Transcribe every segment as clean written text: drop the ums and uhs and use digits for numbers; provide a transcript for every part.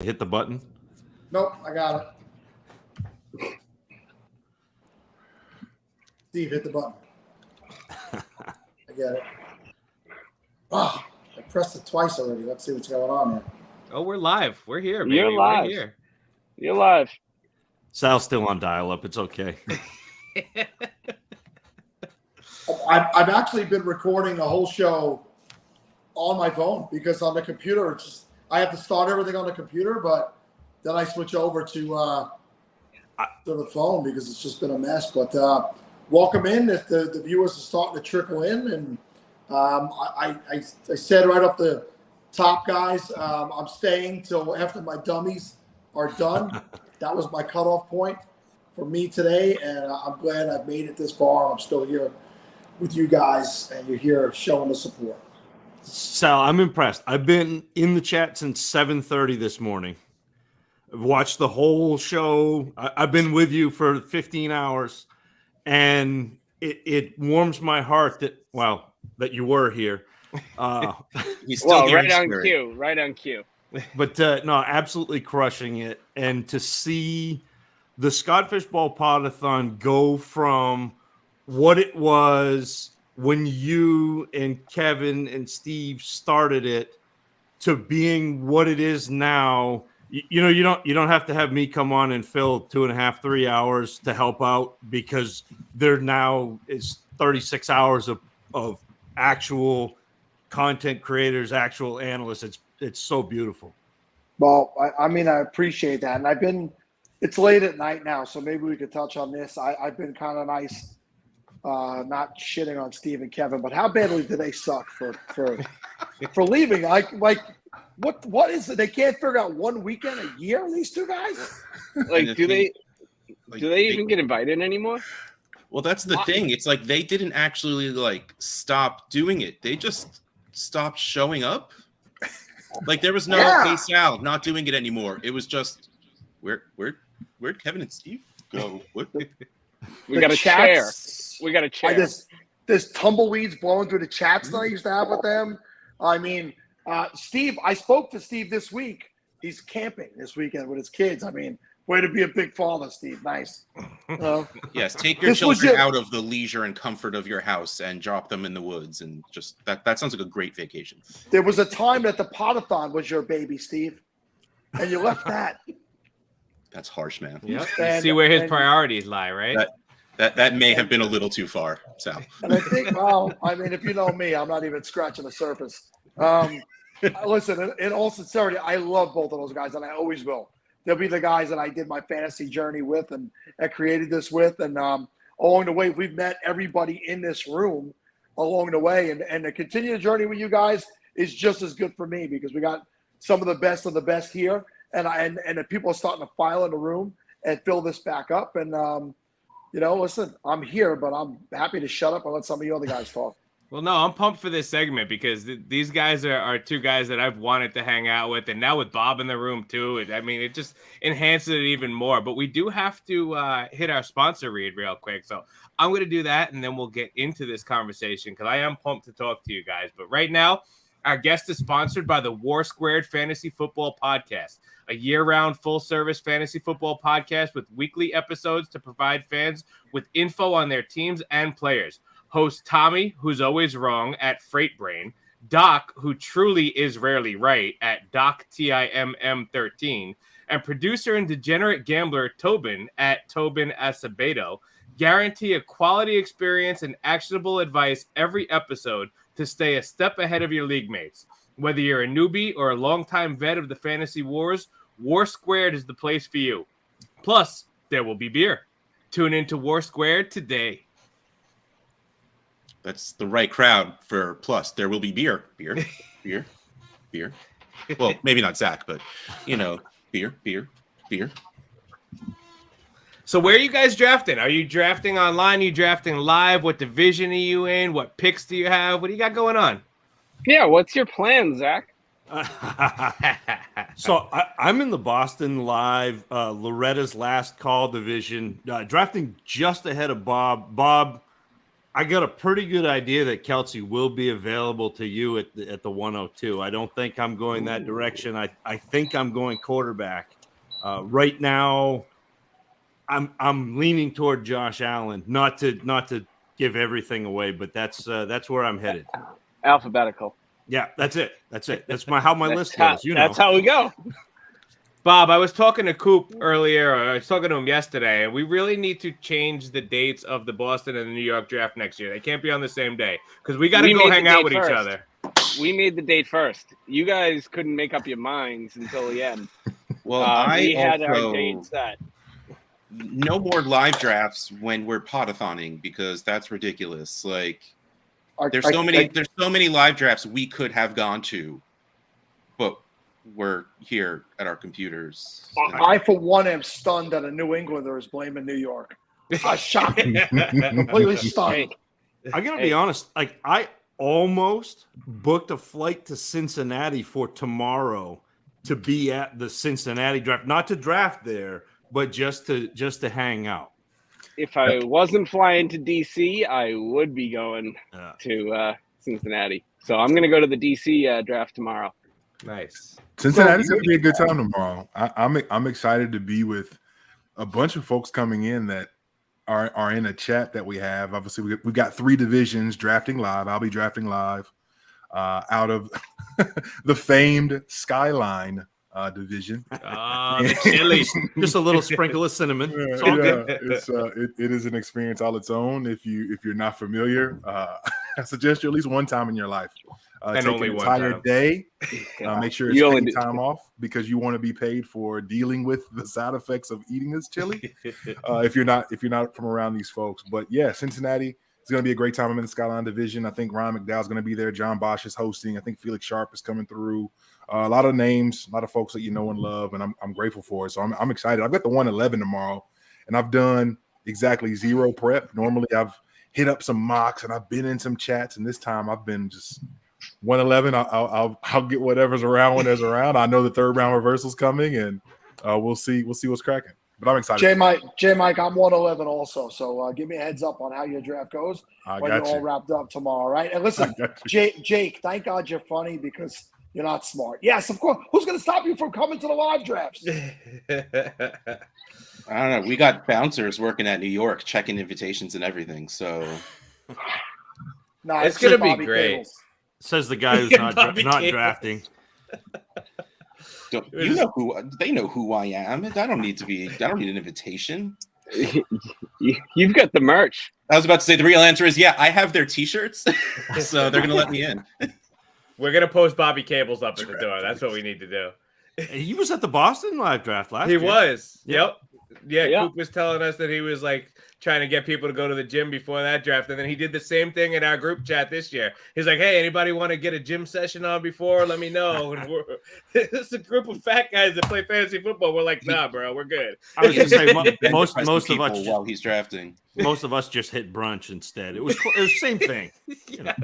Hit the button. Nope, I got it. Steve, hit the button. I get it. Oh, I pressed it twice already. Let's see what's going on here. Oh, we're live. We're here, baby. You're live. We're here. You're live. Sal's still on dial-up. It's okay. I've actually been recording the whole show on my phone because on the computer, it's just I have to start everything on the computer, but then I switch over to the phone because it's just been a mess. But welcome in. If the viewers are starting to trickle in, and I said right off the top, guys, I'm staying till after my dummies are done. That was my cutoff point for me today, and I'm glad I've made it this far. I'm still here with you guys, and you're here showing the support. Sal, I'm impressed. I've been in the chat since 7:30 this morning. I've watched the whole show. I've been with you for 15 hours, and it warms my heart that you were here. He's still here right on cue. Right on cue. But no, absolutely crushing it. And to see the Scott Fishbowl Podathon go from what it was when you and Kevin and Steve started it to being what it is now. You don't have to have me come on and fill 2.5, 3 hours to help out, because there now is 36 hours of actual content creators, actual analysts. It's so beautiful. Well, I mean, I appreciate that. And it's late at night now, so maybe we could touch on this. I've been kind of nice, not shitting on Steve and Kevin, but how badly do they suck for leaving? Like what is it? They can't figure out one weekend a year, these two guys? Like, do they even get invited anymore? Well, that's the thing. It's like they didn't actually stop doing it. They just stopped showing up. Like there was no hey Sal, not doing it anymore. It was just where'd Kevin and Steve go? What? We got a chair. We got a chair. There's tumbleweeds blowing through the chats that I used to have with them. I mean, Steve, I spoke to Steve this week. He's camping this weekend with his kids. I mean, way to be a big father, Steve. Nice. Yes, take your children out of the leisure and comfort of your house and drop them in the woods, and just that sounds like a great vacation. There was a time that the Podathon was your baby, Steve, and you left that. That's harsh, man. Yep. You see where his priorities lie, right? That may have been a little too far, Sal. And I think, I mean, if you know me, I'm not even scratching the surface. Listen, in all sincerity, I love both of those guys, and I always will. They'll be the guys that I did my fantasy journey with and I created this with. And along the way, we've met everybody in this room along the way. And to continue the journey with you guys is just as good for me, because we got some of the best here. And the people are starting to file in the room and fill this back up. And, listen, I'm here, but I'm happy to shut up and let some of you other guys talk. Well, no, I'm pumped for this segment because these guys are two guys that I've wanted to hang out with. And now with Bob in the room, too, it just enhances it even more. But we do have to hit our sponsor read real quick. So I'm going to do that, and then we'll get into this conversation because I am pumped to talk to you guys. But right now, our guest is sponsored by the War Squared Fantasy Football Podcast, a year-round full-service fantasy football podcast with weekly episodes to provide fans with info on their teams and players. Host Tommy, who's always wrong, at Freight Brain. Doc, who truly is rarely right, at Doc TIMM13. And producer and degenerate gambler Tobin at Tobin Acevedo guarantee a quality experience and actionable advice every episode to stay a step ahead of your league mates. Whether you're a newbie or a longtime vet of the fantasy wars, War Squared is the place for you. Plus, there will be beer. Tune into War Squared today. That's the right crowd for plus. There will be beer. Well, maybe not Zach, but beer. So where are you guys drafting? Are you drafting online? Are you drafting live? What division are you in? What picks do you have? What do you got going on? Yeah, what's your plan, Zach? So I'm in the Boston Live Loretta's Last Call division, drafting just ahead of Bob. Bob, I got a pretty good idea that Kelsey will be available to you at the 102. I don't think I'm going that direction. I think I'm going quarterback. Right now, I'm leaning toward Josh Allen. Not to give everything away, but that's where I'm headed. Alphabetical. Yeah, that's it. That's how my list That's goes. That's how we go. Bob, I was talking to Coop earlier, or I was talking to him yesterday, and we really need to change the dates of the Boston and the New York draft next year. They can't be on the same day because we got to go hang out with each other. We made the date first. You guys couldn't make up your minds until the end. Well, we had our date set. No more live drafts when we're podathoning because that's ridiculous. Like, there's so many live drafts we could have gone to, but we're here at our computers. I for one, am stunned that a New Englander is blaming New York. Shocking. Completely stunned. I'm going to be honest. Like, I almost booked a flight to Cincinnati for tomorrow to be at the Cincinnati draft, not to draft there, but just to hang out. If I wasn't flying to DC, I would be going to Cincinnati. So I'm going to go to the DC draft tomorrow. Nice. Cincinnati's going to be a good time tomorrow. I'm excited to be with a bunch of folks coming in that are in a chat that we have. Obviously, we've got 3 divisions drafting live. I'll be drafting live out of the famed Skyline division. The chilies. Just a little sprinkle of cinnamon. It's all good. It is an experience all its own. If you're not familiar, I suggest you at least one time in your life. And take only an one entire time. day. Make sure it's paid time off because you want to be paid for dealing with the side effects of eating this chili. If you're not from around these folks, but yeah, Cincinnati is going to be a great time. I'm in the Skyline division. I think Ryan McDowell's going to be there. John Bosch is hosting. I think Felix Sharp is coming through. A lot of names, a lot of folks that you know and love, and I'm grateful for it. So I'm excited. I've got the 111 tomorrow, and I've done exactly 0 prep. Normally I've hit up some mocks and I've been in some chats, and this time I've been just 111. I'll get whatever's around when there's around. I know the 3rd round reversal's coming, and we'll see what's cracking. But I'm excited. J Mike, I'm 111 also. So give me a heads up on how your draft goes when you're all wrapped up tomorrow, right? And listen, Jake, thank God you're funny because you're not smart. Yes, of course. Who's going to stop you from coming to the live drafts? I don't know. We got bouncers working at New York, checking invitations and everything. So it's going to be great. Cables. Says the guy who's not drafting. You know who they know who I am. I don't need an invitation. You've got the merch. I was about to say the real answer is yeah, I have their t-shirts. So they're gonna let me in. We're gonna post Bobby Cables up at the door. That's what we need to do. He was at the Boston live draft last year. He was. Yep. Yeah, Coop was telling us that he was like trying to get people to go to the gym before that draft, and then he did the same thing in our group chat this year. He's like, "Hey, anybody want to get a gym session on before? Let me know." And it's a group of fat guys that play fantasy football. We're like, "Nah, bro, we're good." I was gonna say most of us while he's drafting. Most of us just hit brunch instead. It was the same thing. You know.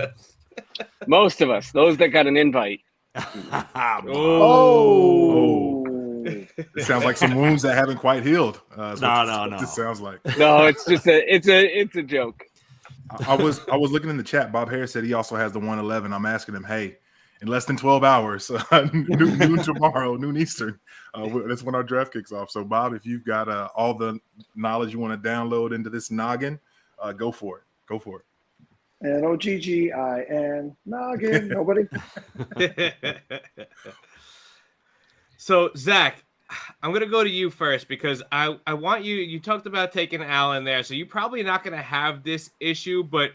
Most of us, those that got an invite. It sounds like some wounds that haven't quite healed. No. It sounds like. No, it's just it's a joke. I was looking in the chat. Bob Harris said he also has the 111. I'm asking him, hey, in less than 12 hours, noon tomorrow, noon Eastern, that's when our draft kicks off. So, Bob, if you've got all the knowledge you want to download into this noggin, go for it. Go for it. Noggin, noggin. Nobody. So, Zach, I'm going to go to you first because I want you talked about taking Allen there. So you're probably not going to have this issue, but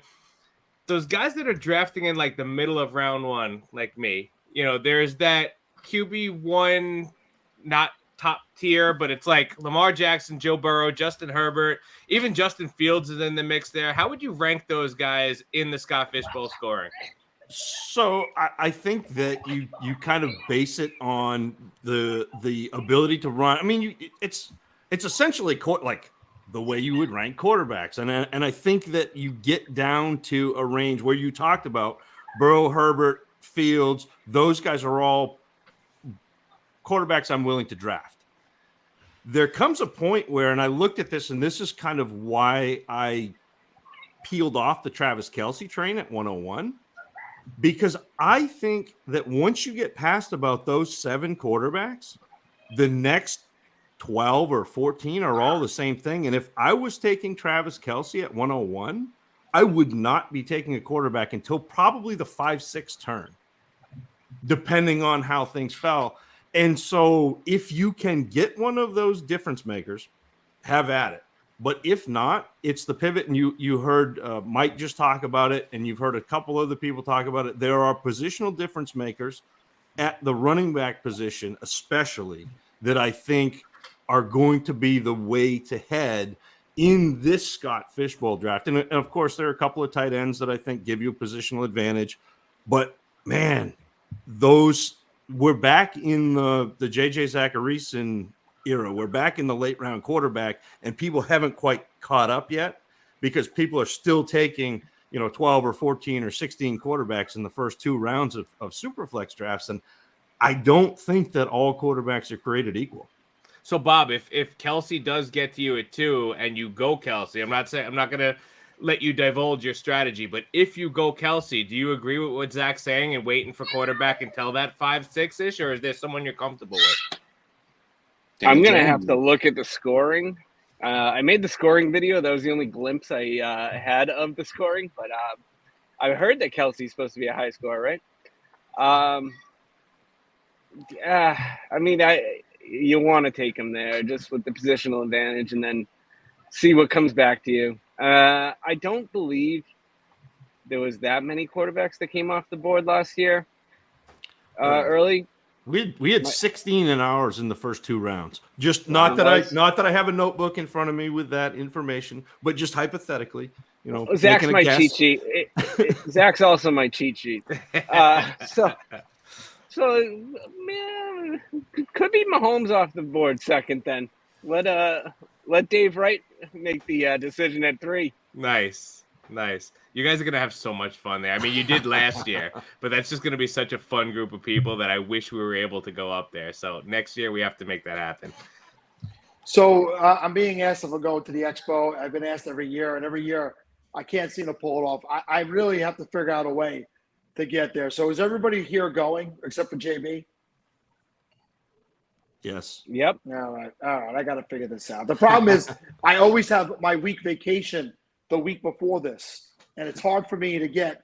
those guys that are drafting in like the middle of round 1, like me, there's that QB1, not top tier, but it's like Lamar Jackson, Joe Burrow, Justin Herbert, even Justin Fields is in the mix there. How would you rank those guys in the Scott Fish Bowl scoring? So I think that you kind of base it on the ability to run. I mean, it's essentially like the way you would rank quarterbacks, and I think that you get down to a range where you talked about Burrow, Herbert, Fields. Those guys are all quarterbacks I'm willing to draft. There comes a point where, and I looked at this, and this is kind of why I peeled off the Travis Kelce train at 101, because I think that once you get past about those 7 quarterbacks, the next 12 or 14 are all the same thing. And if I was taking Travis Kelce at 101, I would not be taking a quarterback until probably the 5-6 turn, depending on how things fell. And so if you can get one of those difference makers, have at it. But if not, it's the pivot. And you heard Mike just talk about it, and you've heard a couple other people talk about it. There are positional difference makers at the running back position, especially, that I think are going to be the way to head in this Scott Fishbowl draft. And of course, there are a couple of tight ends that I think give you a positional advantage. But man, we're back in the JJ Zacharyson era. We're back in the late round quarterback, and people haven't quite caught up yet because people are still taking 12 or 14 or 16 quarterbacks in the first 2 rounds of Superflex drafts. And I don't think that all quarterbacks are created equal. So Bob, if Kelce does get to you at 2 and you go Kelce, I'm not going to let you divulge your strategy, but if you go Kelce, do you agree with what Zach's saying and waiting for quarterback until that 5-6-ish, or is there someone you're comfortable with? I'm going to have to look at the scoring. I made the scoring video. That was the only glimpse I had of the scoring, but I heard that Kelce's supposed to be a high scorer, right? You want to take him there just with the positional advantage and then see what comes back to you. I don't believe there was that many quarterbacks that came off the board last year early. We had 16 in ours in the first 2 rounds. Just not that I have a notebook in front of me with that information, but just hypothetically, Zach's my cheat sheet. Zach's also my cheat sheet. So, man, could be Mahomes off the board second. Then let Dave Wright make the decision at 3. Nice. You guys are gonna have so much fun there. I mean, you did last year, but that's just gonna be such a fun group of people that I wish we were able to go up there. So next year we have to make that happen. So I'm being asked if I go to the expo. I've been asked every year, and every year I can't seem to pull it off. I really have to figure out a way to get there. So is everybody here going except for JB? Yes. Yep. All right. I got to figure this out. The problem is I always have my week vacation the week before this, and it's hard for me to get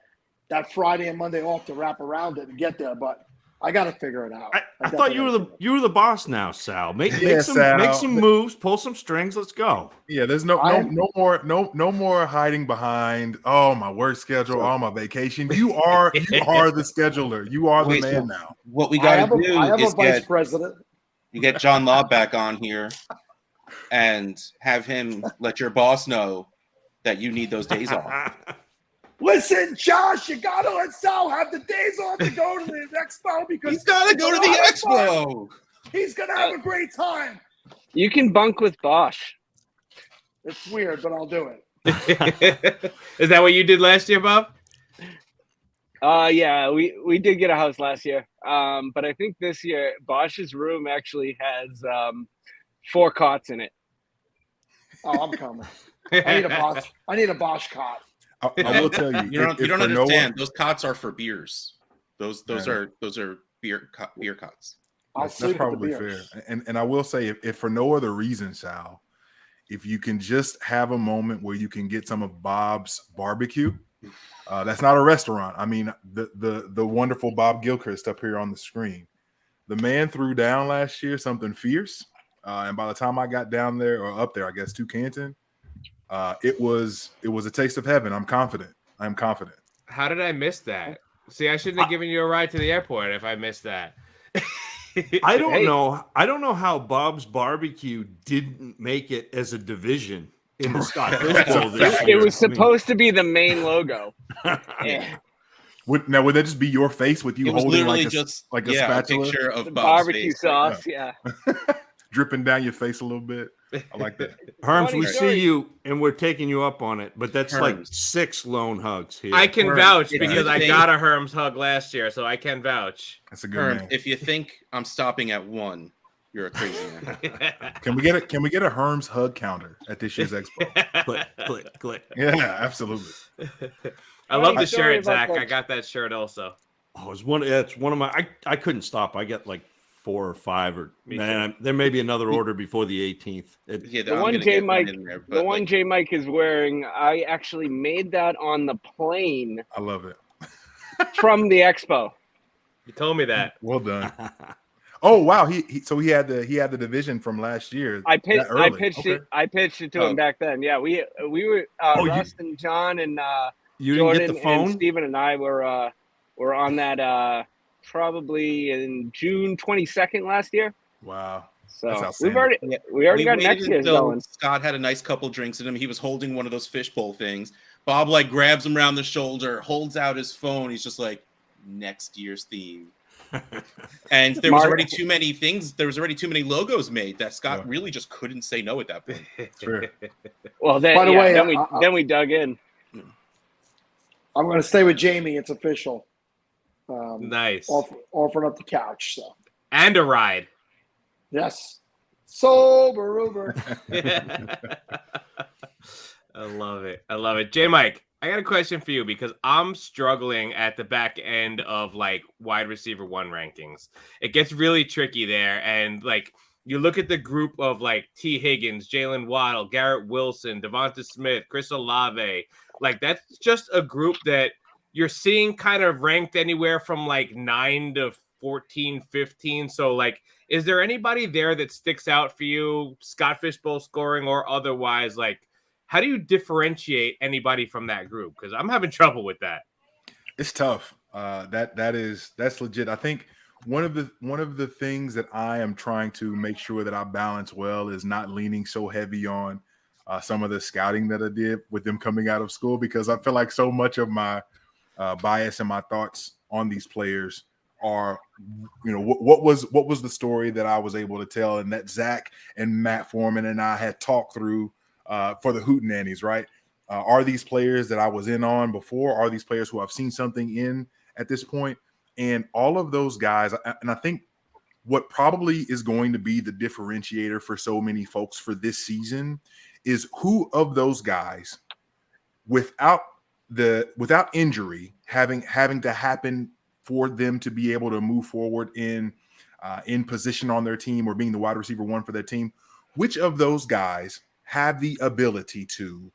that Friday and Monday off to wrap around it and get there, but I got to figure it out. I thought you were the boss now, Sal. Make some moves, pull some strings. Let's go. Yeah, there's no more hiding behind. Oh, my work schedule, my vacation. You are the scheduler. You are the man now. What we got to do is a vice president. You get John Law back on here, and have him let your boss know that you need those days off. Listen, Josh, you gotta let Sal have the days off to go to the expo because he's gotta go to the expo. He's gonna have a great time. You can bunk with Bosch. It's weird, but I'll do it. Is that what you did last year, Bob? Yeah, we did get a house last year. But I think this year Bosch's room actually has 4 cots in it. Oh, I'm coming. I need a Bosch cot. I will tell you. You don't understand. Those cots are for beers. Those are beer cots. That's probably fair. And I will say, if for no other reason, Sal, if you can just have a moment where you can get some of Bob's barbecue, that's not a restaurant. I mean, the wonderful Bob Gilchrist up here on the screen. The man threw down last year something fierce. And by the time I got down there or up there, I guess, to Canton, it was a taste of heaven. I'm confident. How did I miss that? See, I shouldn't have given you a ride to the airport if I missed that. I don't know. I don't know how Bob's Barbecue didn't make it as a division in the Scott Fishbowl this year. It was supposed to be the main logo. Yeah. Would that just be your face with you holding like a spatula? A picture of the Bob's barbecue face. sauce, yeah. Dripping down your face a little bit. I like that. Herms, we see you and we're taking you up on it, but that's like 6 lone hugs here. I can vouch because I got a Herms hug last year, so I can vouch. That's a good man. If you think I'm stopping at 1, You're a crazy man. Can we get a Herms hug counter at this year's expo? click. Yeah, absolutely. I love the Sorry shirt, about Zach. that. I got that shirt also. Oh, it's one of my. I couldn't stop. I got like 4 or 5, or man, there may be another order before the 18th. Yeah, The I'm one gonna J get one Mike, in there, the but one like, J Mike is wearing, I actually made that on the plane I love it. from the expo. You told me that. Well done. Oh wow, so he had the division from last year. I early. pitched Okay. it to him back then. Yeah, we were Russ and John and You didn't get Jordan the phone? and Steven and I were on that probably in June 22nd last year. Wow. So That's we outstanding. already got waited next year's until going. Scott had a nice couple drinks in him. He was holding one of those fishbowl things. Bob like grabs him around the shoulder, holds out his phone. He's just like, next year's theme. And there was already too many things. There was already too many logos made that Scott really just couldn't say no at that point. Sure. Well, then, By the way, then we dug in. I'm going to stay with Jamie. It's official. Nice. Offering up the couch. So And a ride. yes, sober Uber. I love it. I love it. J Mike, I got a question for you because I'm struggling at the back end of like wide receiver 1 rankings. It gets really tricky there. And like you look at the group of like T. Higgins, Jalen Waddle, Garrett Wilson, Devonta Smith, Chris Olave. Like that's just a group that you're seeing kind of ranked anywhere from like 9 to 14, 15. So like, is there anybody there that sticks out for you, Scott Fishbowl scoring or otherwise? Like, how do you differentiate anybody from that group? Because I'm having trouble with that. It's tough. That's legit. I think one of the things that I am trying to make sure that I balance well is not leaning so heavy on some of the scouting that I did with them coming out of school, because I feel like so much of my bias and my thoughts on these players are, what was the story that I was able to tell, and that Zach and Matt Foreman and I had talked through for the Hootenannies, right? Are these players that I was in on before? Are these players who I've seen something in at this point? And all of those guys, and I think what probably is going to be the differentiator for so many folks for this season is who of those guys, without injury having to happen for them to be able to move forward in position on their team or being the wide receiver 1 for their team, which of those guys have the ability to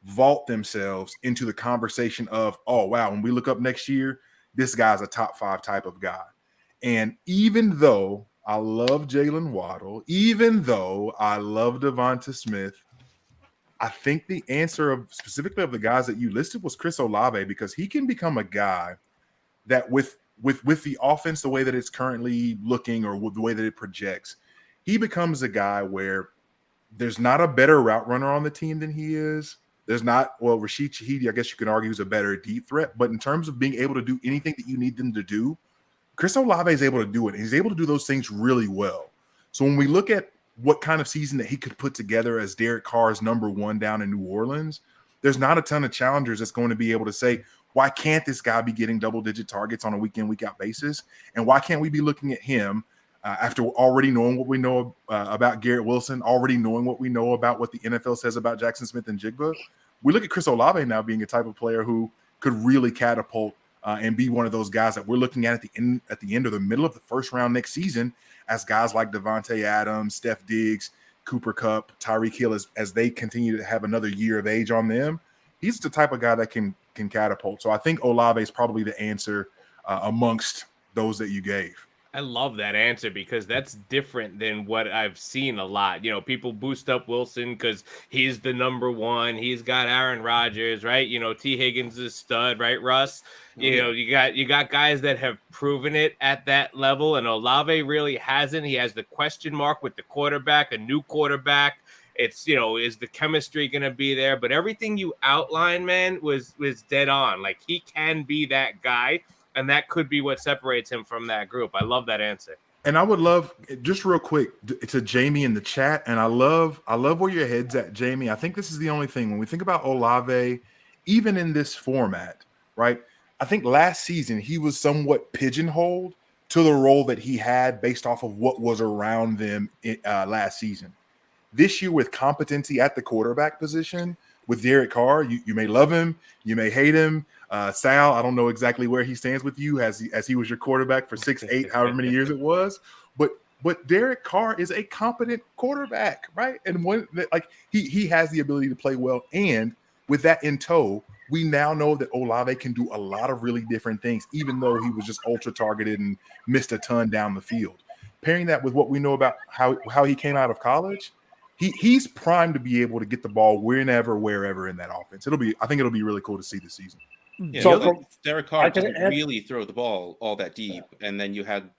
vault themselves into the conversation of, oh, wow, when we look up next year, this guy's a top 5 type of guy. And even though I love Jalen Waddle, even though I love Devonta Smith, I think the answer specifically of the guys that you listed was Chris Olave, because he can become a guy that with the offense, the way that it's currently looking or the way that it projects, he becomes a guy where there's not a better route runner on the team than he is. There's not, well, Rashid Shaheed, I guess you can argue, is a better deep threat. But in terms of being able to do anything that you need them to do, Chris Olave is able to do it. He's able to do those things really well. So when we look at what kind of season that he could put together as Derek Carr's number 1 down in New Orleans, there's not a ton of challengers that's going to be able to say, why can't this guy be getting double-digit targets on a week-in, week-out basis? And why can't we be looking at him after already knowing what we know about Garrett Wilson, already knowing what we know about what the NFL says about Jackson Smith and Jigba? We look at Chris Olave now being a type of player who could really catapult and be one of those guys that we're looking at the end or the middle of the first round next season, as guys like Devontae Adams, Steph Diggs, Cooper Kupp, Tyreek Hill, as they continue to have another year of age on them. He's the type of guy that can catapult. So I think Olave is probably the answer amongst those that you gave. I love that answer because that's different than what I've seen a lot. People boost up Wilson because he's the number 1. He's got Aaron Rodgers, right? T. Higgins is a stud, right, Russ? You got guys that have proven it at that level, and Olave really hasn't. He has the question mark with the quarterback, a new quarterback. It's, is the chemistry going to be there? But everything you outlined, man, was dead on. Like, he can be that guy. And that could be what separates him from that group. I love that answer. And I would love, just real quick, to Jamie in the chat, and I love where your head's at, Jamie. I think this is the only thing. When we think about Olave, even in this format, right, I think last season he was somewhat pigeonholed to the role that he had based off of what was around them last season. This year, with competency at the quarterback position, with Derek Carr, you may love him, you may hate him. Sal, I don't know exactly where he stands with you as he was your quarterback for 6, 8, however many years it was. But Derek Carr is a competent quarterback, right? And he has the ability to play well. And with that in tow, we now know that Olave can do a lot of really different things, even though he was just ultra targeted and missed a ton down the field. Pairing that with what we know about how he came out of college, he's primed to be able to get the ball wherever in that offense. I think it'll be really cool to see this season. Yeah, So Derek Carr doesn't really throw the ball all that deep, and then you had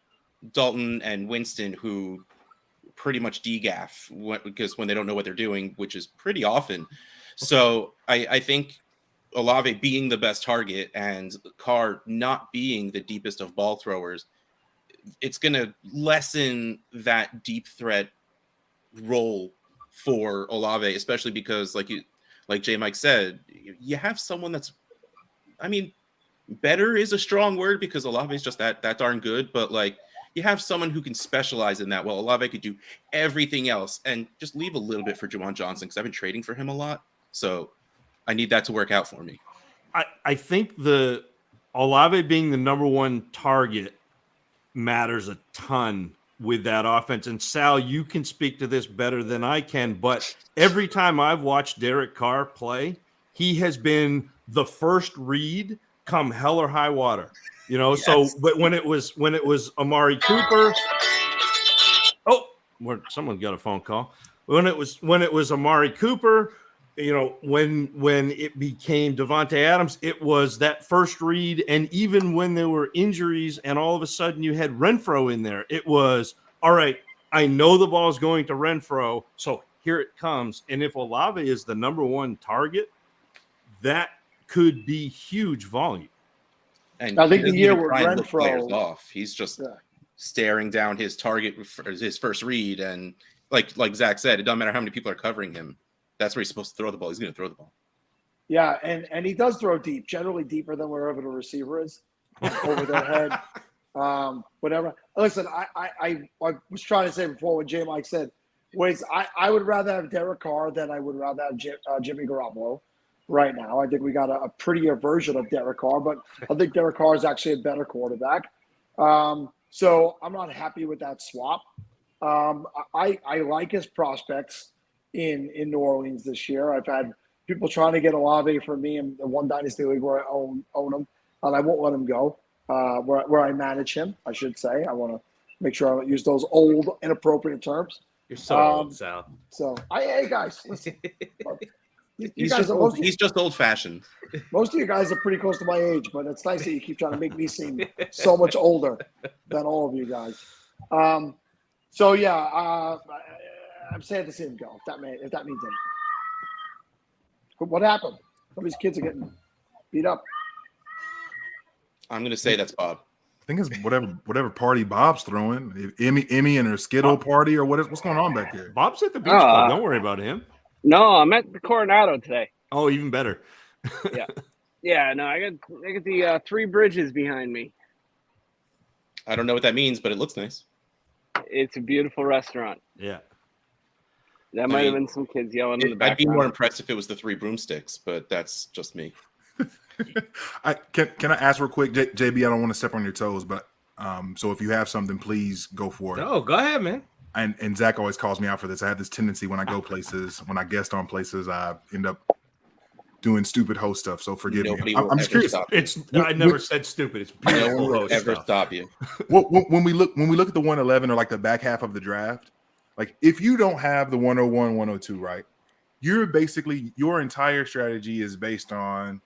Dalton and Winston who pretty much degaff because when they don't know what they're doing, which is pretty often. So I think Olave being the best target and Carr not being the deepest of ball throwers, it's going to lessen that deep threat role for Olave, especially because like J Mike said, you have someone that's, I mean, better is a strong word because Olave is just that darn good, but like you have someone who can specialize in that. Well, Olave could do everything else and just leave a little bit for Juwan Johnson because I've been trading for him a lot. So I need that to work out for me. I think the Olave being the number one target matters a ton with that offense. And Sal, you can speak to this better than I can, but every time I've watched Derek Carr play, he has been the first read come hell or high water. You know, yes. So but when it was Amari Cooper, someone got a phone call. When it was Amari Cooper, you know, when it became Devontae Adams, it was that first read. And even when there were injuries and all of a sudden you had Renfro in there, it was, all right, I know the ball is going to Renfro, so here it comes. And if Olave is the number one target, that could be huge volume. And I think the year where Renfro off, he's just staring down his target for his first read. And like Zach said, it doesn't matter how many people are covering him. That's where he's supposed to throw the ball. He's going to throw the ball. Yeah, and he does throw deep, generally deeper than wherever the receiver is, over their head, whatever. Listen, I was trying to say before what J. Mike said, I would rather have Derek Carr than I would rather have Jimmy Garoppolo right now. I think we got a prettier version of Derek Carr, but I think Derek Carr is actually a better quarterback. So I'm not happy with that swap. I like his prospects in New Orleans this year. I've had people trying to get Olave for me in the one dynasty league where I own him, and I won't let him go. Where I manage him, I should say. I want to make sure I don't use those old, inappropriate terms. You're so old, Sal. So, hey guys, listen. He's just old-fashioned. Most of you guys are pretty close to my age, but it's nice that you keep trying to make me seem so much older than all of you guys. I'm sad to see him go, if that means anything. What happened? Some of these kids are getting beat up. I'm going to say that's Bob. I think it's whatever party Bob's throwing. Emmy and her Skittle party or what's going on back there? Bob's at the beach club. Don't worry about him. No, I'm at the Coronado today. Oh, even better. Yeah. No, I got the Three Bridges behind me. I don't know what that means, but it looks nice. It's a beautiful restaurant. Yeah. That might have been some kids yelling in the background. I'd be more impressed if it was the Three Broomsticks, but that's just me. Can I ask real quick, JB? I don't want to step on your toes, but so if you have something, please go for it. No, go ahead, man. And Zach always calls me out for this. I have this tendency when I go places, when I guest on places, I end up doing stupid host stuff. So forgive me. I'm just curious. I never said stupid. It's beautiful. No one will ever stop you. When we look at the 111 or like the back half of the draft, like if you don't have the 101, 102, right, you're basically your entire strategy is based on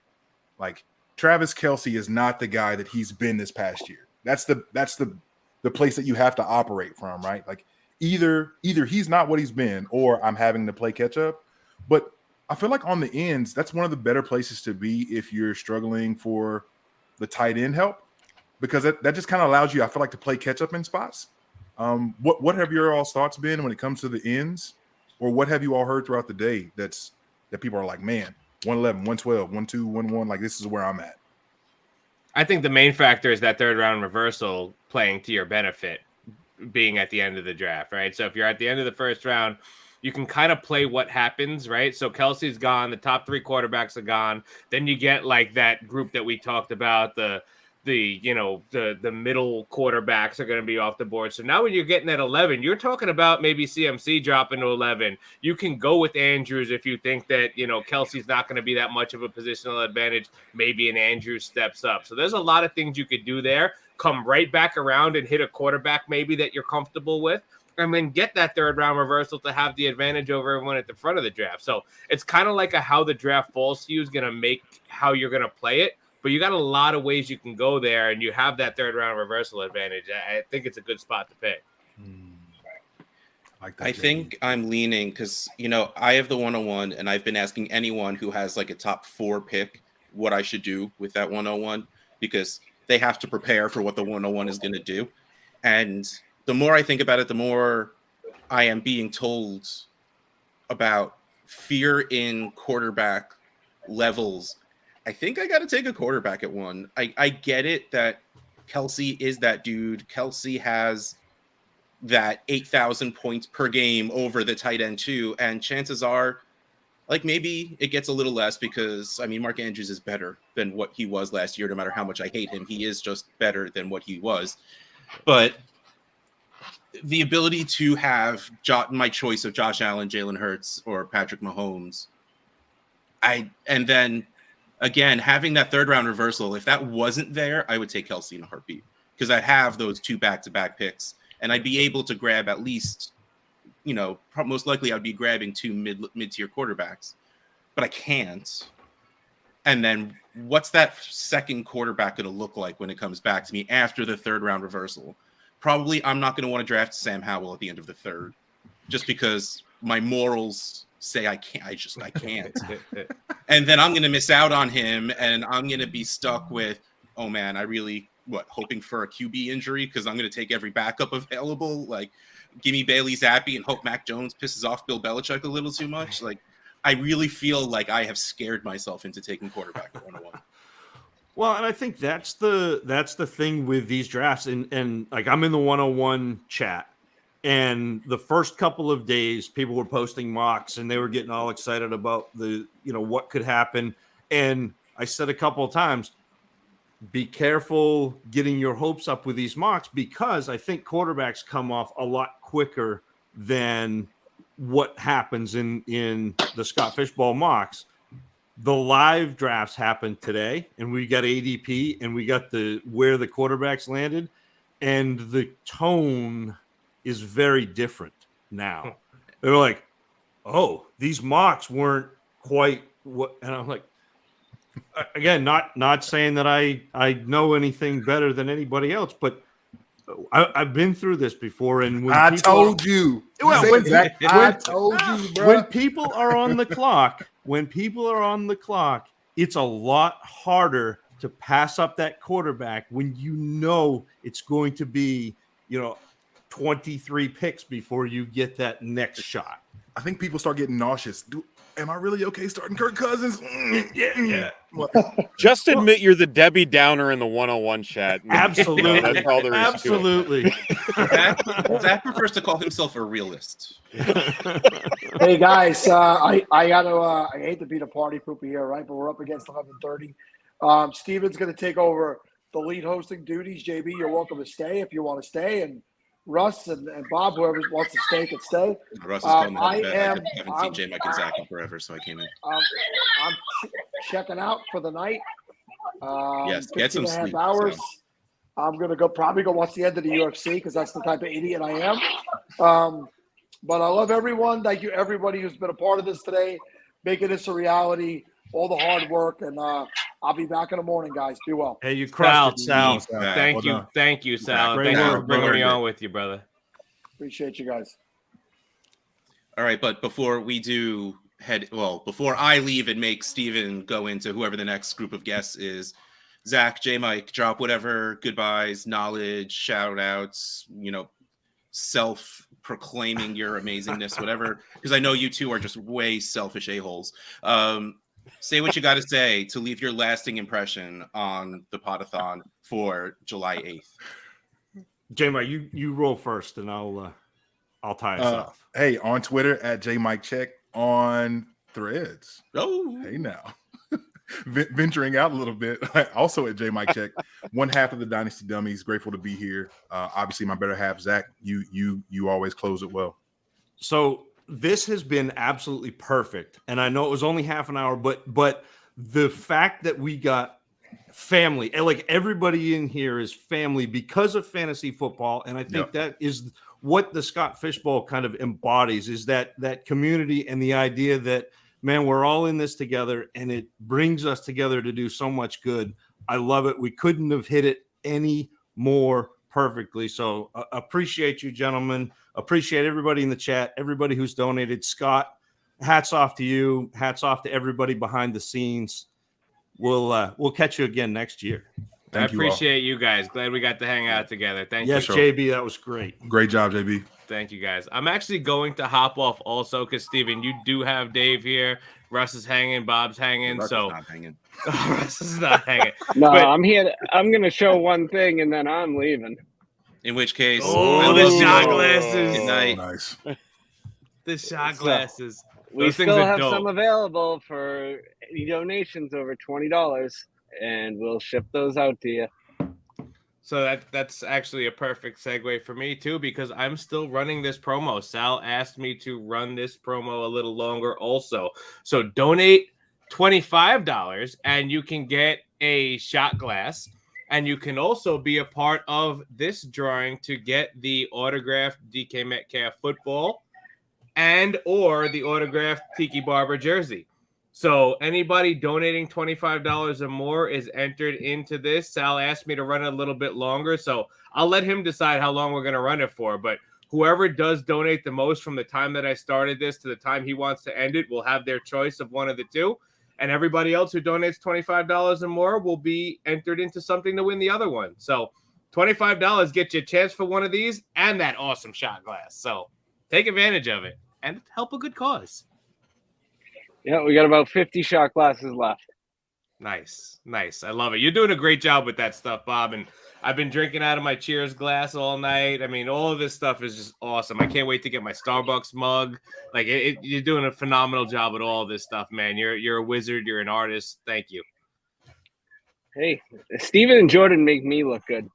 like Travis Kelce is not the guy that he's been this past year. That's the place that you have to operate from, right? Like either he's not what he's been, or I'm having to play catch up. But I feel like on the ends, that's one of the better places to be if you're struggling for the tight end help, because that just kind of allows you, I feel like, to play catch up in spots. What have your all's thoughts been when it comes to the ends, or what have you all heard throughout the day that people are like, man, 111, 112, 1-2, 1-1, like this is where I'm at? I think the main factor is that third round reversal playing to your benefit, being at the end of the draft, right? So if you're at the end of the first round, you can kind of play what happens, right? So Kelsey's gone, the top 3 quarterbacks are gone. Then you get like that group that we talked about, the middle quarterbacks are going to be off the board. So now when you're getting at 11, you're talking about maybe CMC dropping to 11. You can go with Andrews if you think that, Kelsey's not going to be that much of a positional advantage. Maybe an Andrews steps up. So there's a lot of things you could do there. Come right back around and hit a quarterback maybe that you're comfortable with, and then get that third round reversal to have the advantage over everyone at the front of the draft. So it's kind of like how the draft falls to you is going to make how you're going to play it. But you got a lot of ways you can go there, and you have that third round reversal advantage. I think it's a good spot to pick. I think I'm leaning because, I have the 101, and I've been asking anyone who has like a top 4 pick what I should do with that 101, because they have to prepare for what the 101 is going to do. And the more I think about it, the more I am being told about fear in quarterback levels. I think I got to take a quarterback at 1. I get it that Kelsey is that dude. Kelsey has that 8,000 points per game over the tight end too. And chances are, like, maybe it gets a little less because, Mark Andrews is better than what he was last year. No matter how much I hate him, he is just better than what he was. But the ability to have my choice of Josh Allen, Jalen Hurts, or Patrick Mahomes, and then again, having that third round reversal, if that wasn't there, I would take Kelsey in a heartbeat because I'd have those 2 back-to-back picks, and I'd be able to grab at least, most likely I'd be grabbing 2 mid-tier quarterbacks, but I can't. And then what's that second quarterback going to look like when it comes back to me after the third round reversal? Probably I'm not going to want to draft Sam Howell at the end of the third just because my morals say I can't. I can't. And then I'm going to miss out on him, and I'm going to be stuck with, oh man, I really hoping for a QB injury because I'm going to take every backup available. Like, give me Bailey Zappi and hope Mac Jones pisses off Bill Belichick a little too much. Like, I really feel like I have scared myself into taking quarterback at 101. Well, and I think that's the thing with these drafts, and like I'm in the 101 chat. And the first couple of days, people were posting mocks and they were getting all excited about what could happen. And I said a couple of times, be careful getting your hopes up with these mocks because I think quarterbacks come off a lot quicker than what happens in the Scott Fishbowl mocks. The live drafts happened today, and we got ADP and we got where the quarterbacks landed, and the tone is very different now. They're like, oh, these mocks weren't quite what, and I'm like, again, not saying that I know anything better than anybody else, but I've been through this before. And when I told you, I told you, bro. When people are on the clock, it's a lot harder to pass up that quarterback when it's going to be 23 picks before you get that next shot. I think people start getting nauseous. Am I really okay starting Kirk Cousins? Yeah. Just admit you're the Debbie Downer in the 101 chat. Absolutely. That's all there is Absolutely. Zach prefers to call himself a realist. Hey guys, I hate to be the party pooper here, right? But we're up against 11:30. Steven's going to take over the lead hosting duties. JB, you're welcome to stay if you want to stay, and Russ and Bob, whoever wants to stay, can stay. Russ is calling me I haven't seen J Mike and Zach in forever, so I came in. I'm checking out for the night. Yes, get some sleep. Hours. So. I'm gonna probably go watch the end of the UFC because that's the type of idiot I am. But I love everyone. Thank you, everybody who's been a part of this today, making this a reality. All the hard work, and I'll be back in the morning, guys. Be well. Hey, you crushed it, Sal. Thank you, Sal. Thanks for bringing me on with you, brother. Appreciate you guys. All right, but before I leave and make Steven go into whoever the next group of guests is, Zach, J Mike, drop whatever goodbyes, knowledge, shout outs, self-proclaiming your amazingness, whatever, because I know you two are just way selfish a-holes. Say what you got to say to leave your lasting impression on the Podathon for July 8th. J-Mike, you roll first, and I'll tie us off. Hey, on Twitter at JMikeCheck, on Threads. Oh, hey now. Venturing out a little bit, also at JMikeCheck, one half of the Dynasty Dummies. Grateful to be here. Obviously, my better half, Zach. You always close it well. So this has been absolutely perfect, and I know it was only half an hour, but the fact that we got family, and like everybody in here is family because of fantasy football, and I think that is what the Scott Fishbowl kind of embodies, is that community and the idea that, man, we're all in this together, and it brings us together to do so much good. I love it. We couldn't have hit it any more perfectly. So appreciate you, gentlemen. Appreciate everybody in the chat, everybody who's donated. Scott, hats off to you. Hats off to everybody behind the scenes. We'll catch you again next year. I appreciate you guys. Glad we got to hang out together. Thank you. Yes, JB, that was great. Great job, JB. Thank you, guys. I'm actually going to hop off also because, Steven, you do have Dave here. Russ is hanging. Bob's hanging. Russ so is not hanging. Russ is not hanging. No, But- I'm here. I'm going to show one thing, and then I'm leaving. In which case, Oh, the shot glasses. Good night. Nice. The shot glasses. We Those things still are have dope. some available for any donations over $20, and we'll ship those out to you. So that's actually a perfect segue for me too, because I'm still running this promo. Sal asked me to run this promo a little longer also. So donate $25 and you can get a shot glass, and you can also be a part of this drawing to get the autographed DK Metcalf football and or the autographed Tiki Barber jersey. So anybody donating $25 or more is entered into this. Sal asked me to run it a little bit longer, so I'll let him decide how long we're going to run it for. But whoever does donate the most from the time that I started this to the time he wants to end it will have their choice of one of the two. And everybody else who donates $25 or more will be entered into something to win the other one. So $25 gets you a chance for one of these and that awesome shot glass. So take advantage of it and help a good cause. Yeah, we got about 50 shot glasses left. Nice. I love it. You're doing a great job with that stuff, Bob. And I've been drinking out of my Cheers glass all night. I mean, all of this stuff is just awesome. I can't wait to get my Starbucks mug. Like, you're doing a phenomenal job with all this stuff, man. You're a wizard. You're an artist. Thank you. Hey, Steven and Jordan make me look good.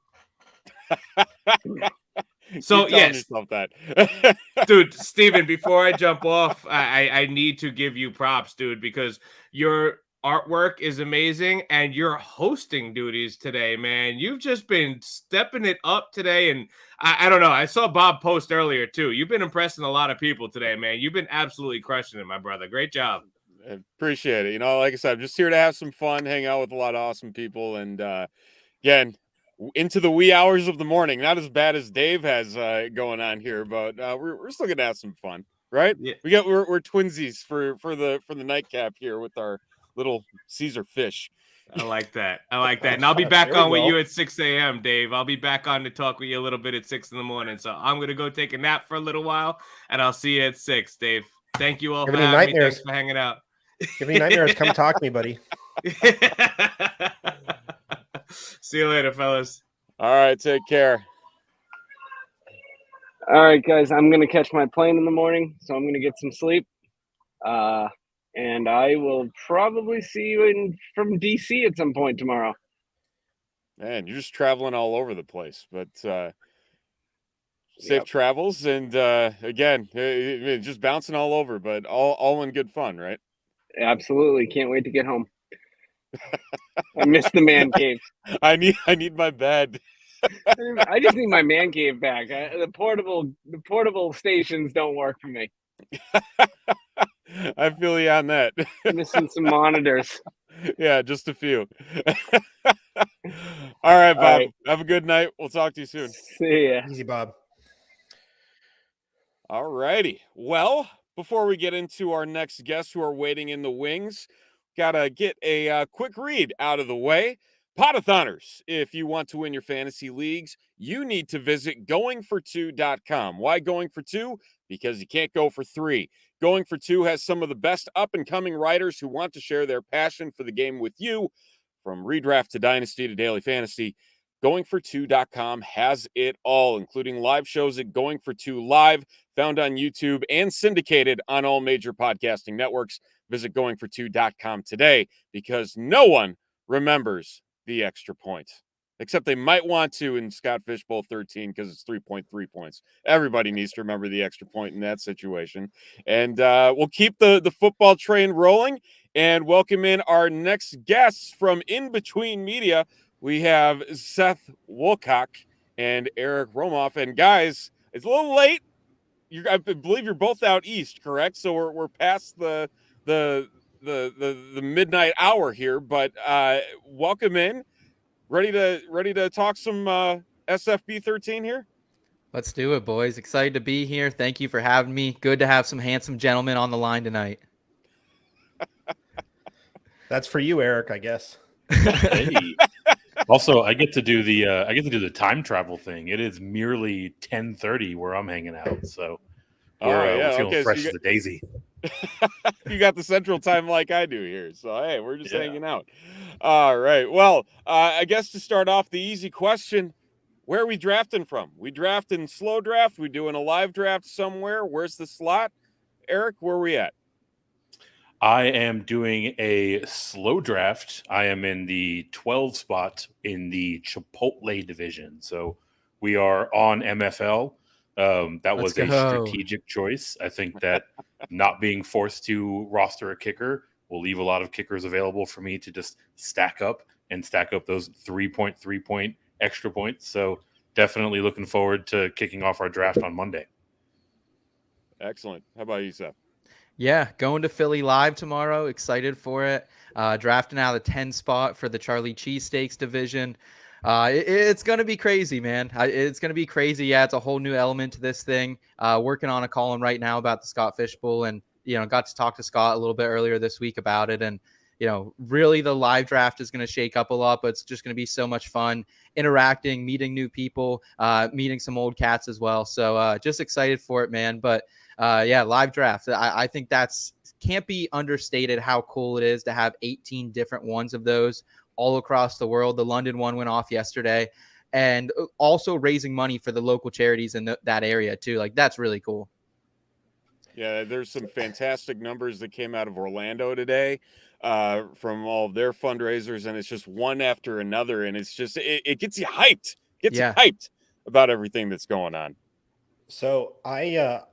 So, Keep telling yes, yourself that. dude, Steven, before I jump off, I need to give you props, dude, because your artwork is amazing and your hosting duties today, man. You've just been stepping it up today. And I don't know. I saw Bob post earlier, too. You've been impressing a lot of people today, man. You've been absolutely crushing it, my brother. Great job. I appreciate it. You know, like I said, I'm just here to have some fun, hang out with a lot of awesome people. And again, into the wee hours of the morning, not as bad as Dave has going on here, but we're still gonna have some fun, right? Yeah. We're twinsies for the nightcap here with our little Caesar fish. I like that. And I'll be back on with you at 6 a.m., Dave. I'll be back on to talk with you a little bit at 6 in the morning. So I'm going to go take a nap for a little while, and I'll see you at 6, Dave. Thank you all for having me. Thanks for hanging out. Give me nightmares. Come talk to me, buddy. See you later, fellas. All right, take care. All right, guys, I'm going to catch my plane in the morning, so I'm going to get some sleep. And I will probably see you from DC at some point tomorrow. Man, you're just traveling all over the place, but safe travels. And again, just bouncing all over, but all in good fun, right? Absolutely. Can't wait to get home. I miss the man cave. I need my bed. I just need my man cave back. The portable stations don't work for me. I feel you on that. Missing some monitors. Yeah, just a few. All right, Bob. All right. Have a good night. We'll talk to you soon. See ya. Easy, Bob. All righty. Well, before we get into our next guests who are waiting in the wings, gotta get a quick read out of the way. Podathoners, if you want to win your fantasy leagues, you need to visit goingfor2.com. Why going for two? because you can't go for 3. Going for 2 has some of the best up-and-coming writers who want to share their passion for the game with you. From redraft to dynasty to daily fantasy, goingfor2.com has it all, including live shows at Going for 2 Live, found on YouTube and syndicated on all major podcasting networks. Visit goingfor2.com today, because no one remembers the extra point. Except they might want to in Scott Fishbowl 13, because it's 3.3 points. Everybody needs to remember the extra point in that situation. And we'll keep the football train rolling and welcome in our next guests from In Between Media. We have Seth Woolcock and Eric Romoff. And guys, it's a little late. I believe you're both out east, correct? So we're past the midnight hour here, but welcome in. Ready to talk some SFB 13 here? Let's do it, boys. Excited to be here. Thank you for having me. Good to have some handsome gentlemen on the line tonight. That's for you, Eric, I guess. Hey. Also, I get to do the time travel thing. It is merely 10:30 where I'm hanging out, so we're feeling fresh as a daisy. You got the central time like I do here, so hey, we're just hanging out. All right. Well, I guess to start off, the easy question: where are we drafting from? We draft in slow draft. We doing a live draft somewhere? Where's the slot? Eric, where are we at? I am doing a slow draft. I am in the 12 spot in the Chipotle division. So we are on MFL. That was a strategic choice. I think that not being forced to roster a kicker will leave a lot of kickers available for me to just stack up those 3.3 point extra points. So definitely looking forward to kicking off our draft on Monday. Excellent. How about you, Seth? Yeah, going to Philly live tomorrow. Excited for it. Drafting out of the 10 spot for the Charlie Cheesesteaks division. It's going to be crazy, man. It's going to be crazy. Yeah, it's a whole new element to this thing. Working on a column right now about the Scott Fishbowl, and, got to talk to Scott a little bit earlier this week about it. And, really the live draft is going to shake up a lot, but it's just going to be so much fun interacting, meeting new people, meeting some old cats as well. So just excited for it, man. But live draft. I think can't be understated how cool it is to have 18 different ones of those all across the world. The London one went off yesterday, and also raising money for the local charities in that area too. Like, that's really cool. Yeah, there's some fantastic numbers that came out of Orlando today from all of their fundraisers, and it's just one after another, and it's just it gets you hyped. You hyped about everything that's going on. So I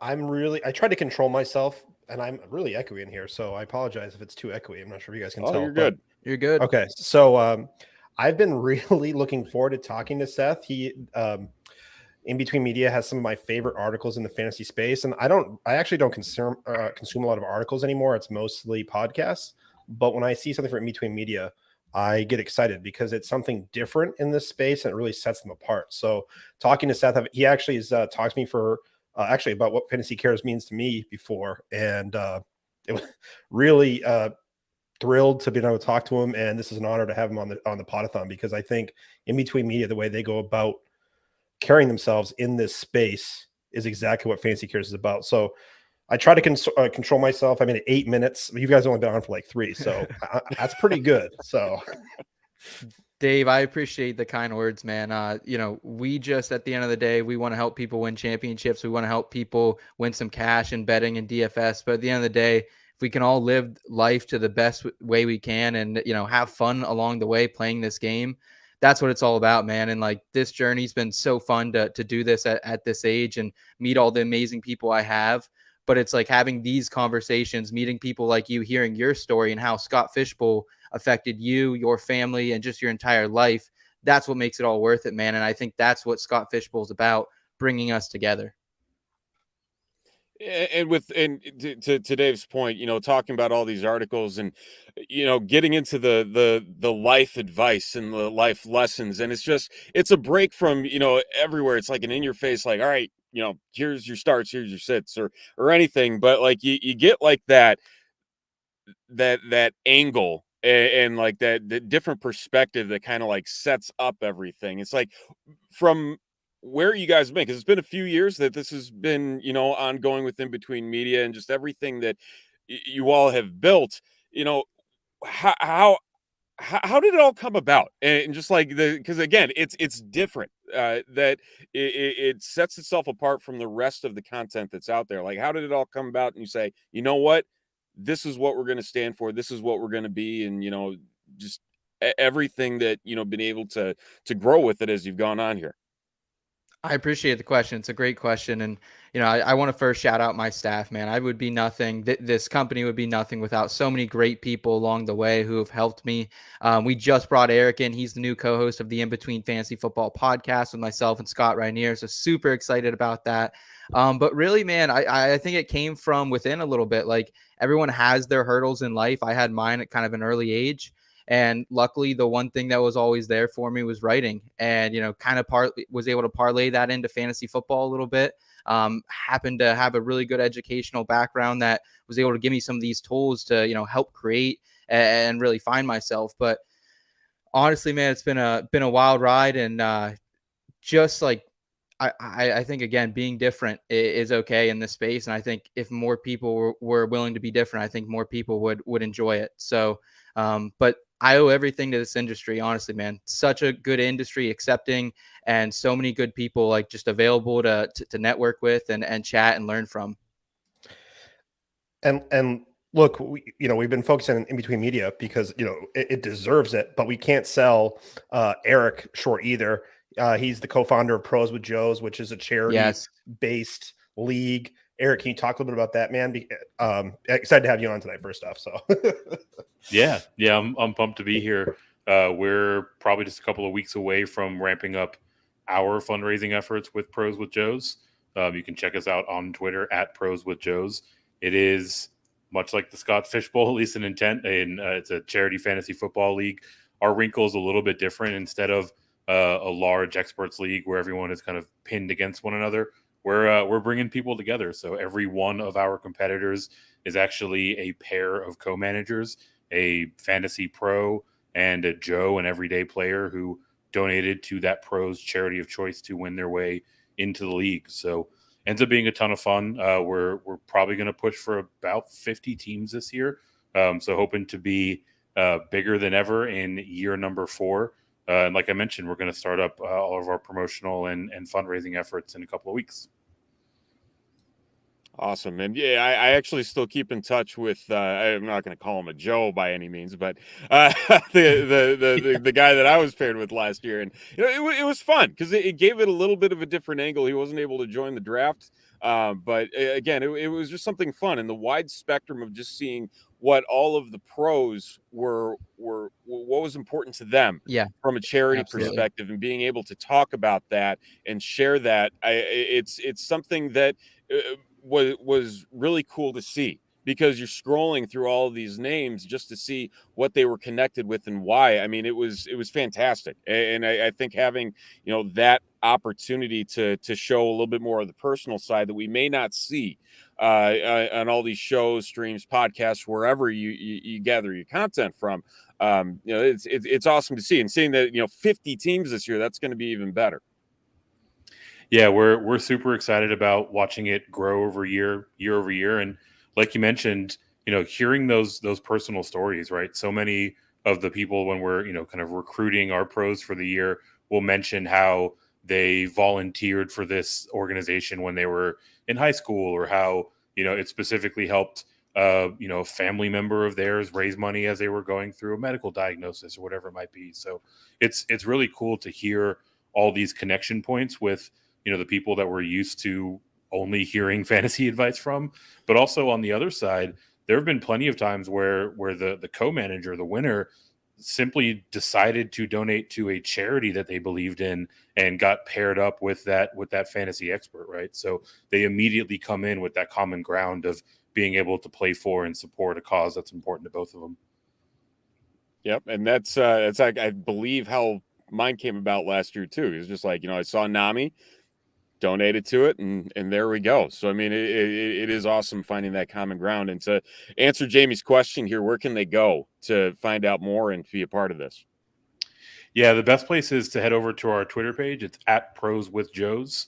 try to control myself, and I'm really echoey in here, so I apologize if it's too echoey. I'm not sure if you guys can tell. You're good. You're good. Okay, so I've been really looking forward to talking to Seth. He In Between Media has some of my favorite articles in the fantasy space, and I actually don't consume a lot of articles anymore. It's mostly podcasts. But when I see something from In Between Media, I get excited because it's something different in this space, and it really sets them apart. So talking to Seth, he actually has talked to me for actually about what Fantasy Cares means to me before, and it was really thrilled to be able to talk to him. And this is an honor to have him on the Podathon, because I think In Between Media, the way they go about carrying themselves in this space, is exactly what Fantasy Cares is about. So I try to control myself. I mean, 8 minutes. You guys have only been on for like 3, so that's pretty good. So, Dave, I appreciate the kind words, man. We just, at the end of the day, we want to help people win championships. We want to help people win some cash in betting and DFS. But at the end of the day, if we can all live life to the best way we can, and have fun along the way playing this game, that's what it's all about, man. And like, this journey's been so fun to do this at this age and meet all the amazing people I have. But it's like having these conversations, meeting people like you, hearing your story and how Scott Fishbowl affected you, your family, and just your entire life. That's what makes it all worth it, man. And I think that's what Scott Fishbowl is about, bringing us together. And to Dave's point, talking about all these articles and, getting into the life advice and the life lessons. And it's a break from, everywhere. It's like an in your face, like, all right, here's your starts, here's your sits or anything. But like you get like that angle and like that different perspective that kind of like sets up everything. It's like from where you guys been, because it's been a few years that this has been, ongoing with In Between Media and just everything that you all have built. How how did it all come about? And just like because again, it's different. That it sets itself apart from the rest of the content that's out there. Like, how did it all come about? And you say, you know what, this is what we're going to stand for. This is what we're going to be, and just everything that been able to grow with it as you've gone on here. I appreciate the question. It's a great question. And, I want to first shout out my staff, man. I would be nothing. This company would be nothing without so many great people along the way who have helped me. We just brought Eric in. He's the new co-host of the In Between Fantasy Football podcast with myself and Scott Rainier. So super excited about that. But really, man, I think it came from within a little bit. Like, everyone has their hurdles in life. I had mine at kind of an early age. And luckily, the one thing that was always there for me was writing, and kind of was able to parlay that into fantasy football a little bit. Happened to have a really good educational background that was able to give me some of these tools to help create and really find myself. But honestly, man, it's been a wild ride, and just like I think, again, being different is okay in this space. And I think if more people were willing to be different, I think more people would enjoy it. So, but I owe everything to this industry, honestly, man. Such a good industry, accepting, and so many good people like just available to network with and chat and learn from. And look, we've been focusing In Between Media because it deserves it, but we can't sell Eric short either. He's the co-founder of Pros with Joes, which is a charity-based league. Eric, can you talk a little bit about that, man? Excited to have you on tonight, first off. So, yeah, I'm pumped to be here. We're probably just a couple of weeks away from ramping up our fundraising efforts with Pros with Joes. You can check us out on Twitter at Pros with Joes. It is much like the Scott Fish Bowl, at least in intent, and it's a charity fantasy football league. Our wrinkle is a little bit different. Instead of a large experts league where everyone is kind of pinned against one another, we're bringing people together. So every one of our competitors is actually a pair of co-managers, a fantasy pro and a Joe, an everyday player who donated to that pro's charity of choice to win their way into the league. So ends up being a ton of fun. We're probably going to push for about 50 teams this year. So hoping to be bigger than ever in year number 4. And like I mentioned, we're going to start up all of our promotional and fundraising efforts in a couple of weeks. Awesome. And yeah, I actually still keep in touch with, I'm not going to call him a Joe by any means, but the guy that I was paired with last year. And, it was fun because it gave it a little bit of a different angle. He wasn't able to join the draft. But again, it was just something fun, and the wide spectrum of just seeing what all of the pros were what was important to them from a charity perspective, and being able to talk about that and share that. It's something that was really cool to see, because you're scrolling through all of these names just to see what they were connected with and why. I mean, it was fantastic. And I think having, that opportunity to show a little bit more of the personal side that we may not see on all these shows, streams, podcasts, wherever you gather your content from. It's awesome to see, and seeing that, 50 teams this year, that's going to be even better. Yeah, we're super excited about watching it grow year over year. And like you mentioned, hearing those personal stories, right? So many of the people, when we're, kind of recruiting our pros for the year, will mention how they volunteered for this organization when they were in high school, or how, it specifically helped, a family member of theirs raise money as they were going through a medical diagnosis or whatever it might be. So it's really cool to hear all these connection points with, the people that we're used to only hearing fantasy advice from. But also on the other side, there have been plenty of times where the co-manager, the winner, simply decided to donate to a charity that they believed in and got paired up with that fantasy expert, right? So they immediately come in with that common ground of being able to play for and support a cause that's important to both of them. Yep, and that's I believe how mine came about last year too. It was just like, I saw Nami, donated to it, and there we go. So I mean, it is awesome finding that common ground. And to answer Jamie's question here, where can they go to find out more and be a part of this? Yeah, the best place is to head over to our Twitter page. It's at Pros with Joes.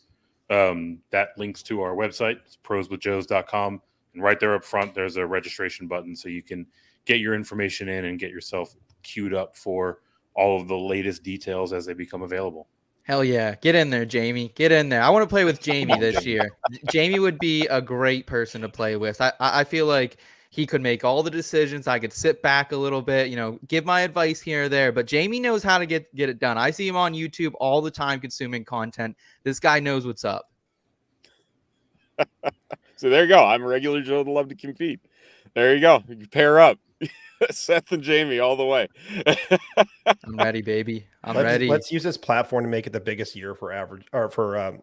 That links to our website, it's proswithjoes.com. And right there up front, there's a registration button so you can get your information in and get yourself queued up for all of the latest details as they become available. Hell yeah. Get in there, Jamie. Get in there. I want to play with Jamie this year. Jamie would be a great person to play with. I feel like he could make all the decisions. I could sit back a little bit, give my advice here or there. But Jamie knows how to get it done. I see him on YouTube all the time consuming content. This guy knows what's up. So there you go. I'm a regular Joe that love to compete. There you go. You pair up. Seth and Jamie all the way. I'm ready, baby. I'm ready. Let's use this platform to make it the biggest year for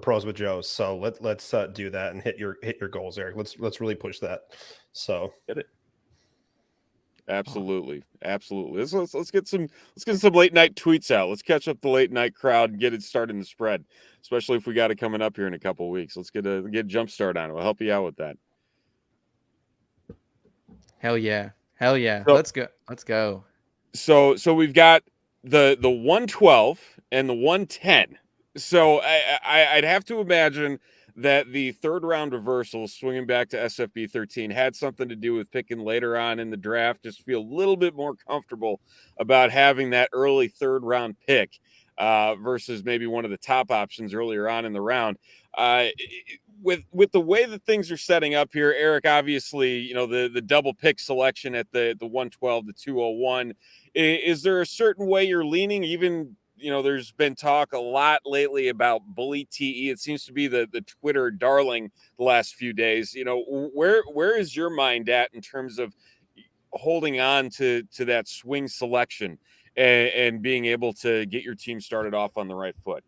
Pros with Joes. So let's do that and hit your goals, Eric. Let's really push that. So get it. Absolutely. Let's get some late night tweets out. Let's catch up the late night crowd and get it starting to spread, especially if we got it coming up here in a couple of weeks. Let's get a jump start on it. We'll help you out with that. Hell yeah. So, let's go. So we've got the 112 and the 110. So I'd have to imagine that the third round reversal, swinging back to SFB 13, had something to do with picking later on in the draft. Just feel a little bit more comfortable about having that early third round pick versus maybe one of the top options earlier on in the round. With the way that things are setting up here, Eric, obviously, the double pick selection at the 112, the 201, is there a certain way you're leaning? Even, there's been talk a lot lately about Bully TE. It seems to be the Twitter darling the last few days. Where is your mind at in terms of holding on to that swing selection and being able to get your team started off on the right foot?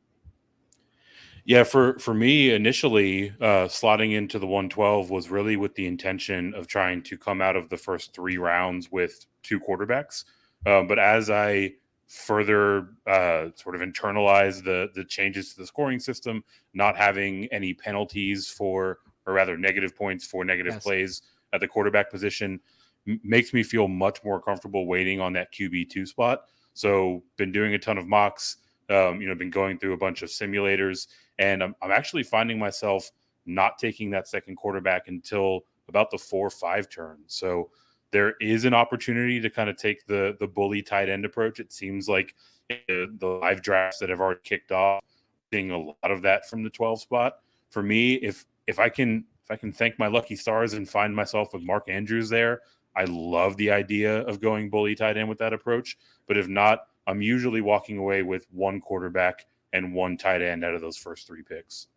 Yeah, for me, initially, slotting into the 112 was really with the intention of trying to come out of the first 3 rounds with 2 quarterbacks. But as I further sort of internalize the changes to the scoring system, not having any penalties or rather negative points for negative plays at the quarterback position, makes me feel much more comfortable waiting on that QB2 spot. So been doing a ton of mocks, been going through a bunch of simulators, and I'm actually finding myself not taking that second quarterback until about the 4-5 turn. So there is an opportunity to kind of take the bully tight end approach. It seems like the live drafts that have already kicked off, seeing a lot of that from the 12 spot. For me, if I can thank my lucky stars and find myself with Mark Andrews there, I love the idea of going bully tight end with that approach. But if not, I'm usually walking away with 1 quarterback and 1 tight end out of those first 3 picks.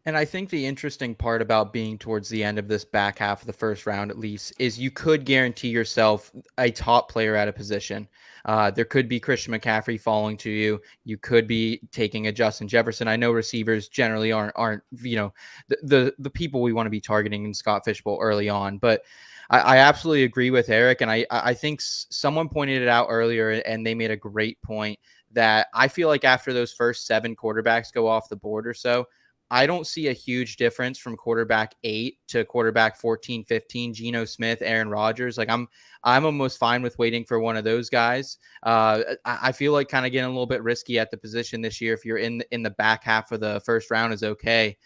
And I think the interesting part about being towards the end of this back half of the first round, at least, is you could guarantee yourself a top player at a position. There could be Christian McCaffrey falling to you. You could be taking a Justin Jefferson. I know receivers generally aren't the people we want to be targeting in Scott Fishbowl early on, but I absolutely agree with Eric. And I think someone pointed it out earlier, and they made a great point that I feel like after those first 7 quarterbacks go off the board or so, I don't see a huge difference from quarterback 8 to quarterback 14, 15, Geno Smith, Aaron Rodgers. Like I'm almost fine with waiting for one of those guys. I feel like kind of getting a little bit risky at the position this year. If you're in the back half of the first round is okay.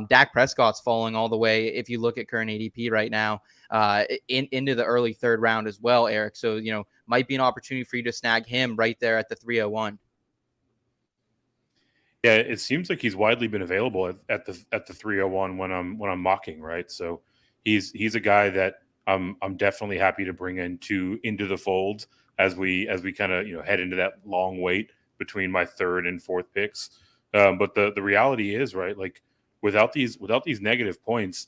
Dak Prescott's falling all the way. If you look at current ADP right now, into the early third round as well, Eric. So, might be an opportunity for you to snag him right there at the 301. Yeah, it seems like he's widely been available at the 301 when I'm mocking, right? So he's a guy that I'm definitely happy to bring into the fold as we kind of head into that long wait between my 3rd and 4th picks. But the reality is, right, like without these negative points,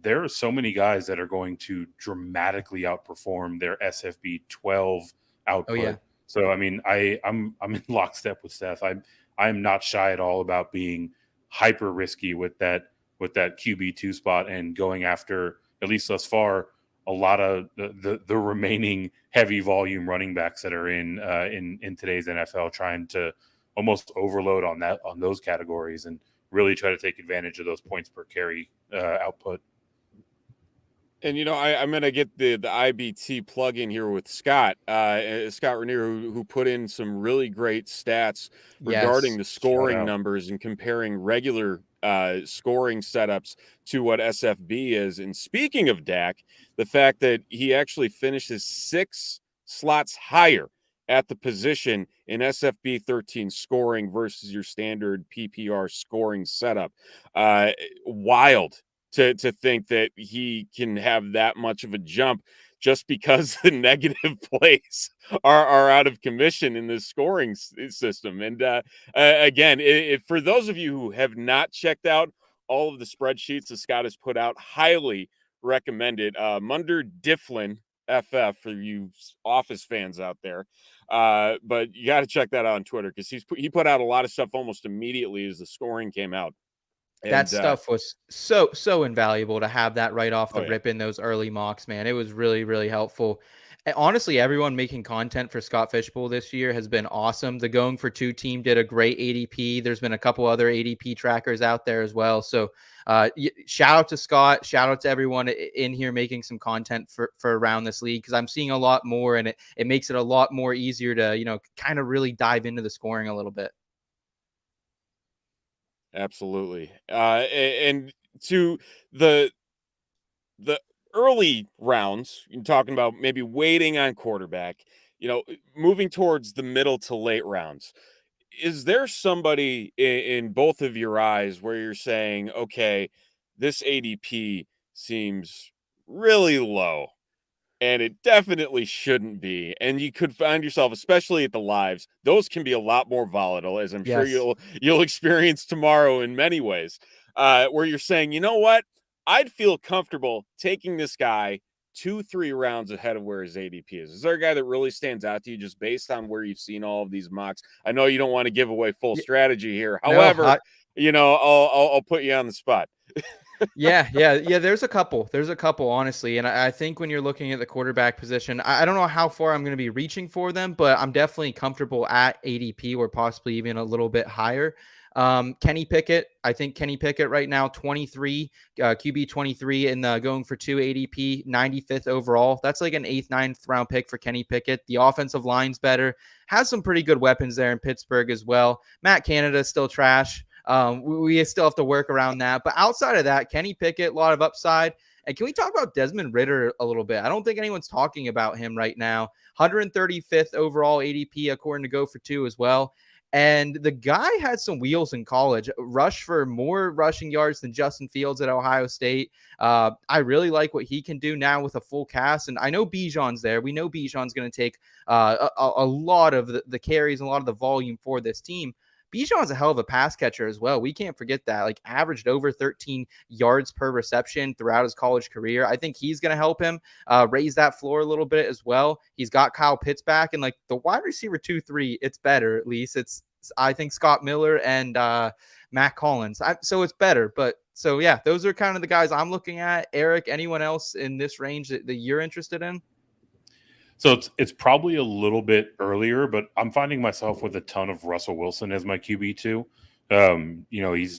there are so many guys that are going to dramatically outperform their SFB 12 output. Oh, yeah. So I mean, I'm in lockstep with Seth. I'm not shy at all about being hyper risky with that QB2 spot and going after, at least thus far, a lot of the remaining heavy volume running backs that are in today's NFL, trying to almost overload on those categories and really try to take advantage of those points per carry output. And I'm gonna get the IBT plug in here with Scott, Scott Rainier, who put in some really great stats regarding Yes. the Shout scoring out. numbers and comparing regular scoring setups to what SFB is. And speaking of Dak, the fact that he actually finishes 6 slots higher at the position in SFB 13 scoring versus your standard PPR scoring setup, wild to think that he can have that much of a jump just because the negative plays are out of commission in this scoring system. And again, for those of you who have not checked out all of the spreadsheets that Scott has put out, highly recommended. Munder Difflin FF for you Office fans out there. But you got to check that out on Twitter because he put out a lot of stuff almost immediately as the scoring came out. That stuff was so invaluable to have that right off the yeah. rip in those early mocks, man. It was really, really helpful. And honestly, everyone making content for Scott Fishbowl this year has been awesome. The Going for Two team did a great ADP. There's been a couple other ADP trackers out there as well. So shout out to Scott. Shout out to everyone in here making some content for around this league, because I'm seeing a lot more, and it makes it a lot more easier to, kind of really dive into the scoring a little bit. Absolutely. And to the early rounds, you're talking about maybe waiting on quarterback, moving towards the middle to late rounds. Is there somebody in both of your eyes where you're saying, okay, this ADP seems really low, and it definitely shouldn't be, and you could find yourself, especially at the lives, those can be a lot more volatile, as I'm sure Yes. you'll experience tomorrow in many ways, where you're saying, you know what, I'd feel comfortable taking this guy 2-3 rounds ahead of where his ADP is. Is there a guy that really stands out to you just based on where you've seen all of these mocks? I know you don't want to give away full strategy here, however, I'll put you on the spot. Yeah. There's a couple, honestly. And I think when you're looking at the quarterback position, I don't know how far I'm going to be reaching for them, but I'm definitely comfortable at ADP or possibly even a little bit higher. Kenny Pickett, I think Kenny Pickett right now, 23, QB 23 in the Going for Two ADP, 95th overall. That's like an 8th, 9th round pick for Kenny Pickett. The offensive line's better, has some pretty good weapons there in Pittsburgh as well. Matt Canada is still trash. We still have to work around that. But outside of that, Kenny Pickett, a lot of upside. And can we talk about Desmond Ridder a little bit? I don't think anyone's talking about him right now. 135th overall ADP, according to Go for Two as well. And the guy had some wheels in college, rushed for more rushing yards than Justin Fields at Ohio State. I really like what he can do now with a full cast. And I know Bijan's there. We know Bijan's going to take a lot of the carries and a lot of the volume for this team. Bijan's a hell of a pass catcher as well. We can't forget that. Like, averaged over 13 yards per reception throughout his college career. I think he's going to help him raise that floor a little bit as well. He's got Kyle Pitts back, and like the wide receiver 2-3, it's better. At least it's I think Scott Miller and Matt Collins. So it's better. But so yeah, those are kind of the guys I'm looking at. Eric, anyone else in this range that you're interested in? So it's probably a little bit earlier, but I'm finding myself with a ton of Russell Wilson as my QB2.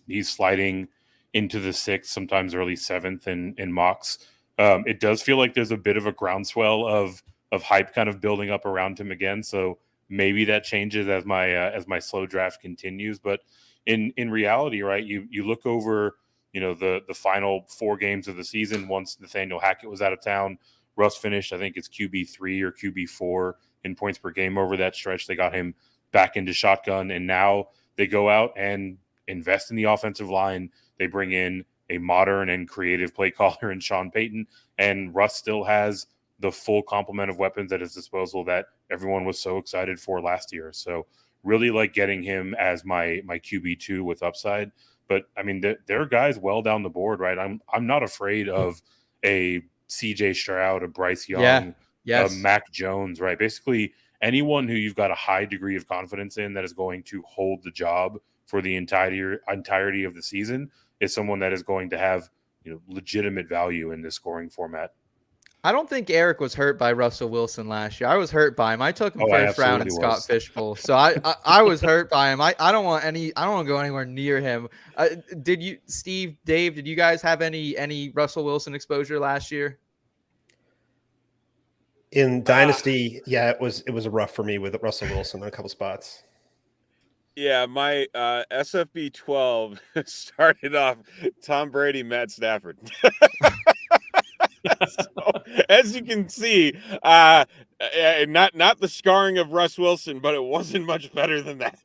He's sliding into the 6th, sometimes early 7th in mocks. It does feel like there's a bit of a groundswell of hype kind of building up around him again. So maybe that changes as my slow draft continues. But in reality, right, you look over the final 4 games of the season once Nathaniel Hackett was out of town. Russ finished, I think it's QB3 or QB4 in points per game over that stretch. They got him back into shotgun, and now they go out and invest in the offensive line. They bring in a modern and creative play caller in Sean Payton, and Russ still has the full complement of weapons at his disposal that everyone was so excited for last year. So really like getting him as my QB2 with upside. But I mean, there are guys well down the board, right? I'm not afraid of a CJ Stroud, a Bryce Young, a Mac Jones, right? Basically anyone who you've got a high degree of confidence in that is going to hold the job for the entirety of the season is someone that is going to have legitimate value in this scoring format. I don't think Eric was hurt by Russell Wilson last year. I was hurt by him. I took him first round in Scott Fishbowl, so I was hurt by him. I don't want to go anywhere near him. Did you, Steve, Dave? Did you guys have any Russell Wilson exposure last year? In Dynasty, it was rough for me with Russell Wilson in a couple spots. Yeah, my SFB 12 started off Tom Brady, Matt Stafford. So, as you can see, not the scarring of Russ Wilson, but it wasn't much better than that.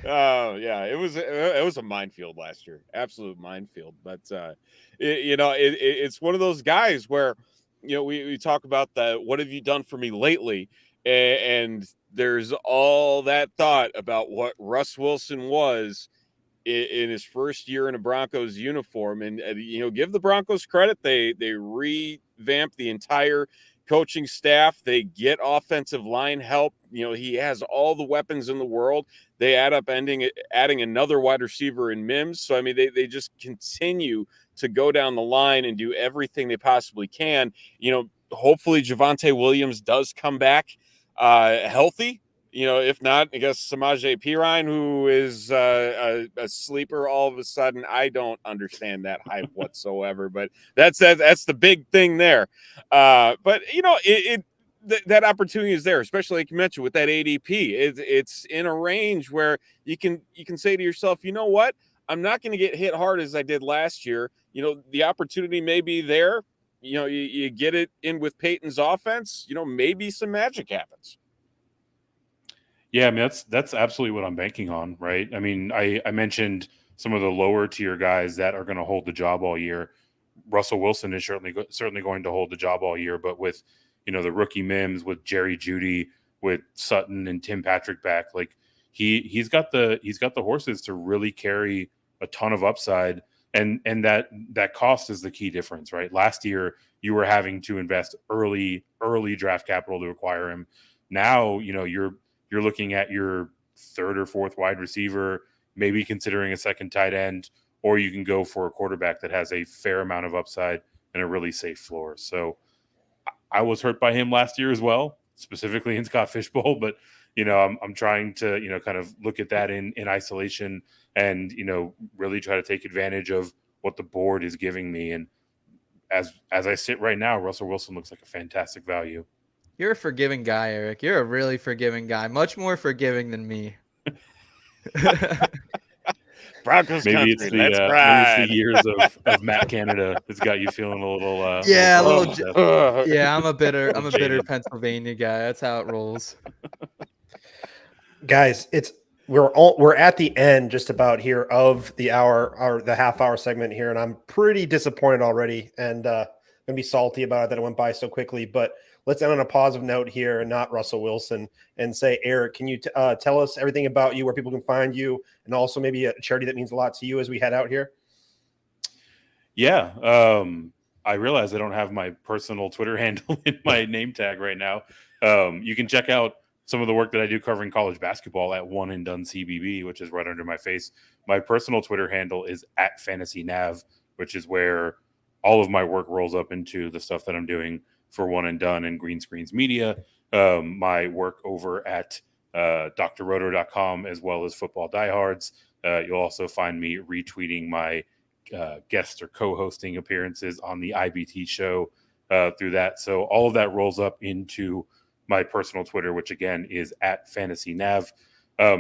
Oh yeah, it was a minefield last year, absolute minefield. But it's one of those guys where we talk about the what have you done for me lately, and there's all that thought about what Russ Wilson was in his first year in a Broncos uniform, and give the Broncos credit, they revamped the entire coaching staff. They get offensive line help. He has all the weapons in the world. They add up adding another wide receiver in Mims. So I mean, they just continue to go down the line and do everything they possibly can. Hopefully Javonte Williams does come back healthy. If not, I guess Samaje Perine, who is a sleeper all of a sudden. I don't understand that hype whatsoever, but that's the big thing there. But that opportunity is there, especially like you mentioned with that ADP. It's in a range where you can say to yourself, you know what? I'm not going to get hit hard as I did last year. The opportunity may be there. You get it in with Peyton's offense. Maybe some magic happens. Yeah, I mean that's absolutely what I'm banking on, right? I mean, I mentioned some of the lower tier guys that are going to hold the job all year. Russell Wilson is certainly going to hold the job all year, but with the rookie Mims, with Jerry Jeudy, with Sutton and Tim Patrick back, like he's got the horses to really carry a ton of upside, and that cost is the key difference, right? Last year you were having to invest early draft capital to acquire him. Now you're looking at your third or fourth wide receiver, maybe considering a second tight end, or you can go for a quarterback that has a fair amount of upside and a really safe floor. So I was hurt by him last year as well, specifically in Scott Fishbowl, but I'm trying to kind of look at that in isolation and really try to take advantage of what the board is giving me. And as I sit right now, Russell Wilson looks like a fantastic value. You're a forgiving guy, Eric. You're a really forgiving guy. Much more forgiving than me. Broncos maybe country, let's ride. Maybe it's the years of Matt Canada that's got you feeling a little. I'm a bitter Pennsylvania guy. That's how it rolls. Guys, we're at the end just about here of the half-hour segment here, and I'm pretty disappointed already, and gonna be salty about it that it went by so quickly. But let's end on a positive note here and not Russell Wilson, and say, Eric, can you tell us everything about you, where people can find you, and also maybe a charity that means a lot to you as we head out here? Yeah. I realize I don't have my personal Twitter handle in my name tag right now. You can check out some of the work that I do covering college basketball at One and Done CBB, which is right under my face. My personal Twitter handle is @FantasyNav, which is where all of my work rolls up into the stuff that I'm doing for One and Done and Green Screens Media. My work over at drroto.com, as well as Football Diehards. You'll also find me retweeting my guest or co-hosting appearances on the IBT show through that. So all of that rolls up into my personal Twitter, which again is @FantasyNav.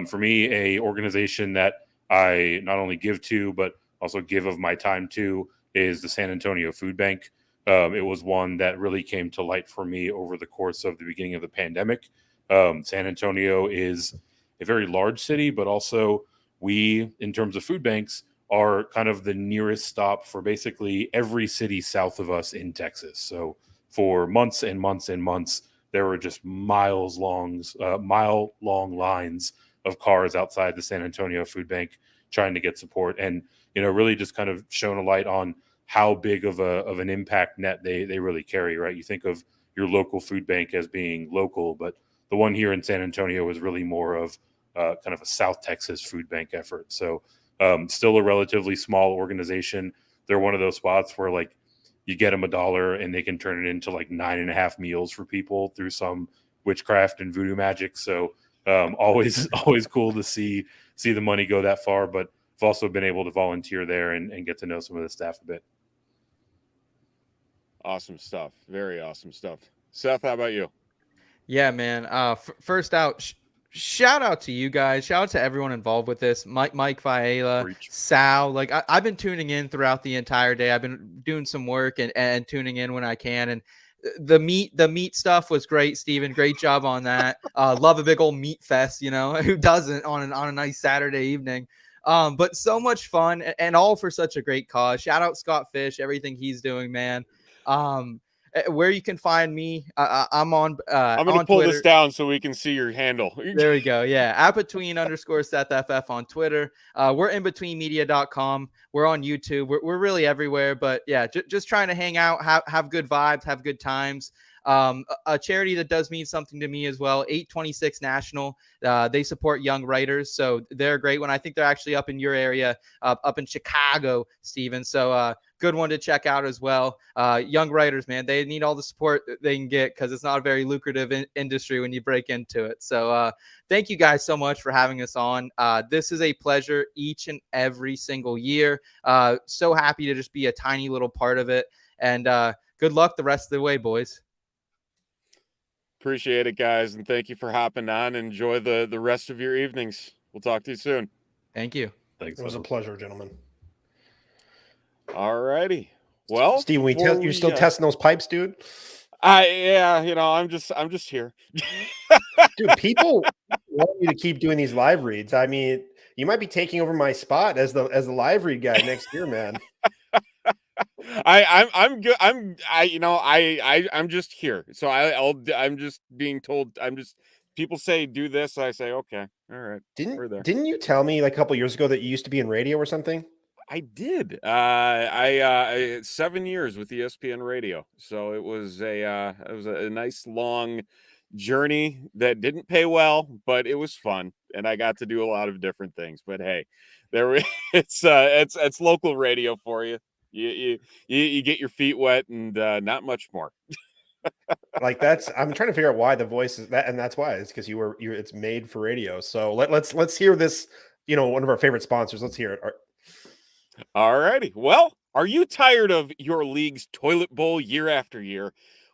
For me, a organization that I not only give to, but also give of my time to, is the San Antonio Food Bank. It was one that really came to light for me over the course of the beginning of the pandemic. San Antonio is a very large city, but also we, in terms of food banks, are kind of the nearest stop for basically every city south of us in Texas. So for months and months and months, there were just mile-long lines of cars outside the San Antonio Food Bank trying to get support, and really just kind of shone a light on how big of an impact net they really carry. Right, you think of your local food bank as being local, but the one here in San Antonio was really more of kind of a South Texas food bank effort. So still a relatively small organization. They're one of those spots where like you get them $1 and they can turn it into like 9.5 meals for people through some witchcraft and voodoo magic. So always cool to see the money go that far, but I've also been able to volunteer there and get to know some of the staff a bit. Awesome stuff. Very awesome stuff. Seth, how about you? Yeah, man. First out, shout out to you guys. Shout out to everyone involved with this. Mike Viela, Preach. Sal. Like I've been tuning in throughout the entire day. I've been doing some work and tuning in when I can. And the meat stuff was great, Steven. Great job on that. Love a big old meat fest. You know, who doesn't on a nice Saturday evening? But so much fun and all for such a great cause. Shout out Scott Fish, everything he's doing, man. Where you can find me, I'm on I'm going to on pull Twitter. this down so we can see your handle. There we go. Yeah. @between_SethFF on Twitter. We're inbetweenmedia.com. We're on YouTube. We're really everywhere. But yeah, just trying to hang out, have good vibes, have good times. A charity that does mean something to me as well, 826 National. They support young writers. So they're a great one. I think they're actually up in your area, up in Chicago, Steven. So good one to check out as well. Young writers, man, they need all the support that they can get because it's not a very lucrative industry when you break into it. So thank you guys so much for having us on. This is a pleasure each and every single year. So happy to just be a tiny little part of it. And good luck the rest of the way, boys. Appreciate it, guys, and thank you for hopping on. Enjoy the rest of your evenings. We'll talk to you soon. Thank you. Thanks. It was a pleasure, gentlemen. All righty. Well, Steve, you're still testing those pipes, dude? Yeah, I'm just here. Dude, people want you to keep doing these live reads. I mean, you might be taking over my spot as the live read guy next year, man. I'm good. I'm just here. So I'm just being told. People say do this. I say okay. All right. Didn't you tell me like a couple years ago that you used to be in radio or something? I did. I 7 years with ESPN Radio. So it was a nice long journey that didn't pay well, but it was fun, and I got to do a lot of different things. But hey, it's local radio for you. You get your feet wet and not much more. Like I'm trying to figure out why the voice is that, and that's why it's because it's made for radio. So let's hear this. One of our favorite sponsors. Let's hear it. All righty. Well, are you tired of your league's toilet bowl year after year?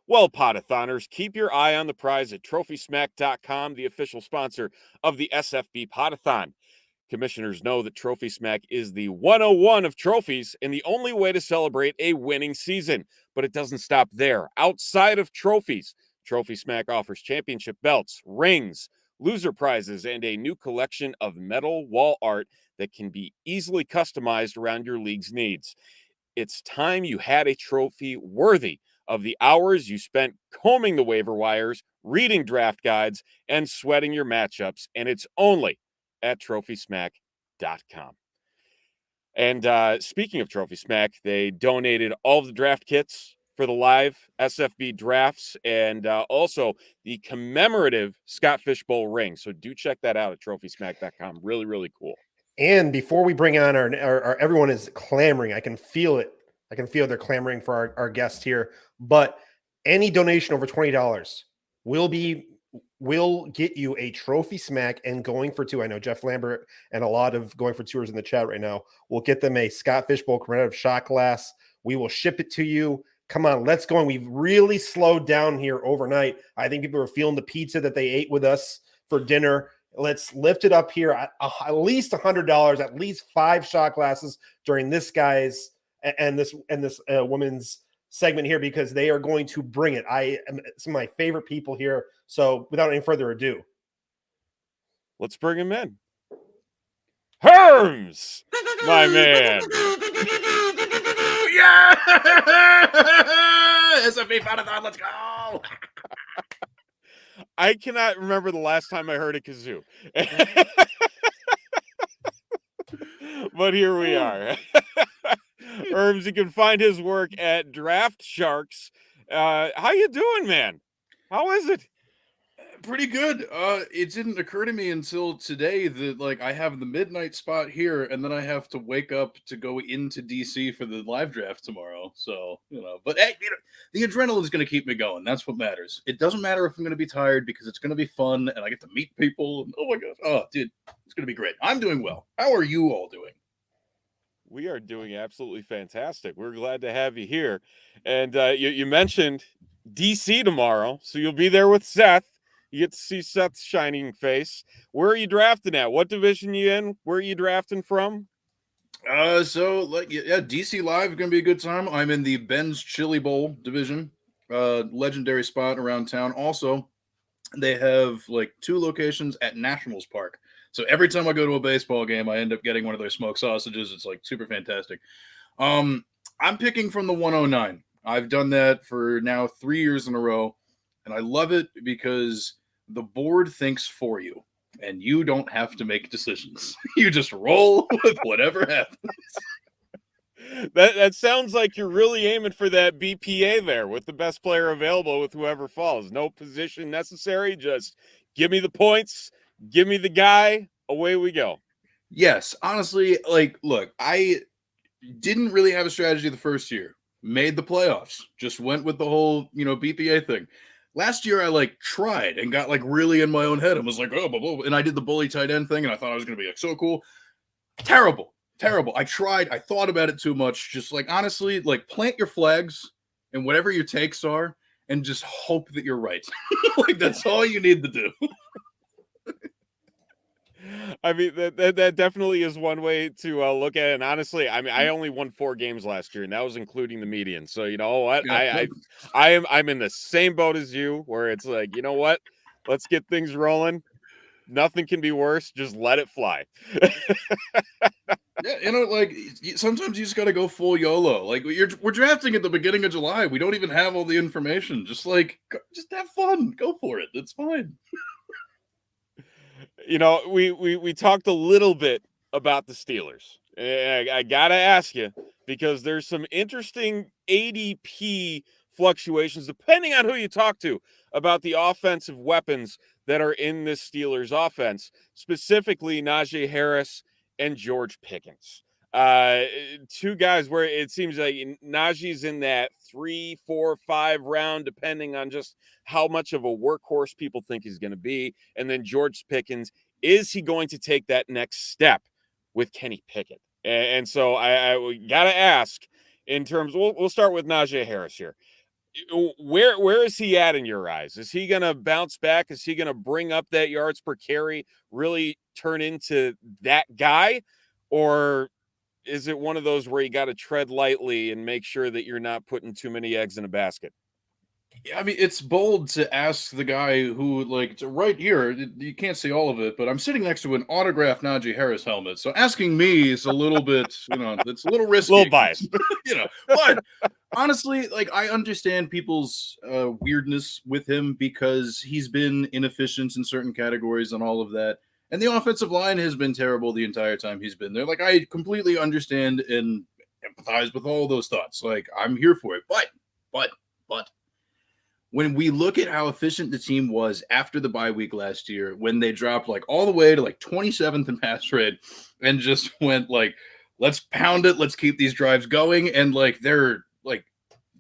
Well, Podathoners, keep your eye on the prize at TrophySmack.com, the official sponsor of the SFB Podathon. Commissioners know that Trophy Smack is the 101 of trophies and the only way to celebrate a winning season. But it doesn't stop there. Outside of trophies, Trophy Smack offers championship belts, rings, loser prizes, and a new collection of metal wall art that can be easily customized around your league's needs. It's time you had a trophy worthy of the hours you spent combing the waiver wires, reading draft guides, and sweating your matchups, and it's only at TrophySmack.com. And speaking of Trophy Smack, they donated all of the draft kits for the live SFB drafts and also the commemorative Scott Fishbowl ring. So do check that out at TrophySmack.com. Really, really cool. And before we bring on our everyone is clamoring. I can feel it. I can feel they're clamoring for our guests here. But any donation over $20 will get you a Trophy Smack and going for two. I know Jeff Lambert and a lot of going for tours in the chat right now. We'll get them a Scott Fishbowl commemorative shot glass. We will ship it to you. Come on, let's go. And we've really slowed down here overnight. I think people are feeling the pizza that they ate with us for dinner. Let's lift it up here at least $100, at least 5 shot glasses during this guy's and this woman's segment here, because they are going to bring it. Some of my favorite people here. So without any further ado, let's bring him in. Herms, my man. Yeah! SFB Podathon, let's go! I cannot remember the last time I heard a kazoo. But here we are. Herms, you can find his work at Draft Sharks. How you doing, man? How is it? Pretty good. It didn't occur to me until today that I have the midnight spot here, and then I have to wake up to go into DC for the live draft tomorrow. So but hey, the adrenaline is going to keep me going. That's what matters. It doesn't matter if I'm going to be tired because it's going to be fun, and I get to meet people. And oh my gosh, oh dude, it's going to be great. I'm doing well. How are you all doing? We are doing absolutely fantastic. We're glad to have you here. And you mentioned DC tomorrow, so you'll be there with Seth. You get to see Seth's shining face. Where are you drafting at? What division you in? Where are you drafting from? So like yeah, DC Live is gonna be a good time. I'm in the Ben's Chili Bowl division, legendary spot around town. Also, they have like 2 locations at Nationals Park. So every time I go to a baseball game, I end up getting one of their smoked sausages. It's like super fantastic. I'm picking from the 109. I've done that for now 3 years in a row, and I love it because the board thinks for you, and you don't have to make decisions. You just roll with whatever happens. That sounds like you're really aiming for that BPA there with the best player available with whoever falls. No position necessary. Just give me the points. Give me the guy. Away we go. Yes, honestly, like, look, I didn't really have a strategy the first year. Made the playoffs. Just went with the whole, BPA thing. Last year, I like tried and got like really in my own head and was like, oh, blah, blah, blah. And I did the bully tight end thing, and I thought I was going to be like so cool. Terrible. I tried. I thought about it too much. Just like, honestly, like plant your flags and whatever your takes are and just hope that you're right. Like, that's all you need to do. I mean, that definitely is one way to look at it. And honestly, I mean, I only won 4 games last year, and that was including the median. So you know what? Yeah. I'm in the same boat as you, where it's like, you know what? Let's get things rolling. Nothing can be worse. Just let it fly. Yeah, like sometimes you just got to go full YOLO. Like we're drafting at the beginning of July. We don't even have all the information. Just have fun. Go for it. It's fine. You know, we talked a little bit about the Steelers. I gotta ask you, because there's some interesting ADP fluctuations depending on who you talk to about the offensive weapons that are in this Steelers offense, specifically Najee Harris and George Pickens. 2 guys where it seems like Najee's in that 3, 4, 5 round, depending on just how much of a workhorse people think he's going to be. And then George Pickens, is he going to take that next step with Kenny Pickett? And so I got to ask, in terms, we'll start with Najee Harris here. Where is he at in your eyes? Is he going to bounce back? Is he going to bring up that yards per carry, really turn into that guy? Or is it one of those where you got to tread lightly and make sure that you're not putting too many eggs in a basket? Yeah, I mean, it's bold to ask the guy who, like, right here, you can't see all of it, but I'm sitting next to an autographed Najee Harris helmet. So asking me is a little bit, it's a little risky. A little biased. But honestly, like, I understand people's weirdness with him because he's been inefficient in certain categories and all of that. And the offensive line has been terrible the entire time he's been there. Like, I completely understand and empathize with all those thoughts. Like, I'm here for it. But when we look at how efficient the team was after the bye week last year, when they dropped like all the way to like 27th in pass rate and just went like, let's pound it, let's keep these drives going. And like their like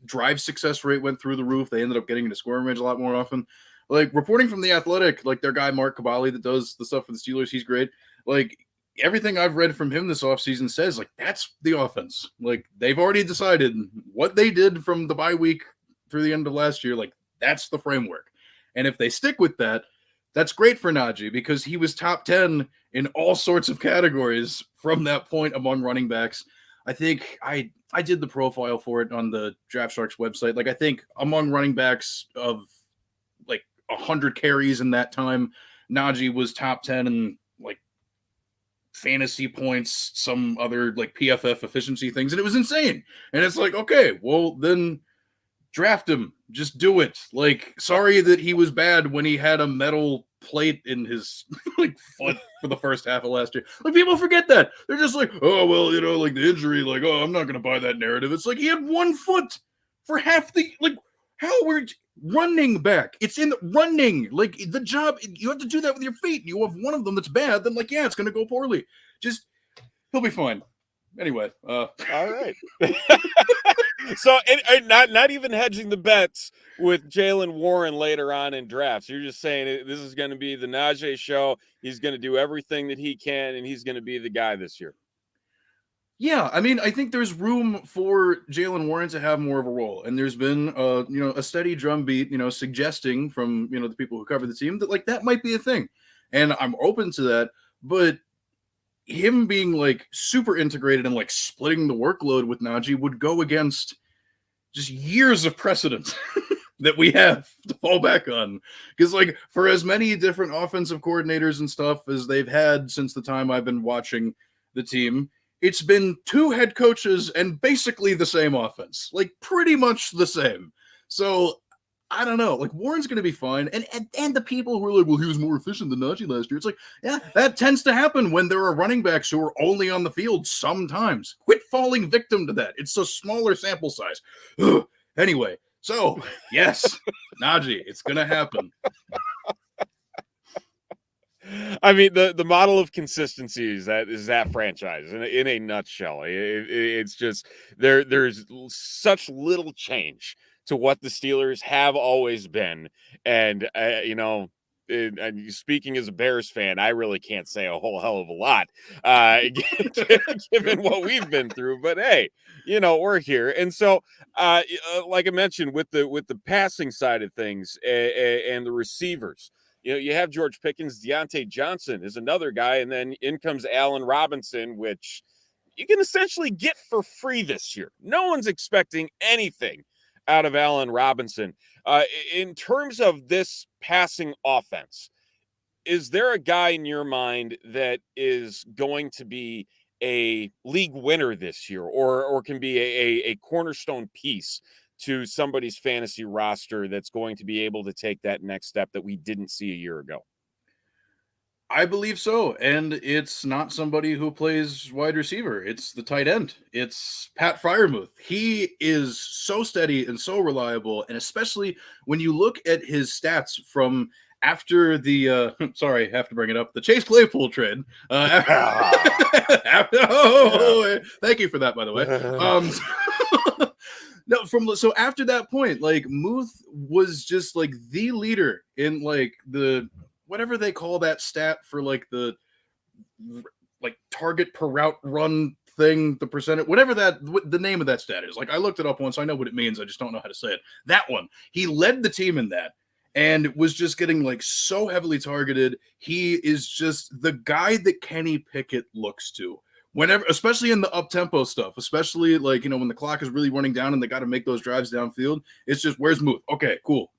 drive success rate went through the roof. They ended up getting into scoring range a lot more often. Like reporting from The Athletic, like their guy Mark Cabali that does the stuff for the Steelers, he's great. Like everything I've read from him this offseason says like that's the offense. Like they've already decided what they did from the bye week through the end of last year. Like that's the framework. And if they stick with that, that's great for Najee because he was top 10 in all sorts of categories from that point among running backs. I think I did the profile for it on the Draft Sharks website. Like I think among running backs of like 100 carries in that time, Najee was top 10 in like fantasy points, some other like PFF efficiency things. And it was insane. And it's like, okay, well then draft him. Just do it. Like, sorry that he was bad when he had a metal plate in his like foot for the first half of last year. Like, people forget that. They're just like, oh, well, like the injury, like, oh, I'm not going to buy that narrative. It's like he had 1 foot for half the, like, how we're running back. It's in running. Like, the job, you have to do that with your feet. You have one of them that's bad, then, like, yeah, it's going to go poorly. Just, he'll be fine. Anyway. All right. So, and not even hedging the bets with Jaylen Warren later on in drafts. You're just saying this is going to be the Najee show. He's going to do everything that he can, and he's going to be the guy this year. Yeah, I mean, I think there's room for Jalen Warren to have more of a role, and there's been, a steady drumbeat, suggesting from the people who cover the team that like that might be a thing, and I'm open to that. But him being like super integrated and like splitting the workload with Najee would go against just years of precedent that we have to fall back on. Because like for as many different offensive coordinators and stuff as they've had since the time I've been watching the team, it's been 2 head coaches and basically the same offense, like pretty much the same. So I don't know. Like Warren's going to be fine, and the people who are like, well, he was more efficient than Najee last year. It's like, yeah, that tends to happen when there are running backs who are only on the field sometimes. Quit falling victim to that. It's a smaller sample size. Ugh. Anyway, so yes, Najee, it's going to happen. I mean, the model of consistency is that franchise in a nutshell. It's just there's such little change to what the Steelers have always been, and and speaking as a Bears fan, I really can't say a whole hell of a lot, given what we've been through. But hey, we're here, and so like I mentioned with the passing side of things and the receivers. You have George Pickens, Deontay Johnson is another guy, and then in comes Allen Robinson, which you can essentially get for free this year. No one's expecting anything out of Allen Robinson. In terms of this passing offense, is there a guy in your mind that is going to be a league winner this year or can be a cornerstone piece to somebody's fantasy roster that's going to be able to take that next step that we didn't see a year ago? I believe so. And it's not somebody who plays wide receiver. It's the tight end. It's Pat Fryermuth. He is so steady and so reliable. And especially when you look at his stats from after the sorry, I have to bring it up, the Chase Claypool trade. Thank you for that, by the way. No, so after that point, like Muth was just like the leader in like the whatever they call that stat for like the like target per route run thing, the percentage, whatever the name of that stat is. Like I looked it up once, I know what it means, I just don't know how to say it. That one, he led the team in that and was just getting like so heavily targeted. He is just the guy that Kenny Pickett looks to. Whenever, especially in the up-tempo stuff, especially like, when the clock is really running down and they got to make those drives downfield, it's just, where's Muth? Okay, cool.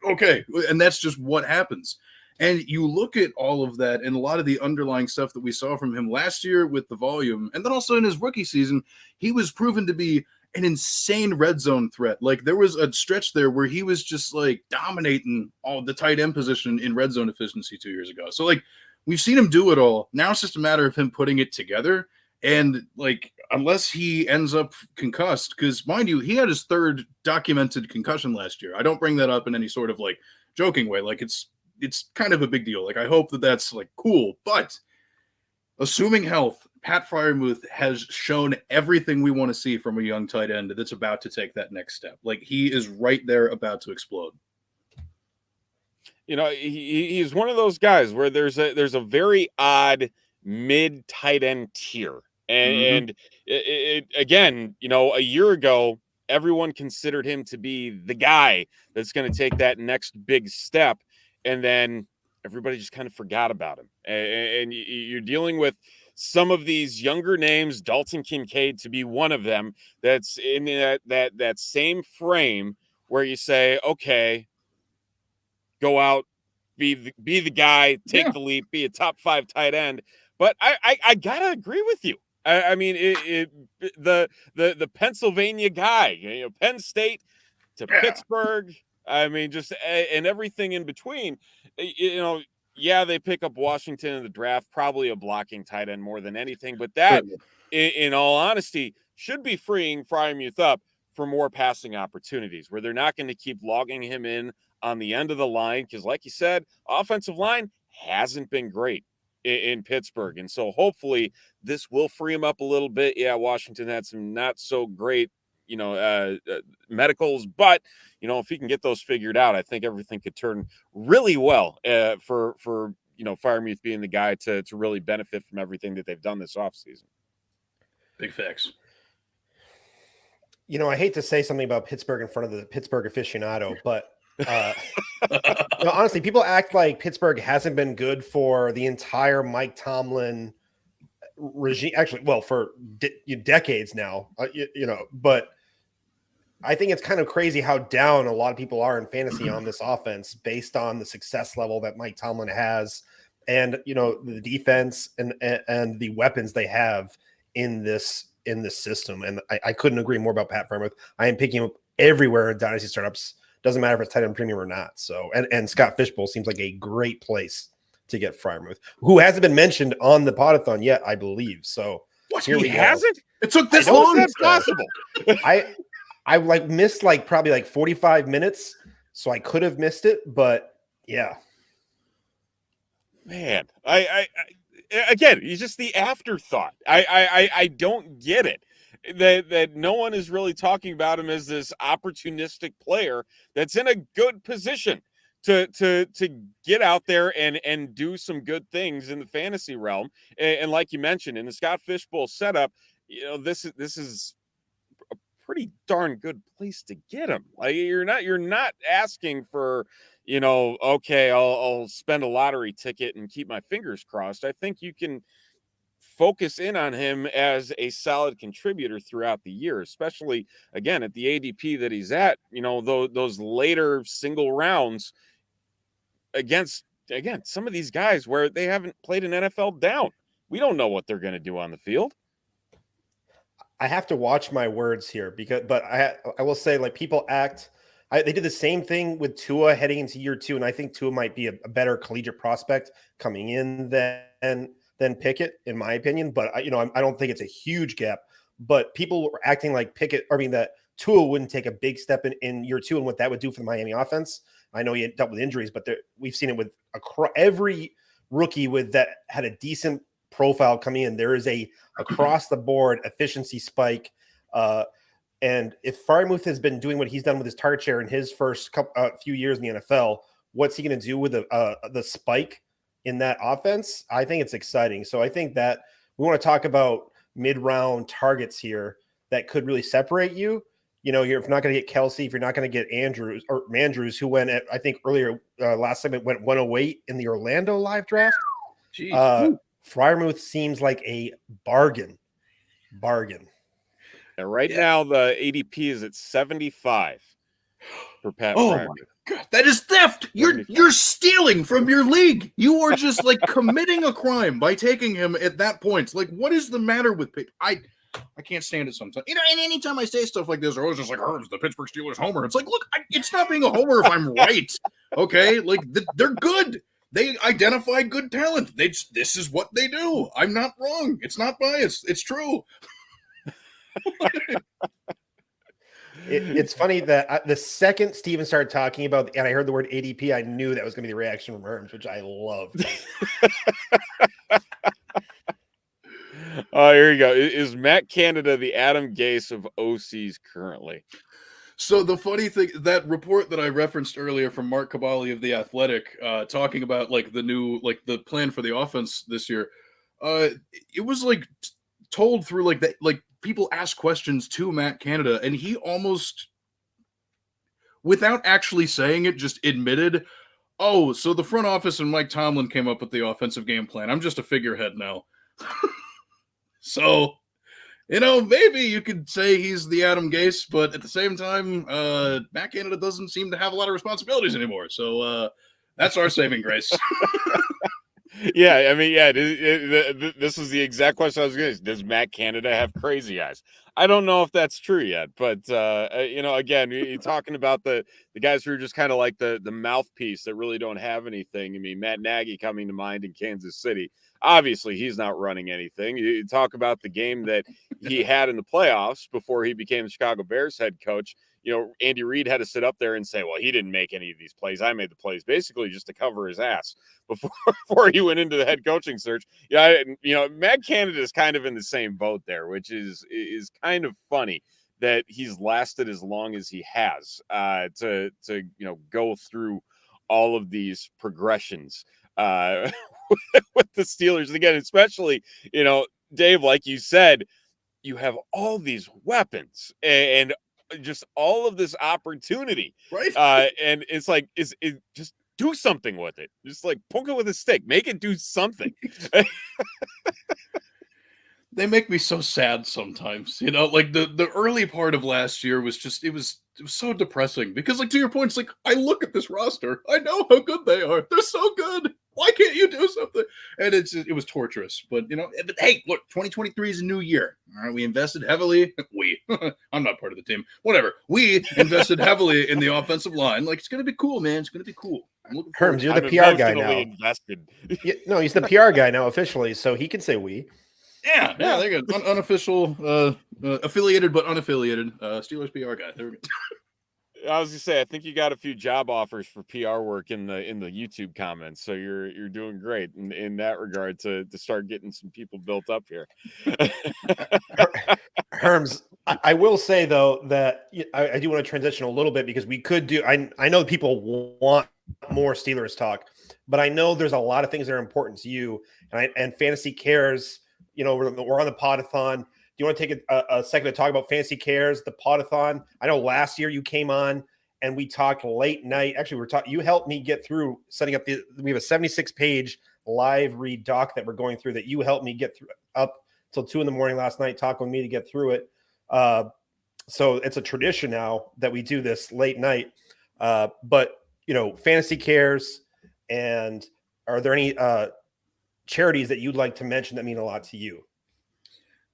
Okay. And that's just what happens. And you look at all of that and a lot of the underlying stuff that we saw from him last year with the volume, and then also in his rookie season, he was proven to be an insane red zone threat. Like there was a stretch there where he was just like dominating all the tight end position in red zone efficiency 2 years ago. So like we've seen him do it all. Now it's just a matter of him putting it together. And like, unless he ends up concussed, because mind you, he had his 3rd documented concussion last year. I don't bring that up in any sort of like joking way. Like it's kind of a big deal. Like I hope that that's like cool, but assuming health, Pat Fryermuth has shown everything we want to see from a young tight end that's about to take that next step. Like he is right there about to explode. He's one of those guys where there's a very odd mid tight end tier. And it again, a year ago, everyone considered him to be the guy that's going to take that next big step. And then everybody just kind of forgot about him. And you're dealing with some of these younger names, Dalton Kincaid to be one of them, that's in that same frame where you say, okay, go out, be the guy, take the leap, be a top 5 tight end. But I gotta agree with you. I mean, the Pennsylvania guy, Penn State to Pittsburgh. I mean, just and everything in between. Yeah, they pick up Washington in the draft, probably a blocking tight end more than anything. But that, in all honesty, should be freeing Fryermuth up for more passing opportunities, where they're not going to keep logging him in on the end of the line. Because, like you said, offensive line hasn't been great in Pittsburgh. And so hopefully this will free him up a little bit. Yeah, Washington had some not so great, medicals, but if he can get those figured out, I think everything could turn really well for Fryermuth being the guy to really benefit from everything that they've done this offseason. Big facts. I hate to say something about Pittsburgh in front of the Pittsburgh aficionado, but honestly, people act like Pittsburgh hasn't been good for the entire Mike Tomlin regime. Actually, well, for decades now, but I think it's kind of crazy how down a lot of people are in fantasy on this offense based on the success level that Mike Tomlin has and, the defense and the weapons they have in this system. And I couldn't agree more about Pat Freiermuth. I am picking him up everywhere in dynasty startups. Doesn't matter if it's tight end premium or not. So, and Scott Fishbowl seems like a great place to get Freiermuth, who hasn't been mentioned on the Podathon yet, I believe. So what, here he we go. hasn't? It took this long. That's possible. I missed probably 45 minutes, so I could have missed it, but yeah. Man, I again, he's just the afterthought. I don't get it. That no one is really talking about him as this opportunistic player that's in a good position to get out there and do some good things in the fantasy realm. And like you mentioned, in the Scott Fishbowl setup, this is a pretty darn good place to get him. Like you're not asking for, okay, I'll spend a lottery ticket and keep my fingers crossed. I think you can focus in on him as a solid contributor throughout the year, especially again at the ADP that he's at, those later single rounds against, again, some of these guys where they haven't played an NFL down. We don't know what they're going to do on the field. I have to watch my words here but I will say, people act. They did the same thing with Tua heading into year 2, and I think Tua might be a better collegiate prospect coming in than Pickett, in my opinion. But I don't think it's a huge gap. But people were acting like that Tua wouldn't take a big step in year 2, and what that would do for the Miami offense. I know he had dealt with injuries, but we've seen it with every rookie that had a decent profile coming in. There is a across the board efficiency spike. And if Freiermuth has been doing what he's done with his target share in his first few years in the NFL, what's he going to do with the spike in that offense? I think it's exciting. So I think that we want to talk about mid-round targets here that could really separate you. You're not going to get Kelsey, if you're not going to get Andrews, who went at, I think earlier last segment went 108 in the Orlando live draft. Freiermuth seems like a bargain. And right now the ADP is at 75 for Pat Freiermuth. My God, that is theft. You're stealing from your league. You are just committing a crime by taking him at that point. What is the matter with Pitt? I can't stand it sometimes. And anytime I say stuff like this, I was just Herb's the Pittsburgh Steelers homer. It's look, it's not being a homer if I'm right. Okay? They're good. They identify good talent. This is what they do. I'm not wrong. It's not biased. It's true. It's funny that the second Steven started talking about, and I heard the word ADP, I knew that was going to be the reaction from Herms, which I loved. Oh, here you go. Is Matt Canada the Adam Gase of OCs currently? So the funny thing, that report that I referenced earlier from Mark Cabali of The Athletic, talking about the new, the plan for the offense this year, it was told through that, people ask questions to Matt Canada, and he almost, without actually saying it, just admitted, oh, so the front office and Mike Tomlin came up with the offensive game plan. I'm just a figurehead now. So, maybe you could say he's the Adam Gase, but at the same time, Matt Canada doesn't seem to have a lot of responsibilities anymore. So that's our saving grace. Yeah, I mean, this is the exact question I was going to say. Does Matt Canada have crazy eyes? I don't know if that's true yet, but again, you're talking about the guys who are just kind of like the mouthpiece that really don't have anything. I mean, Matt Nagy coming to mind in Kansas City. Obviously, he's not running anything. You talk about the game that he had in the playoffs before he became the Chicago Bears head coach. Andy Reid had to sit up there and say, well, he didn't make any of these plays. I made the plays basically just to cover his ass before he went into the head coaching search. Matt Canada is kind of in the same boat there, which is kind of funny that he's lasted as long as he has to go through all of these progressions with the Steelers. And again, especially, Dave, like you said, you have all these weapons and just all of this opportunity, right? And it's like, is it just do something with it? Just like poke it with a stick, make it do something. They make me so sad sometimes, you know, like the early part of last year was just it was so depressing because, like, to your point, it's like I look at this roster, I know how good they are, they're so good, why can't you do something? And it was torturous, but you know, but hey, look, 2023 is a new year. All right, we invested heavily. I'm not part of the team, whatever. We invested heavily in the offensive line. Like, it's gonna be cool, man. It's gonna be cool. I'm looking forward. Herms, you're the I'm PR guy now. emotionally invested. Yeah, no, he's the PR guy now officially, so he can say we. Yeah, they got unofficial, affiliated but unaffiliated Steelers PR guy. There we go. I was gonna say, I think you got a few job offers for PR work in the YouTube comments, so you're doing great in that regard to start getting some people built up here. Herms, I will say though that I do want to transition a little bit because we could do. I know people want more Steelers talk, but I know there's a lot of things that are important to you, and Fantasy Cares. You know, we're on the Podathon. Do you want to take a second to talk about Fantasy Cares, the Podathon? I know last year you came on and we talked late night. Actually, you helped me get through setting up we have a 76-page live read doc that we're going through that you helped me get through up till 2 a.m. last night, talking with me to get through it. So it's a tradition now that we do this late night. But you know, Fantasy Cares, and are there any charities that you'd like to mention that mean a lot to you?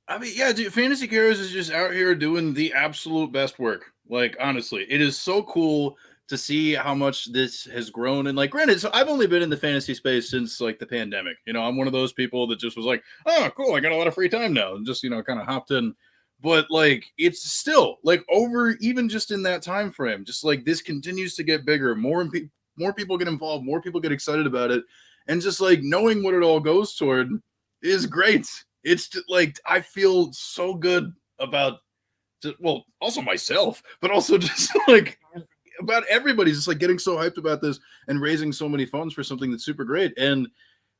I mean, yeah, dude, Fantasy Cares is just out here doing the absolute best work. Like, honestly, it is so cool to see how much this has grown. And like, granted, so I've only been in the fantasy space since like the pandemic. You know, I'm one of those people that just was like, oh, cool, I got a lot of free time now, and just, you know, kind of hopped in. But like, it's still like over even just in that time frame, just like this continues to get bigger. More people get involved, more people get excited about it. And just like knowing what it all goes toward is great. It's just, like, I feel so good about, well, also myself, but also just like about everybody's just like getting so hyped about this and raising so many funds for something that's super great. And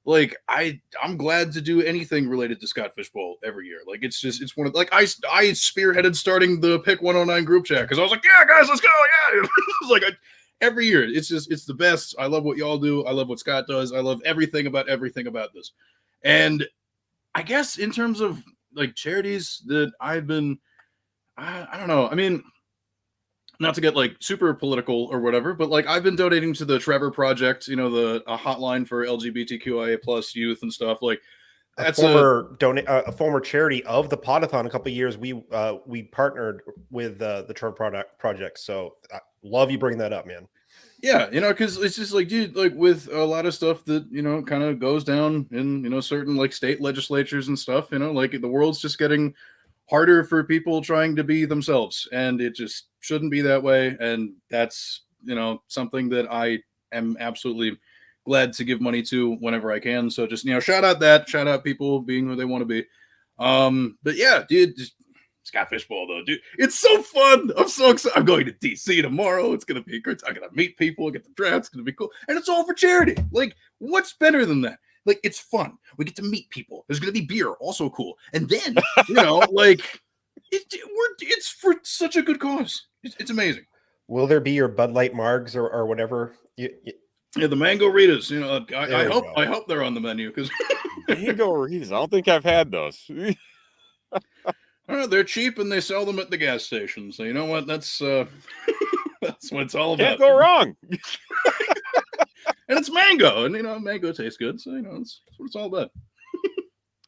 like, I'm glad to do anything related to Scott Fishbowl every year. Like, it's one of, like, I spearheaded starting the Pick 109 group chat because I was like, yeah, guys, let's go. Yeah. It's like, every year, it's the best. I love what y'all do. I love what Scott does. I love everything about this. And I guess in terms of like charities that I've been, I don't know. I mean, not to get like super political or whatever, but like I've been donating to the Trevor Project, you know, a hotline for LGBTQIA plus youth and stuff. Like, that's a former charity of the Podathon. A couple of years we partnered with the Trevor Project. So I love you bringing that up, man. Yeah, you know, because it's just like, dude, like with a lot of stuff that, you know, kind of goes down in, you know, certain like state legislatures and stuff, you know, like the world's just getting harder for people trying to be themselves, and it just shouldn't be that way. And that's, you know, something that I am absolutely glad to give money to whenever I can. So just, you know, shout out people being who they want to be. But yeah, dude, just Scott Fishbowl though, dude, it's so fun. I'm so excited. I'm going to DC tomorrow. It's gonna be great. I'm gonna meet people, get the draft. It's gonna be cool, and it's all for charity. Like, what's better than that? Like, it's fun. We get to meet people. There's gonna be beer, also cool. And then, you know, like, it's for such a good cause. It's amazing. Will there be your Bud Light Margs or whatever? Yeah, the Mango Ritas. You know, I hope they're on the menu because Mango Ritas. I don't think I've had those. They're cheap and they sell them at the gas station. So you know what? That's that's what it's all about. Can't go wrong. And it's mango, and you know, mango tastes good. So you know, that's what it's all about.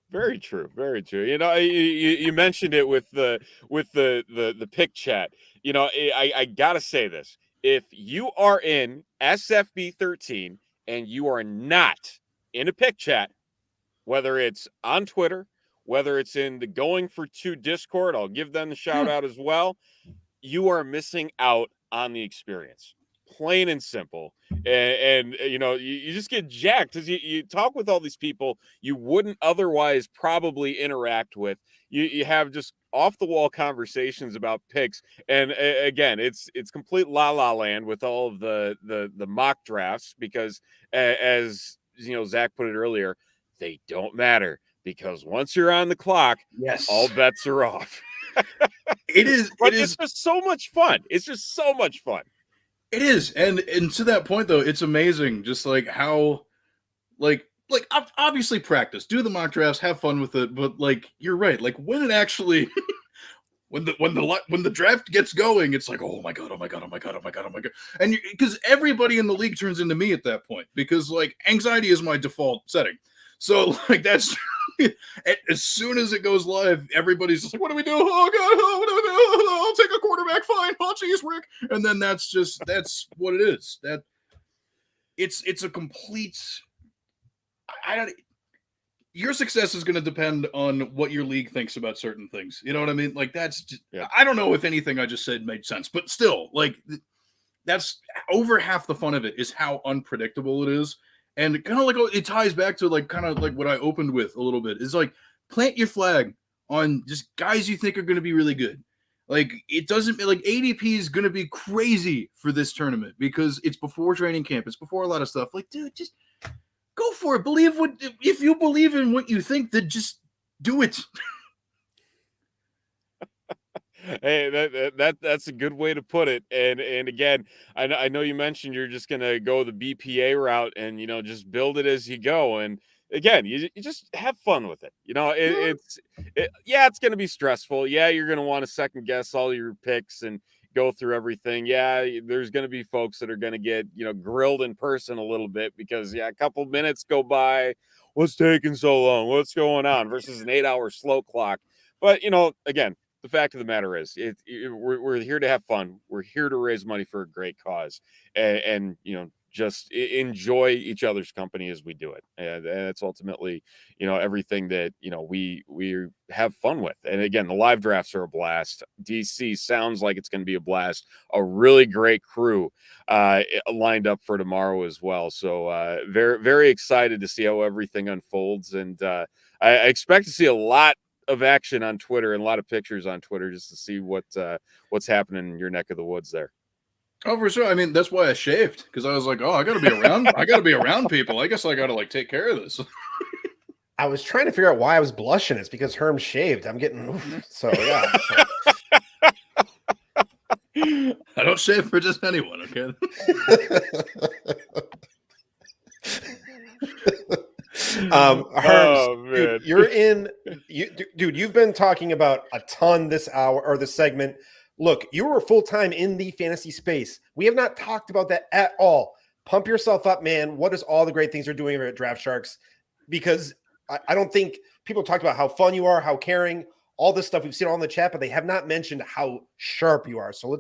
Very true. Very true. You know, you mentioned it with the pick chat. You know, I gotta say this: if you are in SFB 13 and you are not in a pick chat, whether it's on Twitter, whether it's in the Going for Two Discord, I'll give them the shout out as well. You are missing out on the experience, plain and simple. And you know, you just get jacked because you talk with all these people you wouldn't otherwise probably interact with. You have just off the wall conversations about picks, and again, it's complete la la land with all of the mock drafts because, as you know, Zach put it earlier, they don't matter. because once you're on the clock, Yes, all bets are off. it is. But It is. it's just so much fun. It's just so much fun. It is, and to that point though, it's amazing just like how, like obviously practice, do the mock drafts, have fun with it, but like you're right, like when it actually when the draft gets going, it's like, oh my god, oh my god, oh my god, oh my god, oh my god, and because everybody in the league turns into me at that point, because like anxiety is my default setting, so like that's as soon as it goes live, everybody's just like, what do we do? Oh god, oh, no, I'll take a quarterback, fine. Oh jeez, Rick, and then that's what it is. That it's a complete. I don't. Your success is going to depend on what your league thinks about certain things. You know what I mean? Like that's just, I don't know if anything I just said made sense, but still, like that's over half the fun of it is how unpredictable it is. And kind of like it ties back to like kind of like what I opened with a little bit is like plant your flag on just guys you think are going to be really good. Like it doesn't like ADP is going to be crazy for this tournament because it's before training camp. It's before a lot of stuff. Like, dude, just go for it. If you believe in what you think, then just do it. Hey, that's a good way to put it. And again, I know you mentioned you're just gonna go the BPA route and just build it as you go. And again, you just have fun with it. It's gonna be stressful. Yeah, you're gonna want to second guess all your picks and go through everything. Yeah, there's gonna be folks that are gonna get grilled in person a little bit because a couple minutes go by. What's taking so long? What's going on? Versus an 8-hour slow clock. But again, the fact of the matter is, we're here to have fun. We're here to raise money for a great cause, and just enjoy each other's company as we do it. And that's ultimately, everything that we have fun with. And again, the live drafts are a blast. DC sounds like it's going to be a blast. A really great crew lined up for tomorrow as well. So very, very excited to see how everything unfolds, and I expect to see a lot of action on Twitter and a lot of pictures on Twitter just to see what's happening in your neck of the woods there. Oh, for sure. I mean, that's why I shaved, because I was like, oh, I got to be around. I got to be around people. I guess I got to like take care of this. I was trying to figure out why I was blushing. It's because Herm shaved. I'm getting so yeah. I don't shave for just anyone. Okay. Herms, dude, you've been talking about a ton this hour or this segment. Look, you were full-time in the fantasy space. We have not talked about that at all. Pump yourself up, man. What is all the great things you're doing over at Draft Sharks? Because I don't think people talked about how fun you are, how caring, all this stuff we've seen all in the chat, but they have not mentioned how sharp you are. So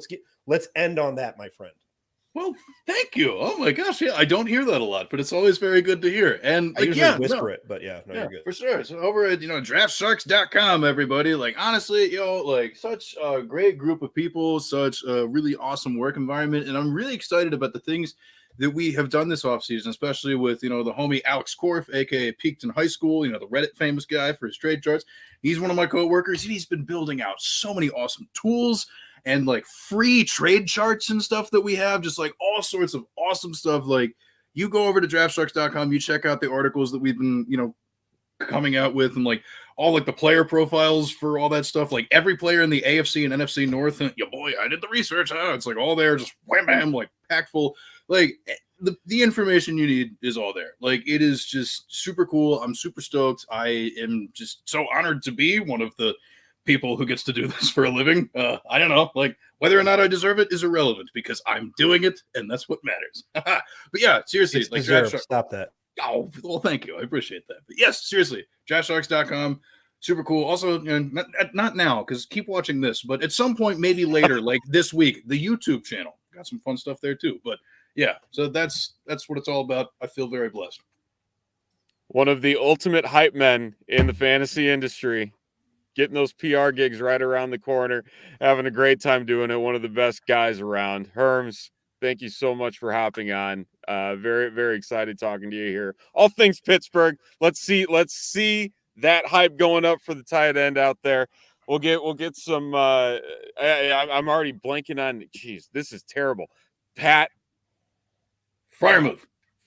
let's end on that, my friend. Well, thank you. Oh my gosh, yeah, I don't hear that a lot, but it's always very good to hear. And I usually whisper it, but you're good for sure. So over at draftsharks.com, everybody, like honestly, like such a great group of people, such a really awesome work environment, and I'm really excited about the things that we have done this offseason, especially with the homie Alex Korf, aka Peaked in High School, the Reddit famous guy for his trade charts. He's one of my coworkers, and he's been building out so many awesome tools and like free trade charts and stuff that we have, just like all sorts of awesome stuff. Like you go over to draftsharks.com, you check out the articles that we've been, coming out with, and like all like the player profiles for all that stuff. Like every player in the AFC and NFC North, and boy, I did the research. It's like all there, just wham bam, like packed full. Like the information you need is all there. Like it is just super cool. I'm super stoked. I am just so honored to be one of the people who gets to do this for a living. I don't know, like whether or not I deserve it is irrelevant because I'm doing it, and that's what matters. But yeah, seriously, it's like deserved. Stop that. Oh, well, thank you. I appreciate that. But yes, seriously, draftsharks.com, super cool. Also, not now because keep watching this, but at some point, maybe later, like this week, the YouTube channel got some fun stuff there too. But yeah, so that's what it's all about. I feel very blessed. One of the ultimate hype men in the fantasy industry. Getting those PR gigs right around the corner, having a great time doing it. One of the best guys around. Herms, thank you so much for hopping on. Very, very excited talking to you here. All things Pittsburgh. Let's see that hype going up for the tight end out there. We'll get some. I'm already blanking on. Geez, this is terrible. Pat Firemouth.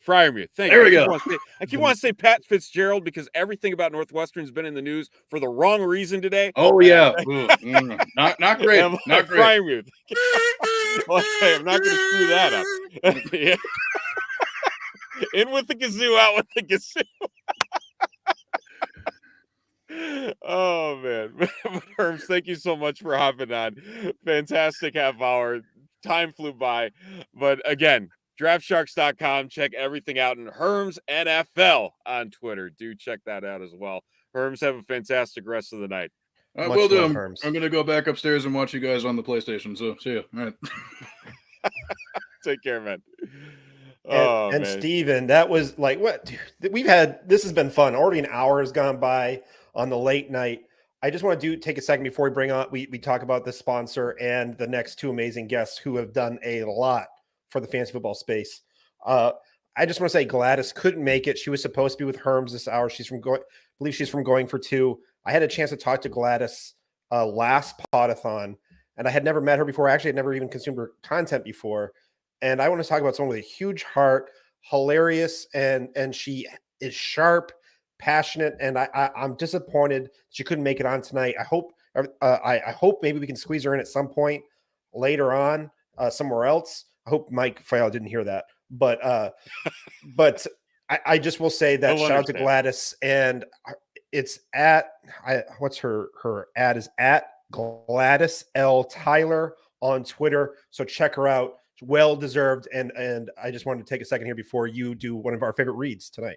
Freiermuth. Thank There you. we go. I keep wanting to say Pat Fitzgerald because everything about Northwestern's been in the news for the wrong reason today. Oh yeah, not great. I'm Not great. Freiermuth. Well, hey, I'm not going to screw that up. Yeah. In with the kazoo, out with the kazoo. Oh man, Herms, thank you so much for hopping on. Fantastic half hour. Time flew by, but again, draftsharks.com. Check everything out, and Herms NFL on Twitter. Do check that out as well. Herms, have a fantastic rest of the night. I Much will do. love, I'm Herms. going to go back upstairs and watch you guys on the PlayStation. So see you. All right. Take care, man. And Steven, that was like what dude, this has been fun. Already an hour has gone by on the late night. I just want to take a second before we bring on we talk about the sponsor and the next two amazing guests who have done a lot for the fantasy football space. I just want to say Gladys couldn't make it. She was supposed to be with Herms this hour. I believe she's from Going for Two. I had a chance to talk to Gladys last Podathon, and I had never met her before. Actually, I'd never even consumed her content before. And I want to talk about someone with a huge heart, hilarious, and she is sharp, passionate, and I'm disappointed she couldn't make it on tonight. I hope maybe we can squeeze her in at some point later on somewhere else. I hope Mike Fayal didn't hear that, but I just will say that shout out to Gladys, and it's at what's her ad is at Gladys L. Tyler on Twitter. So check her out. Well deserved, and I just wanted to take a second here before you do one of our favorite reads tonight.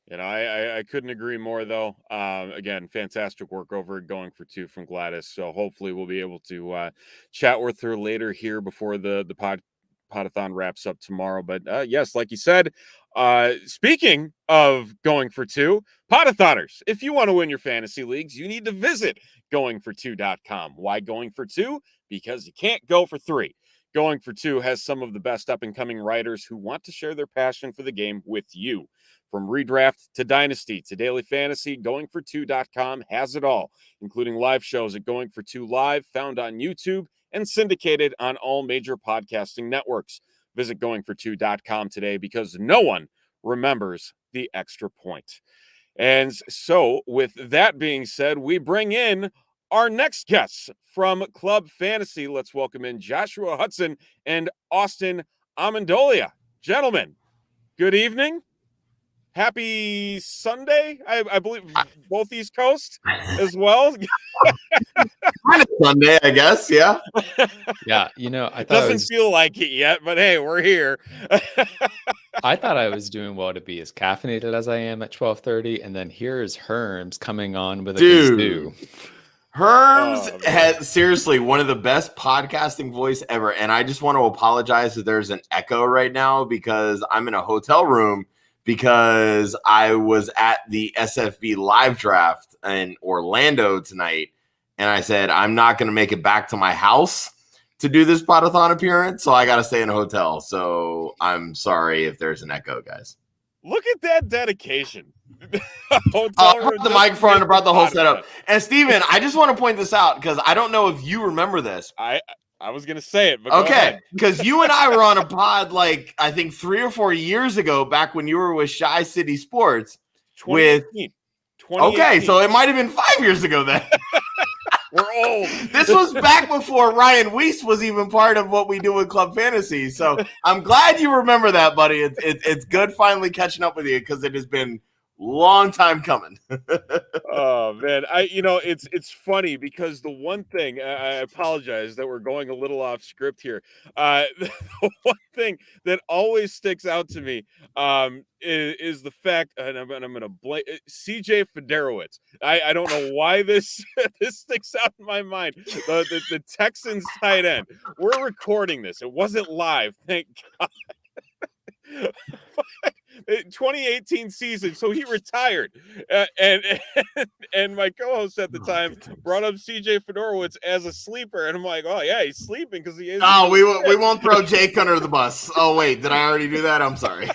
You know, I couldn't agree more, though. Again, fantastic work over at Going for Two from Gladys. So hopefully we'll be able to chat with her later here before the Podathon wraps up tomorrow. But yes, like you said, speaking of Going for Two, Podathoners, if you want to win your fantasy leagues, you need to visit goingfor2.com. Why Going for Two? Because you can't go for three. Going for Two has some of the best up-and-coming writers who want to share their passion for the game with you. From redraft to dynasty to daily fantasy, goingfor2.com has it all, including live shows at Going for Two Live, found on YouTube and syndicated on all major podcasting networks. Visit goingfor2.com today because no one remembers the extra point. And so, with that being said, we bring in our next guests from Club Fantasy. Let's welcome in Joshua Hudson and Austin Amendolia. Gentlemen, good evening. Happy Sunday. I believe both East Coast as well. Kind of Sunday, I guess. Yeah. Yeah. You know, I thought doesn't feel like it yet, but hey, we're here. I thought I was doing well to be as caffeinated as I am at 12:30, and then here's Herms coming on with a kazoo. Herms has seriously one of the best podcasting voice ever, and I just want to apologize that there's an echo right now because I'm in a hotel room because I was at the SFB live draft in Orlando tonight, and I said I'm not going to make it back to my house to do this Podathon appearance, so I got to stay in a hotel. So I'm sorry if there's an echo, guys. Look at that dedication. I brought the microphone and brought the whole setup. And Steven, I just want to point this out because I don't know if you remember this. I was going to say it, but okay, because you and I were on a pod like I think 3 or 4 years ago, back when you were with Shy City Sports. With 2018. Okay, so it might have been 5 years ago then. We're old. This was back before Ryan Weiss was even part of what we do with Club Fantasy. So I'm glad you remember that, buddy. It's good finally catching up with you because it has been long time coming. Oh man, it's funny because the one thing I apologize that we're going a little off script here. The one thing that always sticks out to me is the fact, and I'm going to blame CJ Federowicz. I don't know why this sticks out in my mind. The Texans tight end. We're recording this. It wasn't live, thank God. 2018 season, so he retired, and my co-host at the time brought up CJ Fedorowicz as a sleeper, and I'm like, oh yeah, he's sleeping because he is. Oh, we won't throw Jake under the bus. Oh wait, did I already do that? I'm sorry.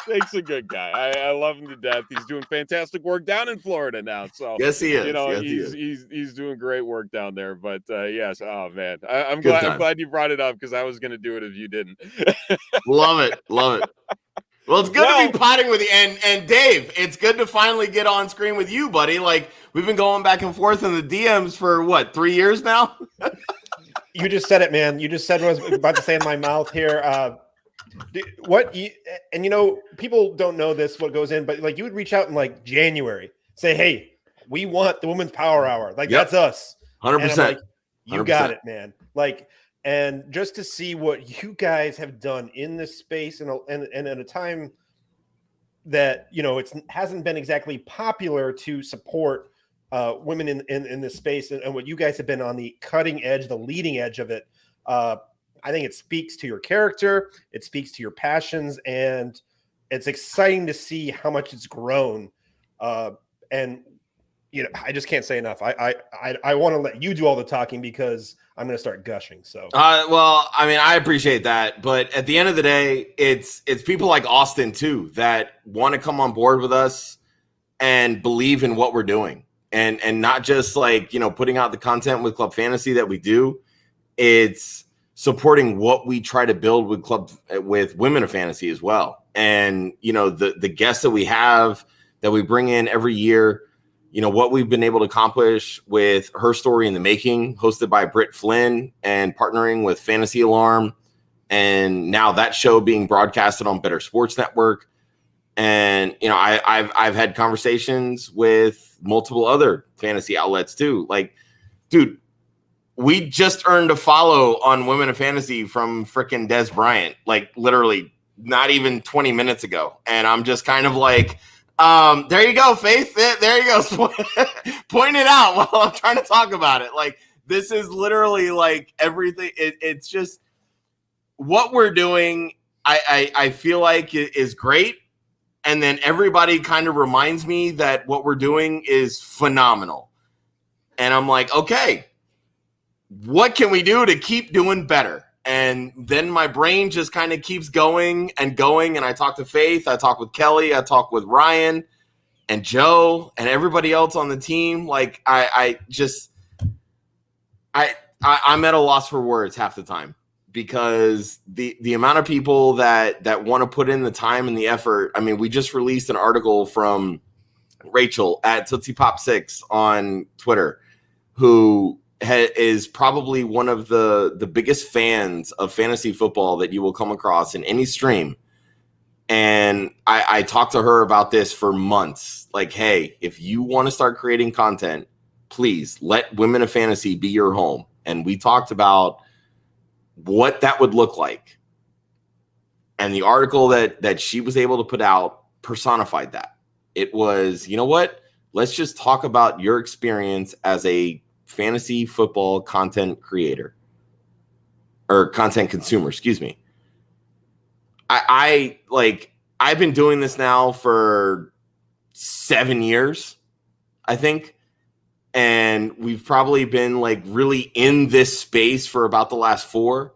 Shake's a good guy. I love him to death. He's doing fantastic work down in Florida now. So yes, he is. You know, yes, he's doing great work down there. But yes, oh man, I'm glad you brought it up because I was going to do it if you didn't. Love it. Well, it's good to be potting with you, and Dave. It's good to finally get on screen with you, buddy. Like we've been going back and forth in the DMs for what 3 years now. You just said it, man. You just said what I was about to say in my mouth here. People don't know this, what goes in, but like you would reach out in like January, say, hey, we want the Women's Power Hour. Like that's us. 100%. Like, you got it, man. Like, and just to see what you guys have done in this space and at a time that, you know, it hasn't been exactly popular to support women in this space and what you guys have been on the cutting edge, the leading edge of it. I think it speaks to your character. It speaks to your passions, and it's exciting to see how much it's grown. And you know, I just can't say enough. I want to let you do all the talking because I'm going to start gushing. So, well, I mean, I appreciate that, but at the end of the day, it's people like Austin too that want to come on board with us and believe in what we're doing, and not just like, you know, putting out the content with Club Fantasy that we do. It's supporting what we try to build with Women of Fantasy as well. And, you know, the guests that we have that we bring in every year, you know, what we've been able to accomplish with Her Story in the Making, hosted by Britt Flynn and partnering with Fantasy Alarm. And now that show being broadcasted on Better Sports Network. And, you know, I've had conversations with multiple other fantasy outlets too. Like, dude, we just earned a follow on Women of Fantasy from frickin' Des Bryant, like literally not even 20 minutes ago. And I'm just kind of like, there you go, Faith. There you go. Point it out while I'm trying to talk about it. Like, this is literally like everything. It's just what we're doing. I feel like it is great. And then everybody kind of reminds me that what we're doing is phenomenal. And I'm like, okay, what can we do to keep doing better? And then my brain just kind of keeps going and going. And I talk to Faith, I talk with Kelly, I talk with Ryan and Joe and everybody else on the team. Like I'm at a loss for words half the time, because the amount of people that want to put in the time and the effort. I mean, we just released an article from Rachel at Tootsie Pop 6 on Twitter, who is probably one of the biggest fans of fantasy football that you will come across in any stream. And I talked to her about this for months. Like, hey, if you want to start creating content, please let Women of Fantasy be your home. And we talked about what that would look like. And the article that she was able to put out personified that. It was, you know what? Let's just talk about your experience as a fantasy football content creator or content consumer, excuse me. I've been doing this now for 7 years, I think. And we've probably been like really in this space for about the last 4.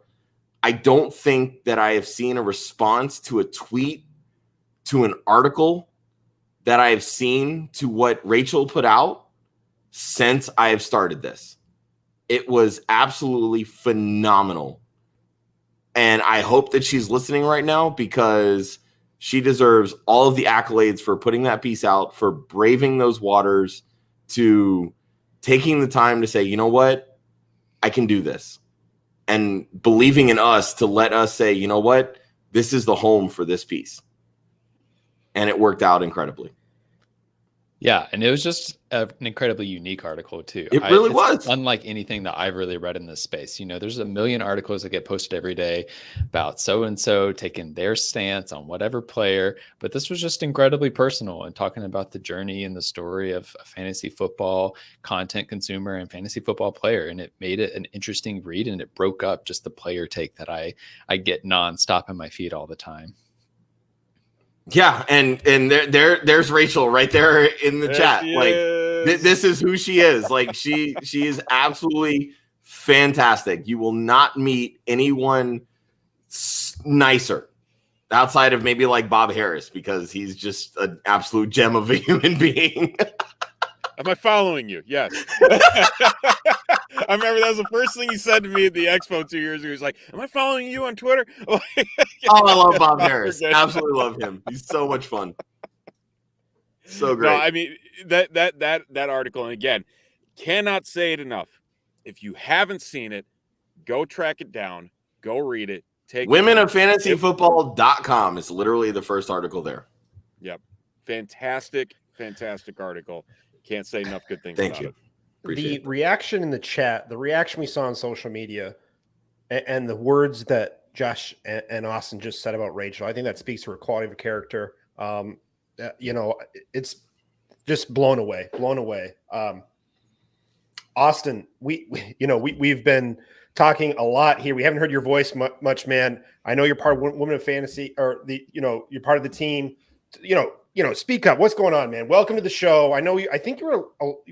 I don't think that I have seen a response to a tweet, to an article that I have seen to what Rachel put out since I have started this. It was absolutely phenomenal. And I hope that she's listening right now, because she deserves all of the accolades for putting that piece out, for braving those waters, to taking the time to say, you know what, I can do this. And believing in us to let us say, you know what, this is the home for this piece. And it worked out incredibly. Yeah, and it was just an incredibly unique article too. It really was unlike anything that I've really read in this space. You know, there's a million articles that get posted every day about so and so taking their stance on whatever player, but this was just incredibly personal and talking about the journey and the story of a fantasy football content consumer and fantasy football player, and it made it an interesting read, and it broke up just the player take that I get nonstop in my feed all the time. Yeah, and there's Rachel right there in the chat. Like this is who she is. Like she is absolutely fantastic. You will not meet anyone nicer. outside of maybe like Bob Harris, because he's just an absolute gem of a human being. Am I following you? Yes. I remember that was the first thing he said to me at the expo 2 years ago. He was like, "Am I following you on Twitter?" Oh, I love Bob Harris. Absolutely love him. He's so much fun. So great. No, I mean that article, and again, cannot say it enough. If you haven't seen it, go track it down, go read it. Take WomenOfFantasyFootball.com is literally the first article there. Yep. Fantastic article. Can't say enough good things Thank about you. it. The reaction in the chat, the reaction we saw on social media, and the words that Josh and Austin just said about Rachel, I think that speaks to her quality of a character. It's just blown away. Austin, we've been talking a lot here. We haven't heard your voice much, man. I know you're part of Women of Fantasy, or you're part of the team. Speak up. What's going on, man? Welcome to the show. I know I think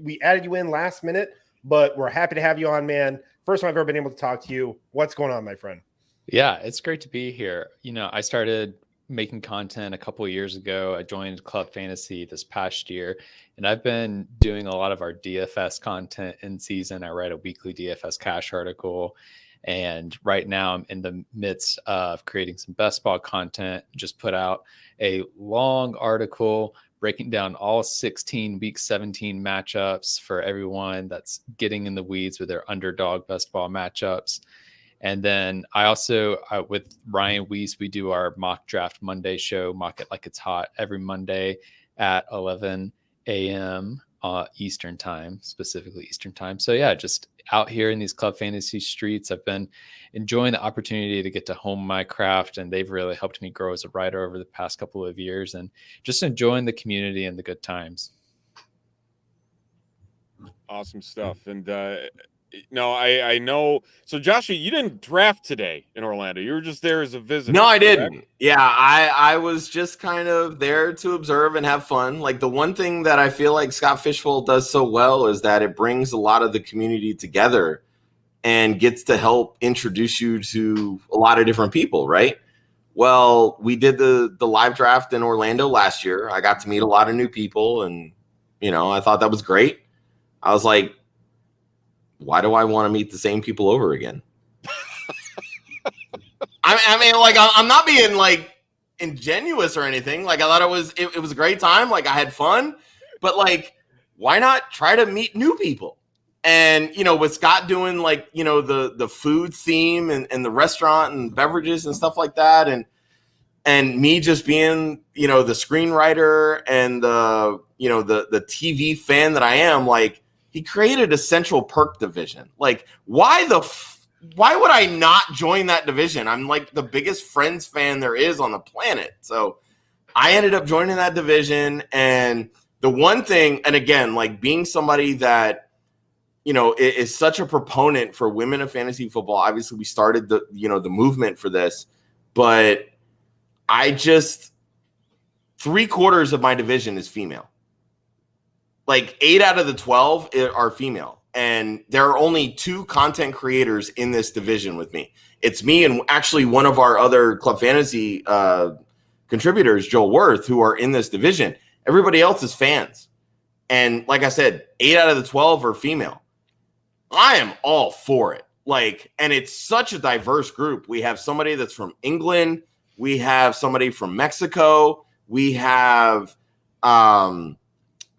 we added you in last minute, but we're happy to have you on, man. First time I've ever been able to talk to you. What's going on, my friend? Yeah, it's great to be here. I started making content a couple of years ago. I joined Club Fantasy this past year, and I've been doing a lot of our DFS content in season. I write a weekly DFS cash article, and right now I'm in the midst of creating some best ball content. Just put out a long article breaking down all 16 week 17 matchups for everyone that's getting in the weeds with their underdog best ball matchups. And then I also, with Ryan Weiss, we do our mock draft Monday show, Mock It Like It's Hot, every Monday at 11 a.m. Eastern time, specifically Eastern time. So yeah, just out here in these Club Fantasy streets, I've been enjoying the opportunity to get to hone my craft, and they've really helped me grow as a writer over the past couple of years, and just enjoying the community and the good times. Awesome stuff. And I know. So, Joshua, you didn't draft today in Orlando. You were just there as a visitor. No, I didn't. Yeah, I was just kind of there to observe and have fun. Like, the one thing that I feel like Scott Fishbowl does so well is that it brings a lot of the community together and gets to help introduce you to a lot of different people, right? Well, we did the live draft in Orlando last year. I got to meet a lot of new people, and, I thought that was great. I was like, why do I want to meet the same people over again? I mean, like, I'm not being like ingenuous or anything. Like, I thought it was a great time. Like, I had fun, but like, why not try to meet new people? And, with Scott doing like, the food theme and the restaurant and beverages and stuff like that. And me just being, the screenwriter and the TV fan that I am, like, he created a Central Perk division. Like, why would I not join that division? I'm like the biggest Friends fan there is on the planet. So I ended up joining that division. And the one thing, and again, like being somebody that, is such a proponent for women of fantasy football. Obviously we started the movement for this, but I just 3/4 of my division is female. Like 8 out of the 12 are female. And there are only 2 content creators in this division with me. It's me and actually one of our other Club Fantasy contributors, Joel Worth, who are in this division. Everybody else is fans. And like I said, 8 out of the 12 are female. I am all for it. Like, and it's such a diverse group. We have somebody that's from England. We have somebody from Mexico. We have a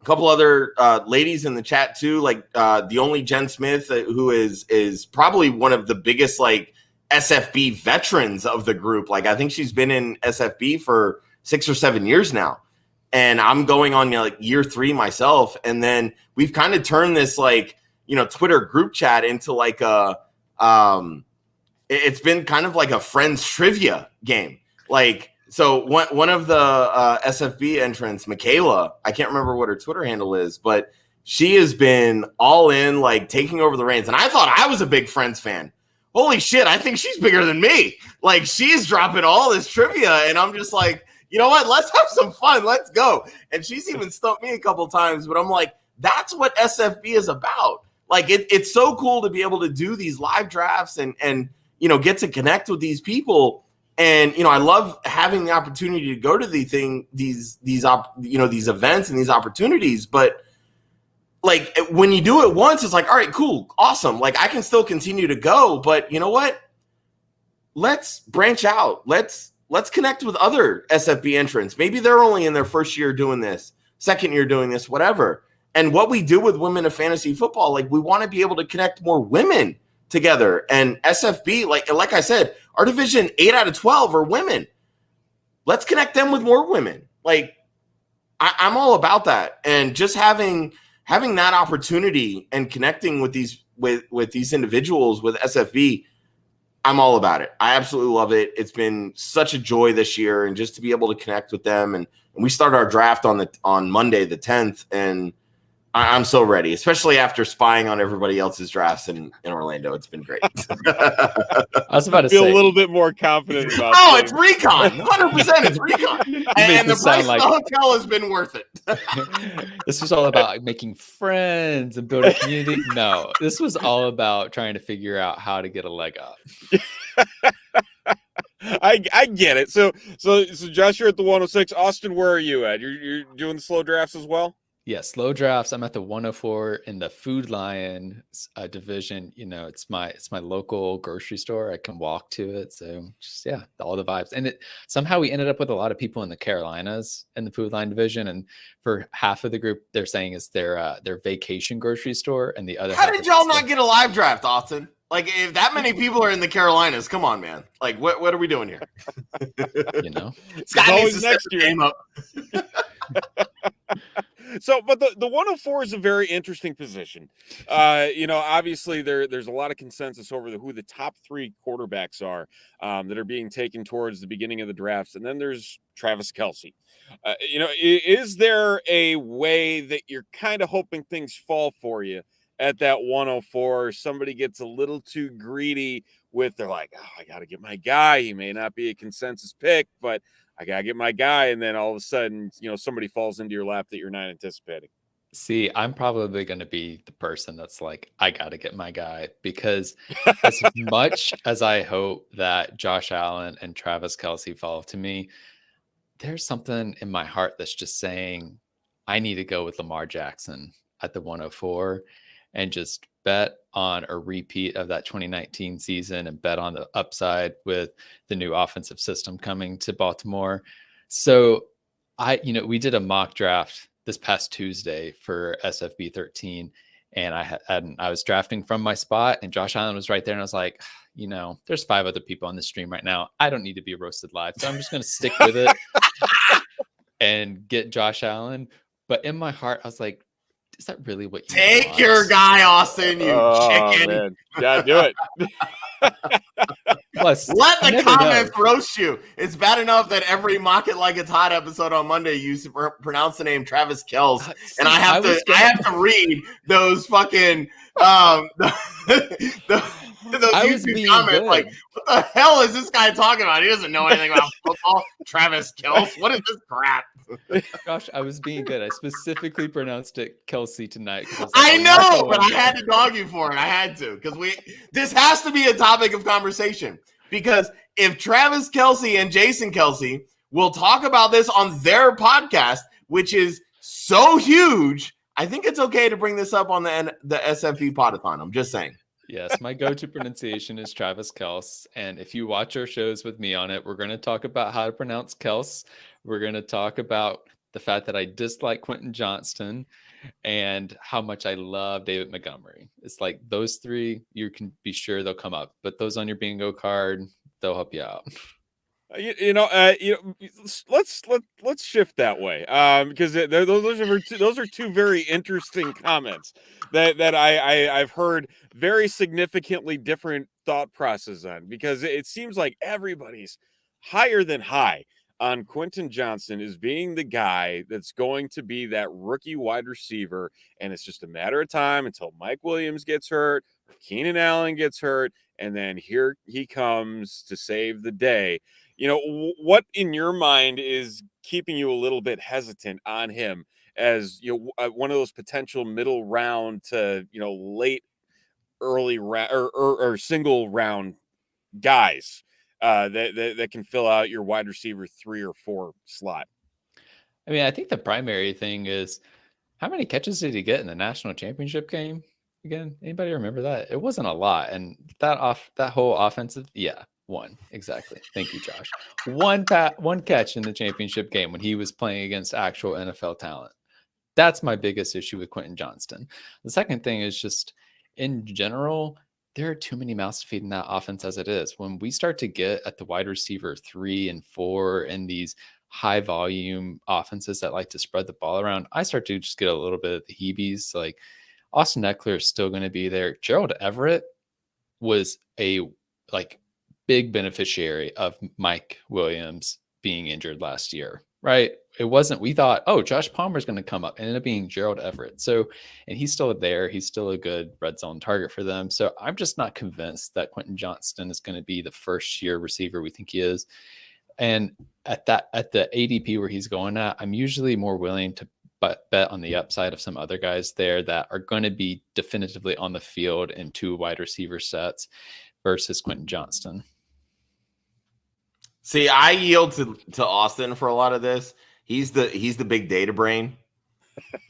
couple other ladies in the chat too, like the only Jen Smith, who is probably one of the biggest like SFB veterans of the group. Like, I think she's been in SFB for 6 or 7 years now, and I'm going on like year 3 myself. And then we've kind of turned this like Twitter group chat into like a it's been kind of like a Friends trivia game. Like, so one of the SFB entrants, Michaela, I can't remember what her Twitter handle is, but she has been all in, like taking over the reins. And I thought I was a big Friends fan. Holy shit, I think she's bigger than me. Like, she's dropping all this trivia, and I'm just like, you know what? Let's have some fun. Let's go. And she's even stumped me a couple times, but I'm like, that's what SFB is about. Like, it's so cool to be able to do these live drafts and get to connect with these people. And I love having the opportunity to go to these events and these opportunities. But like when you do it once, it's like, all right, cool, awesome. Like I can still continue to go, but you know what? Let's branch out. Let's connect with other SFB entrants. Maybe they're only in their first year doing this, second year doing this, whatever. And what we do with Women of Fantasy Football, like we want to be able to connect more women together. And SFB, like I said, our division 8 out of 12 are women. Let's connect them with more women. Like I'm all about that. And just having that opportunity and connecting with these individuals with SFB, I'm all about it. I absolutely love it. It's been such a joy this year, and just to be able to connect with them. And we start our draft on Monday the 10th, and I'm so ready, especially after spying on everybody else's drafts in Orlando. It's been great. I was about to feel say, a little bit more confident about. Oh, it's recon, 100%. It's recon, and the price of the hotel has been worth it. This was all about making friends and building community. No, this was all about trying to figure out how to get a leg up. I get it. So Josh, you're at the 106. Austin, where are you at? You're doing the slow drafts as well? Yeah, slow drafts. I'm at the 104 in the Food Lion division. It's my local grocery store. I can walk to it. So just all the vibes. And somehow we ended up with a lot of people in the Carolinas in the Food Lion division. And for half of the group, they're saying it's their vacation grocery store, and the other. How did y'all not get a live draft, Austin? Like, if that many people are in the Carolinas, come on, man. Like, what are we doing here? Scott needs to step the game up. So, but the 104 is a very interesting position. Obviously there's a lot of consensus over who the top 3 quarterbacks are that are being taken towards the beginning of the drafts. And then there's Travis Kelce. Is there a way that you're kind of hoping things fall for you at that 104? Somebody gets a little too greedy they're like, oh, I got to get my guy. He may not be a consensus pick, but I got to get my guy. And then all of a sudden, somebody falls into your lap that you're not anticipating. See, I'm probably going to be the person that's like, I got to get my guy, because as much as I hope that Josh Allen and Travis Kelce fall to me, there's something in my heart that's just saying, I need to go with Lamar Jackson at the 104 and just bet on a repeat of that 2019 season and bet on the upside with the new offensive system coming to Baltimore. So we did a mock draft this past Tuesday for SFB 13, and I was drafting from my spot, and Josh Allen was right there, and I was like, there's 5 other people on the stream right now. I don't need to be roasted live, so I'm just going to stick with it and get Josh Allen. But in my heart, I was like, is that really what you take want? your guy, Austin, you chicken? Man. Yeah, do it. Plus, let the comments roast you. It's bad enough that every Mock It Like It's Hot episode on Monday you pronounce the name Travis Kelce, and I have to read those fucking those YouTube comments. Good. Like, what the hell is this guy talking about? He doesn't know anything about football. Travis Kelce, what is this crap? Gosh, I was being good. I specifically pronounced it Kelsey tonight. I know, but I had to dog you for it. I had to, because this has to be a topic of conversation. Because if Travis Kelce and Jason Kelce will talk about this on their podcast, which is so huge, I think it's okay to bring this up on the SFB Podathon. I'm just saying. Yes, my go-to pronunciation is Travis Kelce. And if you watch our shows with me on it, we're going to talk about how to pronounce Kelce. We're going to talk about the fact that I dislike Quentin Johnston and how much I love David Montgomery. It's like those 3, you can be sure they'll come up. But those on your bingo card, they'll help you out. Let's shift that way, because those are 2 very interesting comments that I've heard very significantly different thought process on, because it seems like everybody's higher than high on Quentin Johnston as being the guy that's going to be that rookie wide receiver, and it's just a matter of time until Mike Williams gets hurt or Keenan Allen gets hurt, and then here he comes to save the day. What in your mind is keeping you a little bit hesitant on him as one of those potential middle round to late early round or single round guys that can fill out your wide receiver 3 or 4 slot. I mean, I think the primary thing is how many catches did he get in the national championship game? Again, anybody remember that? It wasn't a lot, and that whole offensive, yeah, one exactly. Thank you, Josh. One catch in the championship game when he was playing against actual NFL talent. That's my biggest issue with Quentin Johnston. The second thing is just in general, there are too many mouths to feed in that offense as it is. When we start to get at the wide receiver 3 and 4 and these high volume offenses that like to spread the ball around, I start to just get a little bit of the heebies. Like Austin Eckler is still going to be there. Gerald Everett was a big beneficiary of Mike Williams being injured last year, right? It wasn't, we thought, oh, Josh Palmer's going to come up. It ended up being Gerald Everett. So, and he's still there. He's still a good red zone target for them. So I'm just not convinced that Quentin Johnston is going to be the first year receiver we think he is. And at the ADP where he's going at, I'm usually more willing to bet on the upside of some other guys there that are going to be definitively on the field in 2 wide receiver sets versus Quentin Johnston. See, I yield to Austin for a lot of this. He's the big data brain.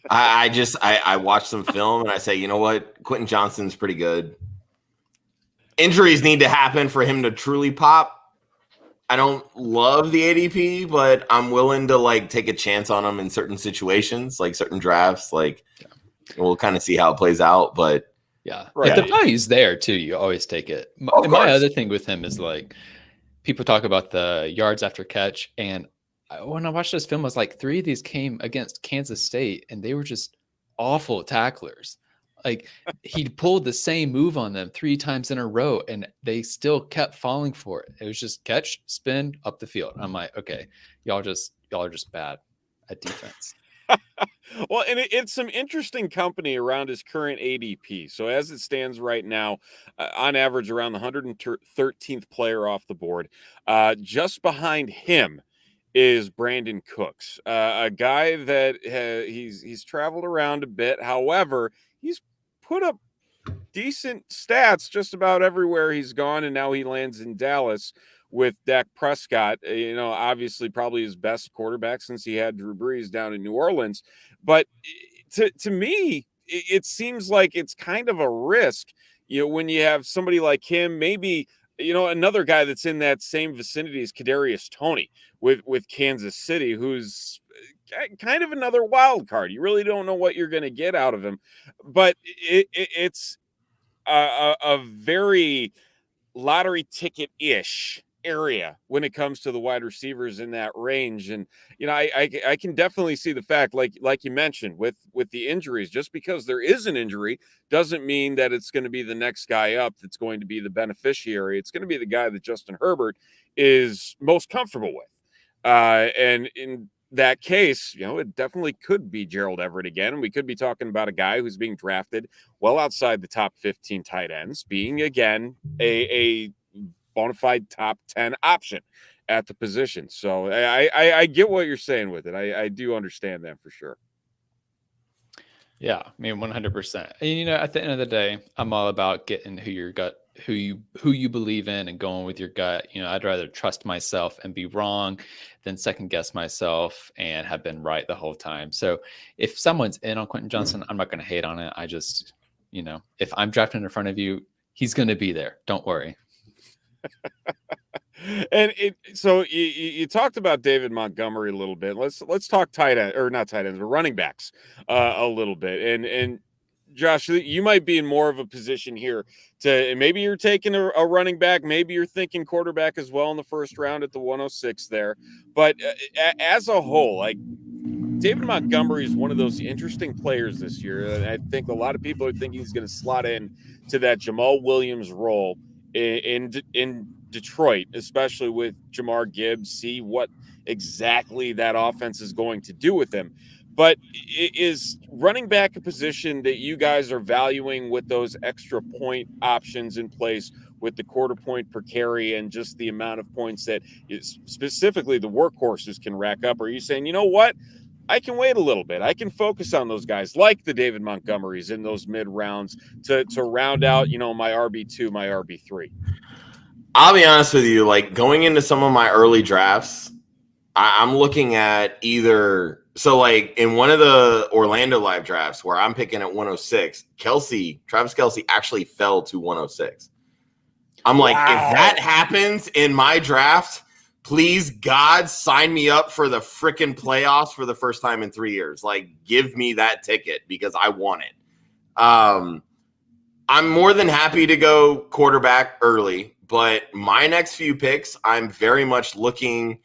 I watch some film and I say, you know what? Quentin Johnston's pretty good. Injuries need to happen for him to truly pop. I don't love the ADP, but I'm willing to take a chance on him in certain situations, like certain drafts. We'll kind of see how it plays out. But yeah, right. If the value's there too, you always take it. My other thing with him is people talk about the yards after catch, and when I watched this film, it was 3 of these came against Kansas State, and they were just awful tacklers. He pulled the same move on them 3 times in a row, and they still kept falling for it. It was just catch, spin, up the field. I'm like, okay, y'all are just bad at defense. Well, and it's some interesting company around his current ADP. So as it stands right now, on average, around the 113th player off the board. Just behind him is Brandon Cooks, a guy that he's traveled around a bit. However, he's put up decent stats just about everywhere he's gone, and now he lands in Dallas with Dak Prescott. Obviously probably his best quarterback since he had Drew Brees down in New Orleans. But to me, it seems like it's kind of a risk, when you have somebody like him, maybe, another guy that's in that same vicinity as Kadarius Toney with Kansas City, who's kind of another wild card. You really don't know what you're going to get out of him, but it's a very lottery ticket-ish area when it comes to the wide receivers in that range. And I can definitely see the fact, like you mentioned, with the injuries, just because there is an injury doesn't mean that it's going to be the next guy up that's going to be the beneficiary. It's going to be the guy that Justin Herbert is most comfortable with, and in that case, it definitely could be Gerald Everett again. And we could be talking about a guy who's being drafted well outside the top 15 tight ends, being again a bona fide top 10 option at the position. So I get what you're saying with it. I do understand that for sure. Yeah, I mean, 100%. And at the end of the day, I'm all about getting who you believe in and going with your gut. I'd rather trust myself and be wrong than second guess myself and have been right the whole time. So if someone's in on Quentin Johnston, I'm not going to hate on it. I just, if I'm drafting in front of you, he's going to be there. Don't worry. And so you talked about David Montgomery a little bit. Let's talk tight end, or not tight ends, but running backs a little bit. And Josh, you might be in more of a position here to, maybe you're taking a running back, maybe you're thinking quarterback as well in the first round at the 106 there. But as a whole, David Montgomery is one of those interesting players this year. I think a lot of people are thinking he's going to slot in to that Jamal Williams role in Detroit, especially with Jamar Gibbs, see what exactly that offense is going to do with him. But is running back a position that you guys are valuing with those extra point options in place, with the quarter point per carry and just the amount of points that specifically the workhorses can rack up? Or are you saying, you know what, I can wait a little bit, I can focus on those guys like the David Montgomerys in those mid rounds to round out, my RB2, my RB3? I'll be honest with you, like going into some of my early drafts, I'm looking at either like in one of the Orlando live drafts where I'm picking at 106, Travis Kelce actually fell to 106. I'm like, if that happens in my draft, please God sign me up for the freaking playoffs for the first time in 3 years. Like, give me that ticket because I want it. I'm more than happy to go quarterback early, but my next few picks, I'm very much looking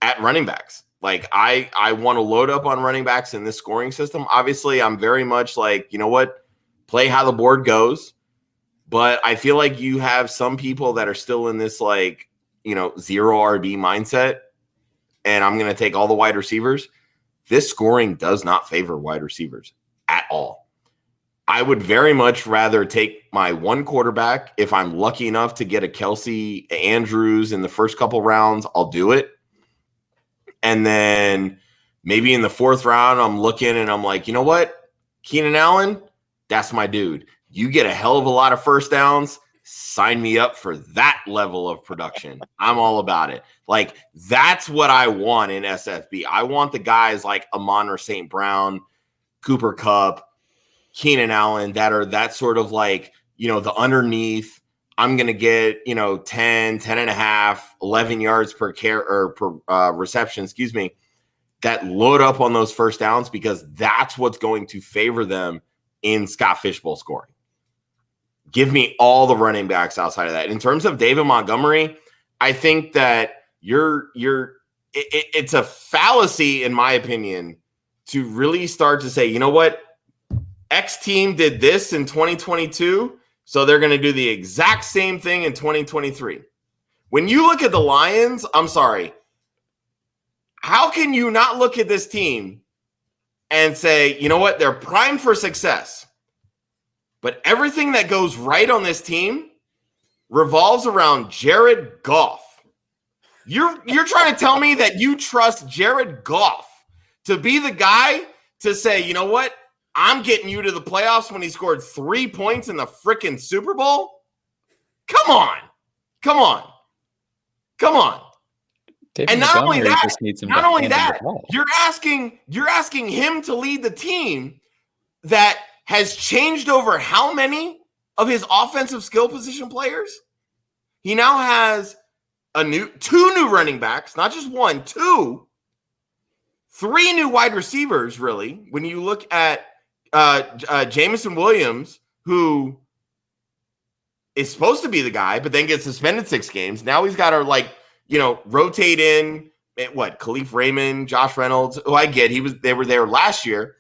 at running backs. Like I want to load up on running backs in this scoring system. Obviously, I'm very much like, you know what, play how the board goes. But I feel like you have some people that are still in this like, zero RB mindset, and I'm going to take all the wide receivers. This scoring does not favor wide receivers at all. I would very much rather take my one quarterback. If I'm lucky enough to get a Kelce Andrews in the first couple rounds, I'll do it. And then maybe in the fourth round, I'm looking and I'm like, you know what? Keenan Allen, that's my dude. You get a hell of a lot of first downs. Sign me up for that level of production. I'm all about it. Like, that's what I want in SFB. I want the guys like Amon-Ra St. Brown, Cooper Kupp, Keenan Allen that are that sort of like, the underneath. I'm going to get, 10, 10 and a half, 11 yards per reception, that load up on those first downs because that's what's going to favor them in Scott Fishbowl scoring. Give me all the running backs outside of that. In terms of David Montgomery, I think that it's a fallacy, in my opinion, to really start to say, you know what? X team did this in 2022, so they're going to do the exact same thing in 2023. When you look at the Lions, I'm sorry, how can you not look at this team and say, you know what, they're primed for success, but everything that goes right on this team revolves around Jared Goff. You're trying to tell me that you trust Jared Goff to be the guy to say, you know what, I'm getting you to the playoffs when he scored 3 points in the freaking Super Bowl? Come on. David And not only Montgomery that, just needs him to handle the ball. you're asking him to lead the team that has changed over how many of his offensive skill position players? He now has two new running backs, not just one, two, three new wide receivers, really. When you look at Jameson Williams, who is supposed to be the guy, but then gets suspended 6 games. Now he's got to rotate in Khalif Raymond, Josh Reynolds, who I get, they were there last year.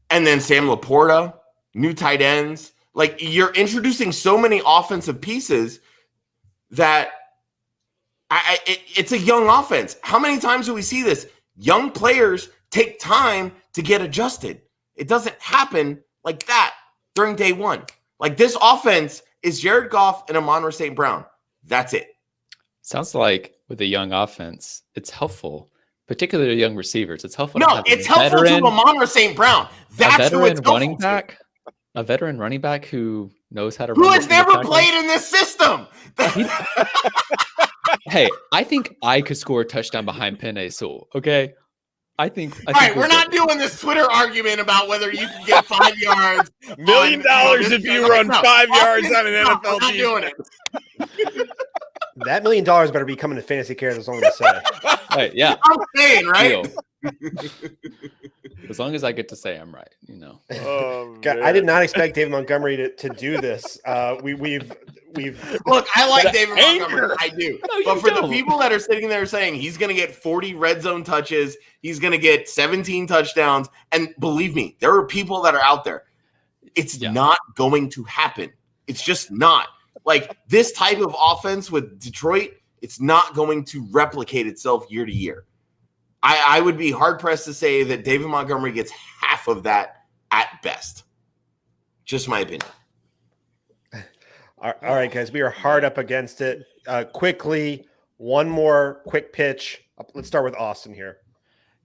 And then Sam Laporta, new tight ends. Like, you're introducing so many offensive pieces that it's a young offense. How many times do we see this? Young players take time to get adjusted. It doesn't happen like that during day one. Like, this offense is Jared Goff and Amon-Ra St. Brown. That's it. Sounds like with a young offense, it's helpful, particularly young receivers. It's helpful. No, it's helpful to Amon-Ra St. Brown. That's who it's running back. A veteran running back who knows how to who has never played in this system. Hey, I think I could score a touchdown behind Penei Sewell. Okay. I think we're not doing this Twitter argument about whether you can get 5 yards. $1 million if you run 5 yards on an NFL team. Doing it. That $1 million better be coming to fantasy care. That's all I'm going to say. Right, yeah. I'm saying, right? As long as I get to say I'm right, Oh, God, I did not expect David Montgomery to do this. We've look. I like David Montgomery. I do, no, but for the people that are sitting there saying he's going to get 40 red zone touches, he's going to get 17 touchdowns, and believe me, there are people that are out there. It's not going to happen. It's just not. Like, this type of offense with Detroit, it's not going to replicate itself year to year. I would be hard-pressed to say that David Montgomery gets half of that at best. Just my opinion. All right, guys, we are hard up against it. Quickly, one more quick pitch. Let's start with Austin here.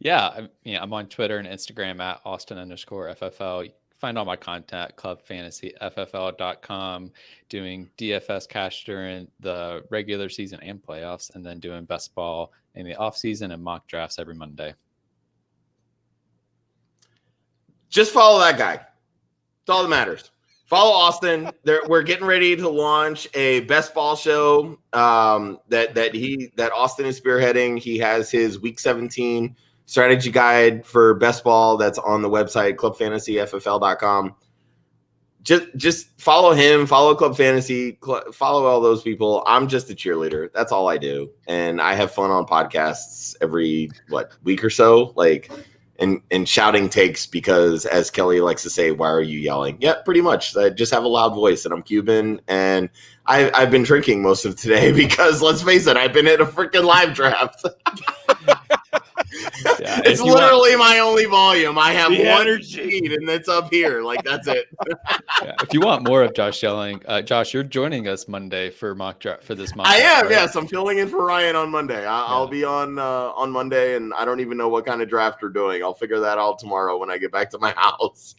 Yeah, I'm on Twitter and Instagram at Austin_FFL. find all my content at clubfantasyffl.com, doing DFS cash during the regular season and playoffs, and then doing best ball in the off season and mock drafts every Monday. Just follow that guy. That's all that matters. Follow Austin. We're getting ready to launch a best ball show that Austin is spearheading. He has his week 17 strategy guide for best ball that's on the website clubfantasyffl.com. Just follow him, follow Club Fantasy, follow all those people. I'm just a cheerleader. That's all I do. And I have fun on podcasts every week or so, and shouting takes, because as Kelly likes to say, why are you yelling? Yeah, pretty much. I just have a loud voice, and I'm Cuban, and I've been drinking most of today because, let's face it, I've been at a freaking live draft. Yeah, it's literally my only volume. I have one sheet, and it's up here. That's it. Yeah, if you want more of Josh yelling, Josh, you're joining us Monday for mock draft for this mock. I draft, am. right? Yes, I'm filling in for Ryan on Monday. I'll be on Monday, and I don't even know what kind of draft we're doing. I'll figure that out tomorrow when I get back to my house.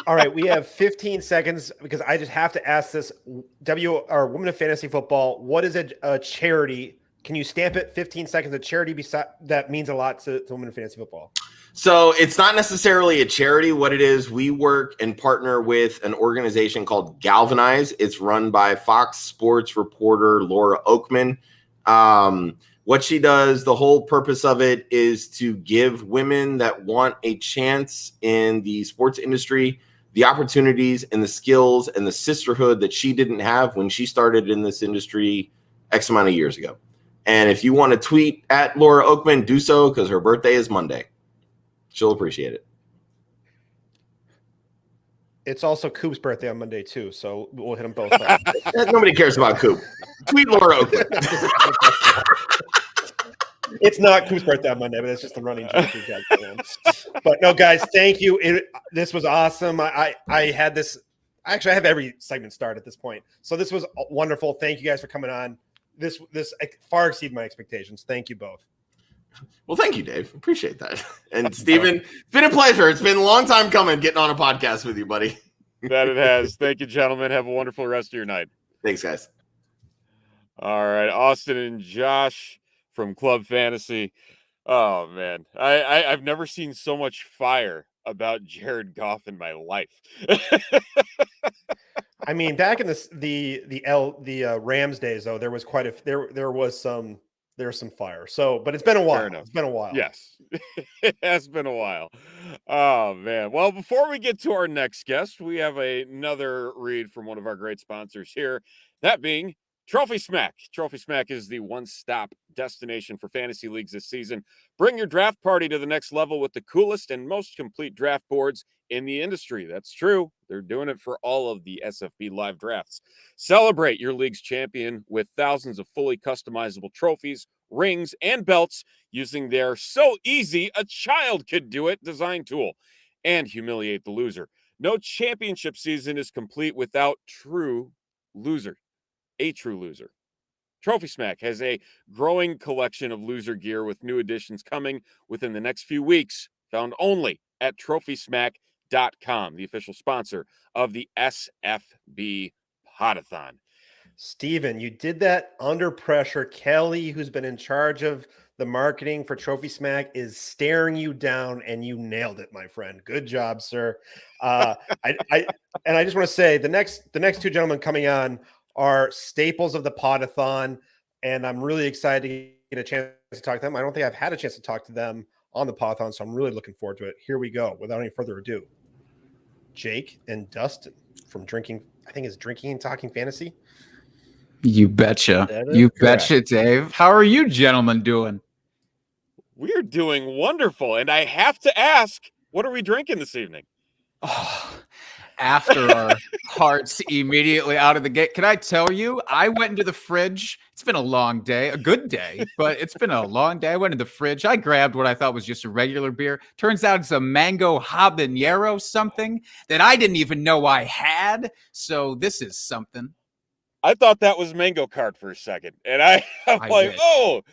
All right, we have 15 seconds because I just have to ask this. Women of Fantasy Football, what is a charity? Can you stamp it 15 seconds? A charity that means a lot to Women of Fantasy Football. So it's not necessarily a charity. What it is, we work and partner with an organization called Galvanize. It's run by Fox Sports reporter Laura Oakman. What she does, the whole purpose of it is to give women that want a chance in the sports industry the opportunities and the skills and the sisterhood that she didn't have when she started in this industry X amount of years ago. And if you want to tweet at Laura Oakman, do so, because her birthday is Monday. She'll appreciate it. It's also Coop's birthday on Monday, too, so we'll hit them both up. Nobody cares about Coop. Tweet Laura Oakman. It's not Coop's birthday on Monday, but it's just the running joke. But no, guys, thank you. This was awesome. I had this. Actually, I have every segment start at this point. So this was wonderful. Thank you guys for coming on. This far exceeded my expectations. Thank you both. Well, thank you, Dave. Appreciate that. And Steven, it's been a pleasure. It's been a long time coming getting on a podcast with you, buddy. That it has. Thank you, gentlemen. Have a wonderful rest of your night. Thanks, guys. All right, Austin and Josh from Club Fantasy. Oh man, I've never seen so much fire about Jared Goff in my life. I mean, back in the Rams days, though, there was there was some fire. So, but it's been a while. It's been a while. Yes, it has been a while. Oh man. Well, before we get to our next guest, we have another read from one of our great sponsors here. That being Trophy Smack. Trophy Smack is the one-stop destination for fantasy leagues this season. Bring your draft party to the next level with the coolest and most complete draft boards in the industry. That's true. They're doing it for all of the SFB live drafts. Celebrate your league's champion with thousands of fully customizable trophies, rings, and belts using their so easy a child could do it design tool, and humiliate the loser. No championship season is complete without a true loser. Trophy Smack has a growing collection of loser gear with new additions coming within the next few weeks, found only at TrophySmack.com, the official sponsor of the SFB Podathon. Steven, you did that under pressure. Kelly, who's been in charge of the marketing for Trophy Smack, is staring you down, and you nailed it, my friend. Good job, sir. I just want to say the next two gentlemen coming on are staples of the Podathon, and I'm really excited to get a chance to talk to them. I don't think I've had a chance to talk to them on the Podathon, so I'm really looking forward to it. Here we go. Without any further ado, Jake and Dustin from Drinking and Talking Fantasy. You betcha. You betcha, Dave. How are you gentlemen doing? We're doing wonderful, and I have to ask, what are we drinking this evening? Oh, after our hearts immediately out of the gate. Can I tell you, I went into the fridge. It's been a long day, a good day, but it's been a long day. I went in the fridge. I grabbed what I thought was just a regular beer. Turns out it's a mango habanero something that I didn't even know I had. So this is something. I thought that was Mango Cart for a second. And I'm like, wish. oh,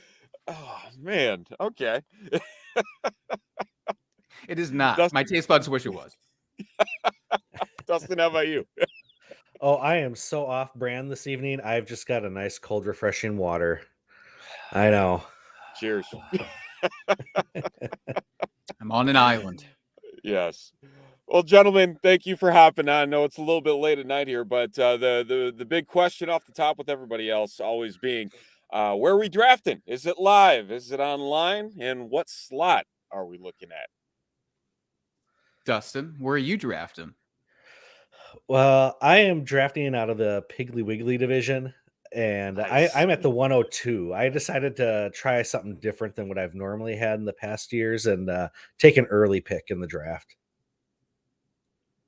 man. Okay. It is not. My taste buds wish it was. Dustin, how about you? Oh, I am so off brand this evening. I've just got a nice, cold, refreshing water. I know. Cheers. I'm on an island. Yes. Well, gentlemen, thank you for hopping on. I know it's a little bit late at night here, but the big question off the top with everybody else always being, where are we drafting? Is it live? Is it online? And what slot are we looking at? Dustin, where are you drafting? Well, I am drafting out of the Piggly Wiggly division, and Nice. I'm at the 102. I decided to try something different than what I've normally had in the past years and take an early pick in the draft.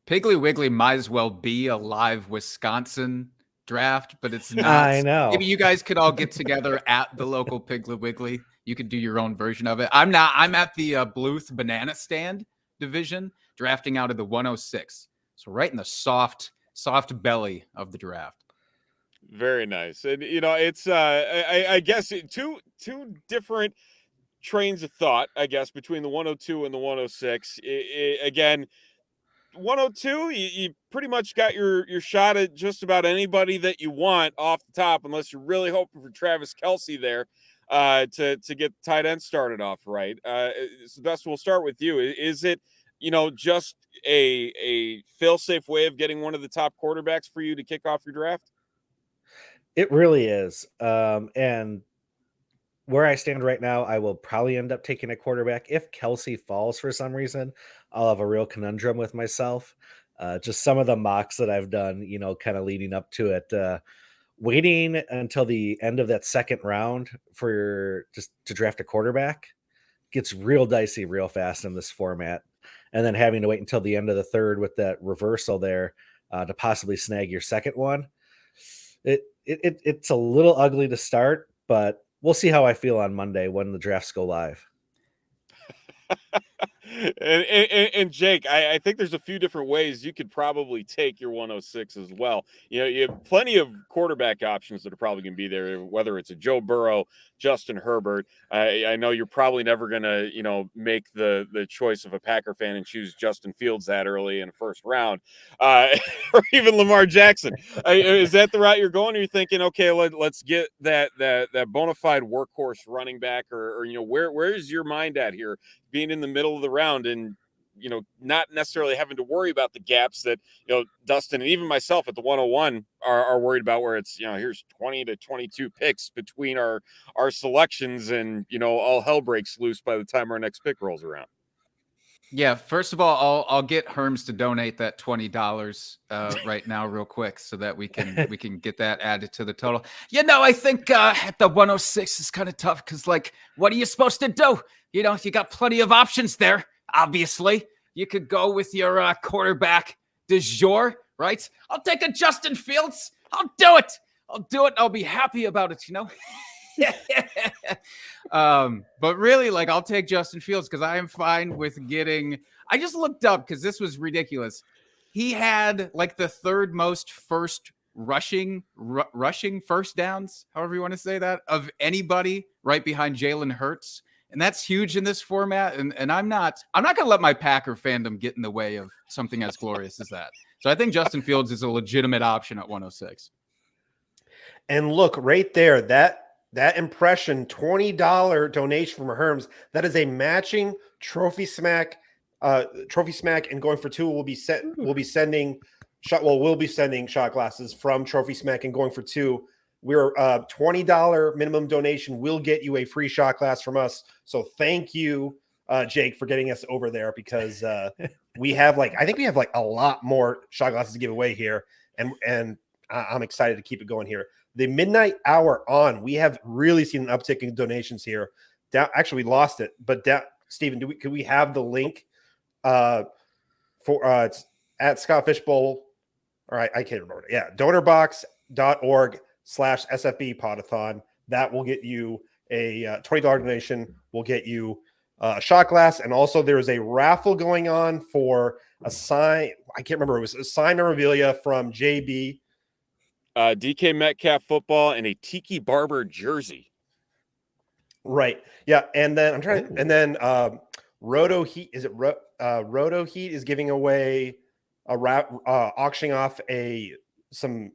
Piggly Wiggly might as well be a live Wisconsin draft, but it's not. I know. Maybe you guys could all get together at the local Piggly Wiggly. You could do your own version of it. I'm not. I'm at the Bluth Banana Stand division, drafting out of the 106. So right in the soft belly of the draft. Very nice. And it's I guess two different trains of thought, I guess, between the 102 and the 106. Again, 102, you pretty much got your shot at just about anybody that you want off the top, unless you're really hoping for Travis Kelce there to get the tight end started off right. So Dustin, we'll start with you. Is it just a fail-safe way of getting one of the top quarterbacks for you to kick off your draft? It really is. And where I stand right now, I will probably end up taking a quarterback. If Kelce falls for some reason, I'll have a real conundrum with myself. Just some of the mocks that I've done, kind of leading up to it. Waiting until the end of that second round for just to draft a quarterback gets real dicey real fast in this format. And then having to wait until the end of the third with that reversal there to possibly snag your second one. It's a little ugly to start, but we'll see how I feel on Monday when the drafts go live. And Jake, I think there's a few different ways you could probably take your 106 as well. You have plenty of quarterback options that are probably going to be there, whether it's a Joe Burrow, Justin Herbert. I know you're probably never going to, make the choice of a Packer fan and choose Justin Fields that early in the first round, or even Lamar Jackson. Is that the route you're going? Or you're thinking, okay, let's get that bona fide workhorse running back, or where is your mind at here? Being in the middle of the round and not necessarily having to worry about the gaps that Dustin and even myself at the 101 are worried about, where it's here's 20 to 22 picks between our selections, and all hell breaks loose by the time our next pick rolls around. Yeah, first of all, I'll get Herms to donate that $20 right now, real quick, so that we can get that added to the total. I think at the 106 is kind of tough because, what are you supposed to do? You got plenty of options there. Obviously, you could go with your quarterback du jour, right? I'll take a Justin Fields. I'll do it. I'll be happy about it. But really, I'll take Justin Fields because I am fine with getting. I just looked up because this was ridiculous. He had the third most rushing first downs, however you want to say that, of anybody, right behind Jalen Hurts. And that's huge in this format. And I'm not going to let my Packer fandom get in the way of something as glorious as that. So I think Justin Fields is a legitimate option at 106. And look right there, that impression, $20 donation from Herms, that is a matching Trophy Smack, and going for two. We'll be sending shot glasses from Trophy Smack, and going for two. We're $20 minimum donation will get you a free shot glass from us. So thank you, Jake, for getting us over there, because we have I think we have a lot more shot glasses to give away here, and I'm excited to keep it going here. The midnight hour on, we have really seen an uptick in donations here. Actually, we lost it, but Steven, could we have the link for it's at Scott Fishbowl? All right, I can't remember it. Yeah, donorbox.org/SFB Podathon. That will get you a $20 donation. Will get you a shot glass, and also there is a raffle going on for a sign. I can't remember. It was a signed memorabilia from JB. DK Metcalf football and a Tiki Barber jersey. Right. Yeah. And then I'm trying. And then Roto Heat. Is it Roto Heat is giving away auctioning off some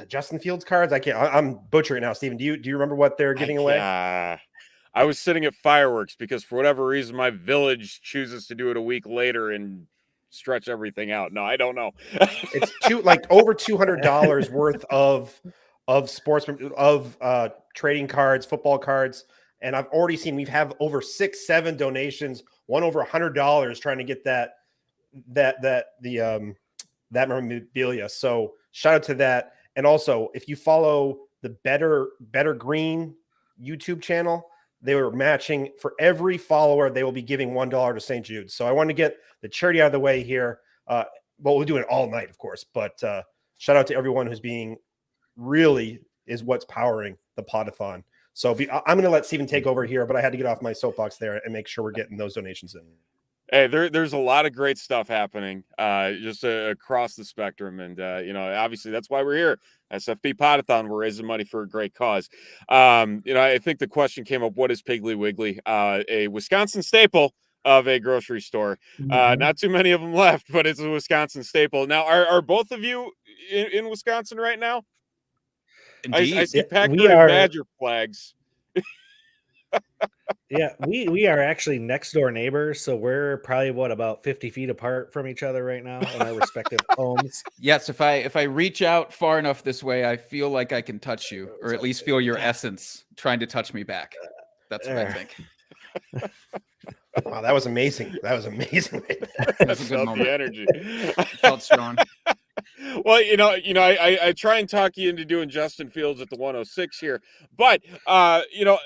Justin Fields cards. I'm butchering it now. Steven, do you remember what they're giving away? I was sitting at fireworks because for whatever reason my village chooses to do it a week later and stretch everything out. No, I don't know. It's over $200 worth of sportsman trading cards, football cards, and I've already seen we have over 6-7 donations, one over $100 trying to get that memorabilia. So shout out to that. And also, if you follow the Better Green YouTube channel, they were matching for every follower. They will be giving $1 to St. Jude. So I want to get the charity out of the way here. Well, we'll do it all night, of course. But shout out to everyone who's is what's powering the Podathon. So I'm going to let Steven take over here, but I had to get off my soapbox there and make sure we're getting those donations in. Hey, there's a lot of great stuff happening just across the spectrum. And, obviously that's why we're here. SFB Podathon, we're raising money for a great cause. I think the question came up, what is Piggly Wiggly? A Wisconsin staple of a grocery store. Not too many of them left, but it's a Wisconsin staple. Now, are both of you in Wisconsin right now? Indeed. I see Packer and Badger flags. Yeah, we are actually next door neighbors, so we're probably about 50 feet apart from each other right now in our respective homes. Yes, if I reach out far enough this way, I feel like I can touch you, or at least feel your essence trying to touch me back. That's what I think. Wow, that was amazing. That was amazing. That's a good Felt moment. the energy. Felt strong. Well, I try and talk you into doing Justin Fields at the 106 here, but an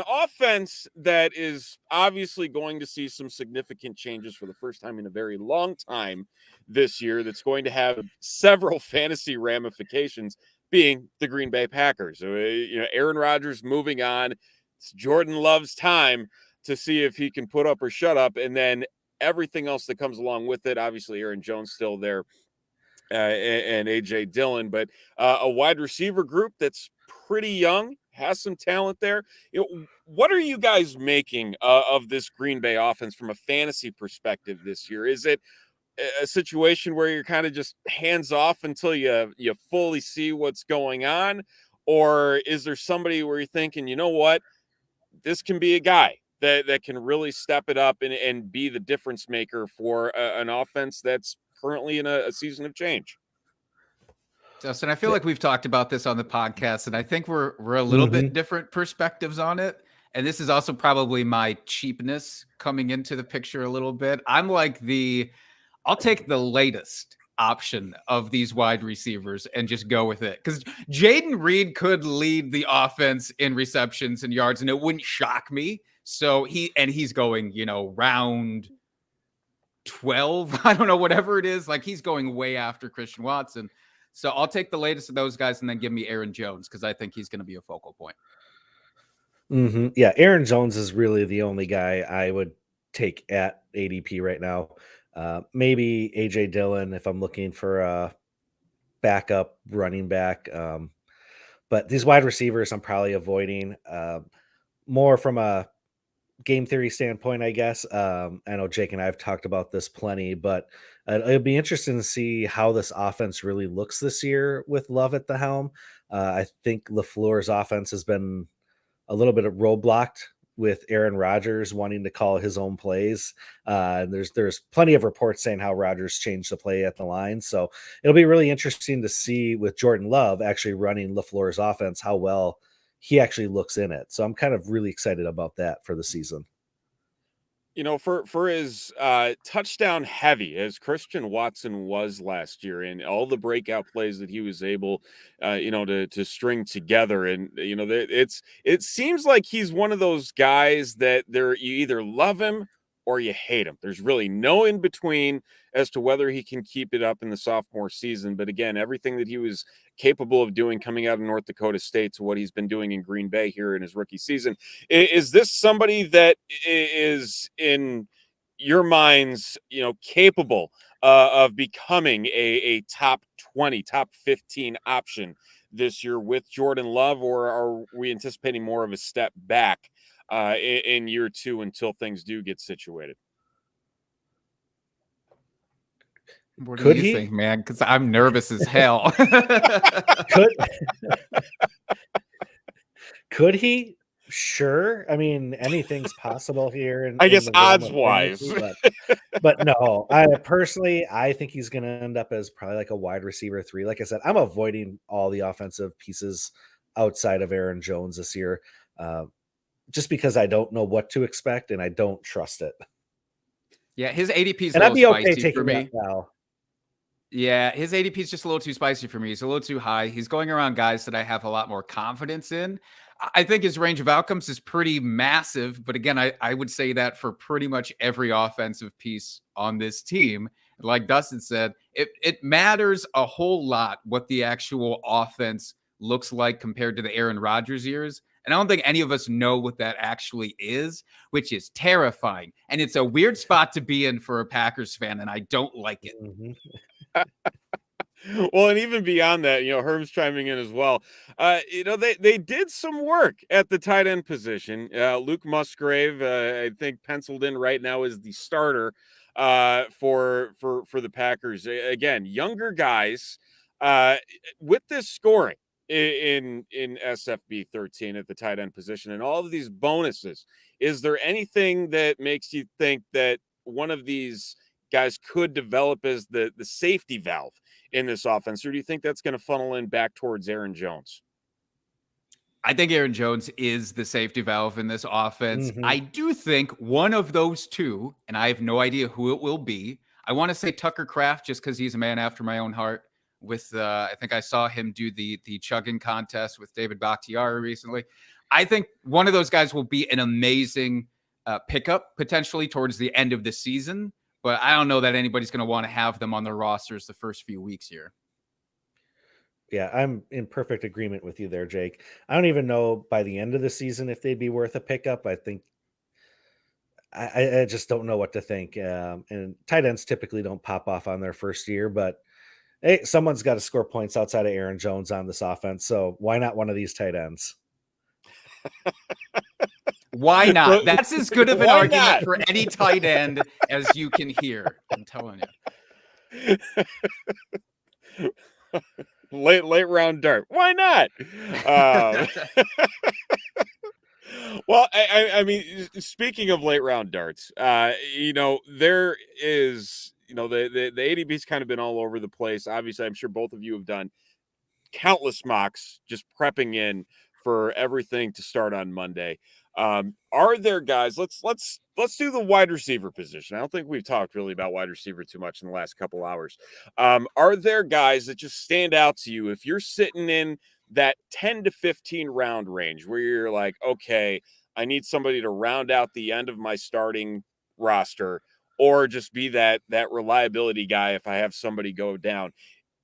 offense that is obviously going to see some significant changes for the first time in a very long time this year. That's going to have several fantasy ramifications, being the Green Bay Packers. So, Aaron Rodgers moving on. It's Jordan Love's time to see if he can put up or shut up, and then everything else that comes along with it. Obviously, Aaron Jones still there, and AJ Dillon, but a wide receiver group that's pretty young, has some talent there. What are you guys making of this Green Bay offense from a fantasy perspective this year? Is it a situation where you're kind of just hands off until you fully see what's going on, or is there somebody where you're thinking, you know what, this can be a guy that can really step it up and be the difference maker for an offense that's currently in a season of change? Justin, I feel like we've talked about this on the podcast, and I think we're a little bit different perspectives on it. And this is also probably my cheapness coming into the picture a little bit. I'm like I'll take the latest option of these wide receivers and just go with it. Because Jaden Reed could lead the offense in receptions and yards, and it wouldn't shock me. So he's going, round 12. I don't know, whatever it is. Like, he's going way after Christian Watson. So I'll take the latest of those guys and then give me Aaron Jones, because I think he's going to be a focal point. Yeah, Aaron Jones is really the only guy I would take at ADP right now. Maybe AJ Dillon if I'm looking for a backup running back. But these wide receivers I'm probably avoiding more from a game theory standpoint, I guess. I know Jake and I have talked about this plenty, but it'll be interesting to see how this offense really looks this year with Love at the helm. I think LaFleur's offense has been a little bit of roadblocked with Aaron Rodgers wanting to call his own plays. There's plenty of reports saying how Rodgers changed the play at the line. So it'll be really interesting to see with Jordan Love actually running LaFleur's offense, how well he actually looks in it. So I'm kind of really excited about that for the season. For his touchdown heavy as Christian Watson was last year, and all the breakout plays that he was able, to string together, and it seems like he's one of those guys that you either love him or you hate him. There's really no in between as to whether he can keep it up in the sophomore season. But again, everything that he was capable of doing coming out of North Dakota State to what he's been doing in Green Bay here in his rookie season. Is this somebody that is, in your minds, capable of becoming a top 20, top 15 option this year with Jordan Love, or are we anticipating more of a step back in year two until things do get situated? What do Could you he? think, man? Because I'm nervous as hell. Could he? Sure. I mean, anything's possible here in I guess the realm odds of wise. fantasy, but no. I think he's going to end up as probably like a wide receiver 3. Like I said, I'm avoiding all the offensive pieces outside of Aaron Jones this year, just because I don't know what to expect and I don't trust it. Yeah, his ADP is a And I'd little be okay spicy for taking me. that now. Yeah, his ADP is just a little too spicy for me. He's a little too high. He's going around guys that I have a lot more confidence in. I think his range of outcomes is pretty massive. But again, I would say that for pretty much every offensive piece on this team. Like Dustin said, it matters a whole lot what the actual offense looks like compared to the Aaron Rodgers years. And I don't think any of us know what that actually is, which is terrifying. And it's a weird spot to be in for a Packers fan, and I don't like it. Mm-hmm. Well, and even beyond that, Herm's chiming in as well. They did some work at the tight end position. Luke Musgrave, I think, penciled in right now as the starter for the Packers. Again, younger guys with this scoring in SFB 13 at the tight end position and all of these bonuses. Is there anything that makes you think that one of these guys could develop as the safety valve in this offense, or do you think that's going to funnel in back towards Aaron Jones? I think Aaron Jones is the safety valve in this offense. Mm-hmm. I do think one of those two, and I have no idea who it will be. I want to say Tucker Kraft just because he's a man after my own heart. With I think I saw him do the chugging contest with David Bakhtiari recently. I think one of those guys will be an amazing pickup potentially towards the end of the season. But I don't know that anybody's going to want to have them on their rosters the first few weeks here. Yeah, I'm in perfect agreement with you there, Jake. I don't even know by the end of the season if they'd be worth a pickup. I think I just don't know what to think. And tight ends typically don't pop off on their first year, but hey, someone's got to score points outside of Aaron Jones on this offense. So why not one of these tight ends? Why not? That's as good of an Why argument not? for any tight end as you can hear. I'm telling you. late round dart. Why not? Well, I mean, speaking of late round darts, there is, the ADB's kind of been all over the place. Obviously, I'm sure both of you have done countless mocks, just prepping in for everything to start on Monday. Are there guys? Let's do the wide receiver position. I don't think we've talked really about wide receiver too much in the last couple hours. Are there guys that just stand out to you if you're sitting in that 10 to 15 round range where you're like, okay, I need somebody to round out the end of my starting roster, or just be that reliability guy if I have somebody go down?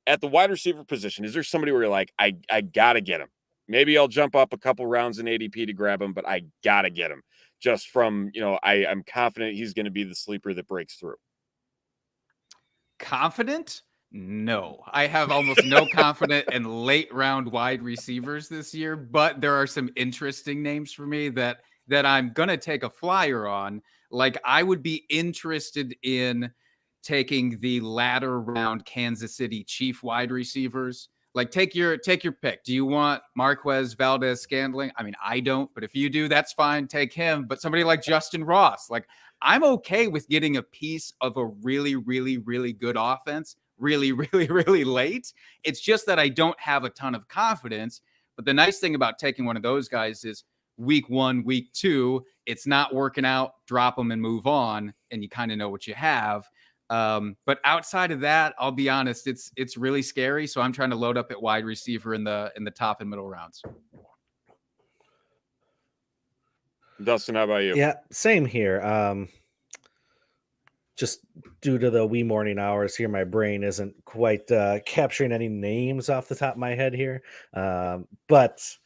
At the wide receiver position, is there somebody where you're like, I gotta get him? Maybe I'll jump up a couple rounds in ADP to grab him, but I gotta get him just from, I'm confident he's going to be the sleeper that breaks through. Confident? No, I have almost no confidence in late round wide receivers this year, but there are some interesting names for me that I'm going to take a flyer on. Like, I would be interested in taking the latter round Kansas City Chief wide receivers. Like, take your pick. Do you want Marquez Valdez-Scantling? I mean, I don't, but if you do, that's fine. Take him. But somebody like Justin Ross, like, I'm okay with getting a piece of a really, really, really good offense really, really, really late. It's just that I don't have a ton of confidence. But the nice thing about taking one of those guys is week 1, week 2, it's not working out, drop them and move on, and you kind of know what you have. But outside of that, I'll be honest, it's really scary. So I'm trying to load up at wide receiver in the top and middle rounds. Dustin, how about you? Yeah, same here. Just due to the wee morning hours here, my brain isn't quite capturing any names off the top of my head here. But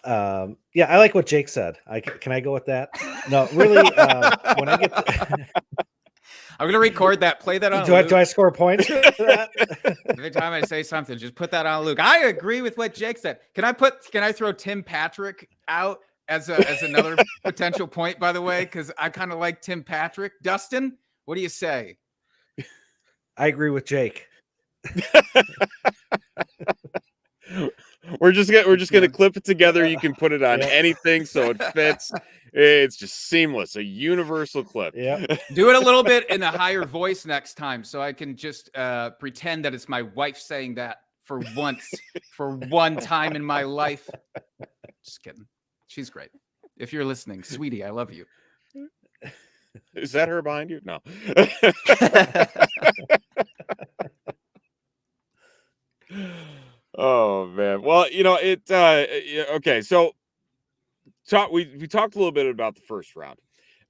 yeah, I like what Jake said. Can I go with that? No, really. When I get I'm going to record that. Play that on. Do I score points for that? Every time I say something, just put that on Luke. I agree with what Jake said. Can I throw Tim Patrick out as another potential point, by the way? Because I kind of like Tim Patrick. Dustin, what do you say? I agree with Jake. We're just gonna clip it together. You can put it on anything, so it fits. It's just seamless, a universal clip. Yeah. Do it a little bit in a higher voice next time, so I can just pretend that it's my wife saying that for once, for one time in my life. Just kidding. She's great. If you're listening, sweetie, I love you. Is that her behind you? No. Oh man. Well, okay. So we talked a little bit about the first round.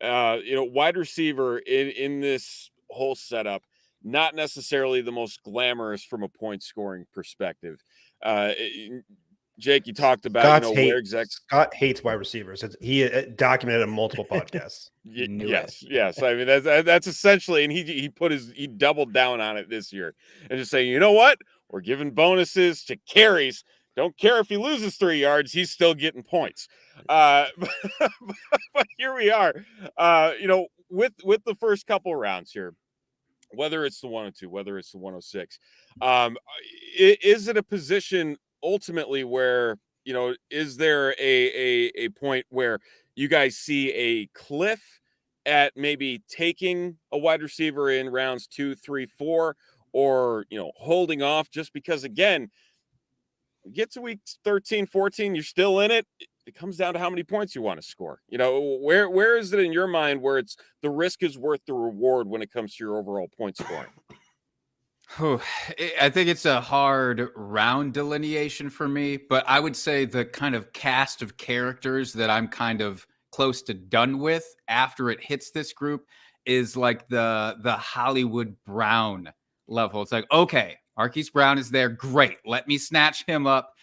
Wide receiver in this whole setup, not necessarily the most glamorous from a point scoring perspective. Jake, you talked about Scott hates wide receivers. He documented on multiple podcasts. Yes. I mean that's essentially, and he doubled down on it this year and just saying, you know what, we're giving bonuses to carries. Don't care if he loses 3 yards, he's still getting points. But here we are. With the first couple rounds here, whether it's the 102, whether it's the 106, is it a position ultimately where, is there a point where you guys see a cliff at maybe taking a wide receiver in rounds 2, 3, 4, or, holding off just because, again, get to week 13, 14, you're still in it. It comes down to how many points you want to score. Where is it in your mind where it's the risk is worth the reward when it comes to your overall point scoring? I think it's a hard round delineation for me, but I would say the kind of cast of characters that I'm kind of close to done with after it hits this group is like the Hollywood Brown level. It's like, okay, Marquise Brown is there. Great. Let me snatch him up.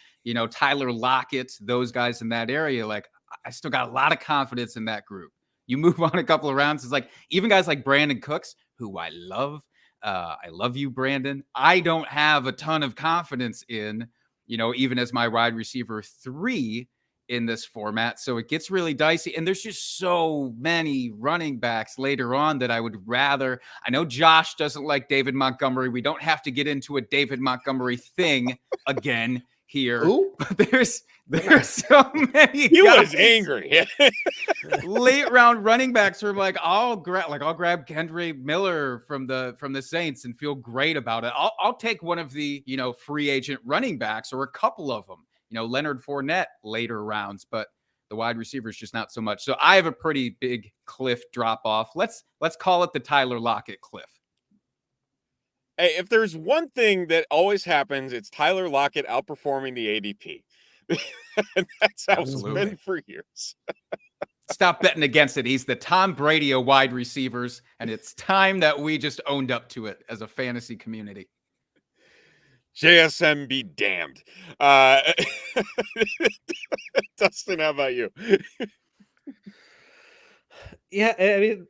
Tyler Lockett, those guys in that area. Like, I still got a lot of confidence in that group. You move on a couple of rounds. It's like even guys like Brandon Cooks, who I love. I love you, Brandon. I don't have a ton of confidence in, even as my wide receiver 3 in this format. So it gets really dicey. And there's just so many running backs later on that I would rather. I know Josh doesn't like David Montgomery. We don't have to get into a David Montgomery thing again here. Who? But there's so many. He was angry. Late round running backs are like, I'll grab Kendrick Miller from the Saints and feel great about it. I'll take one of the free agent running backs or a couple of them. Leonard Fournette later rounds, but the wide receivers just not so much. So I have a pretty big cliff drop off. Let's call it the Tyler Lockett cliff. Hey, if there's one thing that always happens, it's Tyler Lockett outperforming the ADP. And that's how it's been for years. Stop betting against it. He's the Tom Brady of wide receivers, and it's time that we just owned up to it as a fantasy community. JSM be damned. Dustin, how about you? Yeah, I mean,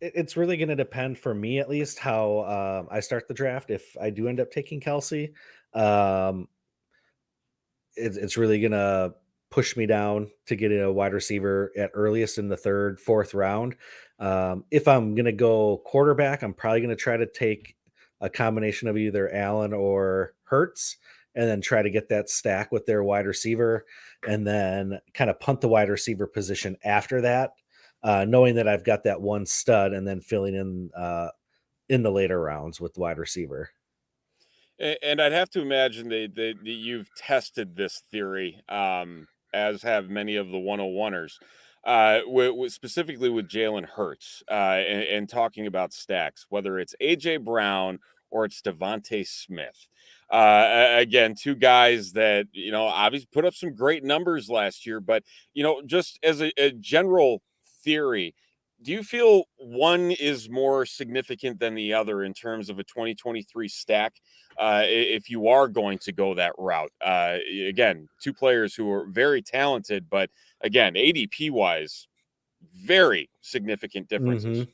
it's really going to depend for me, at least, how I start the draft. If I do end up taking Kelsey, it's really going to push me down to get a wide receiver at earliest in the 3rd, 4th round. If I'm going to go quarterback, I'm probably going to try to take a combination of either Allen or Hurts, and then try to get that stack with their wide receiver, and then kind of punt the wide receiver position after that, knowing that I've got that one stud, and then filling in the later rounds with the wide receiver. And I'd have to imagine that you've tested this theory, as have many of the 101ers, specifically with Jalen Hurts, and talking about stacks, whether it's A.J. Brown or it's Devontae Smith. Again, 2 guys that, obviously put up some great numbers last year, but, just as a general theory, do you feel one is more significant than the other in terms of a 2023 stack? If you are going to go that route, again, 2 players who are very talented, but again, ADP wise, very significant differences. Mm-hmm.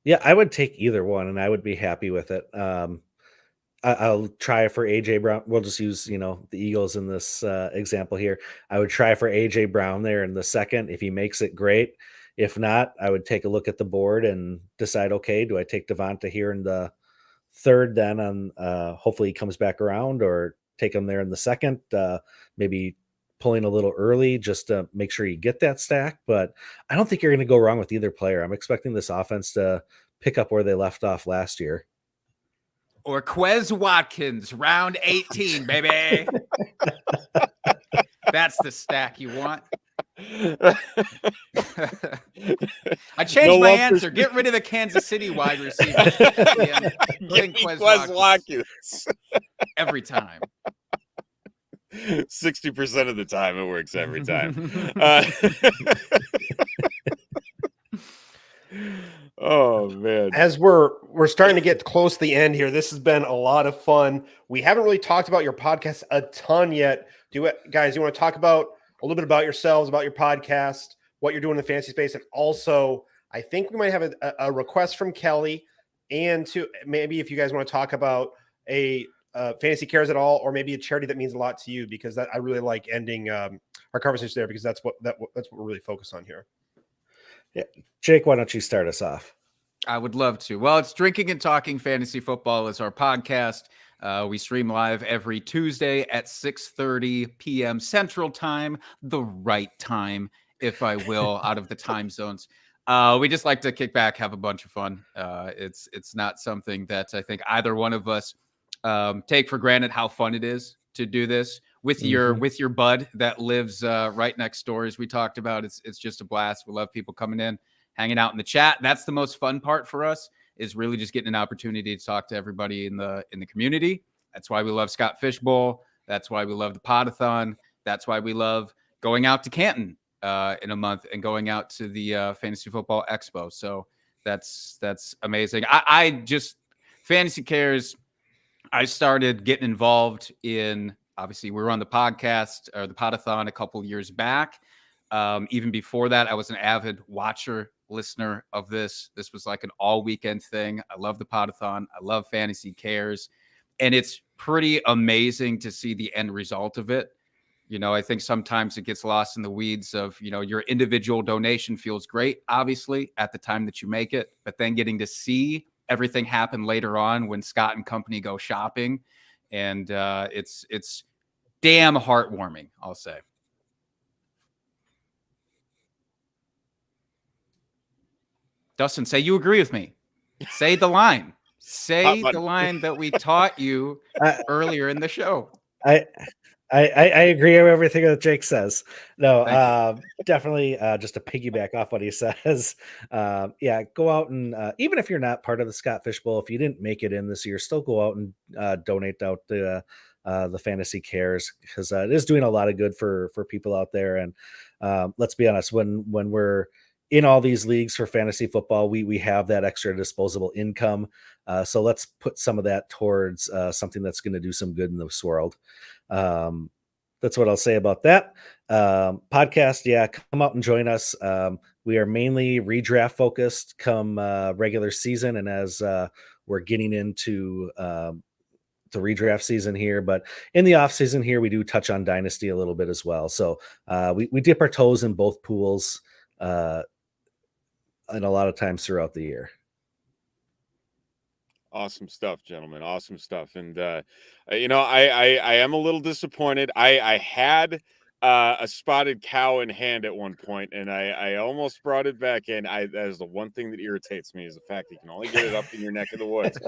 Yeah, I would take either one, and I would be happy with it. I'll try for AJ Brown. We'll just use, the Eagles in this example here. I would try for AJ Brown there in the 2nd. If he makes it, great. If not, I would take a look at the board and decide, okay, do I take Devonta here in the third, then on hopefully he comes back around, or take him there in the second, maybe pulling a little early just to make sure you get that stack. But I don't think you're going to go wrong with either player. I'm expecting this offense to pick up where they left off last year. Or Quez Watkins, round 18, baby. That's the stack you want. I changed my answer. Get rid of the Kansas City wide receiver. Bring Quez Watkins. Every time. 60% of the time it works every time. Oh man. As we're starting to get close to the end here, this has been a lot of fun. We haven't really talked about your podcast a ton yet. Guys, you want to talk about a little bit about yourselves, about your podcast, what you're doing in the fantasy space, and also I think we might have a request from Kelly, and to maybe if you guys want to talk about a Fantasy Cares at all, or maybe a charity that means a lot to you, because I really like ending our conversation there, because that's what we're really focused on here. Yeah, Jake, why don't you start us off? I would love to. Well, it's Drinking and Talking Fantasy Football is our podcast. We stream live every Tuesday at 6:30 p.m. Central Time, the right time, if I will, out of the time zones. We just like to kick back, have a bunch of fun. It's not something that I think either one of us take for granted how fun it is to do this with your bud that lives right next door, as we talked about. It's just a blast. We love people coming in, hanging out in the chat. That's the most fun part for us, is really just getting an opportunity to talk to everybody in the community. That's why we love Scott Fishbowl. That's why we love the Podathon. That's why we love going out to Canton in a month and going out to the Fantasy Football Expo. So that's amazing. I just Fantasy Cares. I started getting involved in, obviously we were on the podcast or the Podathon a couple of years back. Even before that, I was an avid watcher, listener of this. This was like an all weekend thing. I love the Podathon. I love Fantasy Cares. And it's pretty amazing to see the end result of it. You know, I think sometimes it gets lost in the weeds of, you know, your individual donation feels great, obviously, at the time that you make it, but then getting to see everything happen later on when Scott and company go shopping. And it's damn heartwarming, I'll say. Dustin, say you agree with me. Say the line. Say the line that we taught you earlier in the show. I agree with everything that Jake says. No, definitely just to piggyback off what he says. Yeah, go out and even if you're not part of the Scott Fishbowl, if you didn't make it in this year, still go out and donate out to the Fantasy Cares, because it is doing a lot of good for people out there. And let's be honest, when we're in all these leagues for fantasy football, we have that extra disposable income. So let's put some of that towards something that's going to do some good in this world. That's what I'll say about that. Podcast, yeah, come out and join us. We are mainly redraft focused come regular season, and as we're getting into the redraft season here, but in the off season here, we do touch on dynasty a little bit as well. So we dip our toes in both pools and a lot of times throughout the year. Awesome stuff, gentlemen. Awesome stuff. And, you know, I am a little disappointed. I had a spotted cow in hand at one point, and I almost brought it back in. That is the one thing that irritates me, is the fact that you can only get it up in your neck of the woods.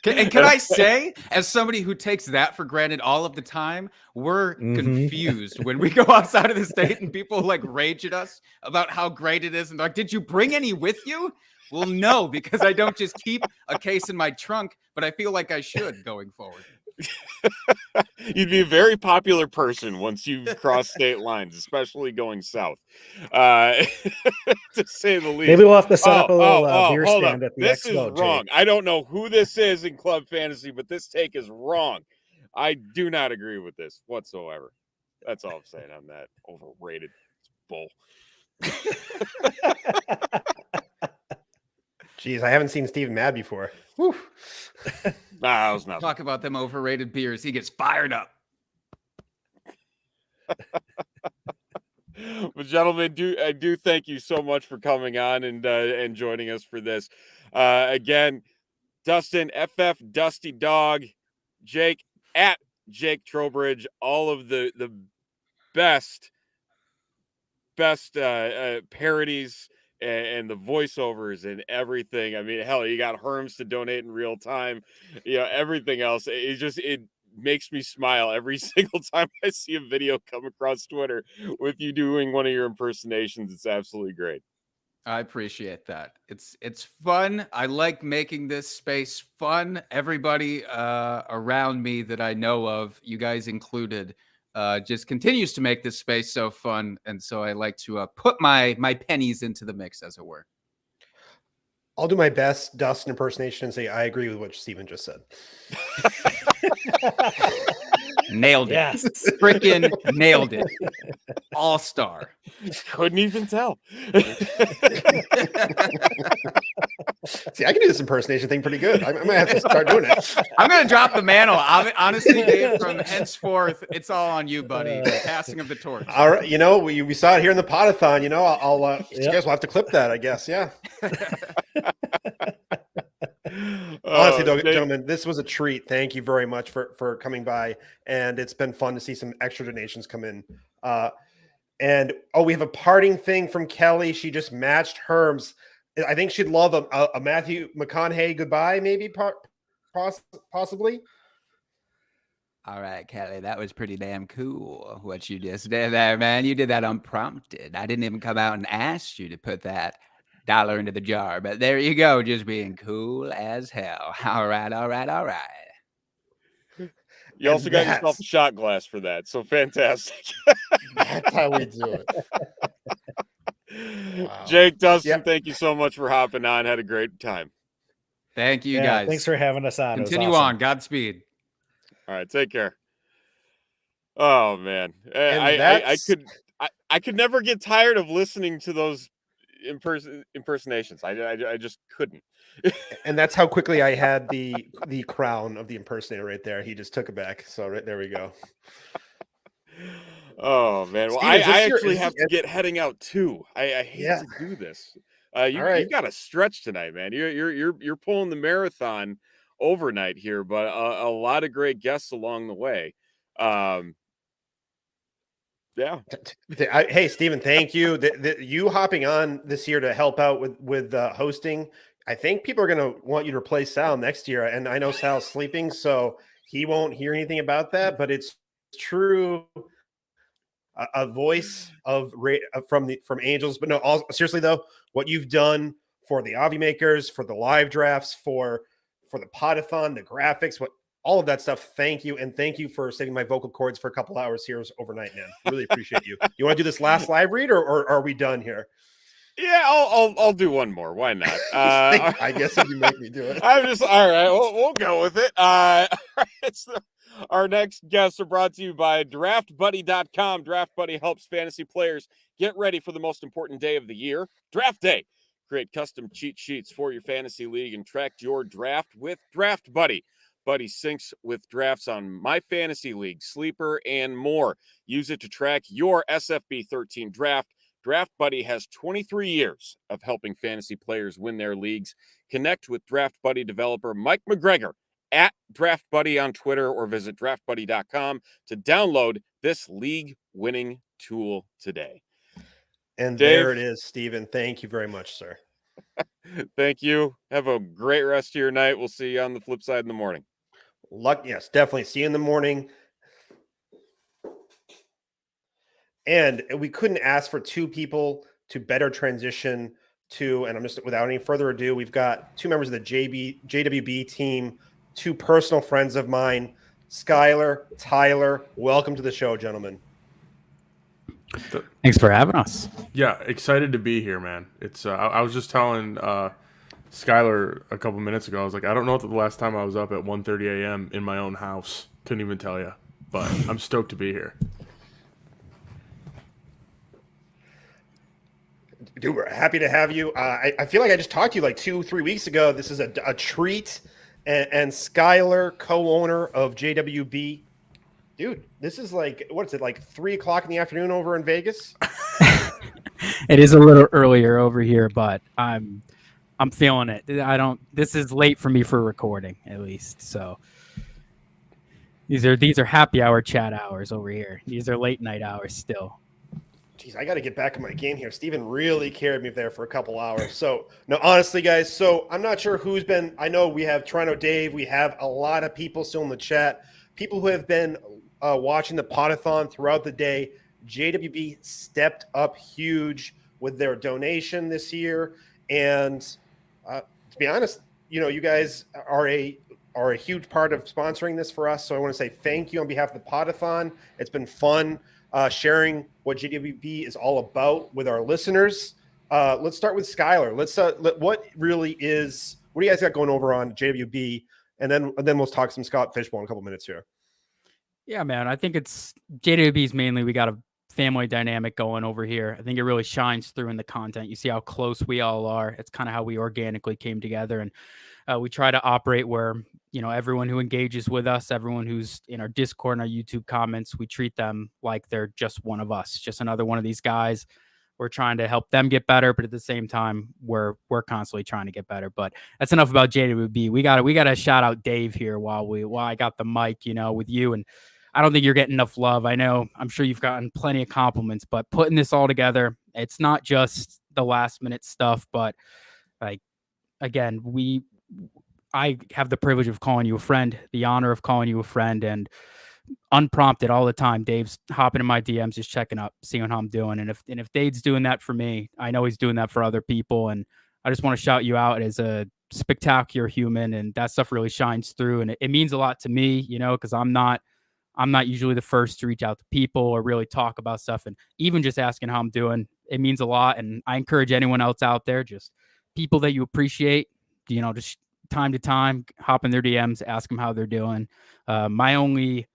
Can I say, as somebody who takes that for granted all of the time, we're confused when we go outside of the state and people like rage at us about how great it is. And like, did you bring any with you? Well, no, because I don't just keep a case in my trunk, but I feel like I should going forward. You'd be a very popular person once you cross state lines, especially going south, to say the least. Maybe we'll have to set up a little beer stand at the This expo. is wrong. Jake. I don't know who this is in Club Fantasy, but this take is wrong. I do not agree with this whatsoever. That's all I'm saying on that. Overrated. It's bull. Jeez, I haven't seen Steven mad before. Whew. Nah, I was not. Talk about them overrated beers. He gets fired up. But gentlemen, I do thank you so much for coming on and joining us for this. Again, Dustin, FF Dusty Dog, Jake at Jake Trowbridge, all of the best parodies and the voiceovers and everything. I mean, hell, you got Herms to donate in real time, everything else. It makes me smile every single time I see a video come across Twitter with you doing one of your impersonations. It's absolutely great. I appreciate that. It's fun. I like making this space fun. Everybody around me that I know of, you guys included, just continues to make this space so fun. And so I like to put my pennies into the mix, as it were. I'll do my best Dustin impersonation and say I agree with what Steven just said. Nailed it. Yes. Freaking nailed it. All-star. Couldn't even tell. See, I can do this impersonation thing pretty good. I might have to start doing it. I'm going to drop the mantle. Honestly, Dave, from henceforth, it's all on you, buddy. The passing of the torch. All right. We saw it here in the Podathon. You guys will have to clip that, I guess. Yeah. Honestly, though, gentlemen, this was a treat. Thank you very much for coming by, and it's been fun to see some extra donations come in. And we have a parting thing from Kelly. She just matched Herms. I think she'd love a Matthew McConaughey goodbye, maybe possibly. All right, Kelly, that was pretty damn cool what you just did there, man. You did that unprompted. I didn't even come out and ask you to put that dollar into the jar, but there you go, just being cool as hell. All right. You also got yourself a shot glass for that, so fantastic. That's how we do it. Wow. Jake, Dustin, thank you so much for hopping on. Had a great time. Thank you, guys. Thanks for having us on. Continue on. Godspeed. All right, take care. Oh man, I could never get tired of listening to those impersonations. I just couldn't. And that's how quickly I had the crown of the impersonator right there. He just took it back. So right there we go. Oh man, well, Steve, I actually have to get heading out too. I hate to do this. You've got a stretch tonight, man. You're pulling the marathon overnight here, but a lot of great guests along the way. Yeah. Hey, Steven, thank you. You hopping on this year to help out with hosting. I think people are going to want you to replace Sal next year. And I know Sal's sleeping, so he won't hear anything about that. But it's true. A voice from Angels. But no, seriously though, what you've done for the Avi makers, for the live drafts, for the Podathon, the graphics, all of that stuff. Thank you. And thank you for saving my vocal cords for a couple hours here overnight, man. Really appreciate you. You want to do this last live read or are we done here? Yeah, I'll do one more. Why not? I guess if you make me do it. I'm just all right. We'll go with it. Our next guests are brought to you by DraftBuddy.com. DraftBuddy helps fantasy players get ready for the most important day of the year, Draft Day. Create custom cheat sheets for your fantasy league and track your draft with DraftBuddy. Buddy syncs with drafts on My Fantasy League, Sleeper, and more. Use it to track your SFB 13 draft. Draft Buddy has 23 years of helping fantasy players win their leagues. Connect with Draft Buddy developer Mike McGregor at Draft Buddy on Twitter or visit draftbuddy.com to download this league-winning tool today. And Dave, there it is, Steven. Thank you very much, sir. Thank you. Have a great rest of your night. We'll see you on the flip side in the morning. Yes, definitely. See you in the morning. And we couldn't ask for two people to better transition to, and I'm just, without any further ado, we've got two members of the JWB team, two personal friends of mine, Skylar, Tyler. Welcome to the show, gentlemen. Thanks for having us. Yeah, excited to be here, man. It's I was just telling Skylar a couple minutes ago, I was like, I don't know the last time I was up at 1:30 a.m. in my own house. Couldn't even tell you, but I'm stoked to be here. Dude, we're happy to have you. I feel like I just talked to you like 2-3 weeks ago. This is a treat. And Skylar, co-owner of JWB. Dude, this is like, what is it, like 3:00 in the afternoon over in Vegas? It is a little earlier over here, but I'm feeling it. This is late for me for recording, at least. So these are happy hour chat hours over here. These are late night hours still. Jeez, I got to get back in my game here. Steven really carried me there for a couple hours. So, no, honestly, guys, so I'm not sure who's been. I know we have Toronto Dave. We have a lot of people still in the chat. People who have been watching the Podathon throughout the day. JWB stepped up huge with their donation this year. And to be honest, you guys are a huge part of sponsoring this for us. So I want to say thank you on behalf of the Podathon. It's been fun. Sharing what JWB is all about with our listeners. Let's start with Skylar. What do you guys got going over on JWB? And then we'll talk some Scott Fishbowl in a couple minutes here. Yeah, man. I think it's JWB's mainly we got a family dynamic going over here. I think it really shines through in the content. You see how close we all are. It's kind of how we organically came together. And we try to operate where, everyone who engages with us, everyone who's in our Discord and our YouTube comments, we treat them like they're just one of us, just another one of these guys. We're trying to help them get better, but at the same time, we're constantly trying to get better. But that's enough about JWB. We got to shout out Dave here while I got the mic, with you. And I don't think you're getting enough love. I'm sure you've gotten plenty of compliments, but putting this all together, it's not just the last minute stuff, but like, again, I have the privilege of calling you a friend, the honor of calling you a friend, and unprompted all the time, Dave's hopping in my DMs, just checking up, seeing how I'm doing. And if Dave's doing that for me, I know he's doing that for other people. And I just want to shout you out as a spectacular human. And that stuff really shines through. And it means a lot to me, because I'm not usually the first to reach out to people or really talk about stuff. And even just asking how I'm doing, it means a lot. And I encourage anyone else out there, just people that you appreciate, just time to time, hop in their DMs, ask them how they're doing. My only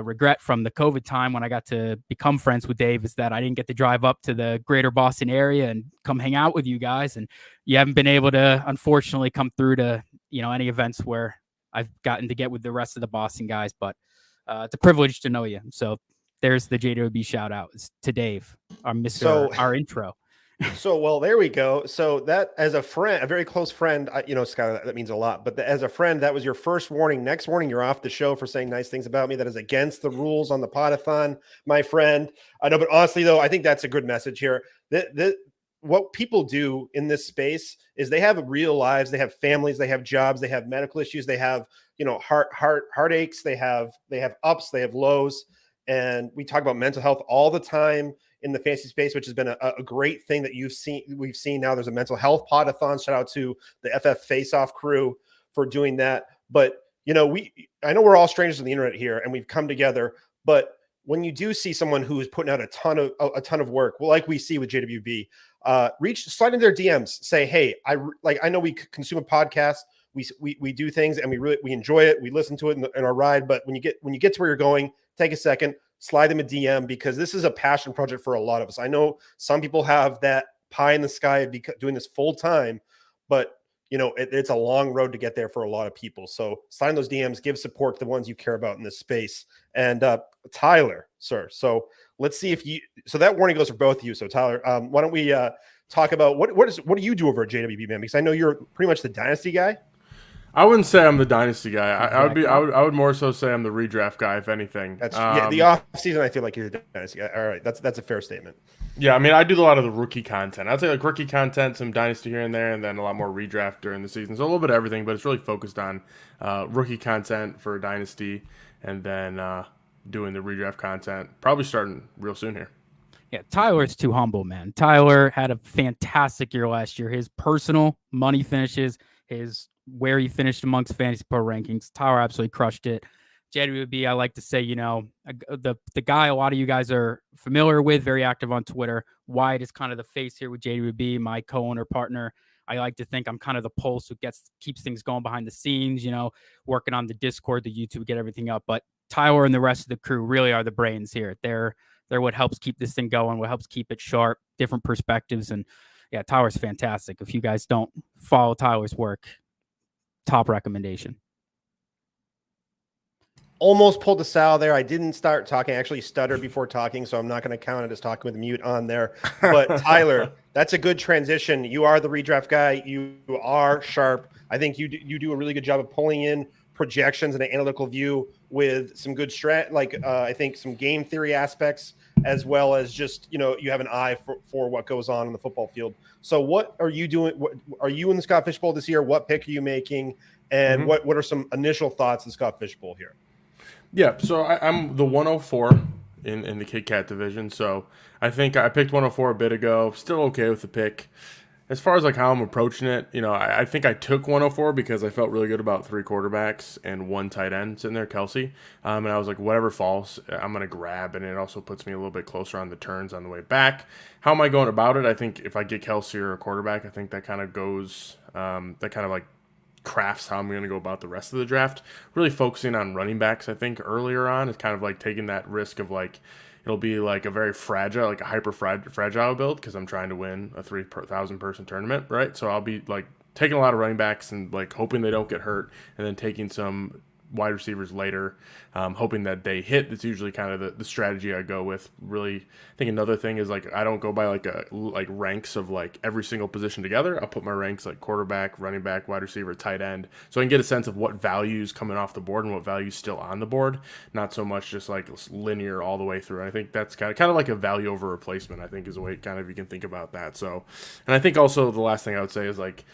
regret from the COVID time when I got to become friends with Dave is that I didn't get to drive up to the greater Boston area and come hang out with you guys. And you haven't been able to, unfortunately, come through to, any events where I've gotten to get with the rest of the Boston guys. But it's a privilege to know you. So there's the JWB shout out to Dave, our intro. So, well, there we go. So that, as a friend, a very close friend, Scott, that means a lot. But as a friend, that was your first warning. Next warning, you're off the show for saying nice things about me. That is against the rules on the Podathon, my friend. I know, but honestly, though, I think that's a good message here. What people do in this space is they have real lives. They have families. They have jobs. They have medical issues. They have, heartaches. They have ups. They have lows. And we talk about mental health all the time in the fantasy space, which has been a great thing that we've seen now. There's a mental health Podathon. Shout out to the FF Face-Off crew for doing that. But, I know we're all strangers on the internet here and we've come together, but when you do see someone who is putting out a ton of work, well, like we see with JWB, slide in their DMs, say, hey, I know we consume a podcast. We do things and we enjoy it. We listen to it in our ride. But when you get to where you're going, take a second, slide them a DM, because this is a passion project for a lot of us. I know some people have that pie in the sky of doing this full time, but it's a long road to get there for a lot of people. So sign those DMs, give support to the ones you care about in this space. And Tyler, sir. So let's see so that warning goes for both of you. So Tyler, why don't we talk about what do you do over at JWB, man? Because I know you're pretty much the dynasty guy. I wouldn't say I'm the dynasty guy. I would more so say I'm the redraft guy, if anything. That's the off season. I feel like you're the dynasty guy. All right, that's a fair statement. Yeah, I mean, I do a lot of the rookie content. I'd say like rookie content, some dynasty here and there, and then a lot more redraft during the season. So a little bit of everything, but it's really focused on rookie content for dynasty, and then doing the redraft content. Probably starting real soon here. Yeah, Tyler's too humble, man. Tyler had a fantastic year last year. His personal money finishes, where he finished amongst fantasy pro rankings, Tyler absolutely crushed it. JWB, I like to say, the guy a lot of you guys are familiar with, very active on Twitter. Wyatt is kind of the face here with JWB, my co-owner partner. I like to think I'm kind of the pulse who keeps things going behind the scenes, working on the Discord, the YouTube, get everything up. But Tyler and the rest of the crew really are the brains here. They're what helps keep this thing going, what helps keep it sharp, different perspectives. And yeah, Tyler's fantastic. If you guys don't follow Tyler's work, top recommendation. almost pulled the Sal there. I didn't start talking. I actually stuttered before talking, so I'm not going to count it as talking with mute on there. But Tyler, that's a good transition. You are the redraft guy. You are sharp. I think you do a really good job of pulling in projections and an analytical view with some good I think some game theory aspects, as well as just, you have an eye for what goes on in the football field. So what are you doing? What are you in the Scott Fish Bowl this year? What pick are you making? And what are some initial thoughts in Scott Fish Bowl here? Yeah, so I'm the 104 in the Kit Kat division. So I think I picked 104 a bit ago. Still okay with the pick. As far as like how I'm approaching it, I think I took 104 because I felt really good about 3 quarterbacks and 1 tight end sitting there, Kelsey. And I was like, whatever falls, I'm going to grab. And it also puts me a little bit closer on the turns on the way back. How am I going about it? I think if I get Kelsey or a quarterback, I think that kind of goes, crafts how I'm going to go about the rest of the draft. Really focusing on running backs, I think, earlier on is kind of like taking that risk of like, it'll be like a very fragile, like a hyper fragile build because I'm trying to win a 3,000 person tournament, right? So I'll be like taking a lot of running backs and like hoping they don't get hurt, and then taking some wide receivers later, hoping that they hit. That's usually kind of the strategy I go with. Really, I think another thing is like I don't go by like ranks of like every single position together. I'll put my ranks like quarterback, running back, wide receiver, tight end, so I can get a sense of what value's coming off the board and what value's still on the board. Not so much just like linear all the way through. And I think that's kind of like a value over replacement, I think, is a way kind of you can think about that. So, and I think also the last thing I would say is like,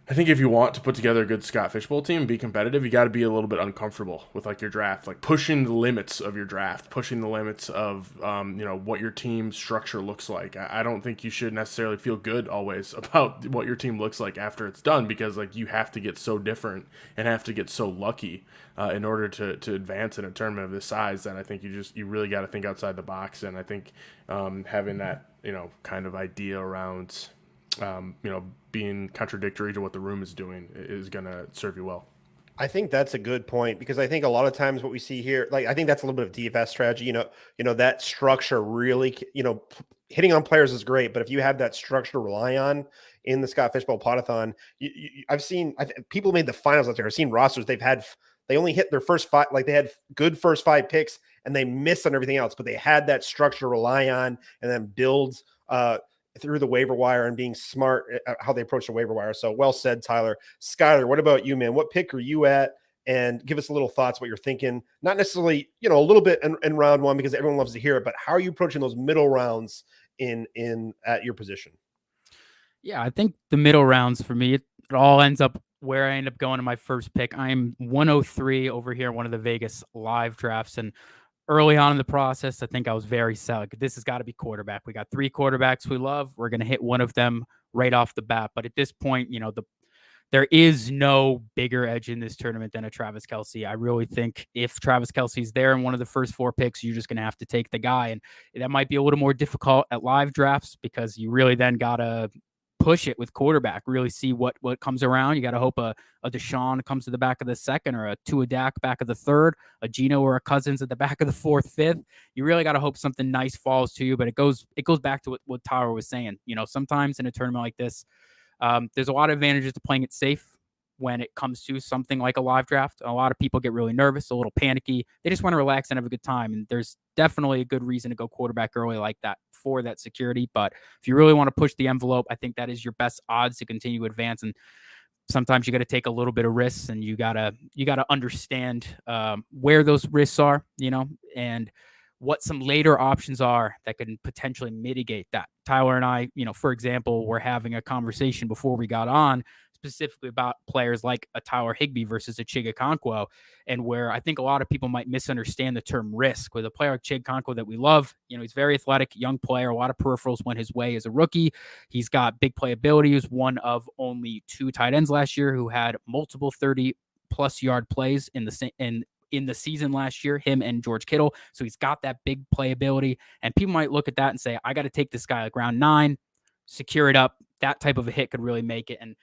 I think if you want to put together a good Scott Fish Bowl team and be competitive, you got to be a little bit uncomfortable with like your draft, like pushing the limits of your draft, pushing the limits of what your team structure looks like. I don't think you should necessarily feel good always about what your team looks like after it's done, because like you have to get so different and have to get so lucky in order to advance in a tournament of this size. And I think you really got to think outside the box. And I think having that kind of idea around being contradictory to what the room is doing is going to serve you well. I think that's a good point, because I think a lot of times what we see here, like I think that's a little bit of DFS strategy. That structure really, hitting on players is great, but if you have that structure to rely on in the Scott Fish Bowl Podathon, I've seen people made the finals out there. I've seen rosters they only hit their first 5, like they had good first 5 picks and they missed on everything else, but they had that structure to rely on and then build through the waiver wire and being smart at how they approach the waiver wire. So well said, Tyler. Skyler, what about you, man? What pick are you at? And give us a little thoughts, what you're thinking. Not necessarily, a little bit in round 1, because everyone loves to hear it, but how are you approaching those middle rounds in at your position? Yeah, I think the middle rounds for me, it all ends up where I end up going in my first pick. I'm 103 over here in one of the Vegas live drafts, and early on in the process, I think I was very set. Like, this has got to be quarterback. We got 3 quarterbacks we love. We're going to hit one of them right off the bat. But at this point, there is no bigger edge in this tournament than a Travis Kelce. I really think if Travis Kelce's there in one of the first 4 picks, you're just going to have to take the guy. And that might be a little more difficult at live drafts, because you really then got to push it with quarterback, really see what comes around. You got to hope a Deshaun comes to the back of the second, or a Tua Dak back of the third, a Geno or a Cousins at the back of the 4th, 5th. You really got to hope something nice falls to you. But it goes back to what Tyler was saying. Sometimes in a tournament like this, there's a lot of advantages to playing it safe when it comes to something like a live draft. A lot of people get really nervous, a little panicky. They just want to relax and have a good time. And there's definitely a good reason to go quarterback early like that for that security. But if you really want to push the envelope, I think that is your best odds to continue to advance. And sometimes you got to take a little bit of risks, and you gotta understand where those risks are, and what some later options are that can potentially mitigate that. Tyler and I, for example, were having a conversation before we got on specifically about players like a Tyler Higbee versus a Chig Okonkwo, and where I think a lot of people might misunderstand the term risk. With a player like Chig Okonkwo that we love, he's very athletic, young player, a lot of peripherals went his way as a rookie. He's got big playability. He was one of only 2 tight ends last year who had multiple 30-plus yard plays in the season last year, him and George Kittle. So he's got that big playability, and people might look at that and say, I got to take this guy like round 9, secure it up. That type of a hit could really make it. And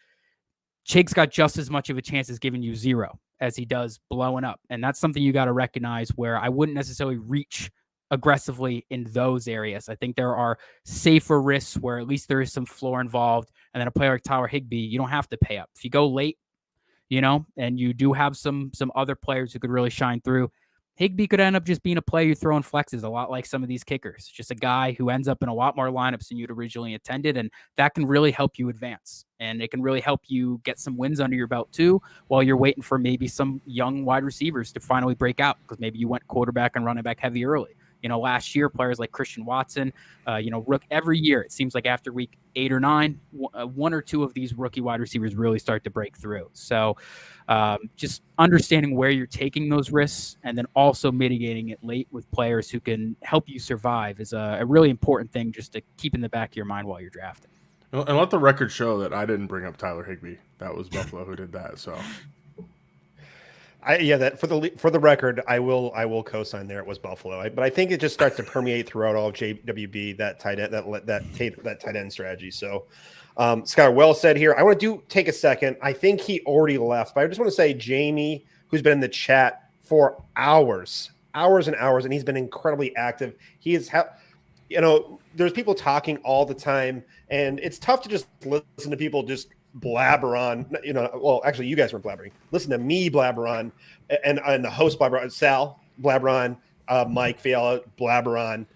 Chig's got just as much of a chance as giving you 0 as he does blowing up. And that's something you got to recognize, where I wouldn't necessarily reach aggressively in those areas. I think there are safer risks where at least there is some floor involved. And then a player like Tyler Higbee, you don't have to pay up. If you go late, and you do have some other players who could really shine through, Higbee could end up just being a player you throw in flexes, a lot like some of these kickers. Just a guy who ends up in a lot more lineups than you'd originally intended, and that can really help you advance. And it can really help you get some wins under your belt too, while you're waiting for maybe some young wide receivers to finally break out, because maybe you went quarterback and running back heavy early. Last year, players like Christian Watson, every year, it seems like after week 8 or 9, one or two of these rookie wide receivers really start to break through. So just understanding where you're taking those risks and then also mitigating it late with players who can help you survive is a really important thing just to keep in the back of your mind while you're drafting. And let the record show that I didn't bring up Tyler Higbee. That was Buffalo who did that. So. That for the record, I will co-sign there. It was Buffalo, but I think it just starts to permeate throughout all of JWB, that tight end, that tight end strategy. So, Scott, well said here. I want to take a second. I think he already left, but I just want to say Jamie, who's been in the chat for hours and hours, and he's been incredibly active. He is, there's people talking all the time, and it's tough to just listen to people just blabber on, well, actually you guys weren't blabbering. Listen to me blabber on, and the host blabber on, Sal blabber on, Mike Fiala blabber on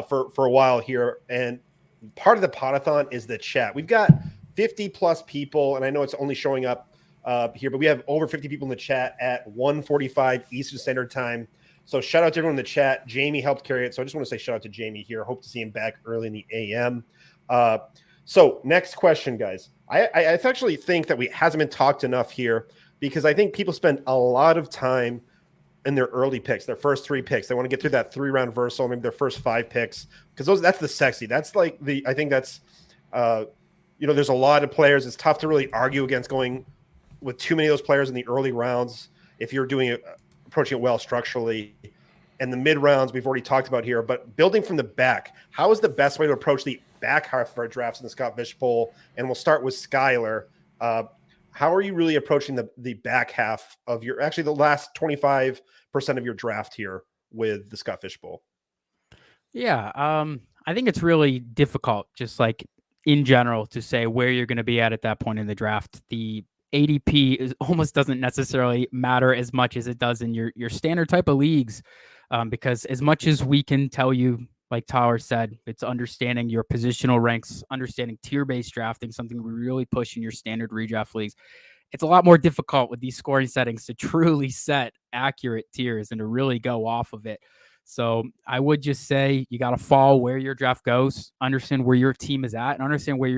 for a while here. And part of the Podathon is the chat. We've got 50 plus people, and I know it's only showing up here, but we have over 50 people in the chat at 1:45 Eastern Standard Time. So shout out to everyone in the chat. Jamie helped carry it. So I just want to say shout out to Jamie here. Hope to see him back early in the AM. So next question, guys. I actually think that hasn't been talked enough here, because I think people spend a lot of time in their early picks, their first 3 picks. They want to get through that 3-round versal, maybe their first 5 picks, because that's the sexy. That's like I think that's, there's a lot of players. It's tough to really argue against going with too many of those players in the early rounds if you're approaching it well structurally. And the mid rounds we've already talked about here, but building from the back, how is the best way to approach the back half of our drafts in the Scott Fish Bowl? And we'll start with Skylar. How are you really approaching the back half of the last 25% of your draft here with the Scott Fish Bowl? Yeah, I think it's really difficult, just like in general, to say where you're going to be at that point in the draft. The ADP almost doesn't necessarily matter as much as it does in your standard type of leagues, because as much as we can tell you, like Tyler said, it's understanding your positional ranks, understanding tier-based drafting, something we really push in your standard redraft leagues. It's a lot more difficult with these scoring settings to truly set accurate tiers and to really go off of it. So I would just say you got to follow where your draft goes, understand where your team is at, and understand where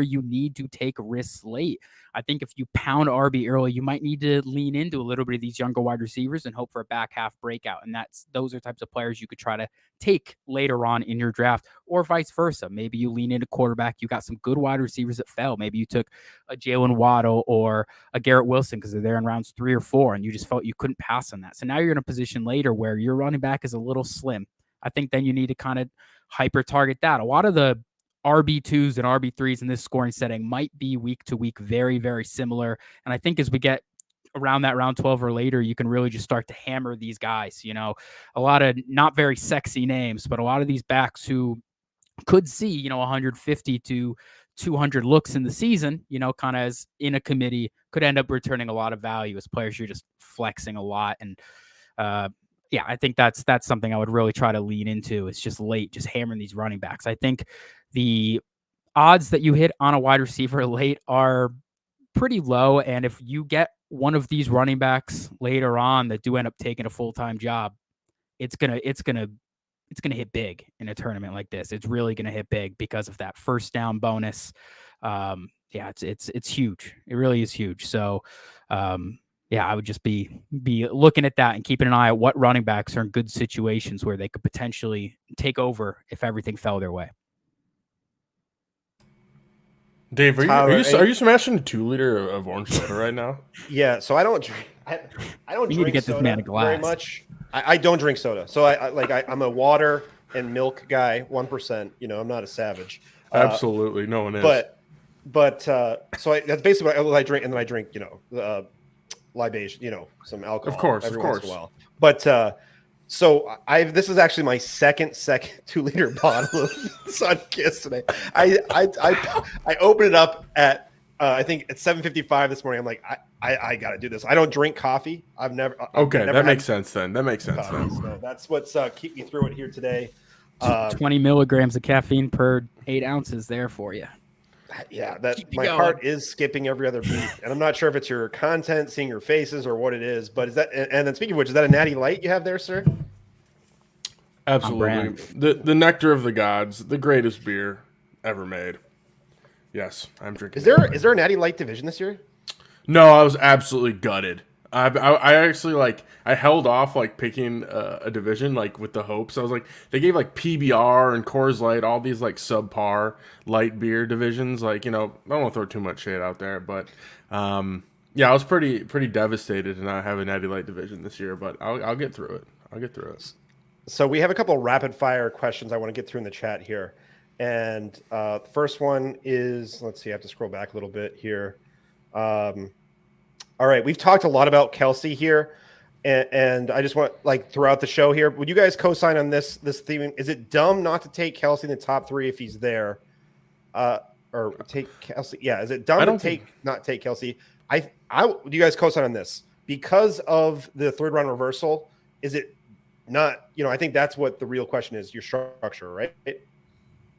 you need to take risks late. I think if you pound RB early, you might need to lean into a little bit of these younger wide receivers and hope for a back half breakout. And those are types of players you could try to take later on in your draft, or vice versa. Maybe you lean into quarterback. You got some good wide receivers that fell. Maybe you took a Jalen Waddle or a Garrett Wilson because they're there in rounds 3 or 4, and you just felt you couldn't pass on that. So now you're in a position later where your running back is a little slim. I think then you need to kind of hyper target that. A lot of the RB2s and RB3s in this scoring setting might be week to week very, very similar. And I think as we get around that round 12 or later, you can really just start to hammer these guys. A lot of not very sexy names, but a lot of these backs who could see, 150 to 200 looks in the season, kind of as in a committee, could end up returning a lot of value as players you're just flexing a lot. And I think that's something I would really try to lean into. It's just late, just hammering these running backs. I think the odds that you hit on a wide receiver late are pretty low. And if you get one of these running backs later on that do end up taking a full-time job, it's gonna hit big in a tournament like this. It's really gonna hit big because of that first down bonus. It's huge. It really is huge. So I would just be looking at that and keeping an eye on what running backs are in good situations where they could potentially take over if everything fell their way. Dave, are you smashing a 2-liter of orange soda right now? Yeah, so I don't drink. I don't you drink need to get soda this man a glass. very much. I don't drink soda, so I'm a water and milk guy, 1%. I'm not a savage. Absolutely, no one is. But that's basically what I drink, and then I drink libation, some alcohol. Of course. Once in a while. But so this is actually my second 2-liter bottle of Sun Kiss today. I opened it up at I think at 7:55 this morning, I'm like, I got to do this. I don't drink coffee. I've never that makes sense then. That makes sense then. So that's what's keep me through it here today. 20 milligrams of caffeine per 8 ounces there for you. Yeah, that my heart is skipping every other beat, and I'm not sure if it's your content, seeing your faces, or what it is. But is that? And then speaking of which, is that a Natty Light you have there, sir? Absolutely, the nectar of the gods, the greatest beer ever made. Yes, I'm drinking. Is there a Natty Light division this year? No, I was absolutely gutted. I actually I held off picking a division with the hopes. I was like, they gave PBR and Coors Light, all these subpar light beer divisions. I don't want to throw too much shade out there, but yeah, I was pretty devastated to not have a Natty Light division this year. But I'll get through it. So we have a couple of rapid fire questions I want to get through in the chat here, and the first one is, let's see, I have to scroll back a little bit here. All right, we've talked a lot about Kelsey here, and I just want throughout the show here, would you guys co-sign on this theme? Is it dumb not to take Kelsey in the top 3 if he's there, or take Kelsey? Yeah, is it dumb to not take Kelsey? Do you guys co-sign on this because of the third round reversal? Is it not? I think that's what the real question is. Your structure, right?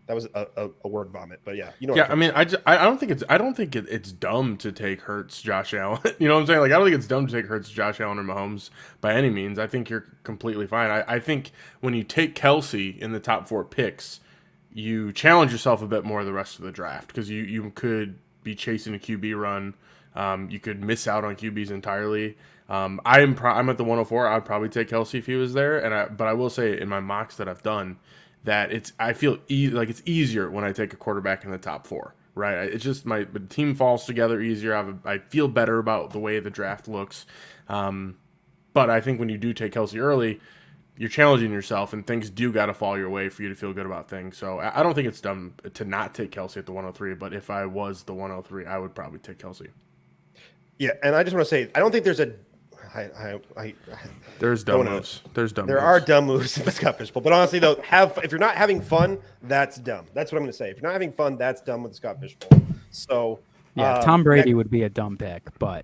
That was a word vomit, but yeah, Yeah, I mean, I don't think it's dumb to take Hurts, Josh Allen. You know what I'm saying? I don't think it's dumb to take Hurts, Josh Allen, or Mahomes by any means. I think you're completely fine. I think when you take Kelsey in the top 4 picks, you challenge yourself a bit more the rest of the draft because you could be chasing a QB run. You could miss out on QBs entirely. I'm at the 104. I'd probably take Kelsey if he was there, but I will say in my mocks that I've done, that I feel it's easier when I take a quarterback in the top 4, right? It's just the team falls together easier. I feel better about the way the draft looks. But I think when you do take Kelsey early, you're challenging yourself, and things do got to fall your way for you to feel good about things. So I don't think it's dumb to not take Kelsey at the 103, but if I was the 103, I would probably take Kelsey. Yeah, and I just want to say, I don't think there's there's dumb moves. There are dumb moves in the Scott Fishbowl. But honestly, though, if you're not having fun, that's dumb. That's what I'm going to say. If you're not having fun, that's dumb with the Scott Fishbowl. So yeah, Tom Brady would be a dumb pick, but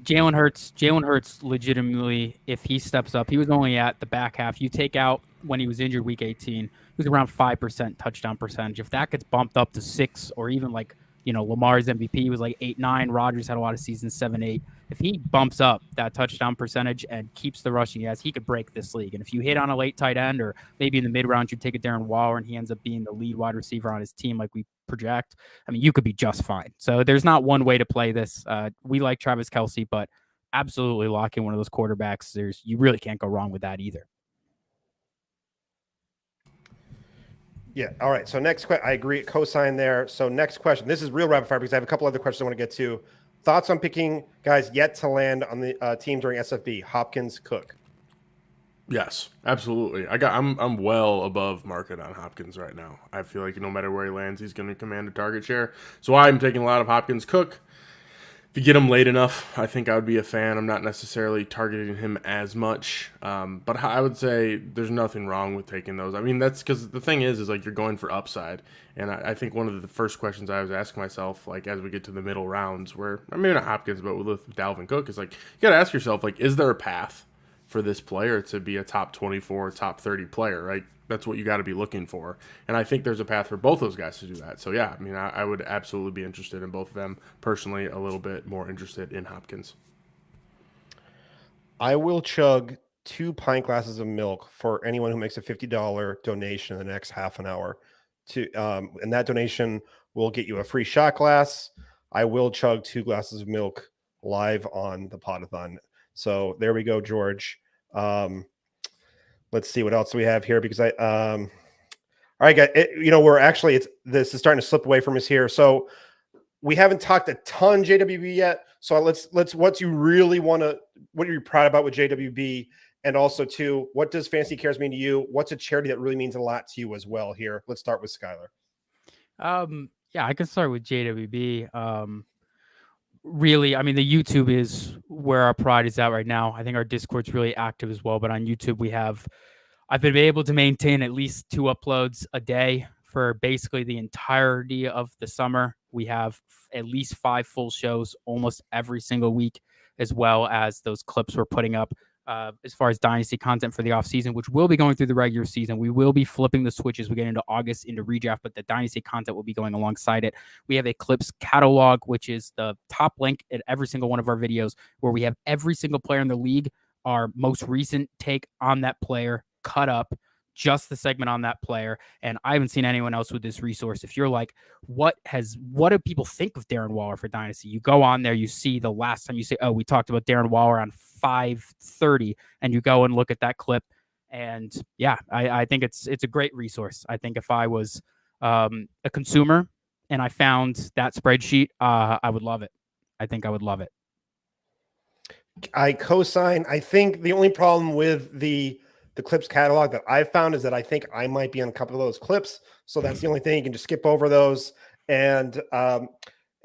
Jalen Hurts legitimately, if he steps up, he was only at the back half. You take out when he was injured week 18, he was around 5% touchdown percentage. If that gets bumped up to 6, or even Lamar's MVP was 8-9. Rodgers had a lot of seasons 7-8. If he bumps up that touchdown percentage and keeps the rushing yards, he could break this league. And if you hit on a late tight end, or maybe in the mid round, you take a Darren Waller and he ends up being the lead wide receiver on his team like we project, I mean, you could be just fine. So there's not one way to play this. We like Travis Kelce, but absolutely lock in one of those quarterbacks. You really can't go wrong with that either. Yeah. All right. So next question, I agree. Co-sign there. So next question. This is real rapid fire because I have a couple other questions I want to get to. Thoughts on picking guys yet to land on the team during SFB? Hopkins, Cook. Yes, absolutely. I'm well above market on Hopkins right now. I feel like no matter where he lands, he's going to command a target share. So I'm taking a lot of Hopkins. Cook, if you get him late enough, I think I would be a fan. I'm not necessarily targeting him as much, but I would say there's nothing wrong with taking those. I mean, that's because the thing is you're going for upside. And I think one of the first questions I was asking myself, as we get to the middle rounds, where maybe not Hopkins, but with Dalvin Cook, is you got to ask yourself, is there a path for this player to be a top 24, top 30 player, right? That's what you got to be looking for. And I think there's a path for both those guys to do that. So, yeah, I mean, I would absolutely be interested in both of them. Personally, a little bit more interested in Hopkins. I will chug 2 pint glasses of milk for anyone who makes a $50 donation in the next half an hour. And that donation will get you a free shot glass. I will chug 2 glasses of milk live on the Podathon. So there we go, George. Let's see what else we have here, because all right, guys, we're actually, this is starting to slip away from us here. So we haven't talked a ton JWB yet. So let's what you really want to, what are you proud about with JWB? And also too, what does Fantasy Cares mean to you? What's a charity that really means a lot to you as well here? Let's start with Skylar. Yeah, I can start with JWB. Really, I mean, the YouTube is where our pride is at right now. I think our Discord's really active as well, but on YouTube I've been able to maintain at least 2 uploads a day for basically the entirety of the summer. We have at least 5 full shows almost every single week, as well as those clips we're putting up as far as Dynasty content for the offseason, which will be going through the regular season. We will be flipping the switch as we get into August into redraft, but the Dynasty content will be going alongside it. We have a clips catalog, which is the top link at every single one of our videos, where we have every single player in the league, our most recent take on that player, cut up, just the segment on that player. And I haven't seen anyone else with this resource. If you're like, what do people think of Darren Waller for Dynasty? You go on there, you see the last time, you say, oh, we talked about Darren Waller on 5:30, and you go and look at that clip. And yeah, I think it's a great resource. I think if I was a consumer and I found that spreadsheet, I would love it. I think I would love it. I co-sign. I think the only problem with the clips catalog that I've found is that I think I might be on a couple of those clips. So that's the only thing. You can just skip over those. And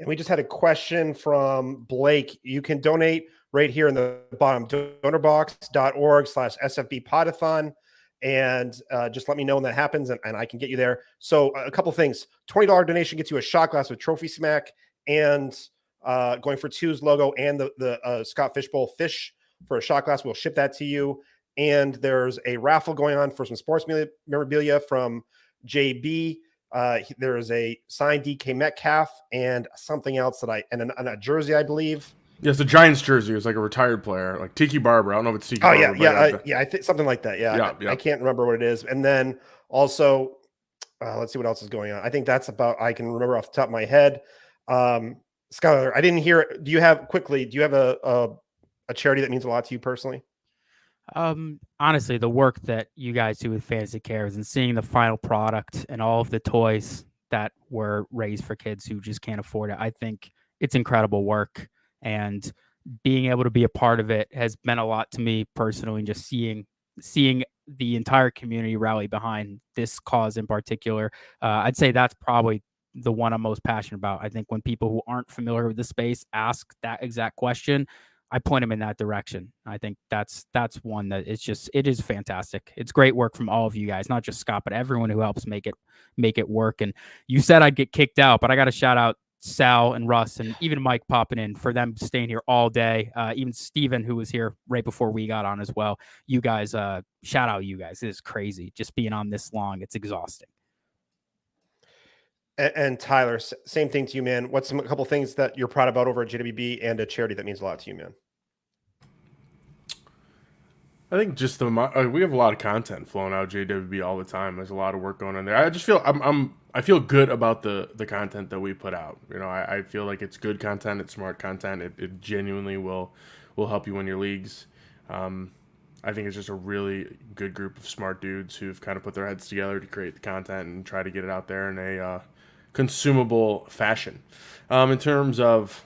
we just had a question from Blake. You can donate right here in the bottom, donorbox.org/SFB Podathon. And just let me know when that happens, and I can get you there. So a couple things. $20 donation gets you a shot glass with Trophy Smack and going for Two's logo and the Scott Fishbowl fish for a shot glass. We'll ship that to you. And there's a raffle going on for some sports memorabilia from JB. There is a signed DK Metcalf and something else and a jersey, I believe. Yeah, it's a Giants jersey. It's like a retired player, like Tiki Barber. I don't know if it's Tiki Barber. I think something like that. Yeah, I can't remember what it is. And then also, let's see what else is going on. I think that's about I can remember off the top of my head. Skylar, I didn't hear it. Do you have a charity that means a lot to you personally? Honestly, the work that you guys do with Fantasy Cares and seeing the final product and all of the toys that were raised for kids who just can't afford it, I think it's incredible work. And being able to be a part of it has meant a lot to me personally, and just seeing the entire community rally behind this cause in particular. I'd say that's probably the one I'm most passionate about. I think when people who aren't familiar with the space ask that exact question, I point them in that direction. I think that's one that it is fantastic. It's great work from all of you guys, not just Scott, but everyone who helps make it work. And you said I'd get kicked out, but I got to shout out Sal and Russ and even Mike popping in for them staying here all day. Even Steven, who was here right before we got on as well. You guys, shout out you guys. It is crazy just being on this long. It's exhausting. And Tyler, same thing to you, man. What's a couple things that you're proud about over at JWB and a charity that means a lot to you, man? I think just we have a lot of content flowing out of JWB all the time. There's a lot of work going on there. I just feel I feel good about the content that we put out. You know, I feel like it's good content, it's smart content. It genuinely will help you win your leagues. I think it's just a really good group of smart dudes who've kind of put their heads together to create the content and try to get it out there in a consumable fashion. In terms of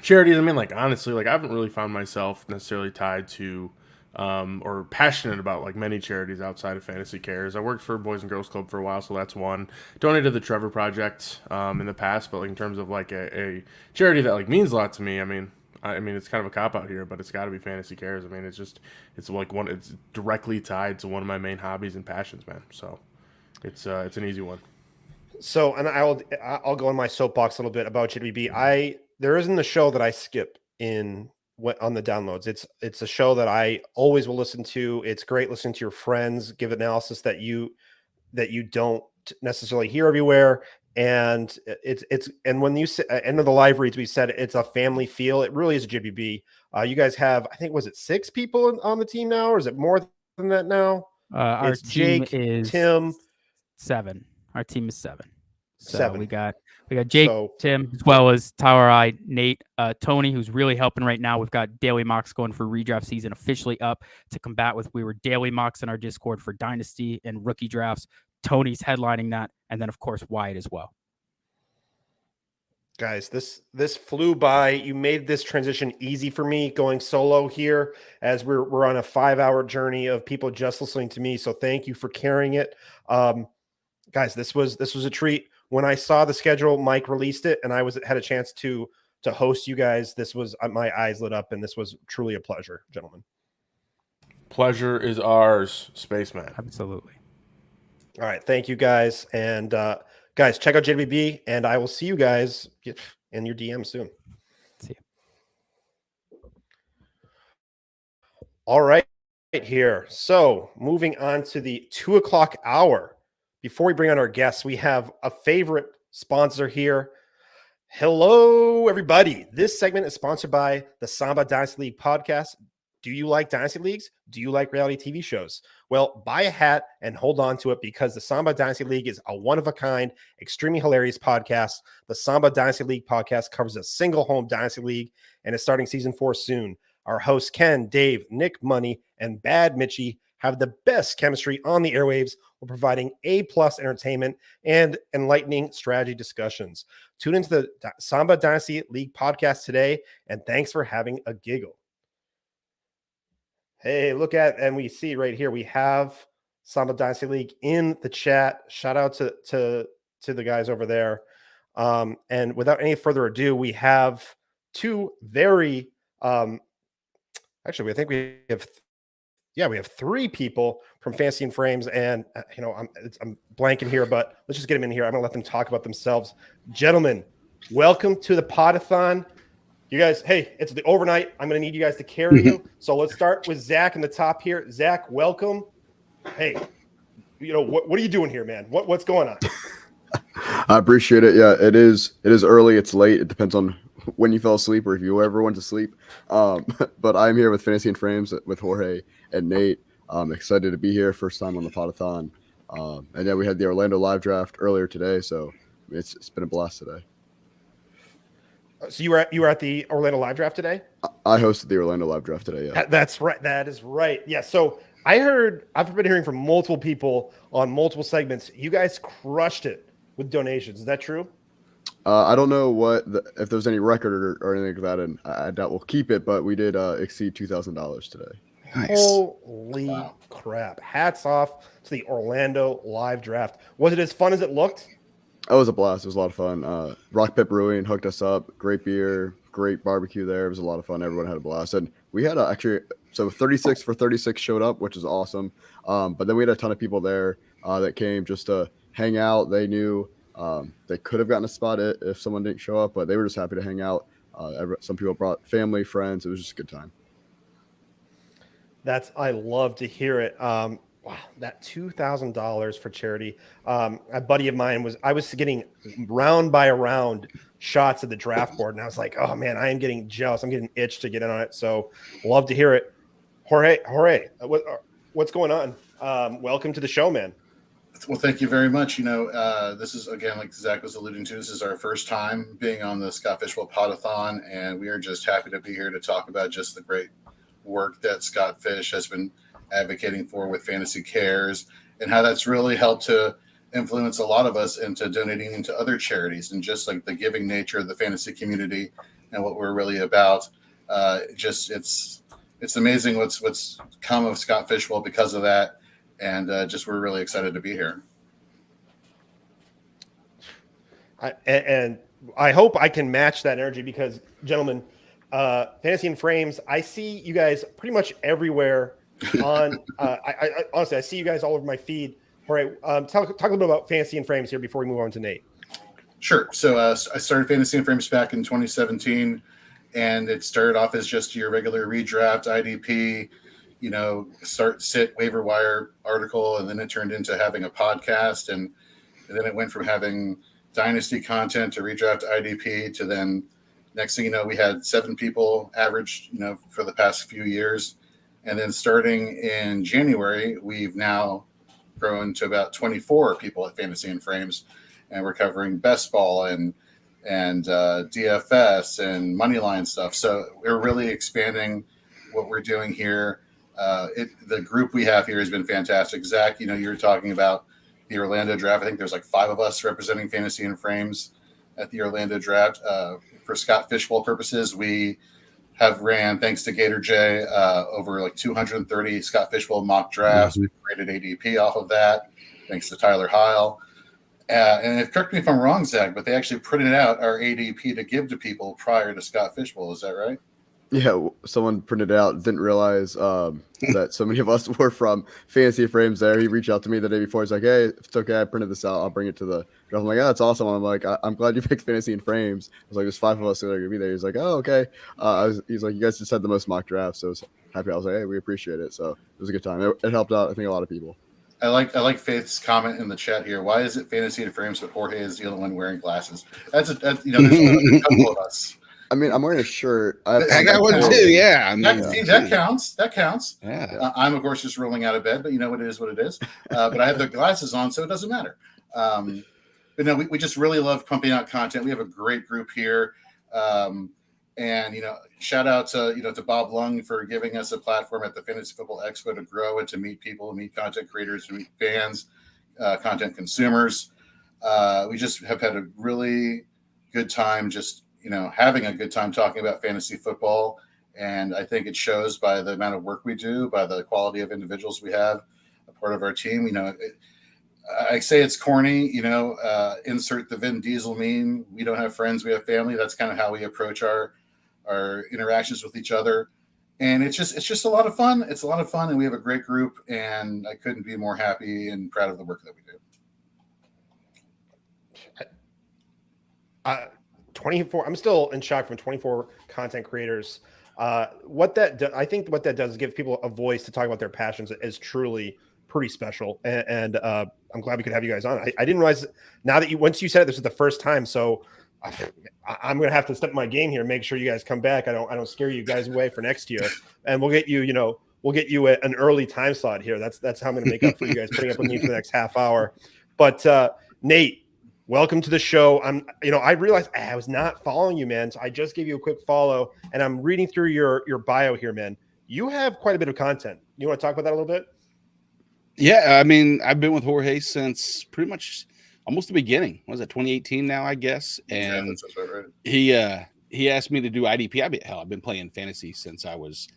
charities, I mean, like, honestly, like, I haven't really found myself necessarily tied to or passionate about like many charities outside of Fantasy Cares. I worked for Boys and Girls Club for a while, so that's one. Donated to the Trevor Project in the past, but like in terms of like a charity that like means a lot to me, I mean it's kind of a cop out here, but it's got to be Fantasy Cares. I mean, it's directly tied to one of my main hobbies and passions, man. So it's an easy one. So, and I'll go on my soapbox a little bit about JWB. There isn't a show that I skip on the downloads. It's a show that I always will listen to. It's great listening to your friends give analysis that you don't necessarily hear everywhere. And and when you say end of the live reads, we said it's a family feel. It really is a JBB. You guys have, I think, was it 6 people on the team now, or is it more than that now? Our team is Tim, 7. Our team is 7. So 7. We got Jake, Tim, as well as Tyler, Nate, Tony, who's really helping right now. We've got daily mocks going for redraft season officially up to combat with. We were daily mocks in our Discord for Dynasty and rookie drafts. Tony's headlining that, and then of course Wyatt as well. Guys, this flew by. You made this transition easy for me going solo here, as we're on a 5-hour journey of people just listening to me. So thank you for carrying it. Guys, this was a treat. When I saw the schedule, Mike released it, and I had a chance to host you guys. This was, my eyes lit up, and this was truly a pleasure, gentlemen. Pleasure is ours, Spaceman. Absolutely. All right. Thank you, guys. And guys, check out JWB, and I will see you guys in your DM soon. See you. All right, here. So moving on to the 2:00 hour. Before we bring on our guests, we have a favorite sponsor here. Hello, everybody. This segment is sponsored by the Samba Dynasty League podcast. Do you like Dynasty Leagues? Do you like reality TV shows? Well, buy a hat and hold on to it because the Samba Dynasty League is a one-of-a-kind, extremely hilarious podcast. The Samba Dynasty League podcast covers a single home Dynasty League and is starting season 4 soon. Our hosts, Ken, Dave, Nick, Money, and Bad Mitchie, have the best chemistry on the airwaves while providing A-plus entertainment and enlightening strategy discussions. Tune into the Samba Dynasty League podcast today, and thanks for having a giggle. Hey, look at, and we see right here, we have Samba Dynasty League in the chat. Shout out to the guys over there. And without any further ado, we have two very, actually, I think we have, we have three people from Fantasy and Frames, and I'm blanking here, but let's just get them in here. I'm gonna let them talk about themselves. Gentlemen, welcome to the Podathon. You guys, hey, it's the overnight. I'm going to need you guys to carry you. So let's start with Zach in the top here. Zach, welcome. Hey, what are you doing here, man? What's going on? I appreciate it. Yeah, it is early. It's late. It depends on when you fell asleep or if you ever went to sleep. But I'm here with Fantasy and Frames with Jorge and Nate. I'm excited to be here. First time on the Podathon. And yeah, we had the Orlando live draft earlier today. So it's been a blast today. So you were at the Orlando live draft today? I hosted the Orlando live draft today. Yeah, that's right. That is right. Yeah. So I've been hearing from multiple people on multiple segments. You guys crushed it with donations. Is that true? I don't know if there's any record or anything like that, and I doubt we'll keep it. But we did exceed $2,000 today. Nice. Holy crap! Hats off to the Orlando live draft. Was it as fun as it looked? It was a blast. It was a lot of fun. Rock Pit Brewing hooked us up. Great beer, great barbecue there. It was a lot of fun. Everyone had a blast. And we had actually 36 for 36 showed up, which is awesome. But then we had a ton of people there that came just to hang out. They knew they could have gotten a spot if someone didn't show up, but they were just happy to hang out. Some people brought family, friends. It was just a good time. I love to hear it. Wow, that $2,000 for charity. A buddy of mine I was getting round by round shots at the draft board, and I was like, oh man, I am getting jealous. I'm getting itched to get in on it. So love to hear it. Jorge, what's going on? Welcome to the show, man. Well, thank you very much. This is, again, like Zach was alluding to, this is our first time being on the Scott Fishbowl Podathon, and we are just happy to be here to talk about just the great work that Scott Fish has been advocating for with Fantasy Cares, and how that's really helped to influence a lot of us into donating into other charities, and just like the giving nature of the fantasy community and what we're really about. It's amazing what's come of Scott Fishbowl because of that, and we're really excited to be here. And I hope I can match that energy because, gentlemen, Fantasy and Frames, I see you guys pretty much everywhere. I honestly, I see you guys all over my feed. All right, talk a little bit about Fantasy and Frames here before we move on to Nate. Sure. So I started Fantasy and Frames back in 2017, and it started off as just your regular redraft IDP, start sit waiver wire article, and then it turned into having a podcast, and then it went from having dynasty content to redraft IDP to then next thing you know, we had 7 people average, for the past few years. And then starting in January, we've now grown to about 24 people at Fantasy and Frames, and we're covering best ball and DFS and moneyline stuff. So we're really expanding what we're doing here. The group we have here has been fantastic. Zach, you were talking about the Orlando draft. I think there's like 5 of us representing Fantasy and Frames at the Orlando draft. For Scott Fishbowl purposes, we have ran, thanks to Gator J, over like 230 Scott Fishbowl mock drafts. We've created ADP off of that, thanks to Tyler Heil. And correct me if I'm wrong, Zach, but they actually printed out our ADP to give to people prior to Scott Fishbowl. Is that right? Yeah, someone printed it out. Didn't realize that so many of us were from Fantasy Frames. There, he reached out to me the day before. He's like, "Hey, if it's okay, I printed this out. I'll bring it to the draft." I'm like, "Oh, that's awesome." I'm like, "I'm glad you picked Fantasy and Frames." I was like, "There's 5 of us that are gonna be there." He's like, "Oh, okay." He's like, "You guys just had the most mock drafts, so I was happy." I was like, "Hey, we appreciate it." So it was a good time. It helped out, I think, a lot of people. I like Faith's comment in the chat here. Why is it Fantasy and Frames, but Jorge is the only one wearing glasses? That's there's a couple of us. I mean, I'm wearing a shirt. I got one too. Yeah, I mean, that counts. That counts. Yeah. I'm of course just rolling out of bed, but you know what it is. What it is. But I have the glasses on, so it doesn't matter. But no, we just really love pumping out content. We have a great group here, and shout out to to Bob Lung for giving us a platform at the Fantasy Football Expo to grow and to meet people, meet content creators, to meet fans, content consumers. We just have had a really good time just having a good time talking about fantasy football. And I think it shows by the amount of work we do, by the quality of individuals we have a part of our team. I say it's corny, insert the Vin Diesel meme. We don't have friends, we have family. That's kind of how we approach our interactions with each other. And it's just a lot of fun. It's a lot of fun, and we have a great group, and I couldn't be more happy and proud of the work that we do. 24. I'm still in shock from 24 content creators. I think what that does is give people a voice to talk about their passions is truly pretty special. And I'm glad we could have you guys on. I didn't realize now that once you said it, this is the first time. So I'm going to have to step my game here. Make sure you guys come back. I don't scare you guys away for next year. And we'll get you, we'll get you an early time slot here. That's how I'm going to make up for you guys putting up with me for the next half hour. But Nate, welcome to the show. I realized I was not following you, man. So I just gave you a quick follow, and I'm reading through your bio here, man. You have quite a bit of content. You want to talk about that a little bit? Yeah, I mean, I've been with Jorge since pretty much almost the beginning. What was it 2018 now, I guess? And that's right. he asked me to do IDP. I've been playing fantasy since I was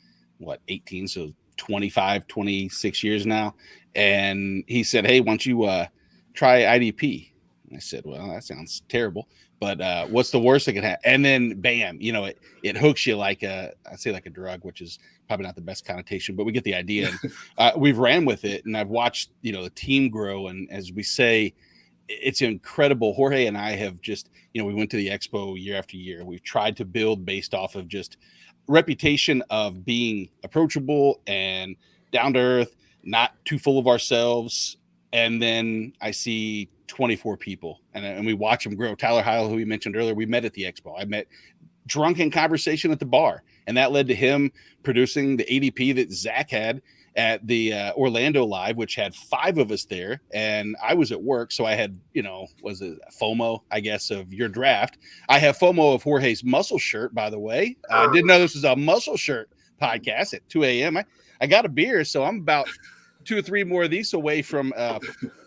18, so 25, 26 years now. And he said, "Hey, why don't you try IDP?" I said, "Well, that sounds terrible, but what's the worst that can happen?" And then, bam, it hooks you like a drug, which is probably not the best connotation, but we get the idea. And we've ran with it, and I've watched the team grow. And as we say, it's incredible. Jorge and I have just we went to the expo year after year. We've tried to build based off of just reputation of being approachable and down to earth, not too full of ourselves. And then I see 24 people, and we watch them grow. Tyler Heil, who we mentioned earlier, we met at the expo. I met drunken conversation at the bar, and that led to him producing the ADP that Zach had at the Orlando Live, which had 5 of us there, and I was at work, so I had was it FOMO, I guess, of your draft. I have FOMO of Jorge's muscle shirt, by the way. I didn't know this was a muscle shirt podcast at 2 a.m. I got a beer, so I'm about 2 or 3 more of these away from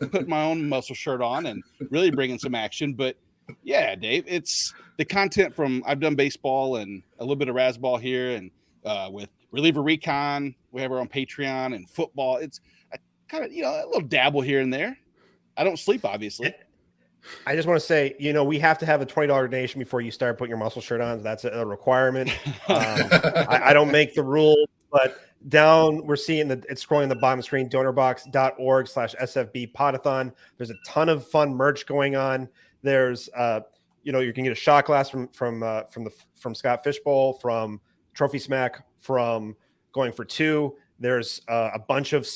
putting my own muscle shirt on and really bringing some action. But yeah, Dave, it's the content from I've done baseball and a little bit of Razzball here, and with Reliever Recon, we have our own Patreon, and football. It's kind of a little dabble here and there. I don't sleep, obviously. I just want to say, we have to have a $20 donation before you start putting your muscle shirt on. That's a requirement. I don't make the rules, but down we're seeing it's scrolling on the bottom screen, donorbox.org/SFB Podathon. There's a ton of fun merch going on. There's you can get a shot glass from Scott Fishbowl, from Trophy Smack, from Going for Two. There's a bunch of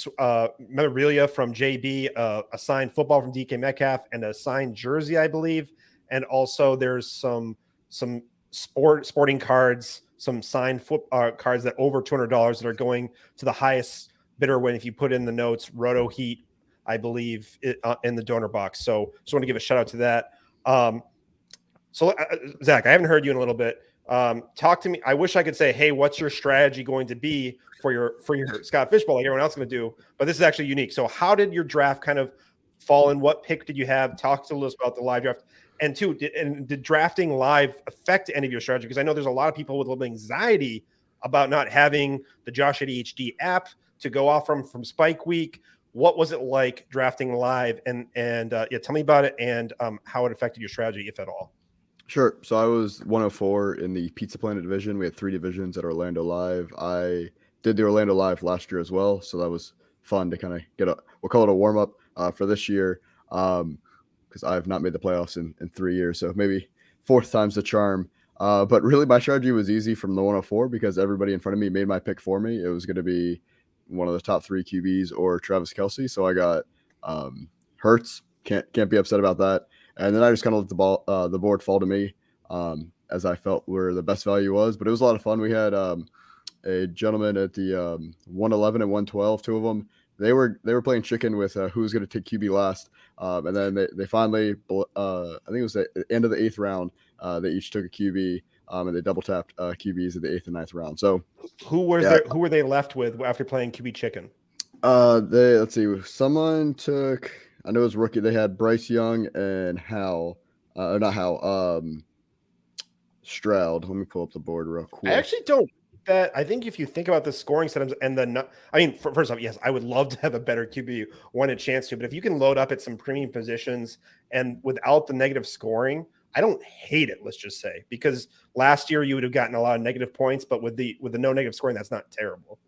memorabilia from JB, a signed football from DK Metcalf, and a signed jersey, I believe. And also there's some sporting cards, some signed cards that over $200 that are going to the highest bidder when, if you put in the notes, Roto Heat, I believe, in the donor box. So just want to give a shout out to that. So Zach, I haven't heard you in a little bit. Talk to me. I wish I could say, hey, what's your strategy going to be for your Scott Fishbowl like everyone else is going to do? But this is actually unique. So how did your draft kind of fall in? What pick did you have? Talk to us about the live draft. And 2, did drafting live affect any of your strategy? Because I know there's a lot of people with a little anxiety about not having the Josh ADHD app to go off from Spike Week. What was it like drafting live? And tell me about it and how it affected your strategy, if at all. Sure. So I was 104 in the Pizza Planet division. We had 3 divisions at Orlando Live. I did the Orlando Live last year as well, so that was fun to kind of get we'll call it a warm up for this year, because I've not made the playoffs in 3 years, so maybe fourth time's the charm. But really, my strategy was easy from the 104 because everybody in front of me made my pick for me. It was going to be one of the top 3 QBs or Travis Kelce, so I got Hurts. Can't be upset about that. And then I just kind of let the board fall to me, as I felt where the best value was. But it was a lot of fun. We had a gentleman at the 111 and 112, 2 of them. They were playing chicken with who was going to take QB last. And then they finally, I think it was the end of the 8th round, they each took a QB, and they double tapped QBs at the 8th and 9th round. So who were they left with after playing QB chicken? Let's see. Someone took. I know it was rookie. They had Bryce Young and Hal, or not Hal. Stroud. Let me pull up the board real quick. I actually don't. That I think if you think about the scoring setups and I mean, first off, yes, I would love to have a better QB one a chance to, but if you can load up at some premium positions and without the negative scoring, I don't hate it. Let's just say, because last year you would have gotten a lot of negative points, but with the no negative scoring, that's not terrible.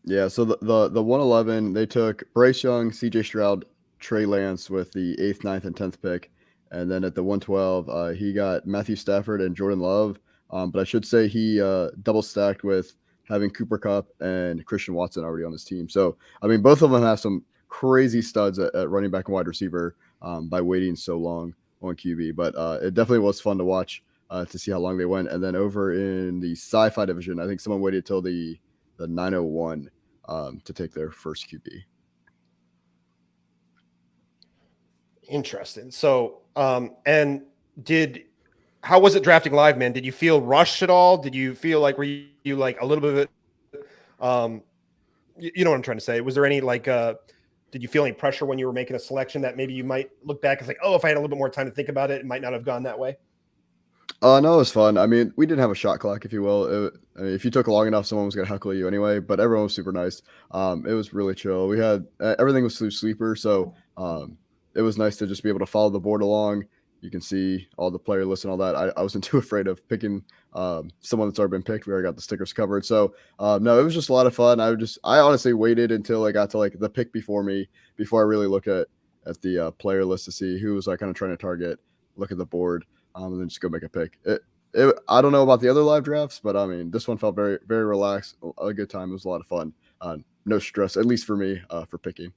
Yeah. So the 111, they took Bryce Young, CJ Stroud, Trey Lance with the 8th, 9th, and 10th pick, and then at the 112, he got Matthew Stafford and Jordan Love. But I should say he double stacked with having Cooper Kupp and Christian Watson already on his team. So, I mean, both of them have some crazy studs at running back and wide receiver by waiting so long on QB. But it definitely was fun to watch to see how long they went. And then over in the sci-fi division, I think someone waited till the 901 to take their first QB. Interesting. So, how was it drafting live, man? Did you feel rushed at all? Did you feel like, were you like a little bit of it? You know what I'm trying to say? Was there any did you feel any pressure when you were making a selection that maybe you might look back and think, oh, if I had a little bit more time to think about it, it might not have gone that way? No, it was fun. I mean, we didn't have a shot clock, if you will. I mean, if you took long enough, someone was going to heckle you anyway, but everyone was super nice. It was really chill. We had everything was through Sleeper, so it was nice to just be able to follow the board along. You can see all the player lists and all that. I wasn't too afraid of picking someone that's already been picked. We already got the stickers covered. So no, it was just a lot of fun. I honestly waited until I got to like the pick before me, before I really look at the player list to see who was like kind of trying to target, look at the board, and then just go make a pick. I don't know about the other live drafts, but I mean, this one felt very, very relaxed, a good time. It was a lot of fun. No stress, at least for me, for picking.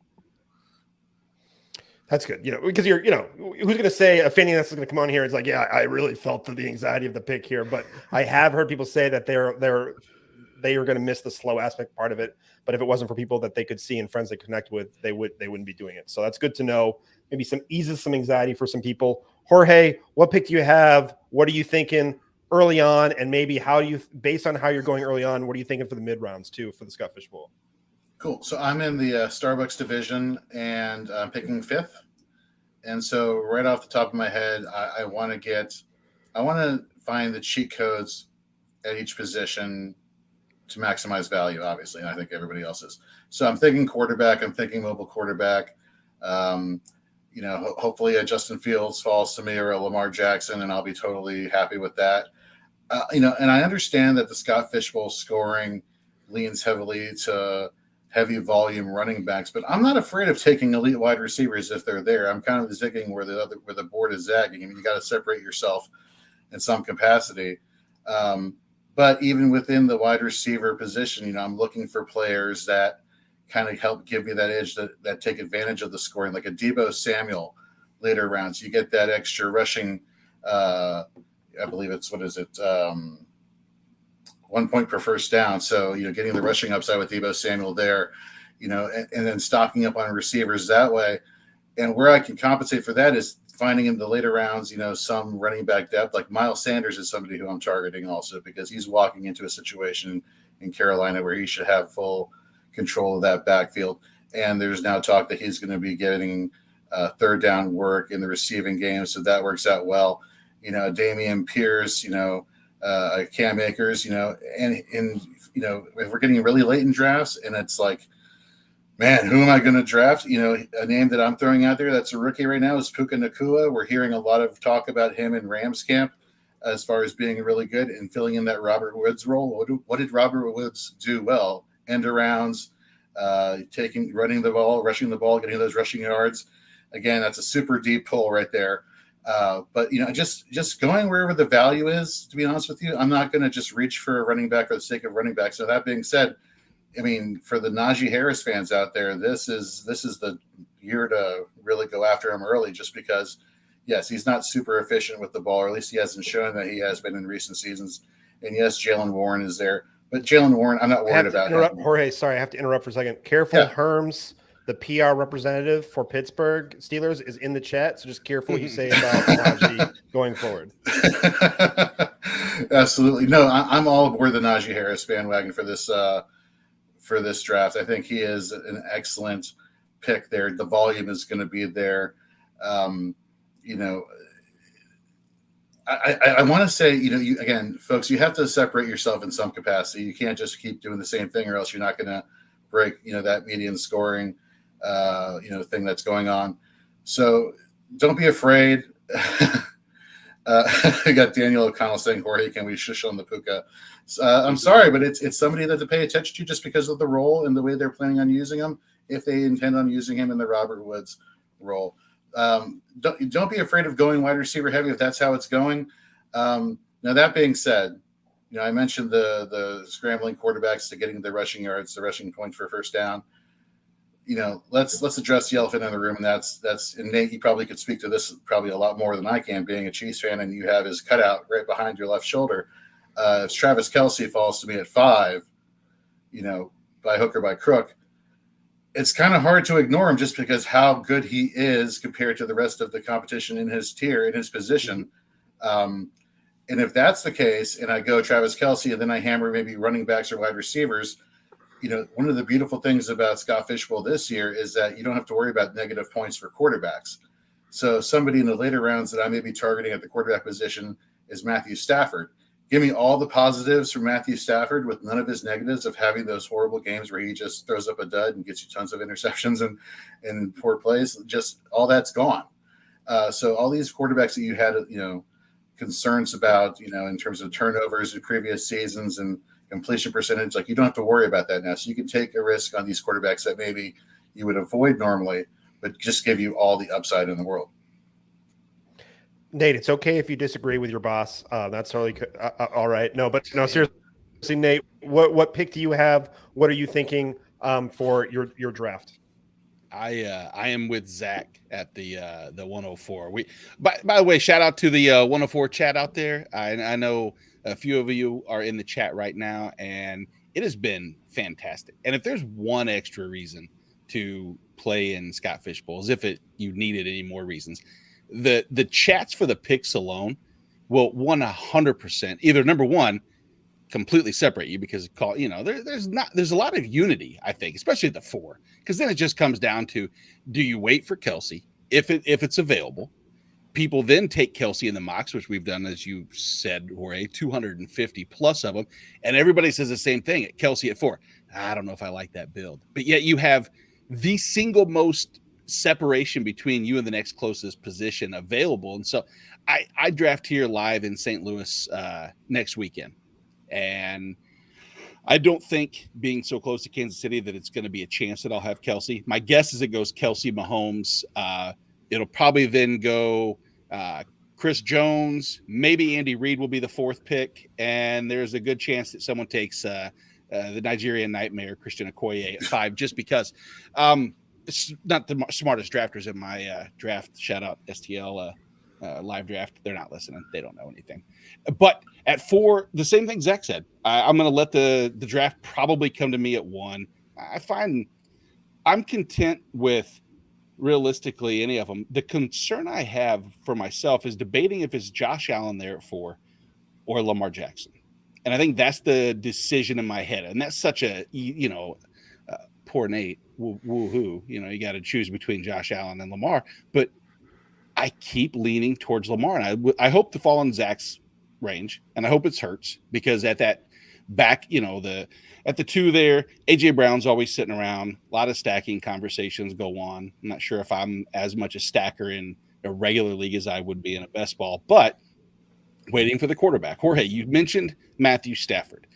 That's good, because who's going to say a fan that's going to come on here is like, yeah, I really felt the anxiety of the pick here, but I have heard people say that they are going to miss the slow aspect part of it. But if it wasn't for people that they could see and friends they connect with, they wouldn't be doing it. So that's good to know. Maybe eases some anxiety for some people. Jorge, what pick do you have? What are you thinking early on? And maybe based on how you're going early on, what are you thinking for the mid rounds too for the Scotfish Bowl? Cool. So I'm in the Starbucks division, and I'm picking 5th. And so right off the top of my head, I want to find the cheat codes at each position to maximize value, obviously. And I think everybody else is. So I'm thinking quarterback. I'm thinking mobile quarterback. Hopefully a Justin Fields falls to me or a Lamar Jackson, and I'll be totally happy with that. And I understand that the Scott Fishbowl scoring leans heavily to heavy volume running backs, but I'm not afraid of taking elite wide receivers if they're there. I'm kind of zigging where the board is zagging. I mean, you got to separate yourself in some capacity. But even within the wide receiver position, I'm looking for players that kind of help give me that edge that take advantage of the scoring, like a Deebo Samuel later rounds. You get that extra rushing. I believe it's 1 point per first down. So, getting the rushing upside with Deebo Samuel there, and then stocking up on receivers that way. And where I can compensate for that is finding in the later rounds, some running back depth. Like Miles Sanders is somebody who I'm targeting also because he's walking into a situation in Carolina where he should have full control of that backfield. And there's now talk that he's going to be getting third down work in the receiving game. So that works out well. Damian Pierce, Cam Akers, and if we're getting really late in drafts and it's like, man, who am I going to draft? A name that I'm throwing out there that's a rookie right now is Puka Nacua. We're hearing a lot of talk about him in Rams camp. as far as being really good and filling in that Robert Woods role. What did Robert Woods do well? End arounds, running the ball, rushing the ball, getting those rushing yards. Again, that's a super deep pull right there. But just going wherever the value is. To be honest with you, I'm not going to just reach for a running back for the sake of running back. So that being said, I mean, for the Najee Harris fans out there, this is the year to really go after him early, just because. Yes, he's not super efficient with the ball, or at least he hasn't shown that he has been in recent seasons. And yes, Jalen Warren is there. But Jalen Warren, I'm not worried about him. Jorge, sorry, I have to interrupt for a second. Careful, Yeah. Herms, the PR representative for Pittsburgh Steelers, is in the chat, so just careful what you say about Najee going forward. Absolutely. No, I'm all aboard the Najee Harris bandwagon for this draft. I think he is an excellent pick there. The volume is going to be there. I want to say, again, folks, you have to separate yourself in some capacity. You can't just keep doing the same thing, or else you're not going to break, that median scoring, thing that's going on. So don't be afraid. I got Daniel O'Connell saying, Jorge, can we shush on the puka? I'm sorry, but it's somebody that to pay attention to just because of the role and the way they're planning on using him, if they intend on using him in the Robert Woods role. Don't be afraid of going wide receiver heavy if that's how it's going. Now, that being said, I mentioned the scrambling quarterbacks to getting the rushing yards, the rushing points for first down. Let's address the elephant in the room, and that's and Nate, you probably could speak to this probably a lot more than I can, being a Chiefs fan, and you have his cutout right behind your left shoulder. If Travis Kelce falls to me at 5, by hook or by crook, it's kind of hard to ignore him just because how good he is compared to the rest of the competition in his tier, in his position. And if that's the case, and I go Travis Kelce, and then I hammer maybe running backs or wide receivers, one of the beautiful things about Scott Fishbowl this year is that you don't have to worry about negative points for quarterbacks. So somebody in the later rounds that I may be targeting at the quarterback position is Matthew Stafford. Give me all the positives from Matthew Stafford with none of his negatives of having those horrible games where he just throws up a dud and gets you tons of interceptions and poor plays. Just all that's gone. So all these quarterbacks that you had, concerns about, in terms of turnovers in previous seasons and completion percentage, like you don't have to worry about that now. So you can take a risk on these quarterbacks that maybe you would avoid normally, but just give you all the upside in the world. Nate, it's okay if you disagree with your boss. That's totally all right. No, seriously, Nate, what pick do you have? What are you thinking for your draft? I am with Zach at the 104. By the way, shout out to the 104 chat out there. I know a few of you are in the chat right now, and it has been fantastic. And if there's one extra reason to play in Scott Fishbowl, as if you needed any more reasons, the chats for the picks alone will 100% either, number one, completely separate you because there's a lot of unity, I think, especially at the 4, because then it just comes down to, do you wait for Kelce if it's available? People then take Kelce in the mocks, which we've done, as you said, Jorge, 250 plus of them, and everybody says the same thing at Kelce at 4. I don't know if I like that build, but yet you have the single most separation between you and the next closest position available. And so I draft here live in St. Louis next weekend. And I don't think, being so close to Kansas City, that it's going to be a chance that I'll have Kelce. My guess is it goes Kelce, Mahomes. It'll probably then go Chris Jones. Maybe Andy Reid will be the 4th pick. And there's a good chance that someone takes the Nigerian Nightmare, Christian Okoye, at 5, just because it's not the smartest drafters in my draft. Shout out STL live draft. They're not listening. They don't know anything. But at 4, the same thing Zach said. I'm going to let the draft probably come to me at 1. I find I'm content with realistically any of them. The concern I have for myself is debating if it's Josh Allen there at 4 or Lamar Jackson. And I think that's the decision in my head. And that's such a, poor Nate, woo-hoo. You got to choose between Josh Allen and Lamar. But I keep leaning towards Lamar. And I hope to fall in Zach's range. And I hope it's Hurts, because at that back, at the 2 there, AJ Brown's always sitting around. A lot of stacking conversations go on. I'm not sure if I'm as much a stacker in a regular league as I would be in a best ball, but waiting for the quarterback. Jorge, you mentioned Matthew Stafford.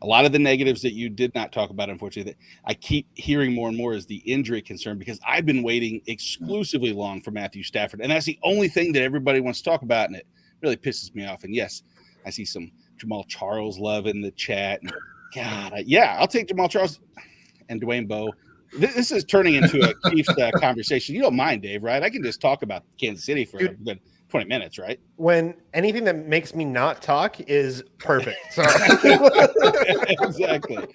A lot of the negatives that you did not talk about, unfortunately, that I keep hearing more and more is the injury concern, because I've been waiting exclusively long for Matthew Stafford. And that's the only thing that everybody wants to talk about, and it really pisses me off. And yes, I see some Jamal Charles love in the chat. And God, I'll take Jamal Charles and Dwayne Bowe. This is turning into a Chiefs conversation. You don't mind, Dave, right? I can just talk about Kansas City for a good 20 minutes, right? When anything that makes me not talk is perfect. So exactly.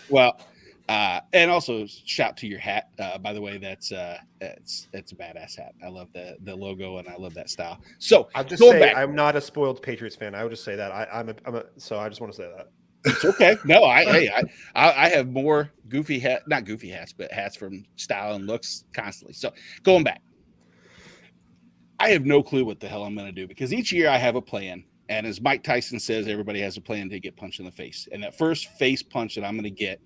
Well, and also shout to your hat. By the way, that's a badass hat. I love the logo and I love that style. So I'll just going say back, I'm not a spoiled Patriots fan. I would just say that so I just want to say that. it's okay. No, I have more not goofy hats, but hats from Style and Looks constantly. So going back, I have no clue what the hell I'm going to do, because each year I have a plan. And as Mike Tyson says, everybody has a plan to get punched in the face. And that first face punch that I'm going to get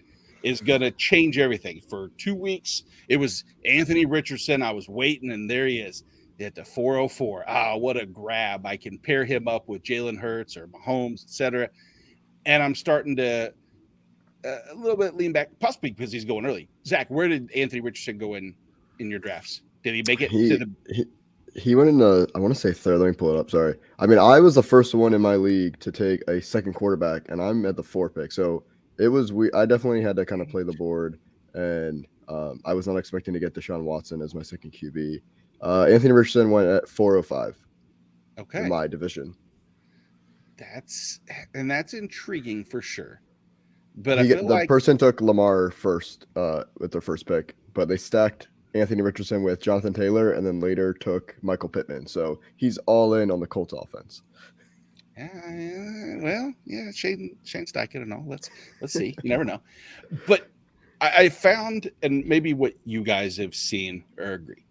is going to change everything. For 2 weeks, it was Anthony Richardson. I was waiting, and there he is at the 404. Ah, what a grab. I can pair him up with Jalen Hurts or Mahomes, etc. And I'm starting to a little bit lean back, possibly because he's going early. Zach, where did Anthony Richardson go in your drafts? Did he make it to the... He went in the, I want to say third. Let me pull it up. Sorry. I mean, I was the first one in my league to take a second quarterback, and I'm at the 4th pick. So it was, I definitely had to kind of play the board, and I was not expecting to get Deshaun Watson as my second QB. Anthony Richardson went at 405. Okay. In my division. That's intriguing for sure. But The person took Lamar first with their first pick, but they stacked Anthony Richardson with Jonathan Taylor, and then later took Michael Pittman. So he's all in on the Colts offense. Shane Steichen and all. Let's see. You never know. But I found, and maybe what you guys have seen or agree,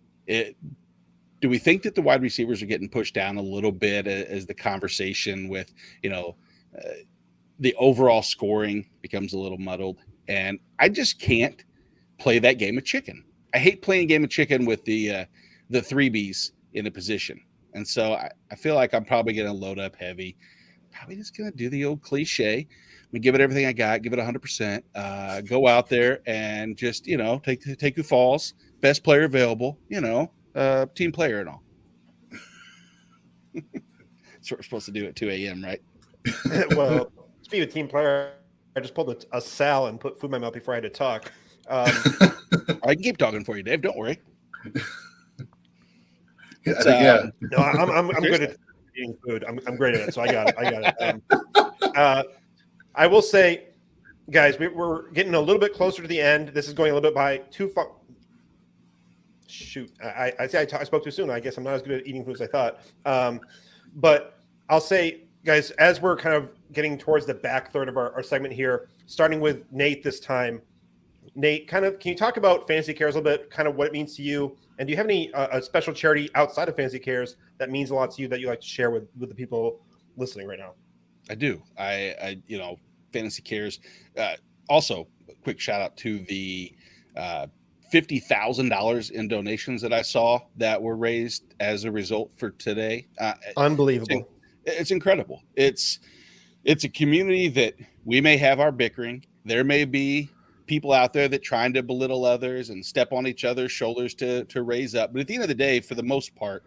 do we think that the wide receivers are getting pushed down a little bit as the conversation with, the overall scoring becomes a little muddled? And I just can't play that game of chicken. I hate playing a game of chicken with the 3Bs in a position. And so I feel like I'm probably going to load up heavy. Probably just going to do the old cliche. I'm going to give it everything I got, give it 100%, go out there and just, take who falls, best player available, team player and all. That's what we're supposed to do at 2 a.m., right? Well, speaking of team player, I just pulled a Sal and put food in my mouth before I had to talk. I can keep talking for you, Dave. Don't worry. No, I'm good at eating food. I'm great at it, so I got it. I will say, guys, we're getting a little bit closer to the end. This is going a little bit by too far. Shoot, I spoke too soon. I guess I'm not as good at eating food as I thought. But I'll say, guys, as we're kind of getting towards the back third of our segment here, starting with Nate this time. Nate, can you talk about Fantasy Cares a little bit, kind of what it means to you? And do you have any a special charity outside of Fantasy Cares that means a lot to you that you like to share with the people listening right now? I do. I Fantasy Cares. Also, a quick shout out to the $50,000 in donations that I saw that were raised as a result for today. Unbelievable. It's incredible. It's a community that we may have our bickering. There may be people out there that trying to belittle others and step on each other's shoulders to raise up. But at the end of the day, for the most part,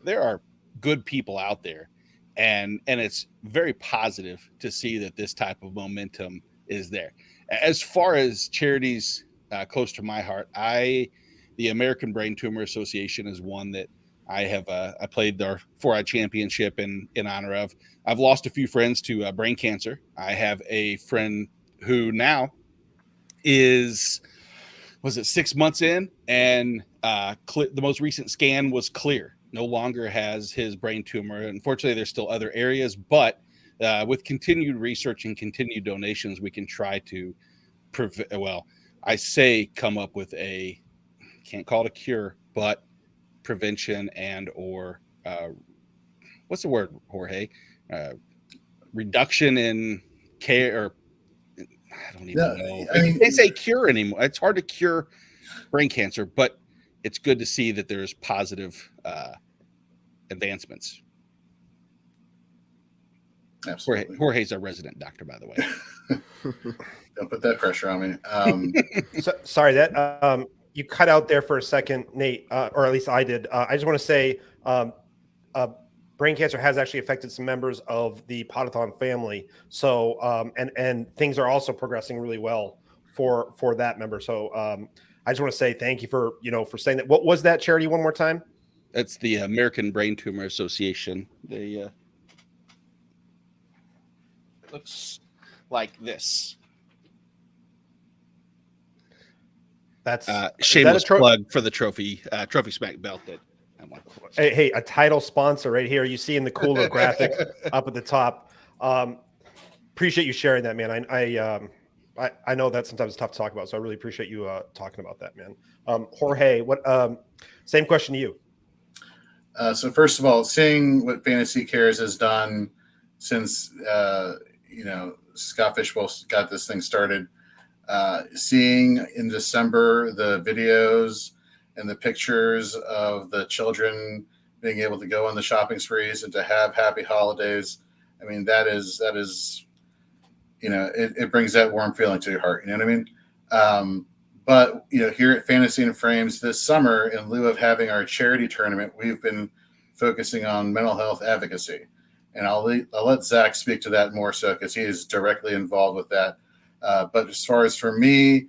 there are good people out there. And it's very positive to see that this type of momentum is there. As far as charities close to my heart, the American Brain Tumor Association is one that I have. I played our 4i championship in honor of. I've lost a few friends to brain cancer. I have a friend who now was it 6 months in, and the most recent scan was clear. No longer has his brain tumor. Unfortunately, there's still other areas, but with continued research and continued donations, we can try to come up with can't call it a cure, but prevention and or what's the word, Jorge? Reduction in care, or I don't even know. They say cure anymore. It's hard to cure brain cancer, but it's good to see that there's positive advancements. Absolutely. Jorge's our resident doctor, by the way. Don't put that pressure on me. Sorry that you cut out there for a second, Nate, or at least I did. I just want to say brain cancer has actually affected some members of the Podathon family. So and things are also progressing really well for that member. So I just want to say thank you for saying that. What was that charity one more time? It's the American Brain Tumor Association. They looks like this. That's shameless plug for the trophy smack belt that I want. Hey, a title sponsor right here. You see in the cooler graphic up at the top. Appreciate you sharing that, man. I know that sometimes it's tough to talk about, so I really appreciate you talking about that, man. Jorge, what? Same question to you. So first of all, seeing what Fantasy Cares has done since Scott Fishbowl got this thing started, seeing in December the videos and the pictures of the children being able to go on the shopping sprees and to have happy holidays, I mean that is it brings that warm feeling to your heart. You know what I mean? But here at Fantasy and Frames this summer, in lieu of having our charity tournament, we've been focusing on mental health advocacy, and I'll let Zach speak to that more so because he is directly involved with that. But as far as for me,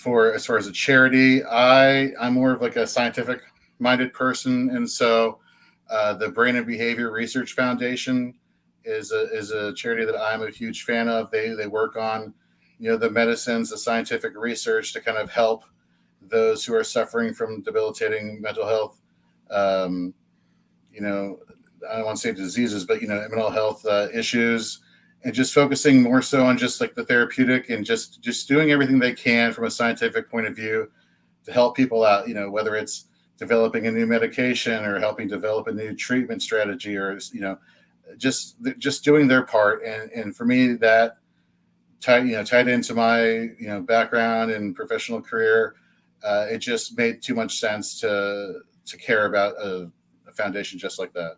as far as a charity, I'm more of like a scientific minded person, and so the Brain and Behavior Research Foundation is a charity that I'm a huge fan of. They work on the medicines, the scientific research to kind of help those who are suffering from debilitating mental health, I don't want to say diseases, but, mental health issues, and just focusing more so on just like the therapeutic and just doing everything they can from a scientific point of view to help people out, whether it's developing a new medication or helping develop a new treatment strategy or, just doing their part. And for me, that tied into my background and professional career, it just made too much sense to care about a foundation just like that.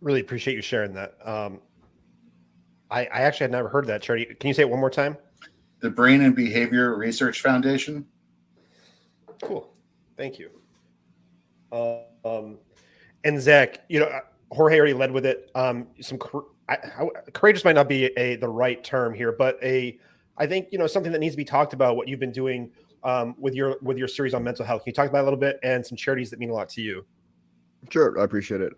Really appreciate you sharing that. I actually had never heard of that charity. Can you say it one more time? The Brain and Behavior Research Foundation. Cool, thank you. And Zach, Jorge already led with it. Courageous might not be the right term here, but I think something that needs to be talked about. What you've been doing with your series on mental health. Can you talk about it a little bit and some charities that mean a lot to you? Sure, I appreciate it.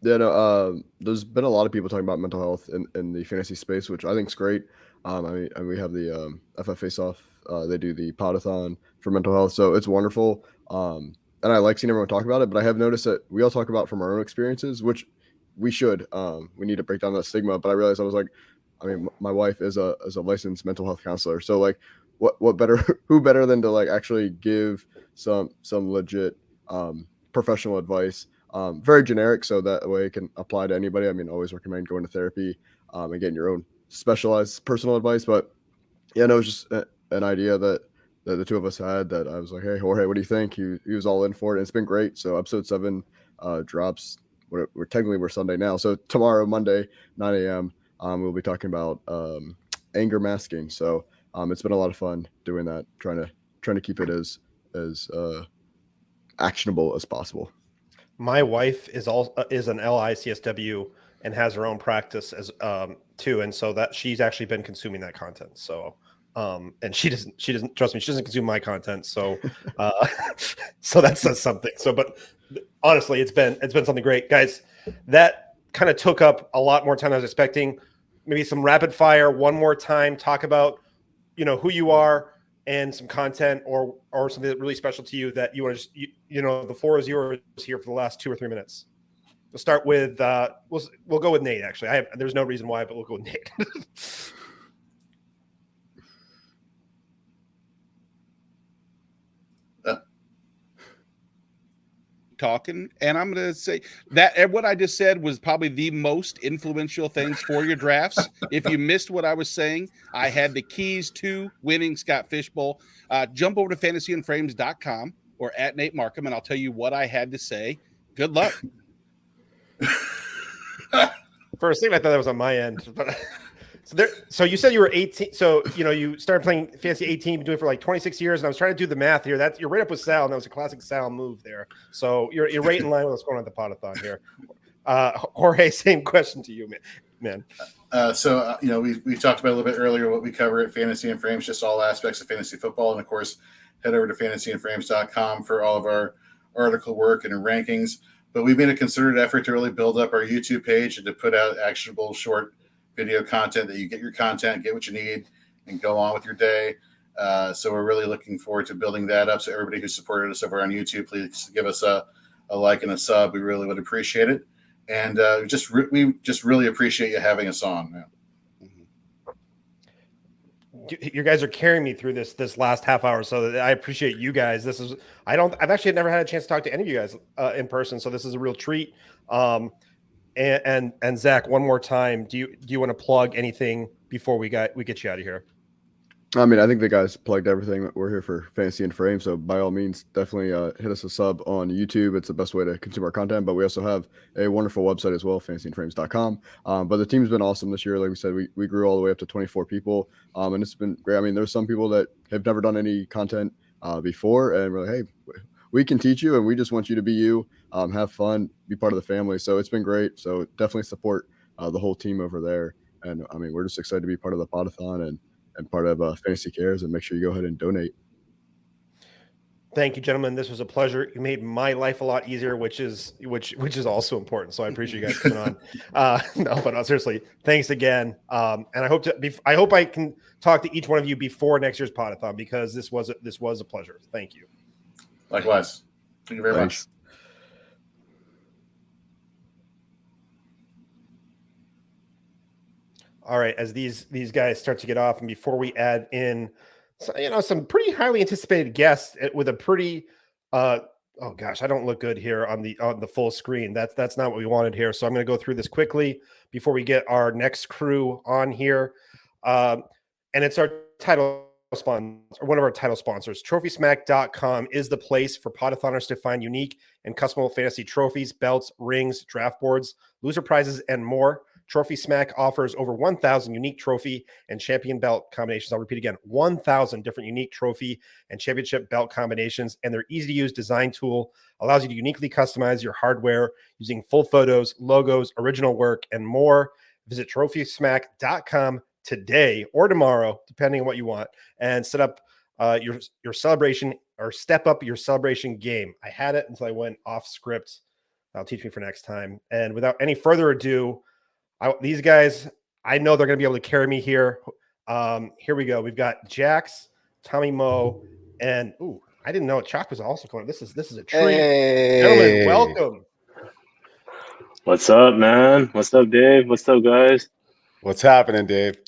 There's been a lot of people talking about mental health in the fantasy space, which I think is great. And we have the FF Face Off. They do the Podathon for mental health, so it's wonderful. And I like seeing everyone talk about it, but I have noticed that we all talk about from our own experiences, which we should. We need to break down that stigma. But I realized my wife is a licensed mental health counselor, so like, what better, who better than to like actually give some legit professional advice, very generic, so that way it can apply to anybody. I mean, always recommend going to therapy and getting your own specialized personal advice. But yeah, no, it was just an idea that the two of us had that I was like, hey, Jorge, what do you think? He was all in for it. And it's been great. So episode 7 drops. We're Sunday now. So tomorrow, Monday, 9 a.m., we'll be talking about anger masking. So it's been a lot of fun doing that, trying to keep it as actionable as possible. My wife is an LICSW and has her own practice as too, and so that she's actually been consuming that content. So and she doesn't trust me. She doesn't consume my content. So so that says something. So, but honestly, it's been something great, guys. That kind of took up a lot more time than I was expecting. Maybe some rapid fire one more time. Talk about who you are and some content or something that really special to you that you want to the floor is yours here for the last 2 or 3 minutes. We'll start with we'll go with Nate. Actually, there's no reason why, but we'll go with Nate. Talking, and I'm going to say that what I just said was probably the most influential things for your drafts. If you missed what I was saying, I had the keys to winning Scott Fishbowl. Jump over to fantasyandframes.com or at Nate Markham, and I'll tell you what I had to say. Good luck. For a second, I thought that was on my end. But so you said you were 18. So you started playing Fantasy 18, been doing it for like 26 years. And I was trying to do the math here. You're right up with Sal, and that was a classic Sal move there. So you're right in line with what's going on at the Podathon here. Jorge, same question to you, man. We talked about a little bit earlier what we cover at Fantasy and Frames, just all aspects of fantasy football, and of course, head over to fantasyandframes.com for all of our article work and rankings. But we made a concerted effort to really build up our YouTube page and to put out actionable short video content that you get your content, get what you need, and go on with your day. So we're really looking forward to building that up. So everybody who supported us over on YouTube, please give us a like and a sub. We really would appreciate it. And we just really appreciate you having us on, man. You guys are carrying me through this last half hour, so I appreciate you guys. I've actually never had a chance to talk to any of you guys in person, so this is a real treat. And Zach, one more time, do you want to plug anything before we get you out of here? I mean, I think the guys plugged everything. We're here for Fantasy and Frame, so by all means, definitely hit us a sub on YouTube. It's the best way to consume our content, but we also have a wonderful website as well, fantasyandframes.com. But the team's been awesome this year. Like we said, we grew all the way up to 24 people, and it's been great. I mean, there's some people that have never done any content before, and we're like, hey, we can teach you, and we just want you to be you, have fun, be part of the family. So it's been great. So definitely support the whole team over there. And I mean, we're just excited to be part of the Podathon and part of Fantasy Cares, and make sure you go ahead and donate. Thank you, gentlemen. This was a pleasure. You made my life a lot easier, which is also important. So I appreciate you guys coming on. No, but seriously, thanks again. And I hope I can talk to each one of you before next year's Podathon, because this was a pleasure. Thank you. Likewise. Thank you very much. All right, as these guys start to get off, and before we add in, some pretty highly anticipated guests with a pretty, oh gosh, I don't look good here on the full screen. That's not what we wanted here. So I'm going to go through this quickly before we get our next crew on here, and it's our title sponsor, or one of our title sponsors. TrophySmack.com is the place for Podathoners to find unique and customable fantasy trophies, belts, rings, draft boards, loser prizes, and more. Trophy Smack offers over 1,000 unique trophy and champion belt combinations. I'll repeat again, 1,000 different unique trophy and championship belt combinations, and their easy-to-use design tool allows you to uniquely customize your hardware using full photos, logos, original work, and more. Visit TrophySmack.com today or tomorrow, depending on what you want, and set up your celebration, or step up your celebration game. I had it until I went off script. That'll teach me for next time. And without any further ado, these guys, I know they're going to be able to carry me here. Here we go. We've got Jax, Tommy Moe, and I didn't know Chalk was also coming. This is a treat. Hey. Gentlemen, welcome. What's up, man? What's up, Dave? What's up, guys? What's happening, Dave?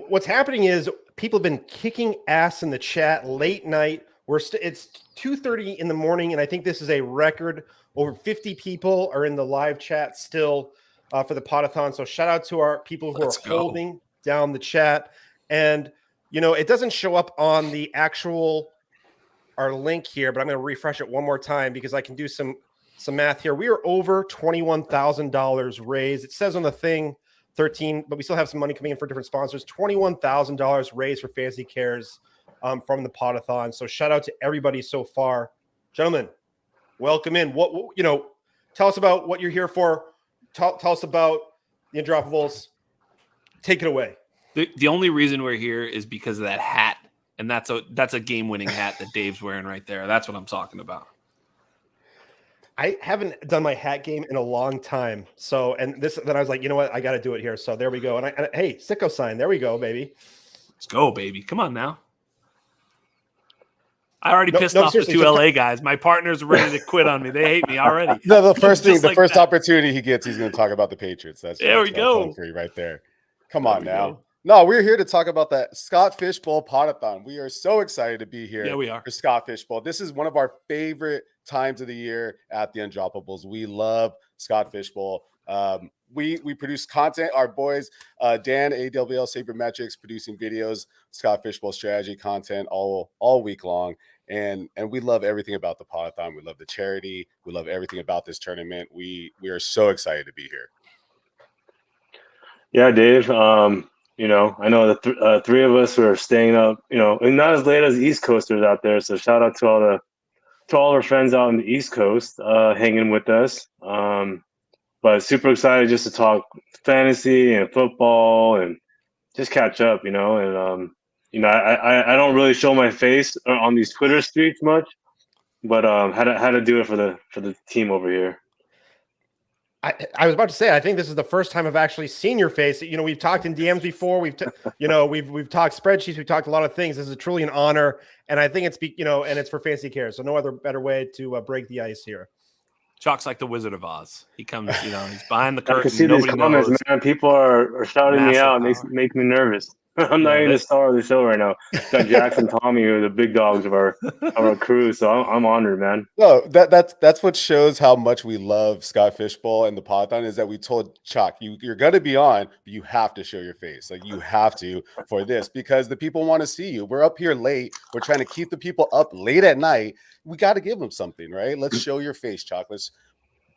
What's happening is people have been kicking ass in the chat late night. It's 2:30 in the morning, and I think this is a record. Over 50 people are in the live chat still for the Podathon. So shout out to our people who are holding down the chat. And, it doesn't show up on the our link here, but I'm going to refresh it one more time because I can do some math here. We are over $21,000 raised. It says on the thing 13, but we still have some money coming in for different sponsors. $21,000 raised for Fantasy Cares from the Podathon. So shout out to everybody so far. Gentlemen, welcome in. Tell us about what you're here for. Tell us about the Undroppables. Take it away. The only reason we're here is because of that hat, and that's a game-winning hat that Dave's wearing right there. That's what I'm talking about. I haven't done my hat game in a long time. So, then I was like, you know what? I got to do it here. So there we go. And hey, Sicko sign. There we go, baby. Let's go, baby. Come on now. I already pissed off the two LA guys. My partners are ready to quit on me. They hate me already. No, the first opportunity he gets, he's going to talk about the Patriots. There we go. For you right there. Come on now. No, we're here to talk about that Scott Fish Bowl Podathon. We are so excited to be here. Yeah, we are. For Scott Fish Bowl. This is one of our favorite times of the year at the Undroppables. We love Scott Fish Bowl. We produce content. Our boys, Dan, AWL Sabermetrics, producing videos, Scott Fish Bowl strategy content all week long. And we love everything about the Podathon. We love the charity. We love everything about this tournament. We are so excited to be here. Yeah, Dave. I know the three of us were staying up, and not as late as East Coasters out there. So shout out to all our friends out on the East Coast, hanging with us. But super excited just to talk fantasy and football and just catch up, I don't really show my face on these Twitter streets much, but had to do it for the team over here. I was about to say, I think this is the first time I've actually seen your face. We've talked in DMs before. We've talked spreadsheets. We've talked a lot of things. This is truly an honor, and I think and it's for Fantasy Care. So no other better way to break the ice here. Chalk's like the Wizard of Oz. He comes, he's behind the I curtain. can see these comments, knows. man. People are shouting me Massive out. power. Make me nervous. I'm not even the star of the show right now. Got Jackson, Tommy, who are the big dogs of our crew. So I'm honored, man. No, that's what shows how much we love Scott Fishbowl and the Podathon is that we told Chalk, you're going to be on, but you have to show your face. Like, you have to for this because the people want to see you. We're up here late. We're trying to keep the people up late at night. We got to give them something, right? Let's show your face, Chalk. Let's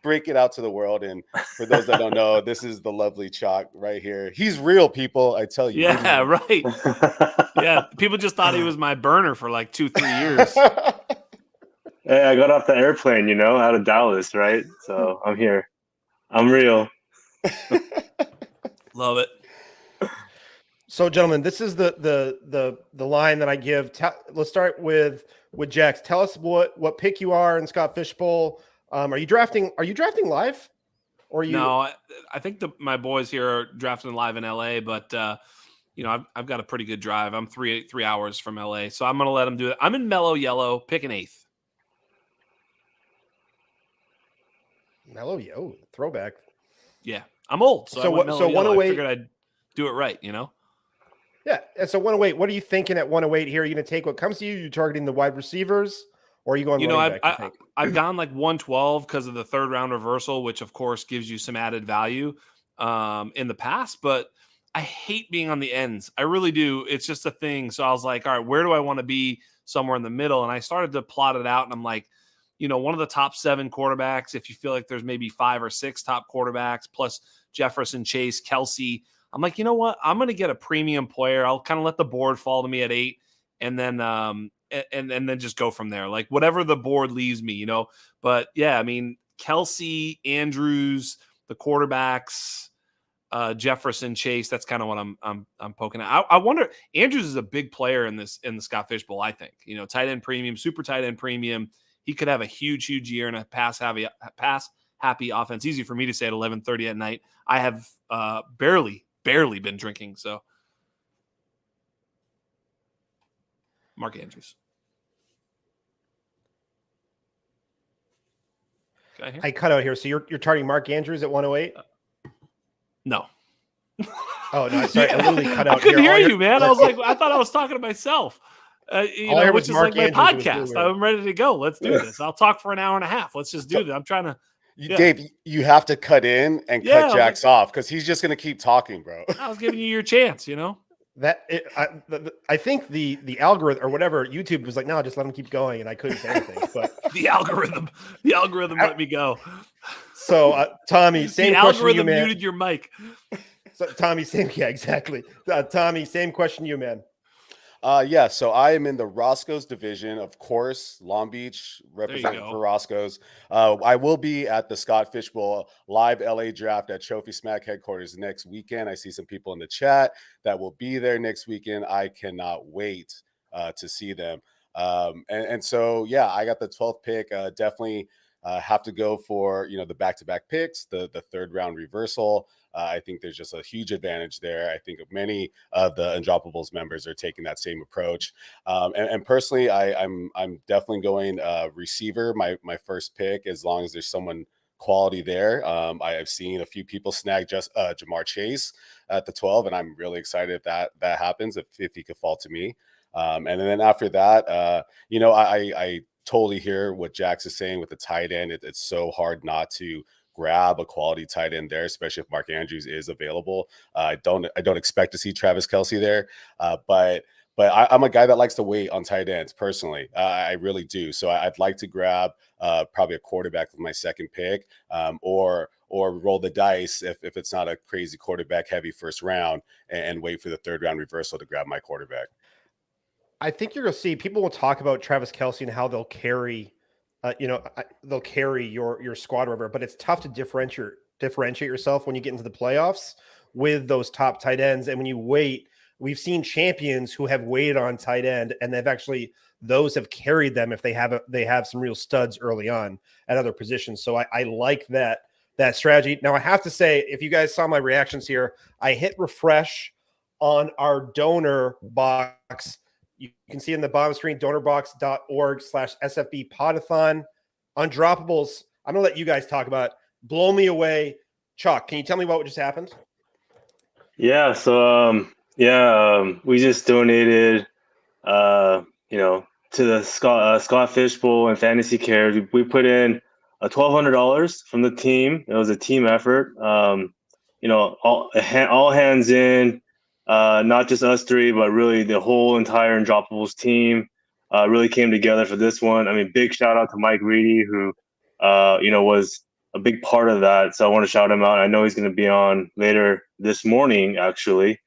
break it out to the world. And for those that don't know, this is the lovely Chalk right here. He's real, people. I tell you. Yeah, right. Yeah, people just thought he was my burner for like 2-3 years. Hey, I got off the airplane, out of Dallas, right? So I'm here. I'm real. Love it. So, gentlemen, this is the line that I give. Let's start with Jax. Tell us what pick you are in Scott Fishbowl. Are you drafting live? Or are you? No, I think my boys here are drafting live in LA, but I've got a pretty good drive. I'm 3 hours from LA, so I'm gonna let them do it. I'm in mellow yellow, pick an 8th. Mellow, throwback. Yeah, I'm old, so 108. I figured I'd do it right, Yeah, and so 108. What are you thinking at 108 here? Are you going to take what comes to you? You're targeting the wide receivers, or are you going? I've gone like 112 because of the third round reversal, which of course gives you some added value in the past. But I hate being on the ends. I really do. It's just a thing. So I was like, all right, where do I want to be? Somewhere in the middle, and I started to plot it out, and I'm like, one of the top 7 quarterbacks, if you feel like there's maybe 5 or 6 top quarterbacks, plus Jefferson, Chase, Kelsey, I'm like, you know what? I'm going to get a premium player. I'll kind of let the board fall to me at 8 and then and then just go from there. Like whatever the board leaves me, But yeah, I mean, Kelsey, Andrews, the quarterbacks, Jefferson, Chase, that's kind of what I'm poking at. I wonder, Andrews is a big player in the Scott Fishbowl, I think. Tight end premium, super tight end premium. He could have a huge year in a pass happy offense. Easy for me to say at 11:30 at night. I have barely been drinking. So Mark Andrews. I cut out here. So you're targeting Mark Andrews at 108? No. Oh no, sorry. I literally cut out. I couldn't hear you, man. I was like, I thought I was talking to myself. Which is like my podcast. I'm ready to go. Let's do this. I'll talk for an hour and a half. Let's just do this. I'm trying to. Yeah. Dave, you have to cut in and cut Jax off because he's just going to keep talking, bro. I was giving you your chance, I think the algorithm or whatever YouTube was like, no, just let him keep going, and I couldn't say anything. But the algorithm let me go. So Tommy, same the question algorithm you, man. Muted your mic. So Tommy, exactly. Tommy, same question you, man. Yeah, so I am in the Roscoe's division, of course, Long Beach, representing for Roscoe's. I will be at the Scott Fishbowl live LA draft at Trophy Smack headquarters next weekend. I see some people in the chat that will be there next weekend. I cannot wait to see them. And so, yeah, I got the 12th pick. Definitely have to go for, the back-to-back picks, the third round reversal. I think there's just a huge advantage there. I think many of the Undroppables members are taking that same approach. And personally, I'm definitely going receiver, my first pick, as long as there's someone quality there. I have seen a few people snag just Jamar Chase at the 12, and I'm really excited if that happens, if he could fall to me. And then after that, I totally hear what Jax is saying with the tight end. It's so hard not to grab a quality tight end there, especially if Mark Andrews is available. I don't expect to see Travis Kelce there, but But I'm a guy that likes to wait on tight ends personally. I really do. So I'd like to grab probably a quarterback with my second pick, or roll the dice if it's not a crazy quarterback heavy first round, and wait for the third round reversal to grab my quarterback. I think you're going to see people will talk about Travis Kelce and how they'll carry, they'll carry your squad over, but it's tough to differentiate yourself when you get into the playoffs with those top tight ends. And when you wait, we've seen champions who have waited on tight end, and those have carried them if they have some real studs early on at other positions. So I like that strategy. Now I have to say, if you guys saw my reactions here, I hit refresh on our donor box. You can see in the bottom screen, donorbox.org/SFB Podathon. Undroppables, I'm going to let you guys talk about it. Blow me away. Chuck, can you tell me what just happened? Yeah, so we just donated to the Scott Fishbowl and Fantasy Cares. We put in $1,200 from the team. It was a team effort. All hands in, not just us three, but really the whole entire Undroppables team really came together for this one. I mean, big shout out to Mike Reedy, who was a big part of that. So I want to shout him out. I know he's going to be on later this morning, actually.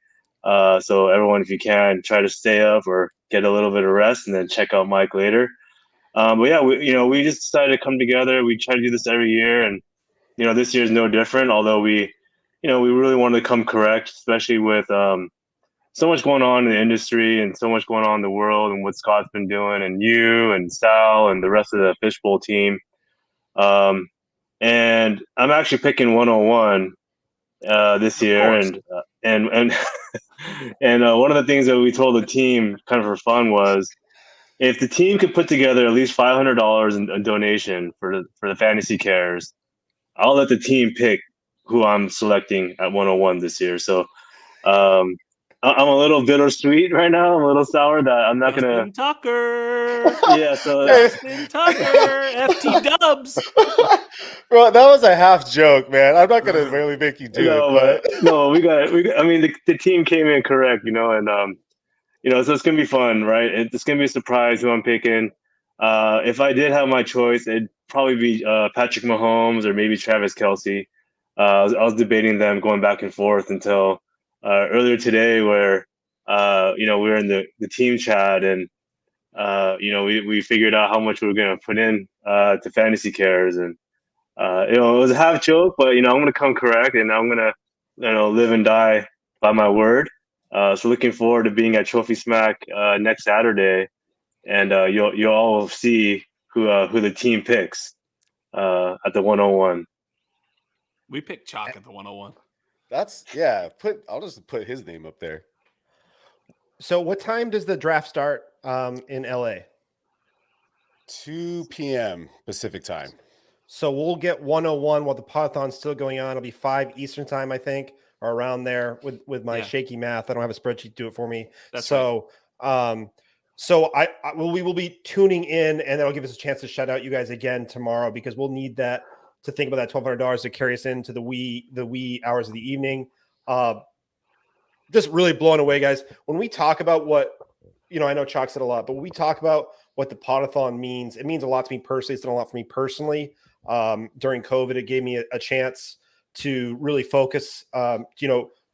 So everyone, if you can, try to stay up or get a little bit of rest, and then check out Mike later. But yeah, we just decided to come together. We try to do this every year, and this year is no different. Although we really wanted to come correct, especially with so much going on in the industry and so much going on in the world, and what Scott's been doing, and you and Sal and the rest of the Fishbowl team. And I'm actually picking 101 this year, and and one of the things that we told the team kind of for fun was, if the team could put together at least $500 in a donation for the Fantasy Cares, I'll let the team pick who I'm selecting at 101 this year. So I'm a little bittersweet right now. I'm a little sour that I'm not Justin gonna. Tucker. Yeah, so Justin Tucker. FT Dubs. Bro, that was a half joke, man. I'm not gonna really make you do it, but no, we got. I mean, the team came in correct, and so it's gonna be fun, right? It's gonna be a surprise who I'm picking. If I did have my choice, it'd probably be Patrick Mahomes or maybe Travis Kelce. I was debating them, going back and forth until earlier today, where we were in the team chat, and we figured out how much we were gonna put in to Fantasy Cares, and it was a half joke, but I'm gonna come correct, and I'm gonna live and die by my word. So looking forward to being at Trophy Smack next Saturday, and you'll all see who the team picks at the 101. We picked Chalk at the 101. I'll just put his name up there. So what time does the draft start in LA? 2 p.m. Pacific time. So we'll get 101 while the Podathon's still going on. It'll be 5 Eastern time, I think, or around there with my shaky math. I don't have a spreadsheet to do it for me. Right. So we will be tuning in, and that'll give us a chance to shout out you guys again tomorrow, because we'll need that to think about that $1,200 to carry us into the wee hours of the evening. Just really blown away, guys. When we talk about what, I know Chalk said a lot, but when we talk about what the Podathon means, it means a lot to me personally. It's done a lot for me personally. During COVID, it gave me a chance to really focus, for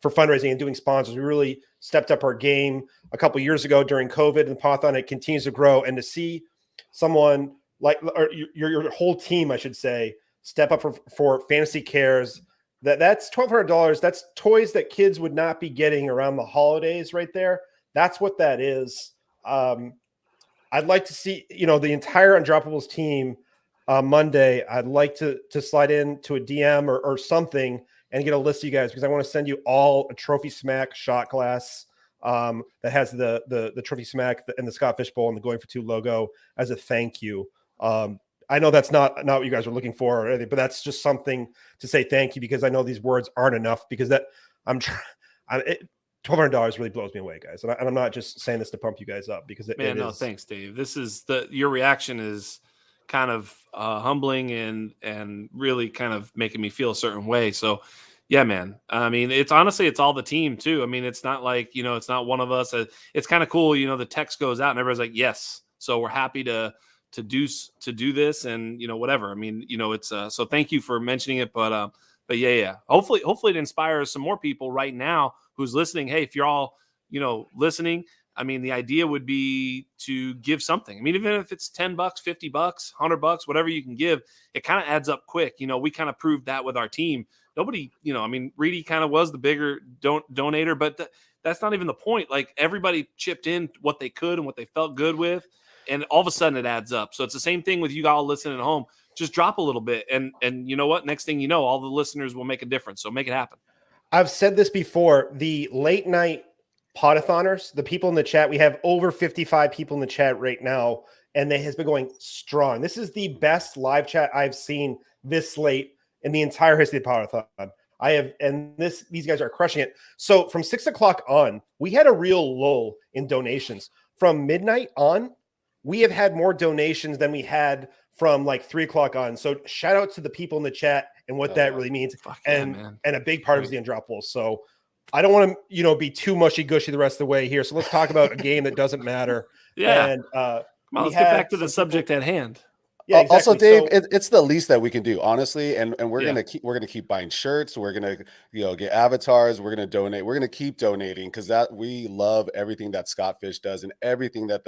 fundraising and doing sponsors. We really stepped up our game a couple of years ago during COVID, and Podathon, it continues to grow. And to see someone like your whole team, I should say, step up for Fantasy Cares, that's $1,200. That's toys that kids would not be getting around the holidays right there. That's what that is. I'd like to see, the entire Undroppables team Monday. I'd like to slide into a DM or something and get a list of you guys, because I want to send you all a Trophy Smack shot glass that has the Trophy Smack and the Scott Fishbowl and the Going for Two logo as a thank you. I know that's not what you guys are looking for or anything, but that's just something to say thank you, because I know these words aren't enough, because $1,200 really blows me away, guys. And I'm not just saying this to pump you guys up, because Thanks, Dave. This is your reaction is kind of humbling and really kind of making me feel a certain way. So Yeah, man. I mean, it's honestly, it's all the team too. I mean, it's not like, it's not one of us. It's kind of cool. The text goes out and everybody's like, yes. So we're happy to do this and, whatever. I mean, it's so thank you for mentioning it. But yeah. Hopefully it inspires some more people right now who's listening. Hey, if you're all, listening, I mean, the idea would be to give something. I mean, even if it's $10, $50, $100, whatever you can give, it kind of adds up quick. We kind of proved that with our team. Nobody, I mean, Reedy kind of was the bigger donator, but that's not even the point. Like, everybody chipped in what they could and what they felt good with, and all of a sudden it adds up. So it's the same thing with you all listening at home. Just drop a little bit, and you know what? Next thing you know, all the listeners will make a difference. So make it happen. I've said this before. The late night Podathoners, the people in the chat, we have over 55 people in the chat right now, and they has been going strong. This is the best live chat I've seen this late in the entire history of Podathon. These guys are crushing it. So from 6 o'clock on, we had a real lull in donations. From midnight on, we have had more donations than we had from like 3 o'clock on. So shout out to the people in the chat and what that really means. And a big part of the Undroppables. So I don't want to, be too mushy gushy the rest of the way here. So let's talk about a game that doesn't matter. Yeah. And come on, let's get back to the subject at hand. Yeah, exactly. Also, Dave, it's the least that we can do, honestly. And we're gonna keep buying shirts. We're gonna get avatars. We're gonna donate. We're gonna keep donating because we love everything that Scott Fish does and everything that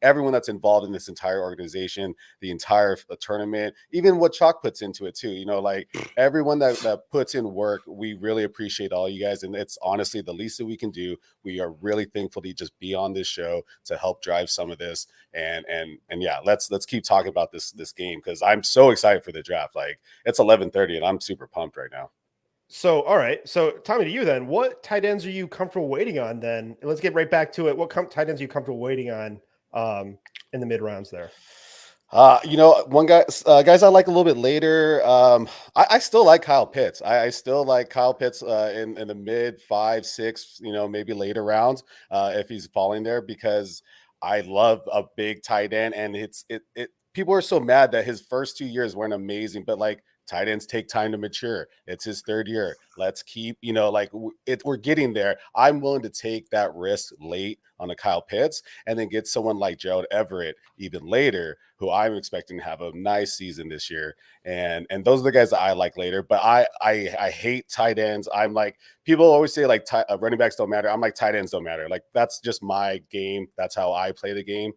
everyone that's involved in this entire organization, the entire tournament, even what Chalk puts into it too. Like everyone that puts in work, we really appreciate all you guys, and it's honestly the least that we can do. We are really thankful to just be on this show to help drive some of this. And yeah, let's keep talking about this game because I'm so excited for the draft. Like, it's 11:30 and I'm super pumped right now. So all right, so Tommy, to you then, what tight ends are you comfortable waiting on then? Let's get right back to it. What tight ends are you comfortable waiting on in the mid rounds there? One guys I like a little bit later. I still like Kyle Pitts. I still like Kyle Pitts in the mid 5, 6, maybe later rounds if he's falling there, because I love a big tight end, and people are so mad that his first 2 years weren't amazing, but like, tight ends take time to mature. It's his third year. Let's keep, we're getting there. I'm willing to take that risk late on a Kyle Pitts and then get someone like Gerald Everett even later, who I'm expecting to have a nice season this year. And those are the guys that I like later. But I hate tight ends. I'm like, people always say like running backs don't matter. I'm like, tight ends don't matter. Like, that's just my game. That's how I play the game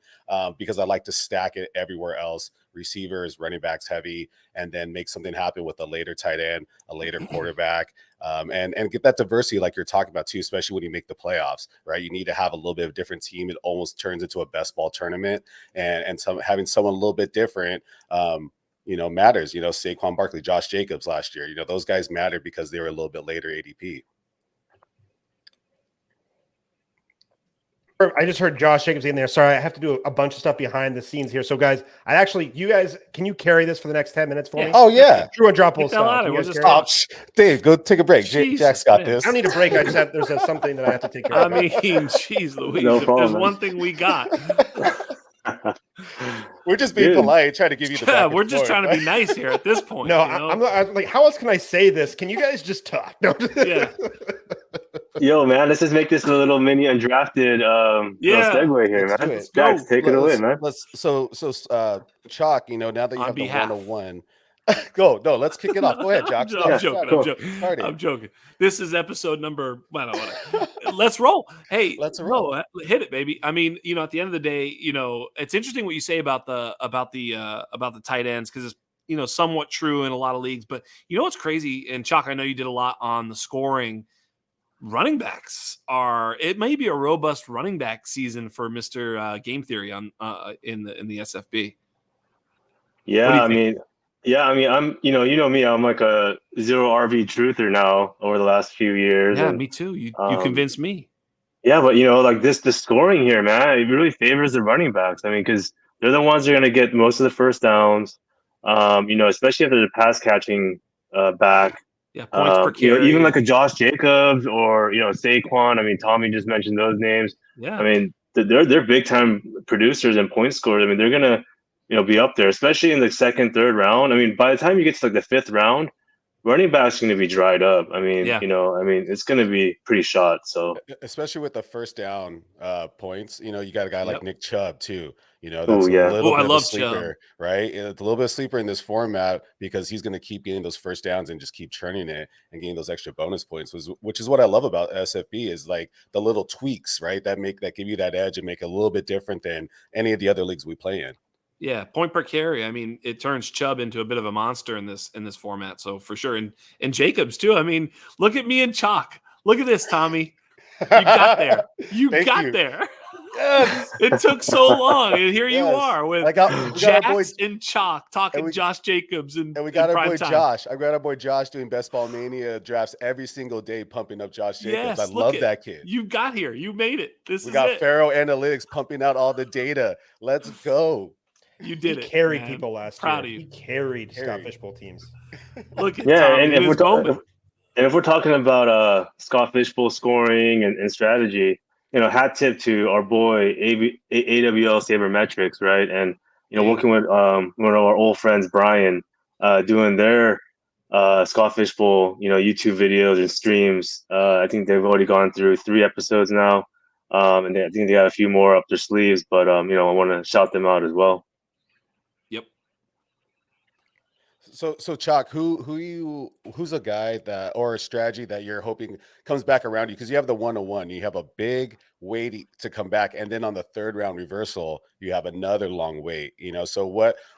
because I like to stack it everywhere else. Receivers, running backs heavy, and then make something happen with a later tight end, a later quarterback, and get that diversity like you're talking about too, especially when you make the playoffs, right? You need to have a little bit of a different team. It almost turns into a best ball tournament, and having someone a little bit different, matters. Saquon Barkley, Josh Jacobs last year, those guys matter because they were a little bit later ADP. I just heard Josh Jacobs in there. Sorry, I have to do a bunch of stuff behind the scenes here. So, guys, can you carry this for the next 10 minutes for me? Oh, yeah. True Undroppables style. Dave, go take a break. Jack's got this. I don't need a break. There's something that I have to take care of. I mean, geez Louise. No problem, there's one thing we got. We're just being polite, trying to give you the back we're just trying to be nice here at this point. No, I'm like, how else can I say this? Can you guys just talk? No. Yeah. Yo, man, let's just make this a little mini undrafted segue here, man. Jax, take it away, man. Chalk, now that you have the 101. Let's kick it off. Go ahead, Jax. I'm joking. This is episode number. Let's roll. Hey, let's roll. Hit it, baby. I mean, at the end of the day, it's interesting what you say about the tight ends, because it's somewhat true in a lot of leagues. But what's crazy? And Chalk, I know you did a lot on the scoring. Running backs it may be a robust running back season for Mr. Game Theory on in the SFB. Yeah, I mean, I'm you know me, I'm like a 0 RB truther now over the last few years. Yeah, me too. You convinced me. Yeah, but like the scoring here, man, it really favors the running backs. I mean, because they're the ones that are going to get most of the first downs. Especially if they're the pass catching back. Yeah, points per carry. Even like a Josh Jacobs or Saquon. I mean, Tommy just mentioned those names. Yeah. I mean, they're big time producers and point scorers. I mean, they're gonna be up there, especially in the second, third round. I mean, by the time you get to like the fifth round, running back's going to be dried up. I mean, Yeah. it's going to be pretty shot. So especially with the first down points, you got a guy like Yep. Nick Chubb too. Oh, That's a yeah. little Oh, I bit of a love sleeper, right? It's a little bit of sleeper in this format because he's going to keep getting those first downs and just keep churning it and getting those extra bonus points, which is what I love about SFB is like the little tweaks, right? That give you that edge and make it a little bit different than any of the other leagues we play in. Yeah, point per carry. I mean, it turns Chubb into a bit of a monster in this format. So for sure, and Jacobs too. I mean, look at me and Chalk. Look at this, Tommy. You got there. You Thank got you. there. Yes. It took so long, and here you Yes. are with we got our boy Jax and Chalk talking Josh Jacobs and we got in our prime boy time. Josh. I got our boy Josh doing Best Ball Mania drafts every single day, pumping up Josh Jacobs. Yes, I love that kid. You got here. You made it. This We is got it. Faro Analytics pumping out all the data. Let's go. You did He it. carried man. people last Proud year. of you. He carried Scott Fishbowl teams. Look at Yeah, Tommy and in if his moment. we're talking about Scott Fishbowl scoring and strategy, hat tip to our boy AWL Sabermetrics, right? And working with one of our old friends, Brian, doing their Scott Fishbowl, YouTube videos and streams. I think they've already gone through 3 episodes now, and I think they got a few more up their sleeves. But I want to shout them out as well. Yep. So Chalk, who's a guy that or a strategy that you're hoping comes back around you because you have the 101, you have a big wait to come back, and then on the 3rd round reversal you have another long wait. So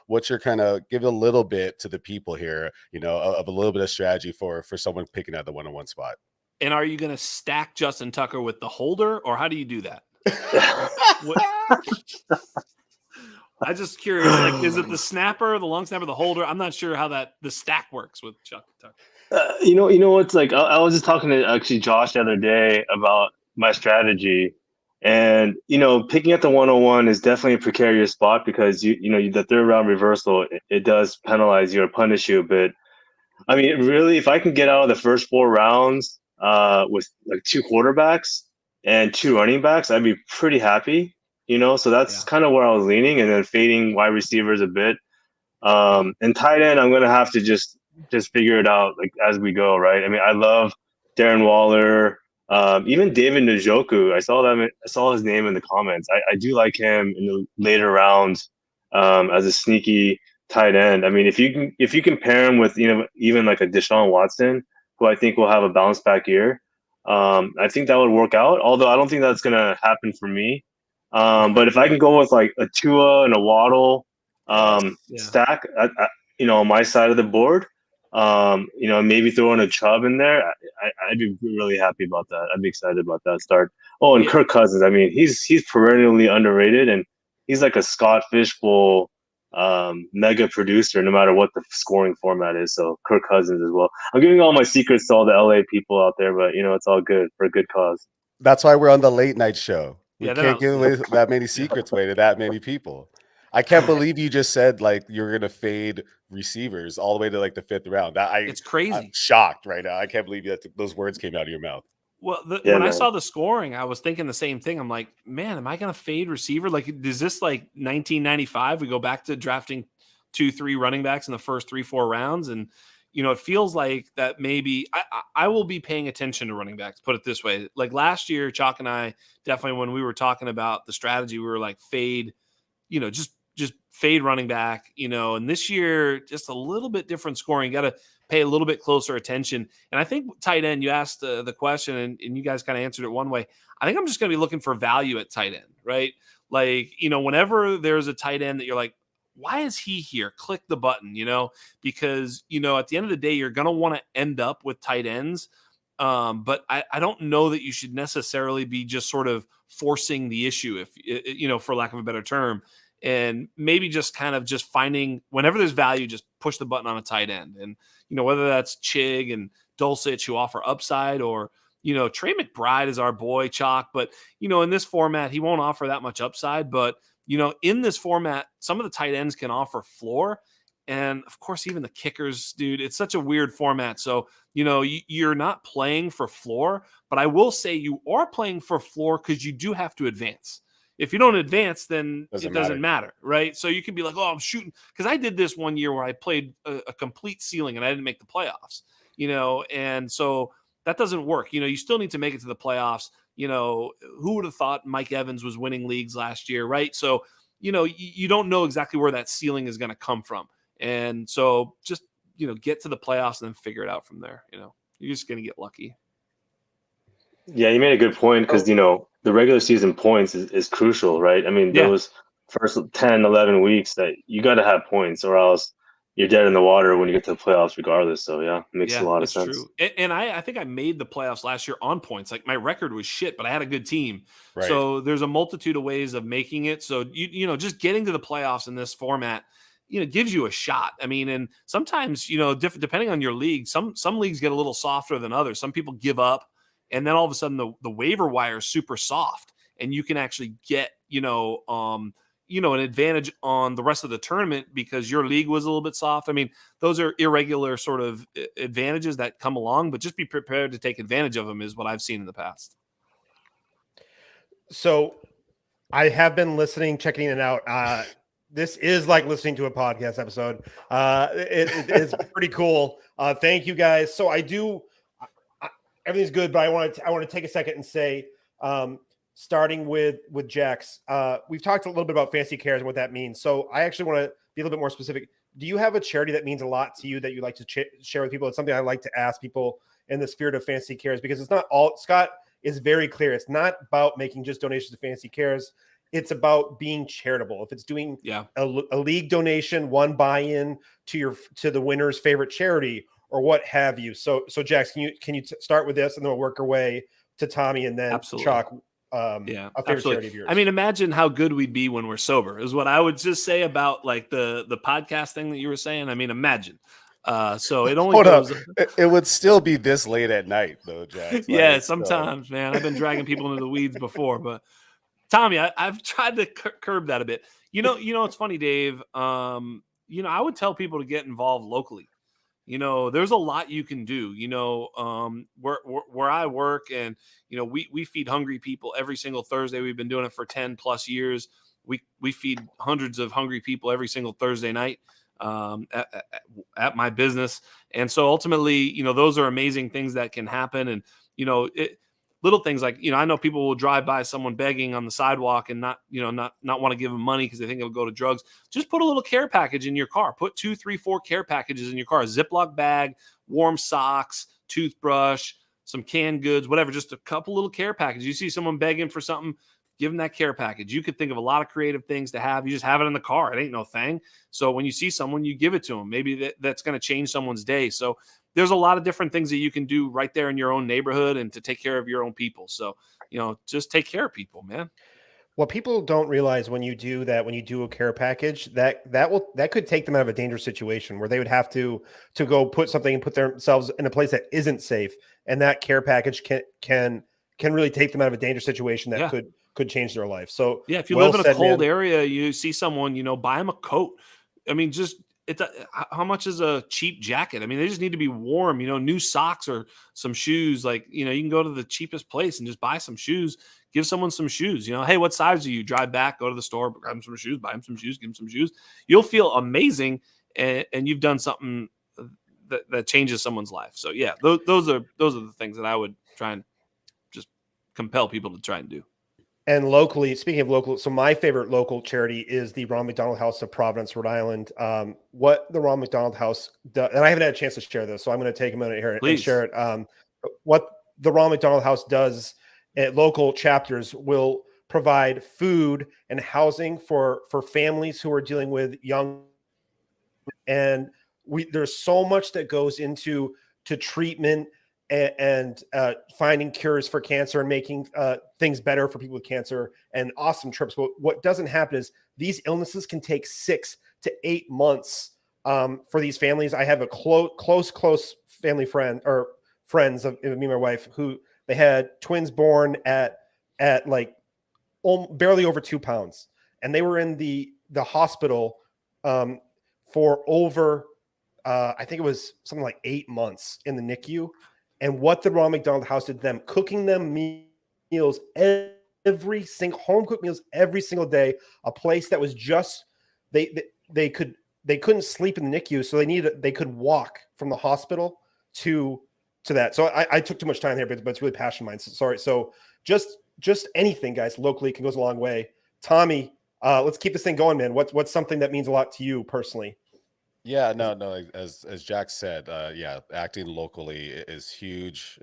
what's your kind of give a little bit to the people here, of a little bit of strategy for someone picking out the 101 spot. And are you going to stack Justin Tucker with the holder, or how do you do that? I'm just curious. Like, is it the snapper, the long snapper, the holder? I'm not sure how the stack works with Chuck Tucker. You know what's like? I was just talking to actually Josh the other day about my strategy, and picking at the 101 is definitely a precarious spot because the 3rd round reversal it does penalize you or punish you a bit. I mean, really, if I can get out of the first 4 rounds with like 2 quarterbacks and 2 running backs, I'd be pretty happy. So that's kind of where I was leaning, and then fading wide receivers a bit. And tight end, I'm gonna have to just figure it out like as we go, right? I mean, I love Darren Waller, even David Njoku. I saw his name in the comments. I do like him in the later rounds as a sneaky tight end. I mean, if you can pair him with even like a Deshaun Watson, who I think will have a bounce back year, I think that would work out. Although I don't think that's gonna happen for me. But if I can go with like a Tua and a Waddle stack, on my side of the board, maybe throw in a Chubb in there, I'd be really happy about that. I'd be excited about that start. Oh, and Kirk Cousins. I mean, he's perennially underrated, and he's like a Scott Fishbowl mega producer, no matter what the scoring format is. So Kirk Cousins as well. I'm giving all my secrets to all the LA people out there, but it's all good for a good cause. That's why we're on the late night show. We Yeah, can't give away that many secrets away to that many people. I can't believe you just said like you're gonna fade receivers all the way to like the 5th round. It's crazy. I'm shocked right now. I can't believe that those words came out of your mouth. Well, when I saw the scoring, I was thinking the same thing. I'm like, man, am I going to fade receiver? Like, is this like 1995? We go back to drafting 2-3 running backs in the first 3-4 rounds. And, it feels like that maybe I will be paying attention to running backs, put it this way. Like last year, Chalk and I definitely, when we were talking about the strategy, we were like fade, just fade running back, and this year, just a little bit different scoring. You got to pay a little bit closer attention. And I think tight end, you asked the question and you guys kind of answered it one way. I think I'm just going to be looking for value at tight end, right? Like, whenever there's a tight end that you're like, why is he here? Click the button, because, at the end of the day, you're going to want to end up with tight ends. But I don't know that you should necessarily be just sort of forcing the issue, if, for lack of a better term. And maybe just kind of just finding whenever there's value, just push the button on a tight end. And, whether that's Chig and Dulcich who offer upside or, Trey McBride is our boy Chalk, but, in this format, he won't offer that much upside. But, in this format, some of the tight ends can offer floor. And of course, even the kickers, dude, it's such a weird format. So, you're not playing for floor, but I will say you are playing for floor because you do have to advance. If you don't advance, then it doesn't matter, right? So you can be like, oh, I'm shooting. Because I did this one year where I played a complete ceiling and I didn't make the playoffs. and so that doesn't work. You still need to make it to the playoffs. Who would have thought Mike Evans was winning leagues last year, right? So, you don't know exactly where that ceiling is going to come from. And so just, get to the playoffs and then figure it out from there. You're just going to get lucky. Yeah, you made a good point because, the regular season points is crucial, right? I mean, those first 10, 11 weeks that you got to have points or else you're dead in the water when you get to the playoffs regardless. So, yeah, it makes a lot of sense. True. And I think I made the playoffs last year on points. Like my record was shit, but I had a good team. Right. So there's a multitude of ways of making it. So, just getting to the playoffs in this format, gives you a shot. I mean, and sometimes, depending on your league, some leagues get a little softer than others. Some people give up. And then all of a sudden the waiver wire is super soft and you can actually get, an advantage on the rest of the tournament because your league was a little bit soft. I mean, those are irregular sort of advantages that come along, but just be prepared to take advantage of them is what I've seen in the past. So I have been listening, checking it out. This is like listening to a podcast episode. It's pretty cool. Thank you guys. So everything's good, but I want to take a second and say, starting with Jax, we've talked a little bit about Fantasy Cares and what that means. So I actually want to be a little bit more specific. Do you have a charity that means a lot to you that you'd like to share with people? It's something I like to ask people in the spirit of Fantasy Cares because it's not all. Scott is very clear. It's not about making just donations to Fantasy Cares. It's about being charitable. If it's doing a league donation, one buy-in to the winner's favorite charity, or what have you. So Jax, can you start with this and then we'll work our way to Tommy and then Chuck. A favorite charity of yours. I mean, imagine how good we'd be when we're sober is what I would just say about like the podcast thing that you were saying. I mean, imagine. So it only goes. It would still be this late at night though, Jax. Sometimes, man. I've been dragging people into the weeds before, but Tommy, I've tried to curb that a bit. It's funny, Dave. I would tell people to get involved locally. There's a lot you can do, where I work and, we feed hungry people every single Thursday. We've been doing it for 10 plus years. We feed hundreds of hungry people every single Thursday night at my business. And so ultimately, those are amazing things that can happen. And, little things like, I know people will drive by someone begging on the sidewalk and not want to give them money because they think it'll go to drugs. Just put a little care package in your car. Put 2, 3, 4 care packages in your car, a Ziploc bag, warm socks, toothbrush, some canned goods, whatever, just a couple little care packages. You see someone begging for something, give them that care package. You could think of a lot of creative things to have. You just have it in the car. It ain't no thing. So when you see someone, you give it to them. Maybe that's going to change someone's day. So there's a lot of different things that you can do right there in your own neighborhood and to take care of your own people. So, just take care of people, man. What people don't realize when you do that, when you do a care package, that could take them out of a dangerous situation where they would have to go put something and put themselves in a place that isn't safe. And that care package can really take them out of a dangerous situation that could change their life. So if you live in a cold area, you see someone, buy them a coat. I mean, how much is a cheap jacket? I mean, they just need to be warm, new socks or some shoes. Like, you can go to the cheapest place and just buy some shoes, give someone some shoes, hey, what size are you? Drive back, go to the store, grab them some shoes, buy them some shoes, give them some shoes. You'll feel amazing. And you've done something that changes someone's life. So yeah, those are the things that I would try and just compel people to try and do. And locally, speaking of local, so my favorite local charity is the Ronald McDonald House of Providence, Rhode Island. What the Ronald McDonald House does, and I haven't had a chance to share this, so I'm going to take a minute here and share it. What the Ronald McDonald House does at local chapters will provide food and housing for families who are dealing with young. And there's so much that goes into treatment and finding cures for cancer and making things better for people with cancer and awesome trips. But what doesn't happen is these illnesses can take 6 to 8 months for these families. I have a close family friend or friends of me and my wife who they had twins born at like barely over 2 pounds. And they were in the hospital for over, I think it was something like 8 months in the NICU. And what the Ronald McDonald House did to them, cooking them meals home cooked meals every single day, a place that was just they couldn't sleep in the NICU, so they could walk from the hospital to that. So I took too much time here, but it's really passion of mine. So sorry. So just anything, guys, locally goes a long way. Tommy, let's keep this thing going, man. What's something that means a lot to you personally? Yeah, no. As Jack said, yeah, acting locally is huge.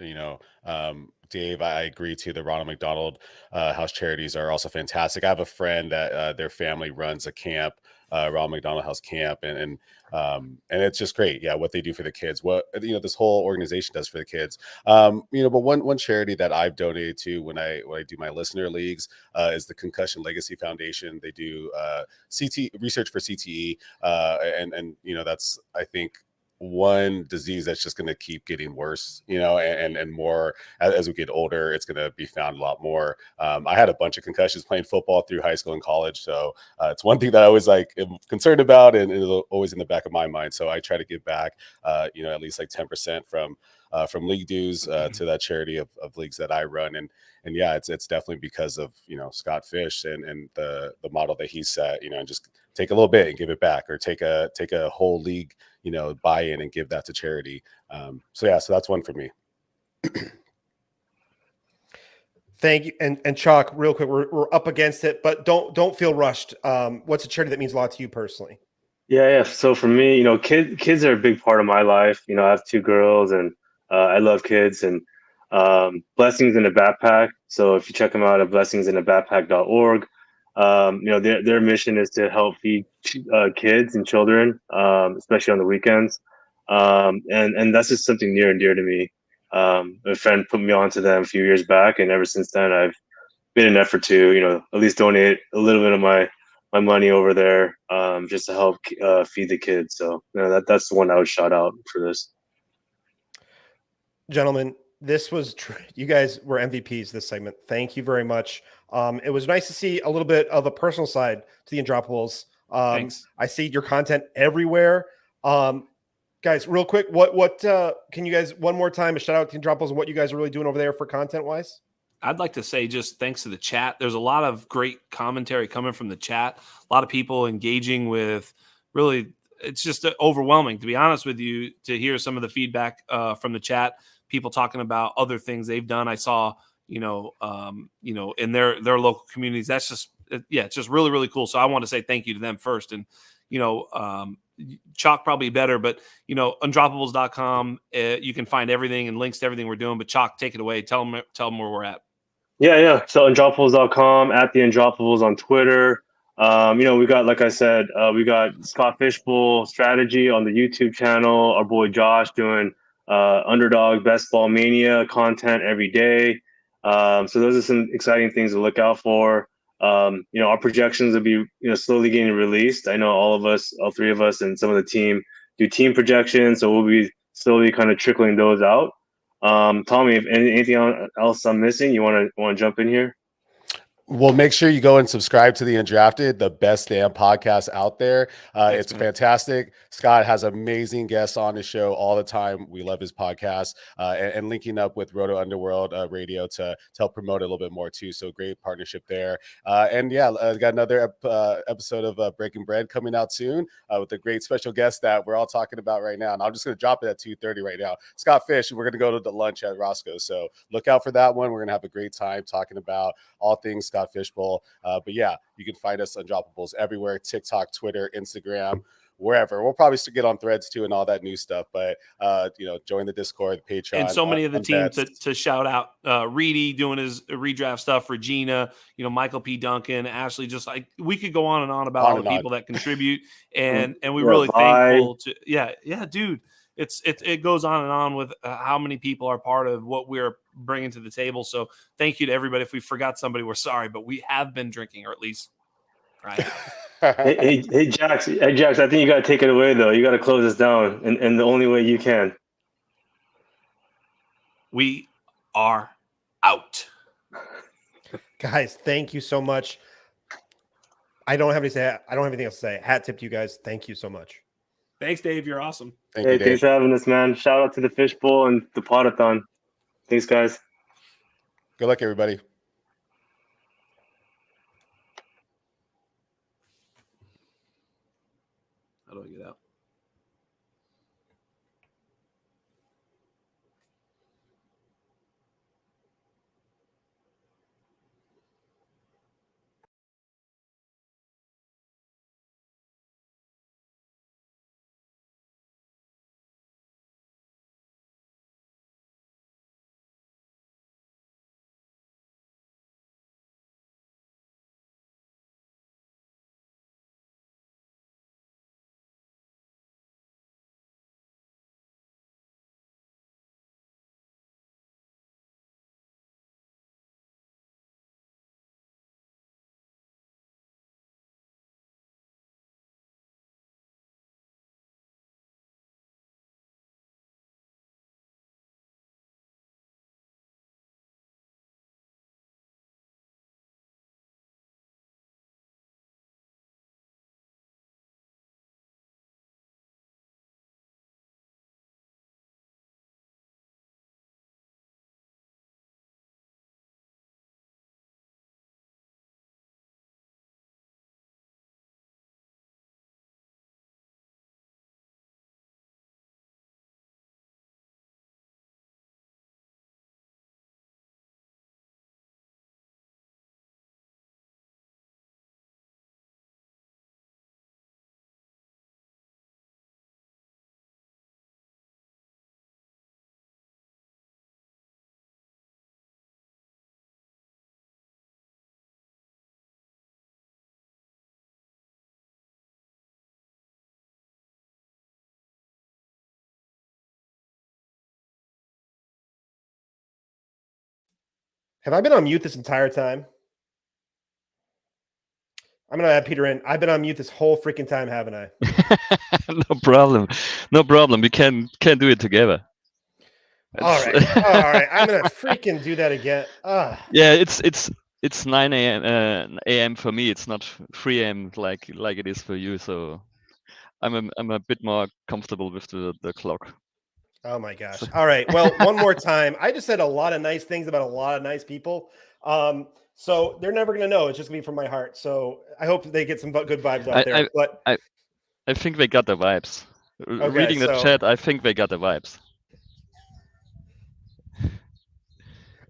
Dave, I agree too. The Ronald McDonald House charities are also fantastic. I have a friend that their family runs a camp, Ronald McDonald House Camp, and it's just great. Yeah, what they do for the kids, what this whole organization does for the kids. But one charity that I've donated to when I do my listener leagues is the Concussion Legacy Foundation. They do CT research for CTE, and that's, I think, one disease that's just going to keep getting worse, and more as we get older, it's going to be found a lot more. I had a bunch of concussions playing football through high school and college. So it's one thing that I always am concerned about and is always in the back of my mind. So I try to give back, at least like 10% from league dues to that charity of leagues that I run. And yeah, it's definitely because of, Scott Fish and the model that he set, and just take a little bit and give it back, or take a whole league, buy in and give that to charity. So that's one for me. Thank you. And Chalk, real quick, we're up against it, but don't feel rushed. What's a charity that means a lot to you personally? Yeah. So for me, kids are a big part of my life. I have two girls, and I love kids. And Blessings in a Backpack. So if you check them out at blessingsinAbackpack.org, their mission is to help feed kids and children, especially on the weekends. And that's just something near and dear to me. A friend put me onto them a few years back, and ever since then, I've made an effort to, at least donate a little bit of my money over there, just to help feed the kids. So that's the one I would shout out for this. Gentlemen, this was you guys were MVPs this segment. Thank you very much. It was nice to see a little bit of a personal side to the Undroppables. Thanks. I see your content everywhere. Guys, real quick, what can you guys one more time a shout out to the Undroppables and what you guys are really doing over there for content wise? I'd like to say just thanks to the chat. There's a lot of great commentary coming from the chat. A lot of people engaging with really, it's just overwhelming, to be honest with you, to hear some of the feedback from the chat. People talking about other things they've done. I saw, in their local communities. That's just, it's just really, really cool. So I want to say thank you to them first. And, Chalk probably better, but undroppables.com, you can find everything and links to everything we're doing. But Chalk, take it away. Tell them where we're at. Yeah. So undroppables.com, at the Undroppables on Twitter. We got, like I said, we got Scott Fishbowl Strategy on the YouTube channel. Our boy Josh doing Underdog Best Ball Mania content every day. So those are some exciting things to look out for. Our projections will be slowly getting released. I know all three of us, and some of the team do team projections, so we'll be slowly kind of trickling those out. Tommy, if anything else I'm missing, you want to jump in here? Well, make sure you go and subscribe to the Undrafted, the best damn podcast out there. It's fantastic. Scott has amazing guests on his show all the time. We love his podcast, and linking up with Roto Underworld Radio to help promote it a little bit more too. So great partnership there. Got another episode of Breaking Bread coming out soon with a great special guest that we're all talking about right now. And I'm just going to drop it at 2:30 right now. Scott Fish, we're going to go to the lunch at Roscoe's. So look out for that one. We're going to have a great time talking about all things Scott Fishbowl. But yeah, you can find us on Undroppables everywhere: TikTok, Twitter, Instagram, wherever. We'll probably get on Threads too and all that new stuff. But join the Discord, the Patreon, and so many of the team to shout out. Reedy doing his redraft stuff, Regina, Michael P. Duncan, Ashley. Just like we could go on and on about all the people that contribute, and we're really thankful to. Yeah, dude. It goes on and on with how many people are part of what we're bringing to the table. So thank you to everybody. If we forgot somebody, we're sorry, but we have been drinking, or at least right. hey Jax, I think you got to take it away though. You got to close this down, and the only way you can. We are out. Guys, thank you so much. I don't have anything else to say. Hat tip to you guys. Thank you so much. Thanks, Dave. You're awesome. Thanks for having us, man. Shout out to the Fishbowl and the Podathon. Thanks, guys. Good luck, everybody. How do I get out? Have I been on mute this entire time? I'm gonna add Peter in. I've been on mute this whole freaking time, haven't I? No problem. No problem. We can do it together. All right. All right. I'm gonna freaking do that again. Yeah, it's 9 a.m. for me. It's not 3 a.m. like it is for you. So I'm a bit more comfortable with the clock. Oh my gosh. All right. Well, one more time. I just said a lot of nice things about a lot of nice people. So they're never going to know. It's just going to be from my heart. So I hope they get some good vibes out there. But I think they got the vibes. Okay, Reading the chat, I think they got the vibes.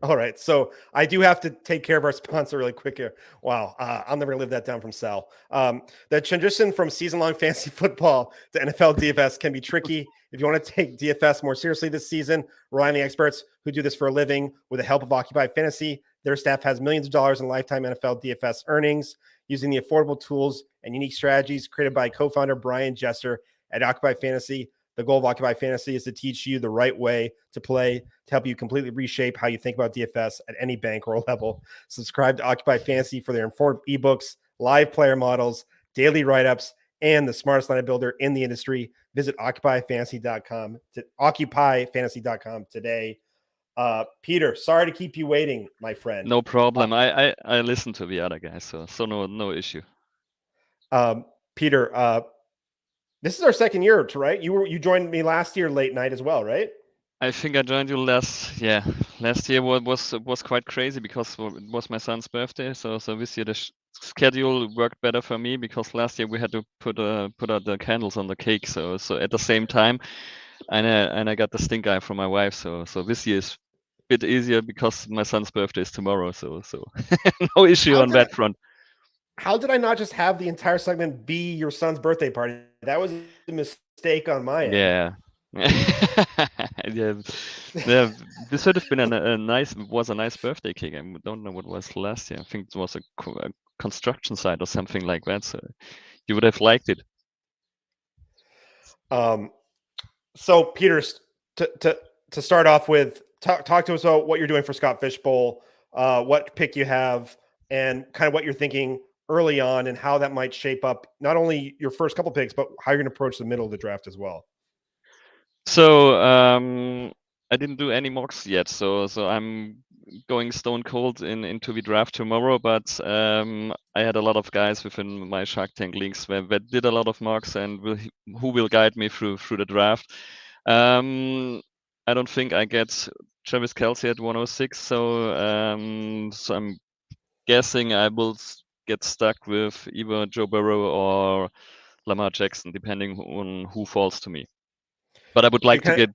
All right. So I do have to take care of our sponsor really quick here. Wow. I'll never live that down from Sal. The transition from season-long fantasy football to NFL DFS can be tricky. If you want to take DFS more seriously this season, rely on the experts who do this for a living with the help of Occupy Fantasy. Their staff has millions of dollars in lifetime NFL DFS earnings using the affordable tools and unique strategies created by co-founder Brian Jester at Occupy Fantasy. The goal of Occupy Fantasy is to teach you the right way to play, to help you completely reshape how you think about DFS at any bankroll level. Subscribe to Occupy Fantasy for their informative ebooks, live player models, daily write-ups, and the smartest line builder in the industry. Visit occupyfantasy.com today. Peter, sorry to keep you waiting, my friend. No problem. I listened to the other guys, so no issue. Peter, this is our second year, right? You joined me last year late night as well, right? I think I joined you last year was quite crazy because it was my son's birthday. So this year the schedule worked better for me because last year we had to put out the candles on the cake. So at the same time, and I got the stink eye from my wife. So this year is a bit easier because my son's birthday is tomorrow. So no issue on that front. How did I not just have the entire segment be your son's birthday party? That was a mistake on my end. Yeah. yeah. This would have been a nice birthday cake. I don't know what was last year. I think it was a construction site or something like that. So you would have liked it. So Peter, to start off with, talk to us about what you're doing for Scott Fishbowl, what pick you have, and kind of what you're thinking early on and how that might shape up not only your first couple picks, but how you're going to approach the middle of the draft as well. So I didn't do any mocks yet. So I'm going stone cold into the draft tomorrow. But I had a lot of guys within my Shark Tank links that did a lot of mocks and who will guide me through the draft. I don't think I get Travis Kelce at 106. So I'm guessing I will get stuck with either Joe Burrow or Lamar Jackson, depending on who falls to me. But I would like to get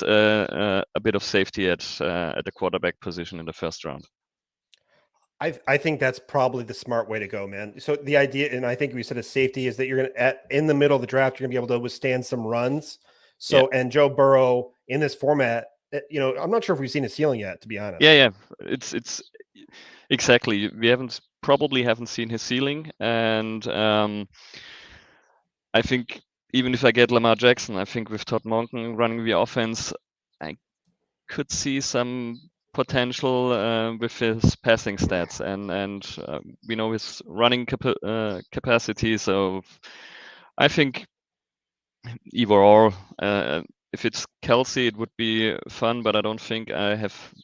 a bit of safety at the quarterback position in the first round. I think that's probably the smart way to go, man. So the idea, and I think we said a safety, is that you're going to in the middle of the draft, you're going to be able to withstand some runs. So and Joe Burrow in this format, I'm not sure if we've seen his ceiling yet, to be honest. Yeah, it's exactly. We probably haven't seen his ceiling, and I think even if I get Lamar Jackson, I think with Todd Monken running the offense, I could see some potential with his passing stats, and we know his running capacity. So I think either or. If it's Kelce, it would be fun, but I don't think I've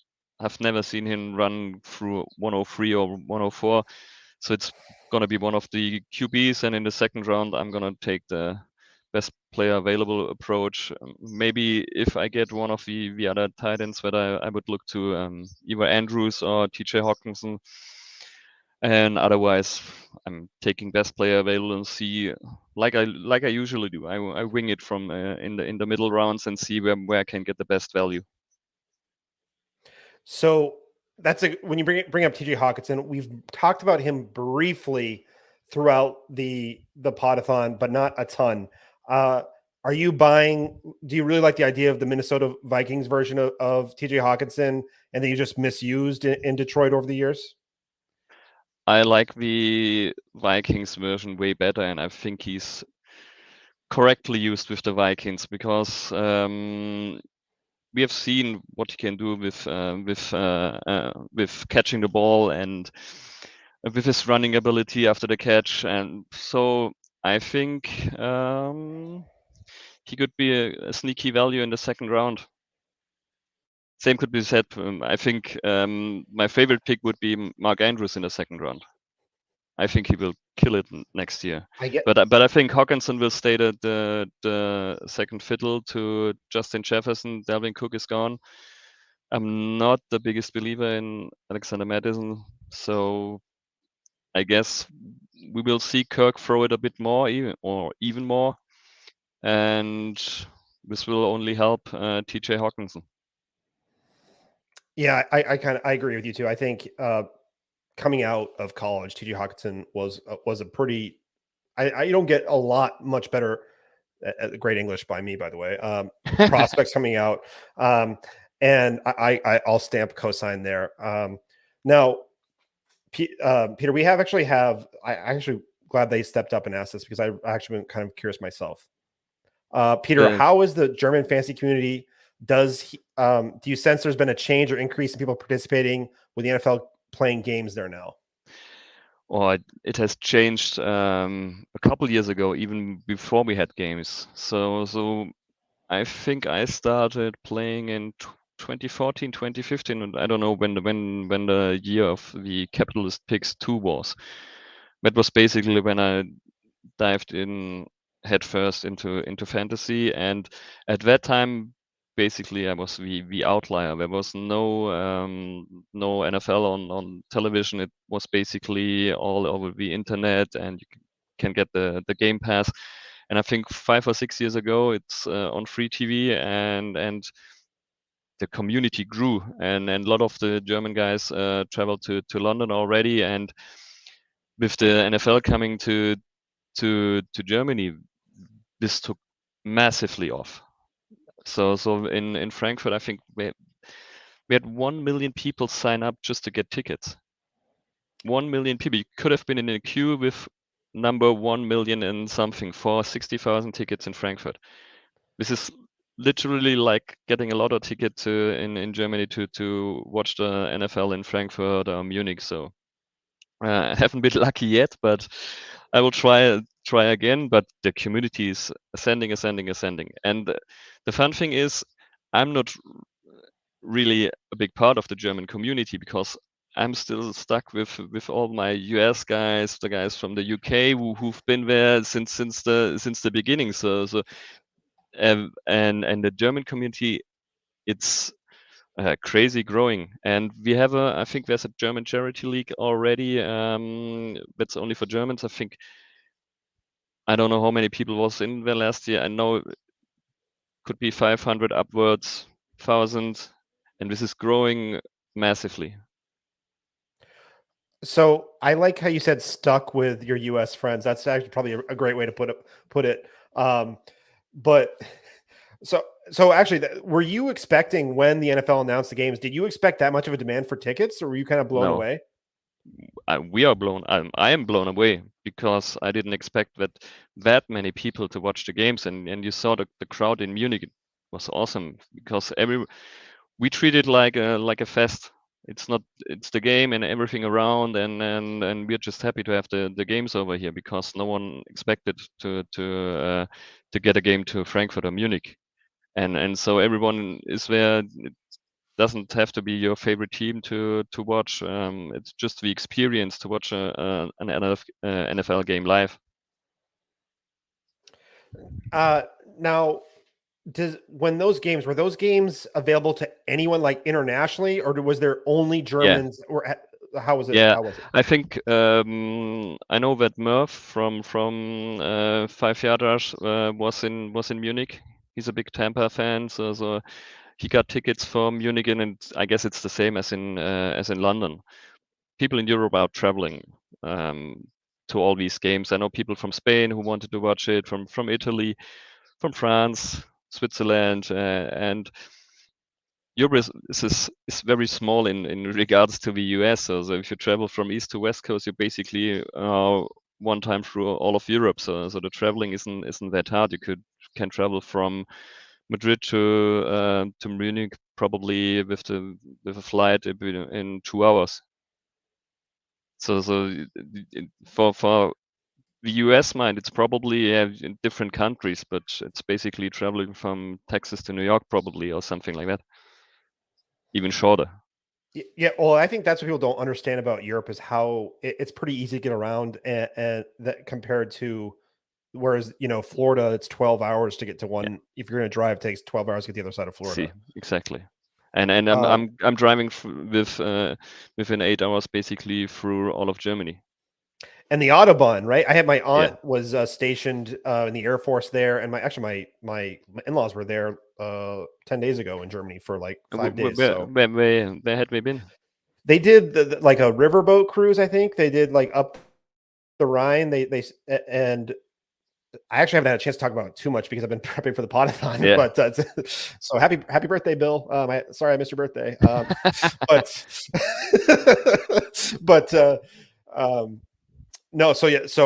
never seen him run through 103 or 104. So it's gonna be one of the QBs, and in the second round, I'm gonna take the best player available approach. Maybe if I get one of the other tight ends that I would look to either Andrews or TJ Hawkinson. And otherwise, I'm taking best player available and see, like I usually do. I wing it from in the middle rounds and see where I can get the best value. So when you bring up TJ Hawkinson, we've talked about him briefly throughout the Podathon, but not a ton. Are you buying? Do you really like the idea of the Minnesota Vikings version of TJ Hawkinson, and that you just misused in Detroit over the years? I like the Vikings version way better, and I think he's correctly used with the Vikings because we have seen what he can do with catching the ball and with his running ability after the catch, and so I think he could be a sneaky value in the second round. Same could be said. I think my favorite pick would be Mark Andrews in the second round. I think he will kill it next year. But I think Hawkinson will stay the second fiddle to Justin Jefferson. Dalvin Cook is gone. I'm not the biggest believer in Alexander Madison, so I guess we will see Kirk throw it a bit more, even more, and this will only help TJ Hawkinson. Yeah, I agree with you too. I think coming out of college, TJ Hawkinson was a pretty. I don't get a lot much better. Great English by me, by the way. Prospects coming out, and I'll stamp cosign there. Now, Peter, we actually have. I actually glad they stepped up and asked this because I've actually been kind of curious myself. Peter, Yeah. how is the German fantasy community? Do you sense there's been a change or increase in people participating with the NFL playing games there now? Or it has changed a couple years ago, even before we had games. So I think I started playing in 2014, 2015, and I don't know when the year of the Capitalist Picks 2 was. That was basically when I dived in headfirst into fantasy, and at that time, basically I was the outlier. There was no NFL on television. It was basically all over the internet, and you can get the Game Pass. And I think 5 or 6 years ago, it's on free TV, and the community grew, and a lot of the German guys traveled to London already, and with the NFL coming to Germany, this took massively off. So in Frankfurt, I think we had 1 million people sign up just to get tickets. 1 million people. You could have been in a queue with number 1 million and something for 60,000 tickets in Frankfurt. This is literally like getting a lotto ticket in Germany to watch the NFL in Frankfurt or Munich. So I haven't been lucky yet, but I will try again. But the community is ascending. And the fun thing is, I'm not really a big part of the German community because I'm still stuck with all my US guys, the guys from the UK who've been there since the beginning. So and the German community, it's crazy growing, and we have I think there's a German charity league already. That's only for Germans. I think I don't know how many people was in there last year. I know it could be 500 upwards, 1,000, and this is growing massively. So I like how you said stuck with your US friends. That's actually probably a great way to put it. But so actually, were you expecting when the NFL announced the games? Did you expect that much of a demand for tickets, or were you kind of blown No. away? We are blown. I am blown away because I didn't expect that many people to watch the games, and you saw the crowd in Munich. It was awesome because we treat it like a fest. It's the game and everything around, and we're just happy to have the games over here because no one expected to get a game to Frankfurt or Munich, and so everyone is there. It doesn't have to be your favorite team to watch. It's just the experience to watch an NFL game live. Now, when those games were those games available to anyone like internationally, or was there only Germans? Or how was it? Yeah, How was it? I think I know that Murph from 5 Yard Rush was in Munich. He's a big Tampa fan, so he got tickets for Munich, and I guess it's the same as in London. People in Europe are traveling to all these games. I know people from Spain who wanted to watch it, from Italy, from France, Switzerland, and Europe is very small in regards to the US. So if you travel from east to west coast, you basically one time through all of Europe. So the traveling isn't that hard. You can travel from Madrid to Munich probably with a flight in 2 hours. So for the US mind, it's probably in different countries, but it's basically traveling from Texas to New York probably, or something like that. Even shorter. Yeah, well, I think that's what people don't understand about Europe is how it's pretty easy to get around, and that compared to, whereas Florida, it's 12 hours to get to one. If you're going to drive, it takes 12 hours to get the other side of Florida. See, exactly. And I'm driving within 8 hours basically through all of Germany. And the Autobahn, right? I had my aunt was stationed in the Air Force there, and my in-laws were there 10 days ago in Germany for like 5 days. Where had we been? They did like a riverboat cruise. I think they did like up the Rhine. And I actually haven't had a chance to talk about it too much because I've been prepping for the Podathon. Yeah. But so happy birthday, Bill. Sorry I missed your birthday. No,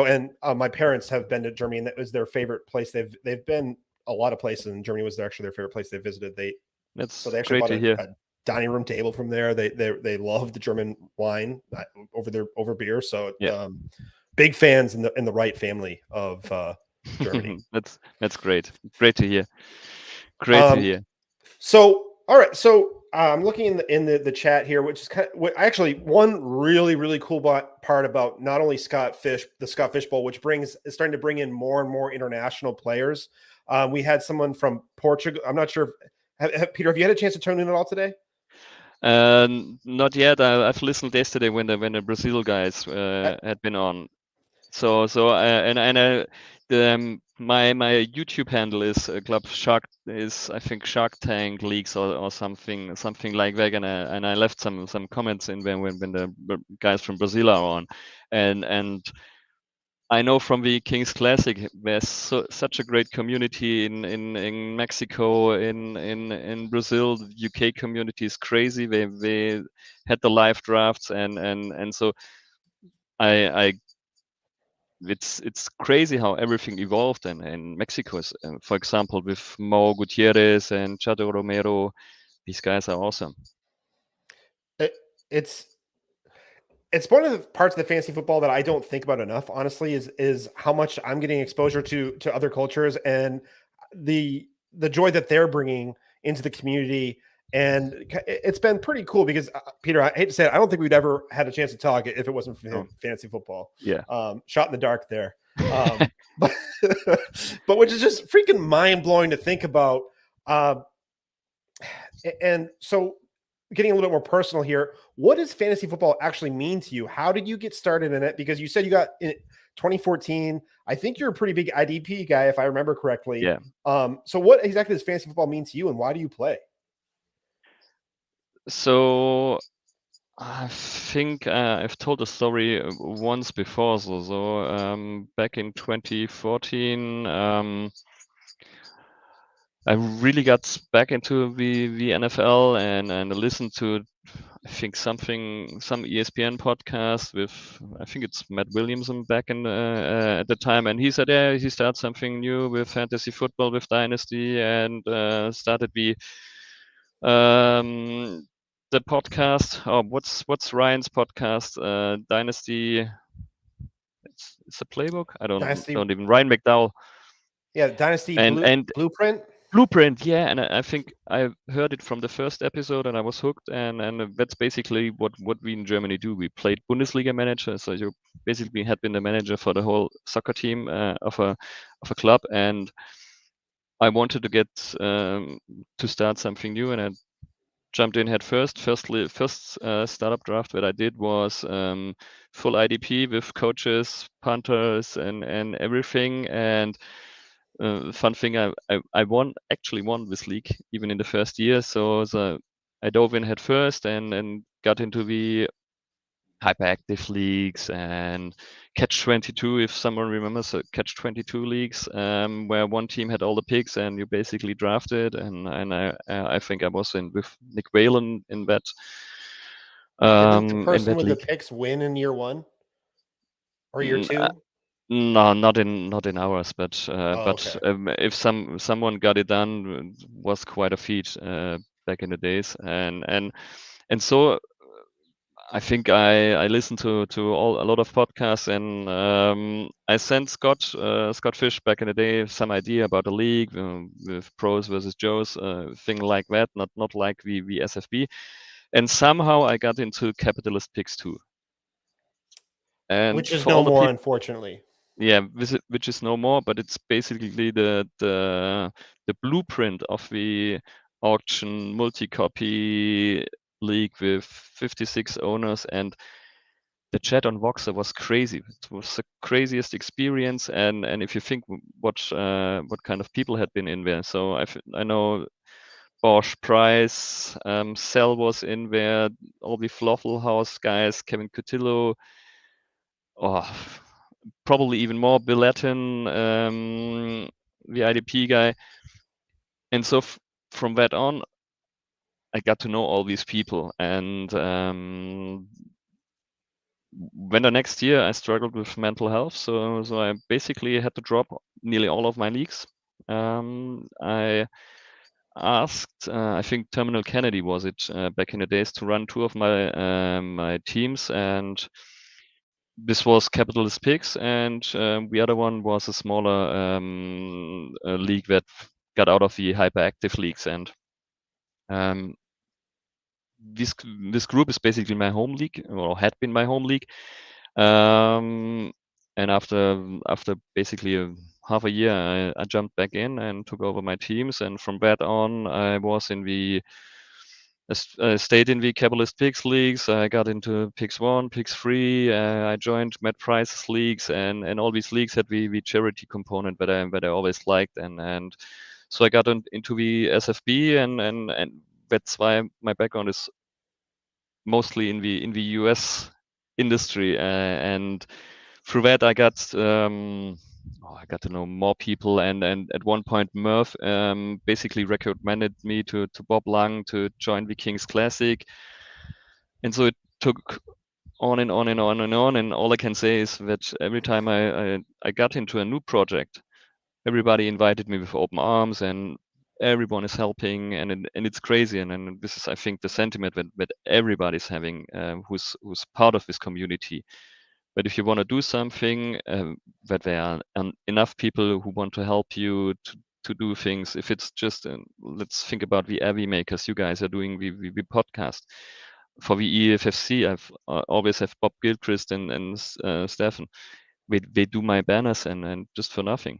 and my parents have been to Germany, and that was their favorite place. They've been a lot of places, and Germany was actually their favorite place they visited. They actually great bought to hear. a dining room table from there. They love the German wine over beer. So big fans in the right family of Germany. That's great. Great to hear. Great to hear. So all right, so I'm looking in the chat here, which is actually one really, really cool part about not only the Scott Fish Bowl, which is starting to bring in more and more international players. We had someone from Portugal. I'm not sure Peter, have you had a chance to tune in at all today? Not yet. I've listened yesterday when the Brazil guys had been on. My YouTube handle is Club Shark I think Shark Tank Leagues or something like that, and I left some comments in when the guys from Brazil are on, and I know from the Kings Classic there's such a great community in Mexico, in Brazil. The UK community is crazy. They had the live drafts and so it's crazy how everything evolved in Mexico. For example, with Mo Gutierrez and Chado Romero, these guys are awesome. It's one of the parts of the fantasy football that I don't think about enough, honestly, is how much I'm getting exposure to other cultures and the joy that they're bringing into the community. And it's been pretty cool because Peter, I hate to say it, I don't think we'd ever had a chance to talk if it wasn't for fantasy football. Yeah. Shot in the dark there. But which is just freaking mind blowing to think about. And so getting a little bit more personal here, what does fantasy football actually mean to you? How did you get started in it? Because you said you got in 2014. I think you're a pretty big IDP guy, if I remember correctly. Yeah. So what exactly does fantasy football mean to you, and why do you play? So I think I've told a story once before. So back in 2014, I really got back into the NFL and listened to, I think some ESPN podcast with, I think it's Matt Williamson back in at the time, and he said he started something new with fantasy football with Dynasty and started the podcast. Oh, what's Ryan's podcast? Dynasty. It's a playbook. I don't even Ryan McDowell. Yeah, Dynasty Blueprint. Blueprint, yeah, and I think I heard it from the first episode and I was hooked, and that's basically what we in Germany do. We played Bundesliga manager, so you basically had been the manager for the whole soccer team of a club, and I wanted to get to start something new, and I jumped in head first. First startup draft that I did was full IDP with coaches, punters, and everything, and fun thing, I actually won this league even in the first year. So I dove in head first and got into the hyperactive leagues and catch 22, if someone remembers. So catch 22 leagues, where one team had all the picks and you basically drafted. And I think I was in with Nick Whalen in that. Did the person with the picks win in year one or year two? No, not in hours, but okay. if someone got it done, it was quite a feat back in the days, and so I think I listened to a lot of podcasts, and I sent Scott Fish back in the day some idea about a league with pros versus Joes, thing like that, not like the SFB, and somehow I got into capitalist picks too. And Which is for no all the more, people, unfortunately. yeah, which is no more, but it's basically the blueprint of the auction multi-copy league with 56 owners, and the chat on Voxer was crazy. It was the craziest experience, and if you think what kind of people had been in there, so I know Bosch, Price, Cell was in there, all the Floffel House guys, Kevin Cotillo, oh, probably even more Bill Latin, the IDP guy, and so from that on, I got to know all these people, and when the next year I struggled with mental health, so I basically had to drop nearly all of my leagues. I asked, I think Terminal Kennedy was it back in the days, to run two of my teams, and this was Capitalist Pigs, and the other one was a smaller league that got out of the hyperactive leagues, and um, this group is basically my home league, or had been my home league. And after basically half a year, I jumped back in and took over my teams, and from that on, I stayed in the Capitalist Pigs leagues. I got into Pigs 1, Pigs 3. I joined Matt Price's leagues, and all these leagues had the charity component that I always liked, and so I got into the SFB, and that's why my background is mostly in the US industry, and through that I got to know more people, and at one point Murph basically recommended me to Bob Lang to join the Kings Classic, and so it took on and on and on and on, and all I can say is that every time I got into a new project, everybody invited me with open arms, and everyone is helping, and it's crazy, and this is, I think, the sentiment that everybody's having, who's part of this community. But if you want to do something, that there are enough people who want to help you to do things. If it's just let's think about the Avi makers. You guys are doing the podcast for the EFFC. I've always have Bob Gilchrist and Stefan. They do my banners, and just for nothing.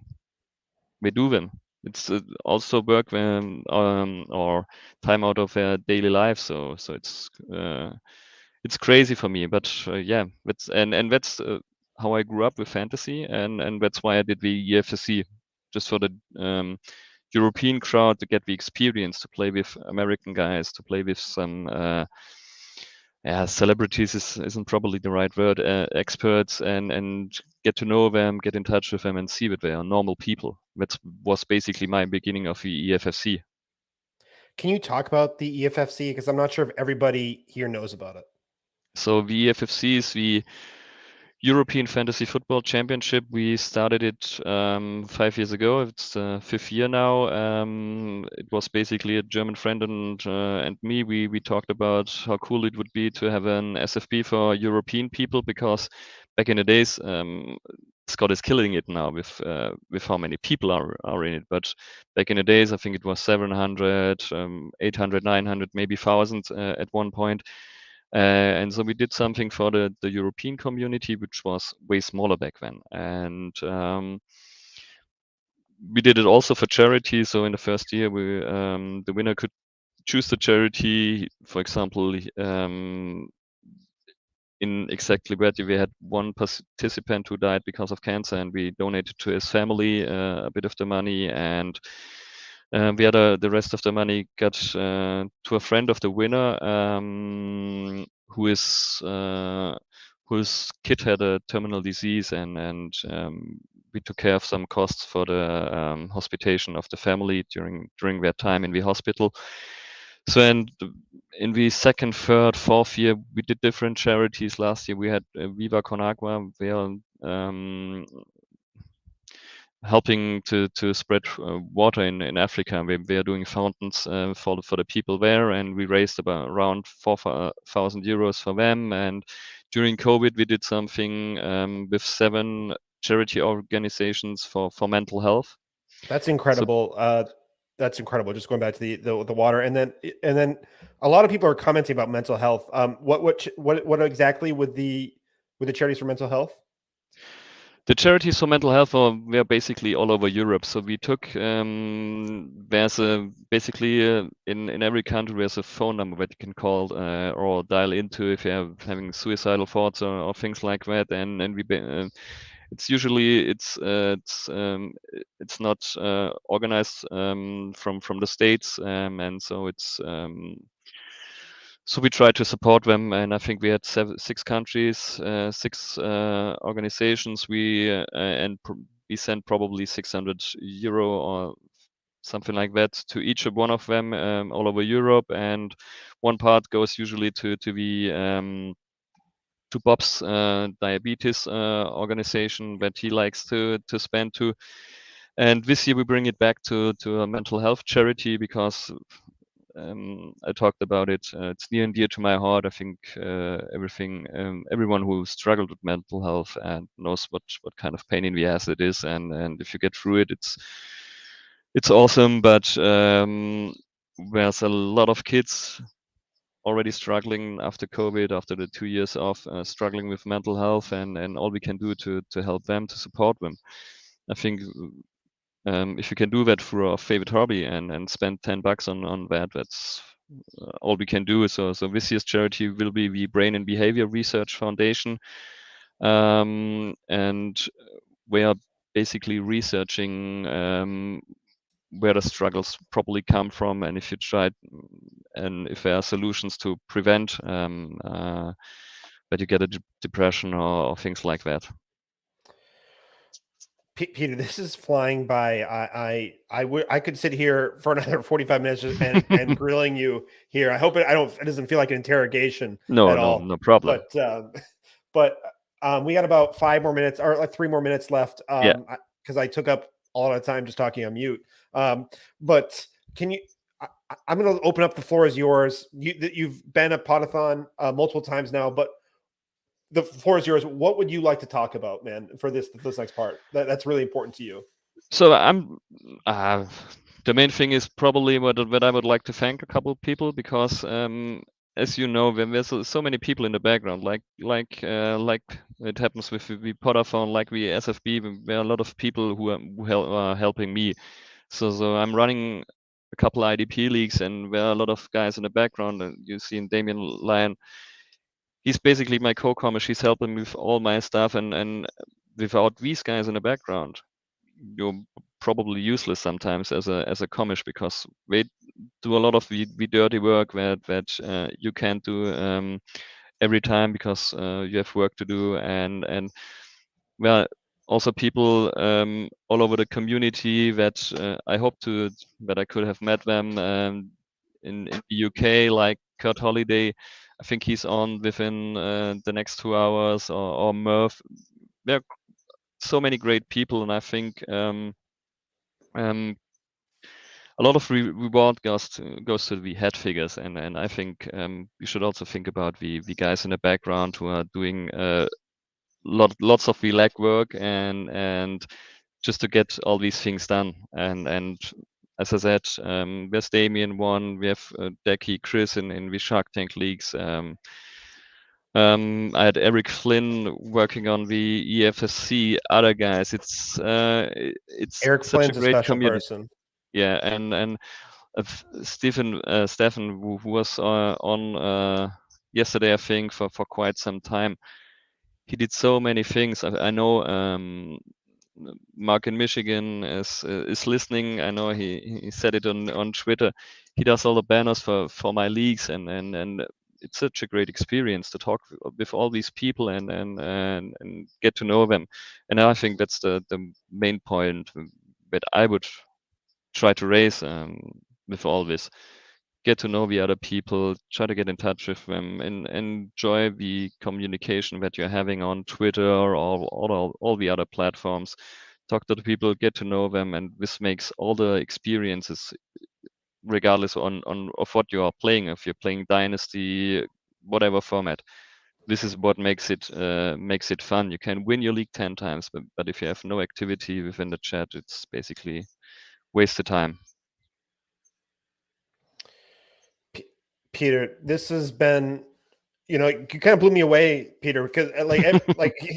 We do them. It's also work or time out of their daily life. So it's crazy for me. But yeah, that's how I grew up with fantasy, and that's why I did the EFSC, just for the European crowd to get the experience, to play with American guys, to play with some yeah, celebrities isn't probably the right word, experts, and get to know them, get in touch with them, and see that they are normal people. That was basically my beginning of the EFFC. Can you talk about the EFFC? Because I'm not sure if everybody here knows about it. So the EFFC is the European Fantasy Football Championship. We started it 5 years ago. It's the 5th year now. It was basically a German friend and me. We talked about how cool it would be to have an SFB for European people, because back in the days, Scott is killing it now with how many people are in it. But back in the days, I think it was 700, 800, 900, maybe 1,000 at one point. And so we did something for the European community, which was way smaller back then. And we did it also for charity. So in the first year, the winner could choose the charity. For example, in exactly where we had one participant who died because of cancer, and we donated to his family a bit of the money, and the rest of the money got to a friend of the winner, whose kid had a terminal disease, and we took care of some costs for the hospitalization of the family during their time in the hospital. So, and in the second, third, fourth year, we did different charities. Last year we had Viva Con Agua. They are helping to spread water in Africa. We are doing fountains for the people there, and we raised about around 4,000 euros for them. And during COVID, we did something with 7 charity organizations for mental health. That's incredible. That's incredible. Just going back to the water, and then a lot of people are commenting about mental health. What exactly with the charities for mental health? The charities for mental health were basically all over Europe. So we took there's basically in every country there's a phone number that you can call or dial into if you're having suicidal thoughts or things like that. And we it's usually it's not organized from the states, and so it's. So we try to support them, and I think we had 6 countries, 6 organizations. We sent probably 600 euro or something like that to each of one of them all over Europe, and one part goes usually to Bob's diabetes organization that he likes to spend to. And this year we bring it back to a mental health charity because I talked about it. It's near and dear to my heart. I think everyone who struggled with mental health and knows what kind of pain in the ass it is, and if you get through it, it's awesome. But there's a lot of kids already struggling after COVID, after the 2 years off, struggling with mental health, and all we can do to help them, to support them. I think if you can do that through our favorite hobby and spend $10 on that, that's all we can do. So this year's charity will be the Brain and Behavior Research Foundation, and we are basically researching where the struggles probably come from, and if you tried, and if there are solutions to prevent that you get a depression or things like that. Peter, this is flying by. I could sit here for another 45 minutes and grilling you here. I hope it doesn't feel like an interrogation at all. No problem. But we got about 5 more minutes or like 3 more minutes left. Because I took up a lot of time just talking on mute. But can you? I'm going to open up. The floor is yours. You've been at Podathon multiple times now, but the floor is yours. What would you like to talk about, man, for this next part? That's really important to you. So I'm the main thing is probably what I would like to thank a couple of people, because as you know, when there's so many people in the background, like it happens with the Podathon, like the SFB, there are a lot of people who are helping me. So I'm running a couple of IDP leagues, and there are a lot of guys in the background. And you see in Damien Lyon, he's basically my co-commish. He's helping me with all my stuff, and without these guys in the background, you're probably useless sometimes as a commish, because they do a lot of the dirty work that you can't do every time because you have work to do, and well, also people all over the community that I hope that I could have met them in the UK, like Kurt Holiday. I think he's on within the next 2 hours, or Murph. There are so many great people, and I think a lot of reward goes to the head figures, and I think you should also think about the guys in the background who are doing lots of the legwork and just to get all these things done. And as I said, there's Damien one, we have Decky, Chris in the Shark Tank leagues. I had Eric Flynn working on the EFSC, other guys. It's Eric such Flynn's a great special community. person. Yeah, and Stephen who was on yesterday, I think, for quite some time. He did so many things. I know Mark in Michigan is listening. I know he said it on Twitter. He does all the banners for my leagues, and it's such a great experience to talk with all these people and get to know them. And I think that's the main point that I would try to raise with all this. Get to know the other people, try to get in touch with them, and enjoy the communication that you're having on Twitter or all the other platforms. talk to the people, get to know them, and this makes all the experiences, regardless on of what you are playing. If you're playing Dynasty, whatever format, this is what makes it fun. You can win your league 10 times, but if you have no activity within the chat, it's basically wasted time. Peter, this has been, you kind of blew me away, Peter, because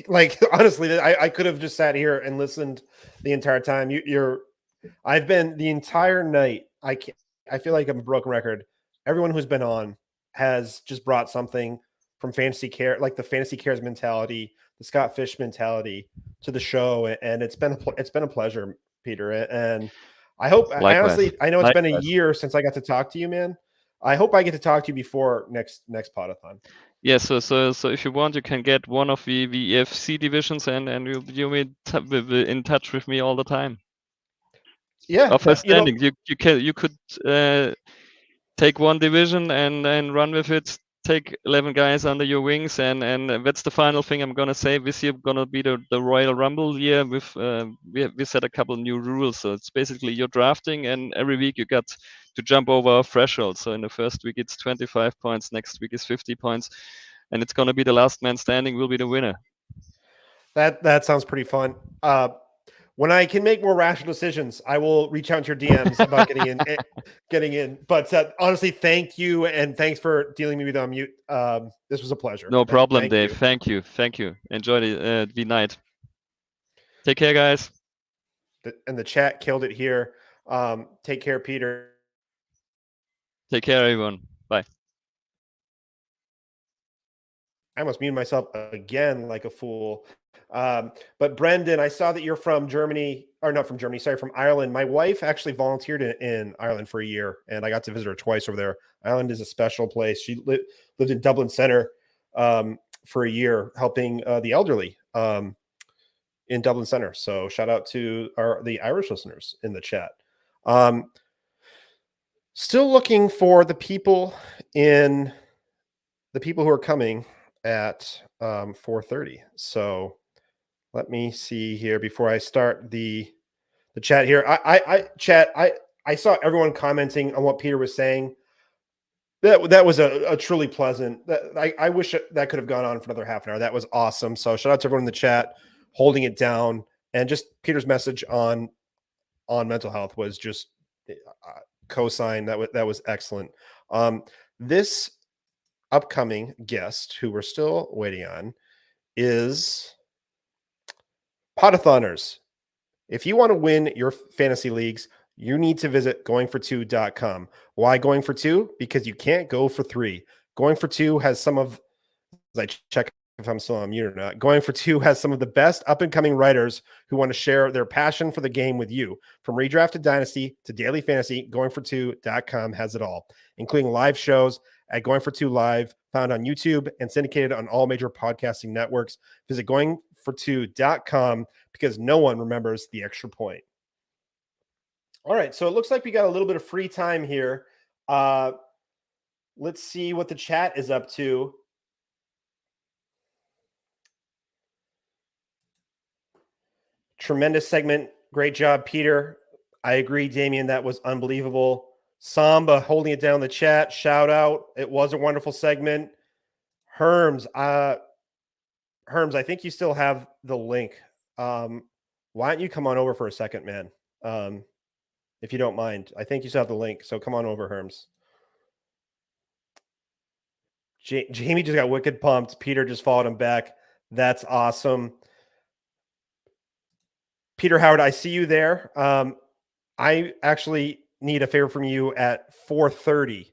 like honestly, I could have just sat here and listened the entire time. I've been the entire night. I feel like I'm a broken record. Everyone who's been on has just brought something from Fantasy Care, like the Fantasy Cares mentality, the Scott Fish mentality to the show, and it's been a pleasure, Peter. And I hope, Likewise. I know it's been a Likewise. year since I got to talk to you, man. I hope I get to talk to you before next Podathon. Yeah, so if you want, you can get one of the EFC divisions, and you'll be in touch with me all the time. Yeah, Offer standing. You could take one division and run with it. Take 11 guys under your wings, and that's the final thing I'm gonna say. This year gonna be the Royal Rumble year. With we set a couple new rules, so it's basically you're drafting, and every week you got to jump over a threshold. So in the first week it's 25 points, next week is 50 points, and it's gonna be the last man standing will be the winner. That sounds pretty fun. When I can make more rational decisions, I will reach out to your DMs about getting in. But honestly, thank you, and thanks for dealing with me on mute. This was a pleasure. No problem, thank Dave. you. Thank you. Enjoy the night. Take care, guys. And the chat killed it here. Take care, Peter. Take care, everyone. Bye. I almost muted myself again like a fool. But Brendan, I saw that you're from Germany, or not from Germany, sorry, from Ireland. My wife actually volunteered in Ireland for a year, and I got to visit her twice over there. Ireland is a special place. She lived in Dublin Center for a year, helping the elderly in Dublin Center. So shout out to the Irish listeners in the chat. Still looking for the people who are coming at 4:30. So let me see here before I start the chat here. I saw everyone commenting on what Peter was saying. That was a truly pleasant. I wish that could have gone on for another half an hour. That was awesome. So shout out to everyone in the chat holding it down, and just Peter's message on mental health was just cosign. That was excellent. This upcoming guest who we're still waiting on is Podathoners. If you want to win your fantasy leagues, you need to visit goingfor2.com. Why going for two? Because you can't go for three. Going for two has some of, as I check if I'm still on mute or not, Going for Two has some of the best up and coming writers who want to share their passion for the game with you. From redraft to dynasty to daily fantasy, goingfor2.com has it all, including live shows at Going for Two Live, found on YouTube and syndicated on all major podcasting networks. Visit goingfor2.com because no one remembers the extra point. All right, so it looks like we got a little bit of free time here. Let's see what the chat is up to. Tremendous segment. Great job, Peter. I agree, Damien. That was unbelievable. Samba holding it down in the chat. Shout out. It was a wonderful segment. Herms, I think you still have the link. Why don't you come on over for a second, man? If you don't mind. I think you still have the link. So come on over, Herms. Jamie just got wicked pumped. Peter just followed him back. That's awesome. Peter Howard, I see you there. I actually need a favor from you at 4:30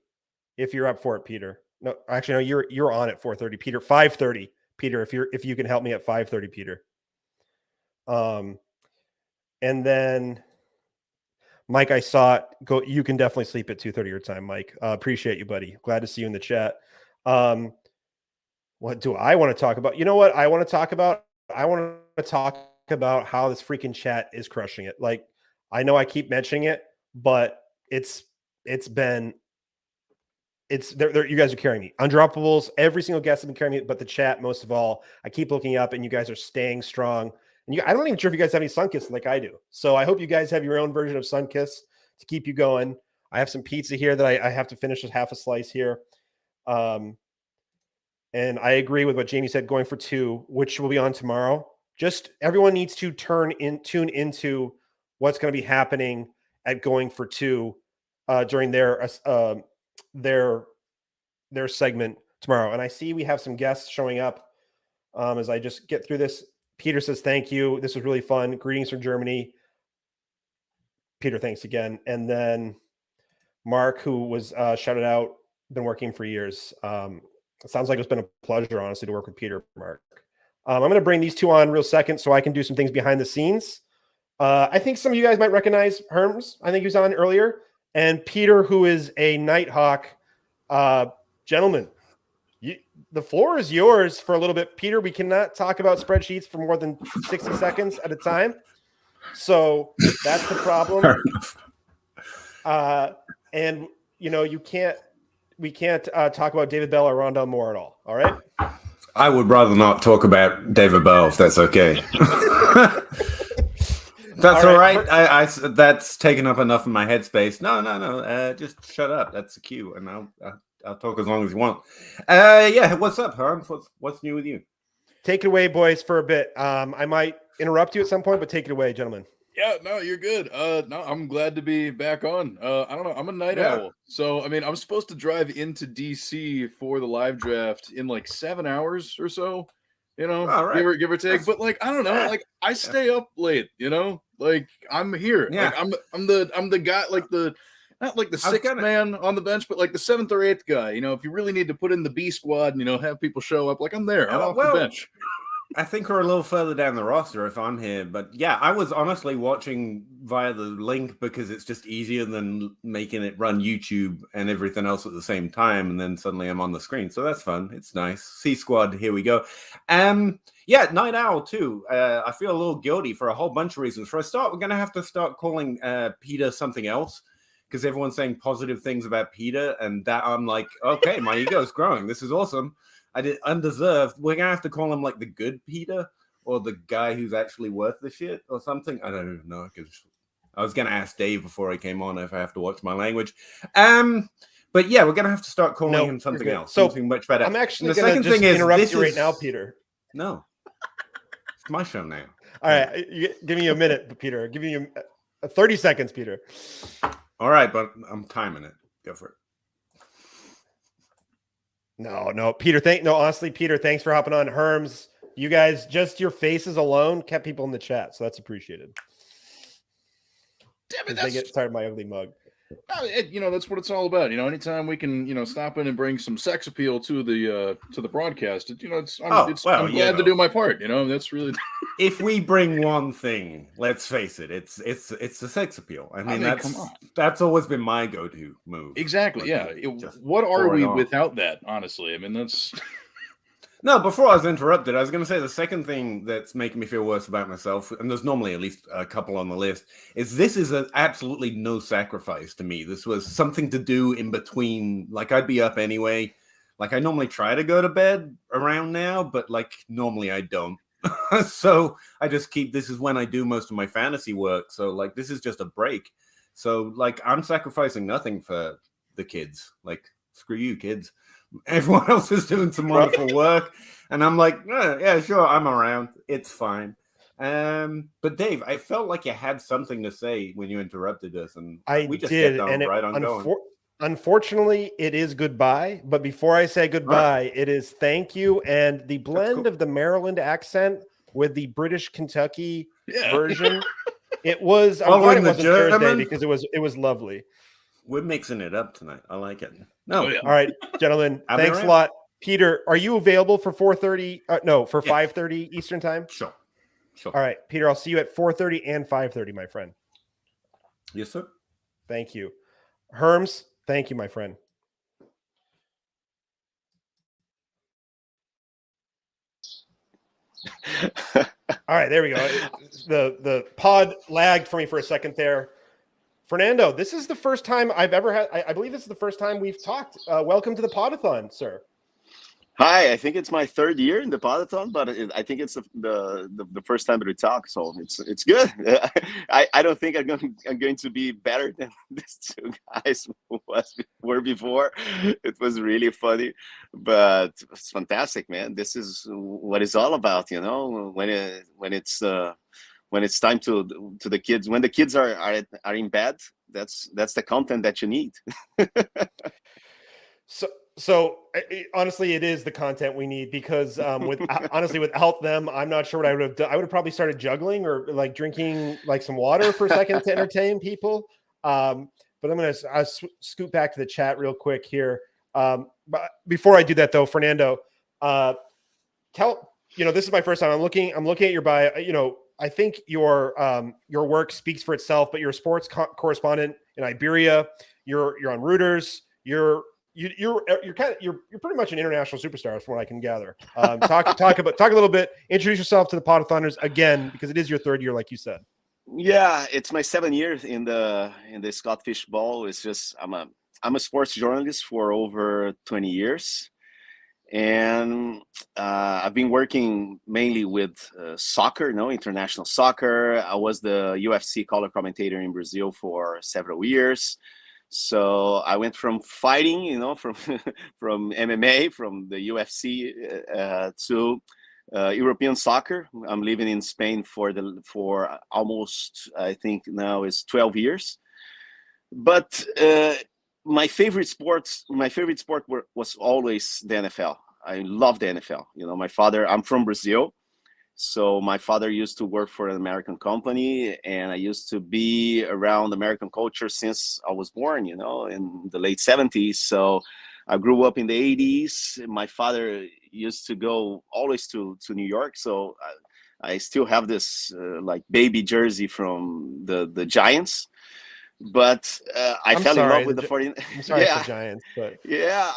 if you're up for it, Peter. No, actually, no, you're on at 4:30, Peter. 5:30, Peter. If you can help me at 5:30, Peter. And then Mike, I saw it. Go. You can definitely sleep at 2:30 your time, Mike. Appreciate you, buddy. Glad to see you in the chat. What do I want to talk about? You know what I want to talk about? I want to talk about how this freaking chat is crushing it. Like, I know I keep mentioning it, but you guys are carrying me. Undroppables, every single guest has been carrying me, but the chat most of all. I keep looking up and you guys are staying strong And I'm not even sure if you guys have any Sunkist like I do. So I hope you guys have your own version of Sunkist to keep you going. I have some pizza here that I have to finish half a slice here. And I agree with what Jamie said, going for 2, which will be on tomorrow. Just everyone needs to tune into what's going to be happening at Going for 2 during their segment tomorrow. And I see we have some guests showing up as I just get through this. Peter says, thank you. This was really fun. Greetings from Germany. Peter, thanks again. And then Mark, who was shouted out, been working for years. It sounds like it's been a pleasure, honestly, to work with Peter, Mark. I'm going to bring these two on real second so I can do some things behind the scenes. I think some of you guys might recognize Herms. I think he was on earlier. And Peter, who is a Nighthawk. Gentlemen, the floor is yours for a little bit. Peter, we cannot talk about spreadsheets for more than 60 seconds at a time. So that's the problem. And, we can't talk about David Bell or Rondell Moore at all. All right. I would rather not talk about David Bell if that's okay. That's all right. I that's taken up enough of my headspace. No. Just shut up. That's the cue, and I'll talk as long as you want. Yeah. What's up, Herm? What's new with you? Take it away, boys, for a bit. I might interrupt you at some point, but take it away, gentlemen. Yeah, no, you're good. No, I'm glad to be back on. I don't know. I'm a night owl. So, I mean, I'm supposed to drive into DC for the live draft in like 7 hours or so, right. give or take. But like, I don't know, like I stay up late, like I'm here. Yeah. Like I'm the guy, like not like the sixth man on the bench, but like the 7th or 8th guy, if you really need to put in the B squad and, have people show up, like I'm there. I'm off the bench. I think we're a little further down the roster if I'm here. But yeah, I was honestly watching via the link because it's just easier than making it run YouTube and everything else at the same time. And then suddenly I'm on the screen. So that's fun. It's nice. C Squad, here we go. Yeah, Night Owl too. I feel a little guilty for a whole bunch of reasons. For a start, we're going to have to start calling Peter something else because everyone's saying positive things about Peter. And that I'm like, okay, my ego's growing. This is awesome. I did undeserved. We're gonna have to call him like the good Peter or the guy who's actually worth the shit or something. I don't even know because I was gonna ask Dave before he came on if I have to watch my language. But yeah, we're gonna have to start calling him something else. So something much better. I'm actually the gonna second just thing is interrupt you right now, Peter. No, it's my show now. All right, give me a minute, Peter. Give me 30 seconds, Peter. All right, but I'm timing it. Go for it. No, Peter. Honestly, Peter, thanks for hopping on. Herms, you guys, just your faces alone kept people in the chat, so that's appreciated. Damn it, they get tired of my ugly mug. That's what it's all about. Anytime we can, stop in and bring some sex appeal to the broadcast, I'm glad to do my part. That's really. If we bring one thing, let's face it, it's the sex appeal. I mean that's always been my go-to move. Exactly. Yeah. What are we without that? Honestly, I mean that's. No, before I was interrupted, I was going to say the second thing that's making me feel worse about myself, and there's normally at least a couple on the list, is this is absolutely no sacrifice to me. This was something to do in between. Like, I'd be up anyway. Like, I normally try to go to bed around now, but, like, normally I don't. So I just this is when I do most of my fantasy work. So, like, this is just a break. So, like, I'm sacrificing nothing for the kids. Like, screw you, kids. Everyone else is doing some wonderful work, and I'm like, yeah, sure, I'm around. It's fine. But Dave, I felt like you had something to say when you interrupted us, and we just did, kept on right on going. Unfortunately, it is goodbye. But before I say goodbye, it is thank you. And the blend of the Maryland accent with the British Kentucky version, it was. I'm glad it wasn't Thursday because it was lovely. We're mixing it up tonight. I like it. No, all right, gentlemen. Thanks a lot. Peter, are you available for 4:30? No, for 5:30 Eastern time. Sure. All right, Peter. I'll see you at 4:30 and 5:30, my friend. Yes, sir. Thank you, Herms. Thank you, my friend. All right, there we go. The pod lagged for me for a second there. Fernando, this is the first time I've ever had. I believe this is the first time we've talked. Welcome to the Podathon, sir. Hi, I think it's my third year in the Podathon, but I think it's the first time that we talk, so it's good. I don't think I'm going to be better than these two guys were before. It was really funny, but it's fantastic, man. This is what it's all about, you know. When it's time to the kids, when the kids are in bed, that's the content that you need. So honestly, it is the content we need because honestly, without them, I'm not sure what I would have done. I would have probably started juggling or like drinking like some water for a second to entertain people. But I'm going to scoot back to the chat real quick here. But before I do that though, Fernando, this is my first time. I'm looking at your bio. I think your work speaks for itself, but you're a sports correspondent in Iberia. You're on Reuters. You're pretty much an international superstar from what I can gather. Talk a little bit, introduce yourself to the Podathoners again, because it is your third year, like you said. Yeah, it's my 7th year in the Scott Fishbowl. It's just I'm a sports journalist for over 20 years. And I've been working mainly with soccer, international soccer. I was the UFC color commentator in Brazil for several years. So I went from fighting, from from MMA, from the UFC to European soccer. I'm living in Spain for almost, I think now is 12 years. But my favorite sport was always the NFL. I love the NFL. I'm from Brazil. So my father used to work for an American company, and I used to be around American culture since I was born, in the late 70s. So I grew up in the 80s. My father used to go always to New York. So I still have this like baby jersey from the Giants. But I fell in love with the 49ers. I'm sorry for Giants, but yeah,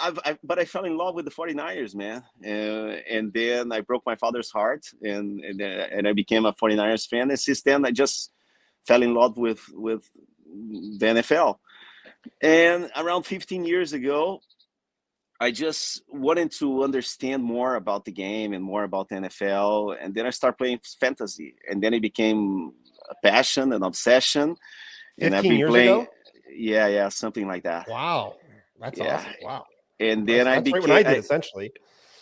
but I fell in love with the 49ers, man. And then I broke my father's heart, and I became a 49ers fan. And since then, I just fell in love with the NFL. And around 15 years ago, I just wanted to understand more about the game and more about the NFL. And then I started playing fantasy, and then it became a passion, an obsession. And I've 15 been years playing, ago? yeah, something like that. Wow, that's awesome. Wow. And then That's right when I did, essentially.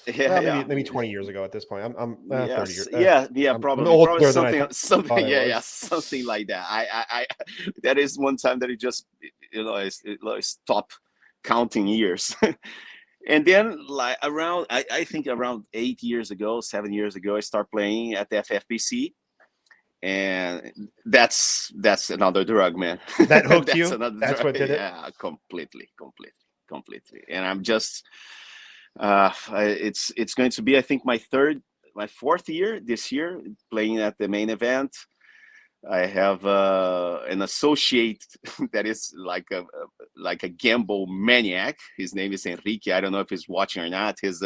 Yeah, well, maybe 20 years ago at this point. I'm 30 years. Probably. I'm older Probably than I thought something. I Yeah, was. something like that. I that is one time that it just I stopped counting years. And then like I think around 8 years ago, 7 years ago, I started playing at the FFPC. And that's another drug, man. That hooked That's you? another That's drug. what did it? Yeah, completely. And I'm just it's going to be, I think, my 4th year this year playing at the main event. I have an associate that is like a gamble maniac. His name is Enrique. I don't know if he's watching or not. He's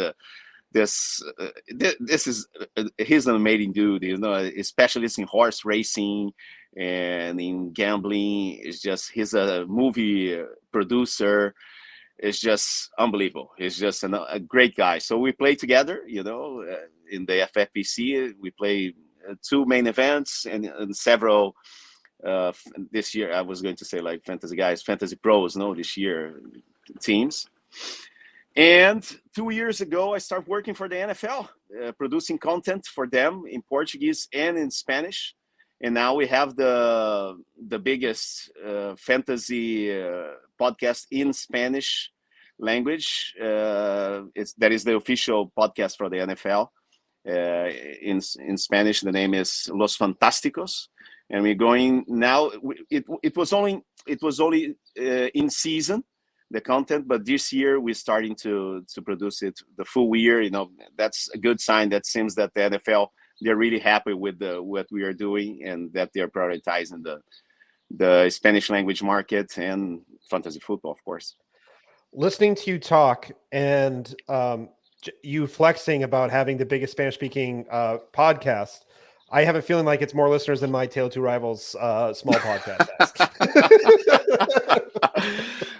he's an amazing dude, a specialist in horse racing and in gambling. He's a movie producer. It's just unbelievable. He's just a great guy. So we play together, in the FFPC. We play 2 main events and several this year. I was going to say like fantasy pros, this year teams. And 2 years ago, I started working for the NFL, producing content for them in Portuguese and in Spanish. And now we have the biggest fantasy podcast in Spanish language. That is the official podcast for the NFL. In Spanish, the name is Los Fantásticos. And we're going now. It was only in season, the content, but this year we're starting to produce it the full year. That's a good sign. That seems that the NFL, they're really happy with what we are doing, and that they're prioritizing the Spanish language market and fantasy football, of course. Listening to you talk and you flexing about having the biggest Spanish speaking podcast, I have a feeling like it's more listeners than my Tale 2 Rivals small podcast has.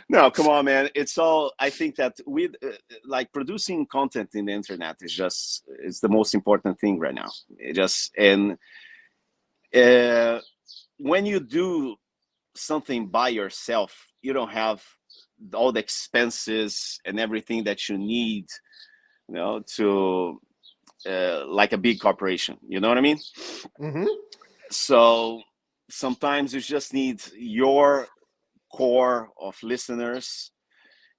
No, come on, man. It's all. I think that with like producing content in the internet is the most important thing right now. When you do something by yourself, you don't have all the expenses and everything that you need, to like a big corporation. You know what I mean? Mm-hmm. So sometimes you just need your core of listeners,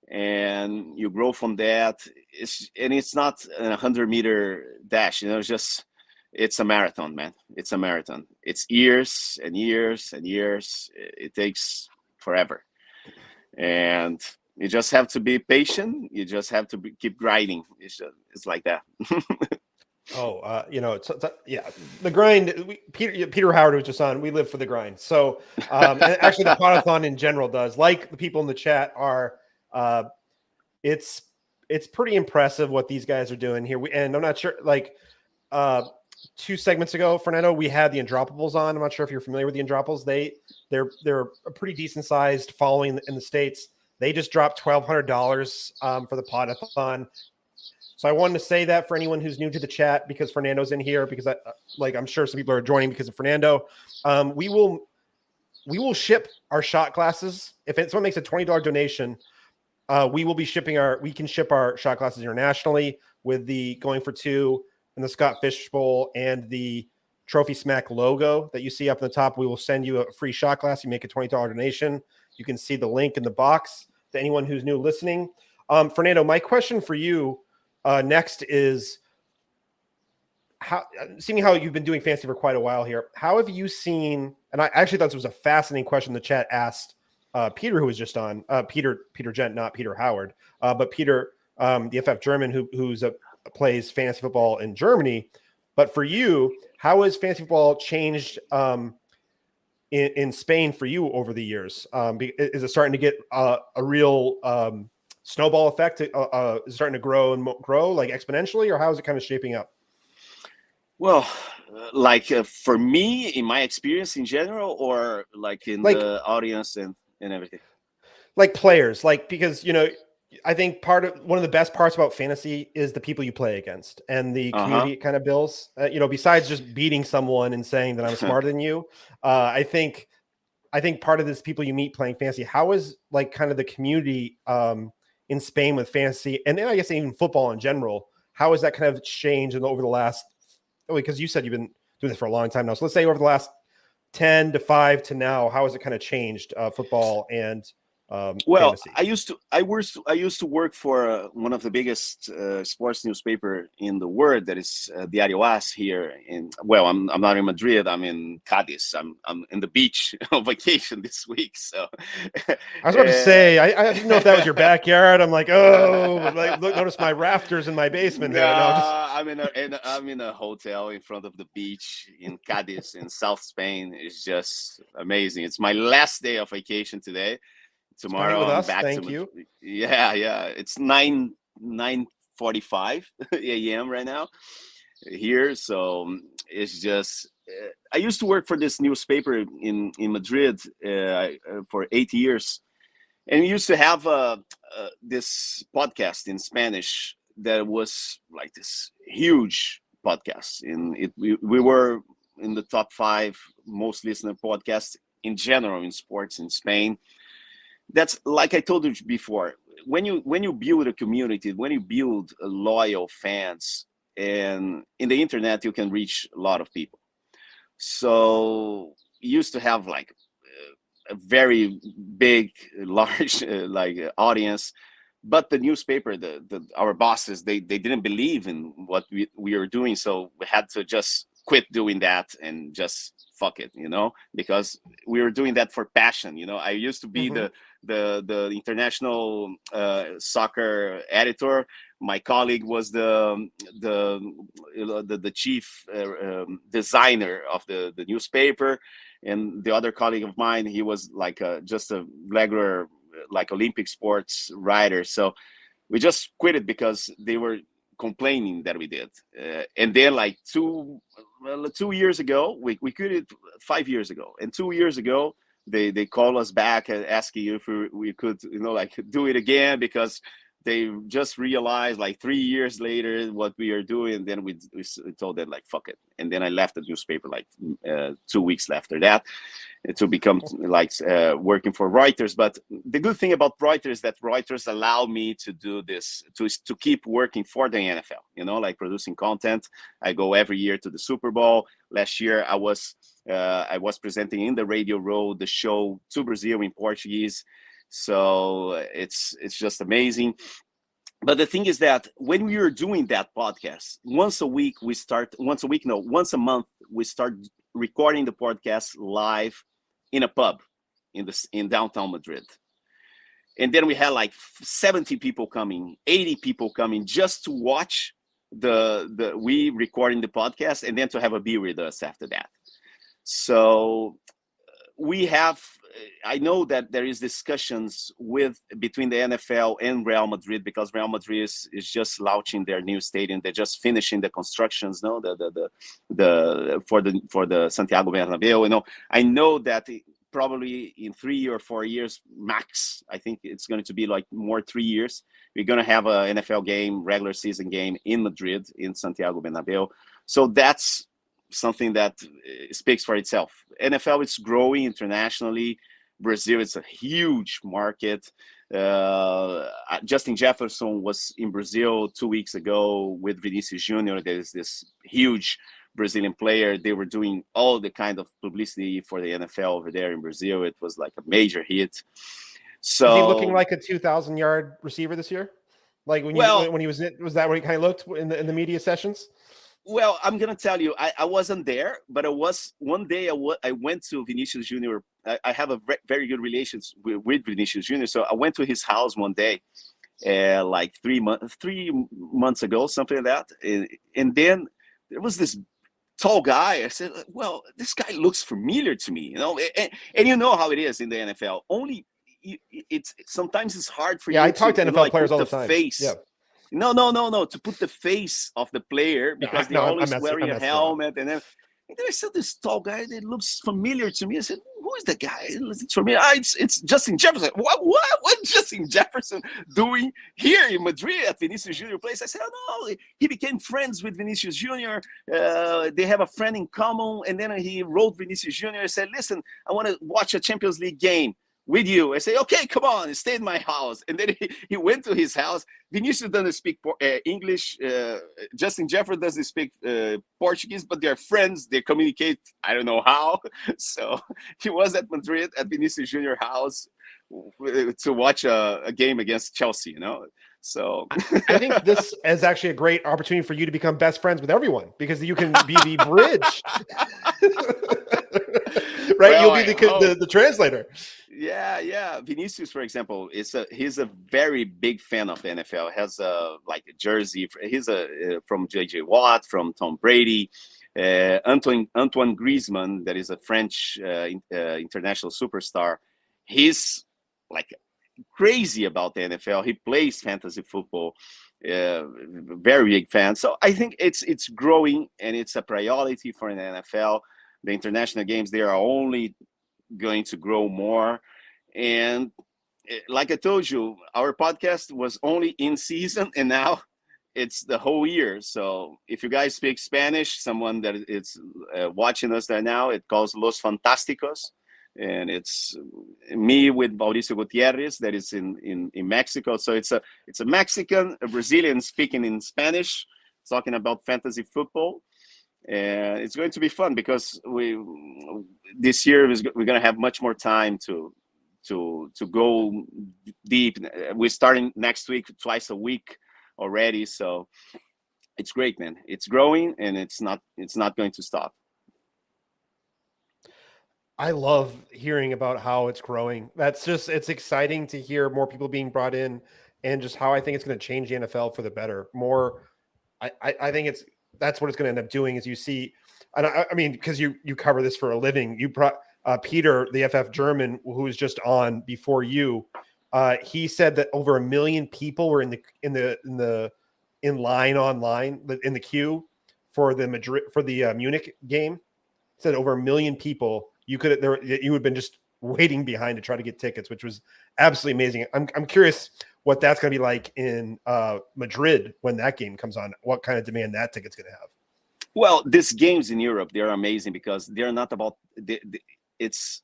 and you grow from that. It's not a 100-meter dash. It's a marathon, man. It's a marathon. It's years and years and years. It takes forever, and you just have to be patient. You just have to keep grinding. It's like that. Yeah, the grind. Peter Howard was just on. We live for the grind. So, and actually, the Podathon in general does. Like the people in the chat are. It's pretty impressive what these guys are doing here. And I'm not sure. Like 2 segments ago, Fernando, we had the Undroppables on. I'm not sure if you're familiar with the Undroppables. They're a pretty decent sized following in the States. They just dropped $1,200 for the Podathon. So I wanted to say that for anyone who's new to the chat, because Fernando's in here, because I'm sure some people are joining because of Fernando. We will ship our shot glasses. If someone makes a $20 donation, we can ship our shot glasses internationally with the Going for Two and the Scott Fishbowl and the Trophy Smack logo that you see up in the top. We will send you a free shot glass. You make a $20 donation. You can see the link in the box to anyone who's new listening. Fernando, my question for you next is seeing how you've been doing fantasy for quite a while here. How have you seen, and I actually thought this was a fascinating question the chat asked Peter, who was just on, Peter Gent, not Peter Howard, but Peter, the FF German, who's plays fantasy football in Germany. But for you, how has fantasy football changed in Spain for you over the years? Is it starting to get a real snowball effect? Is it starting to grow like exponentially, or how is it kind of shaping up? Well, for me, in my experience in general, or the audience and everything? Like players, because, I think one of the best parts about fantasy is the people you play against and the community it kind of builds, besides just beating someone and saying that I'm smarter than you. I think part of this people you meet playing fantasy. How is kind of the community in Spain with fantasy, and then I guess even football in general, how has that kind of changed over the last, because you said you've been doing this for a long time now. So let's say over the last 10 to 5 to now, how has it kind of changed football and fantasy? I used to work for one of the biggest sports newspaper in the world, that is Diario AS here I'm not in Madrid, I'm in Cadiz. I'm in the beach on vacation this week. So I was about to say, I didn't know if that was your backyard. I'm like, notice my rafters in my basement there. I'm in a hotel in front of the beach in Cadiz in South Spain. It's just amazing. It's my last day of vacation today. Tomorrow with I'm us. back. Thank you. Yeah. It's 9:45 a.m. right now here. So it's just. I used to work for this newspaper in Madrid for 8 years, and we used to have this podcast in Spanish that was like this huge podcast. We were in the top 5 most listened podcasts in general in sports in Spain. That's like I told you before. When you build a community, when you build loyal fans, and in the internet, you can reach a lot of people. So you used to have a very big, large audience, but the newspaper, our bosses, they didn't believe in what we were doing, so we had to just quit doing that and just fuck it, because we were doing that for passion. I used to be the international soccer editor. My colleague was the chief designer of the newspaper, and the other colleague of mine, he was just a regular Olympic sports writer. So we just quit it because they were complaining that we did. And then like 2 years ago, we could it 5 years ago, and 2 years ago they call us back asking if we could, you know, like do it again, because they just realized like 3 years later what we are doing. And then we told them like, fuck it. And then I left the newspaper like 2 weeks after that to become like working for Reuters. But the good thing about Reuters is that Reuters allow me to do this, to keep working for the NFL, you know, like producing content. I go every year to the Super Bowl. Last year I was presenting in the Radio Row the show to Brazil in Portuguese. So it's just amazing. But the thing is that when we are doing that podcast, once a month, we start recording the podcast live in a pub in downtown Madrid. And then we had like 70 people coming, 80 people coming just to watch we recording the podcast, and then to have a beer with us after that. So I know that there is discussions between the NFL and Real Madrid, because Real Madrid is just launching their new stadium. They're just finishing the constructions, no, for the Santiago Bernabeu. You know, I know that probably in 3 or 4 years max, I think it's going to be like more 3 years, we're going to have a NFL game, regular season game in Madrid, in Santiago Bernabeu. So that's something that speaks for itself. NFL is growing internationally. Brazil is a huge market. Justin Jefferson was in Brazil 2 weeks ago with Vinicius Junior. There's this huge Brazilian player. They were doing all the kind of publicity for the NFL over there in Brazil. It was like a major hit. So is he looking like a 2,000-yard receiver this year? Like when he was that what he kind of looked in the media sessions? Well, I'm going to tell you, I wasn't there, but one day I went to Vinicius Junior. I have a very good relations with Vinicius Junior. So I went to his house one day, like 3 months ago, something like that. And then there was this tall guy. I said, well, this guy looks familiar to me, you know, and you know how it is in the NFL. Sometimes it's hard for you. I talk to NFL players all the time. Face. Yeah. No, to put the face of the player, because they're always wearing a helmet. And then I saw this tall guy that looks familiar to me. I said, who is the guy? It's for me. It's Justin Jefferson. What's Justin Jefferson doing here in Madrid at Vinicius Junior place? I said, oh no, he became friends with Vinicius Junior. They have a friend in common. And then he wrote Vinicius Junior. I said, listen, I want to watch a Champions League game with you. I say, okay, come on, stay in my house. And then he went to his house. Vinicius doesn't speak English. Justin Jefferson doesn't speak Portuguese, but they're friends. They communicate, I don't know how. So he was at Madrid at Vinicius Junior house to watch a game against Chelsea, you know. So I think this is actually a great opportunity for you to become best friends with everyone, because you can be the bridge. Right? Well, you'll be the translator. Yeah. Vinicius, for example, he's a very big fan of the NFL. Has a jersey. He's from J.J. Watt, from Tom Brady, Antoine Griezmann, that is a French international superstar. He's like crazy about the NFL. He plays fantasy football. Very big fan. So I think it's growing, and it's a priority for an NFL. The international games, they are only going to grow more. And like I told you, our podcast was only in season, and now it's the whole year. So if you guys speak Spanish, someone that is watching us right now, it calls Los Fantásticos. And it's me with Mauricio Gutierrez that is in Mexico. So it's a Mexican, a Brazilian speaking in Spanish, talking about fantasy football. And it's going to be fun, because this year we're going to have much more time to go deep. We're starting next week, twice a week already. So it's great, man. It's growing, and it's not going to stop. I love hearing about how it's growing. It's exciting to hear more people being brought in, and just how I think it's going to change the NFL for the better. I think that's what it's going to end up doing, is you see, and I mean, because you cover this for a living, you brought Peter, the FF German, who was just on before you. He said that over 1 million people were in the in line online in the queue for the Munich game. Said over 1 million people. You would have been just waiting behind to try to get tickets, which was absolutely amazing. I'm curious what that's going to be like in Madrid when that game comes on. What kind of demand that ticket's going to have? Well, these games in Europe, they're amazing because they're not about it's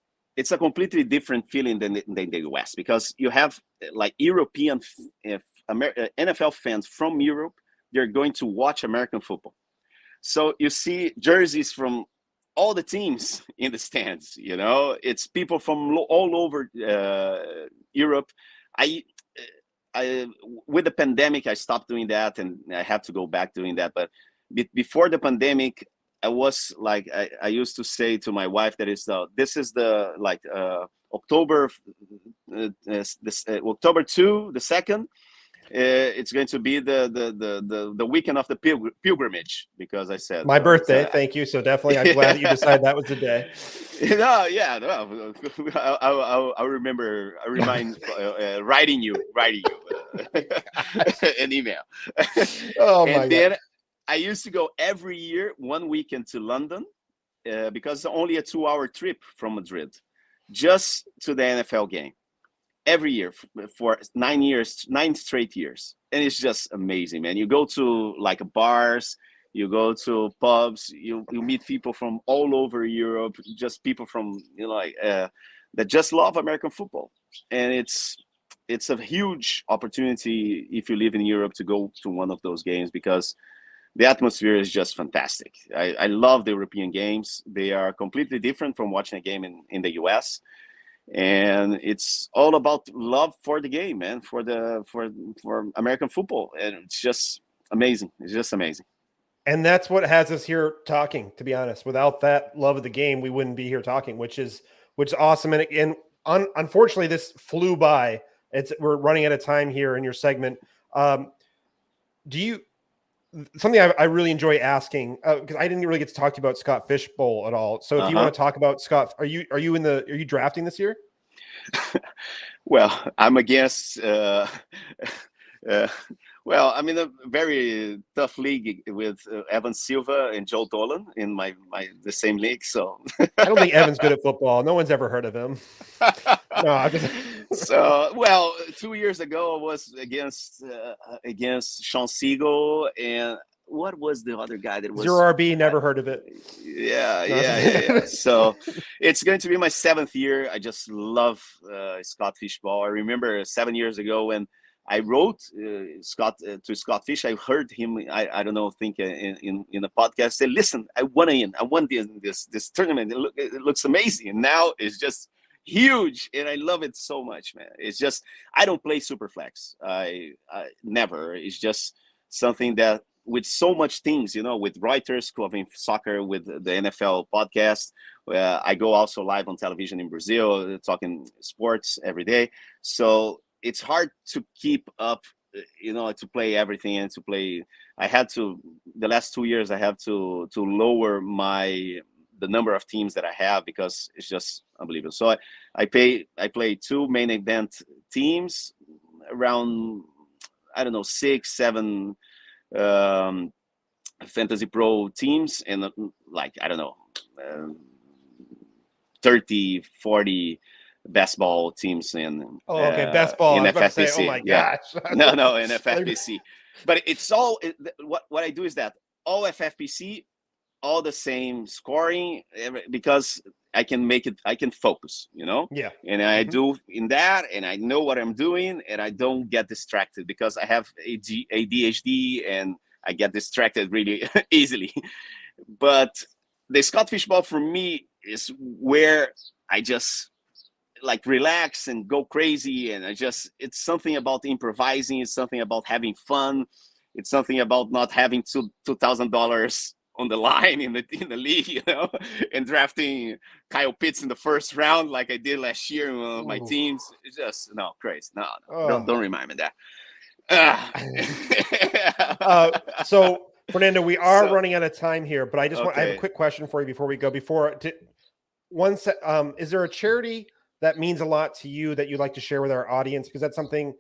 a completely different feeling than the US, because you have like European NFL fans from Europe. They're going to watch American football. So you see jerseys from all the teams in the stands. You know, it's people from all over Europe. I with the pandemic, I stopped doing that, and I have to go back doing that. But before the pandemic, I was like, I used to say to my wife that this is the October October 2, the 2nd. It's going to be the weekend of the pilgrimage, because I said my birthday. Thank you. So definitely, I'm glad that you decided that was the day. No, I'll remember. I remind writing you an email. Oh and my then God. I used to go every year 1 weekend to London because it's only a 2-hour trip from Madrid, just to the NFL game. Every year for 9 straight years. And it's just amazing, man. You go to like bars, you go to pubs, you meet people from all over Europe, just people from, that just love American football. And it's a huge opportunity if you live in Europe to go to one of those games, because the atmosphere is just fantastic. I love the European games. They are completely different from watching a game in the US. And it's all about love for the game, man, for American football. And it's just amazing. It's just amazing. And that's what has us here talking, to be honest. Without that love of the game, we wouldn't be here talking, which is awesome. And unfortunately, this flew by. We're running out of time here in your segment. Something I really enjoy asking, because I didn't really get to talk to you about Scott Fishbowl at all. So if you want to talk about Scott, are you drafting this year? Well, I'm against. Well, I'm in a very tough league with Evan Silva and Joe Dolan in the same league. So I don't think Evan's good at football. No one's ever heard of him. No, So, well, 2 years ago I was against Sean Siegel, and what was the other guy that was Zero RB? Never heard of it. Yeah. So it's going to be my 7th year. I just love Scott Fishbowl. I remember 7 years ago when I wrote to Scott Fish. I heard him. I don't know. Think in a podcast. Say, listen, I want in. I want this tournament. It looks amazing. And now it's just huge, and I love it so much, man. It's just I don't play Superflex. I never. It's just something that with so much things, with Reuters covering soccer, with the NFL podcast. I go also live on television in Brazil, talking sports every day. So it's hard to keep up, to play everything and to play. I had to, the last 2 years, I have to lower the number of teams that I have, because it's just unbelievable. So I play 2 main event teams, around, I don't know, 6, 7 Fantasy Pro teams, and I don't know, 30, 40 best ball teams in best ball in I was about to FFPC. say, oh my Yeah. gosh. No, in FFPC. But it's all what I do is that all FFPC, all the same scoring, because I can focus, Yeah. And I do in that, and I know what I'm doing, and I don't get distracted, because I have ADHD and I get distracted really easily. But the Scott Fishbowl for me is where I just relax and go crazy, and it's something about improvising. It's something about having fun. It's something about not having $2,000 on the line in the league, and drafting Kyle Pitts in the first round like I did last year in one of my teams. It's just crazy. No, don't remind me that. So Fernando, we are running out of time here, but I have a quick question for you before we go. Is there a charity that means a lot to you that you'd like to share with our audience? Because that's something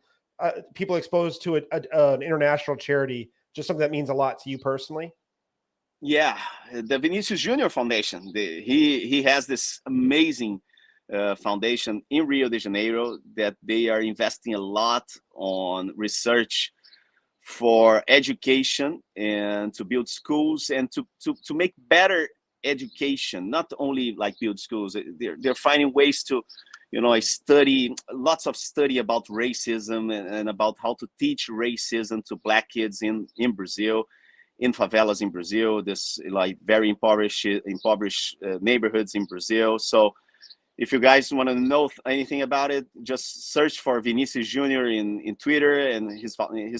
people exposed to an international charity just something that means a lot to you personally? Yeah, the Vinicius Junior Foundation. He has this amazing foundation in Rio de Janeiro that they are investing a lot on research for education and to build schools and to make better education, not only like build schools. They're finding ways to, study, lots of study about racism and about how to teach racism to Black kids in Brazil, in favelas in Brazil, this like very impoverished neighborhoods in Brazil. So if you guys want to know anything about it, just search for Vinicius Junior in Twitter, and his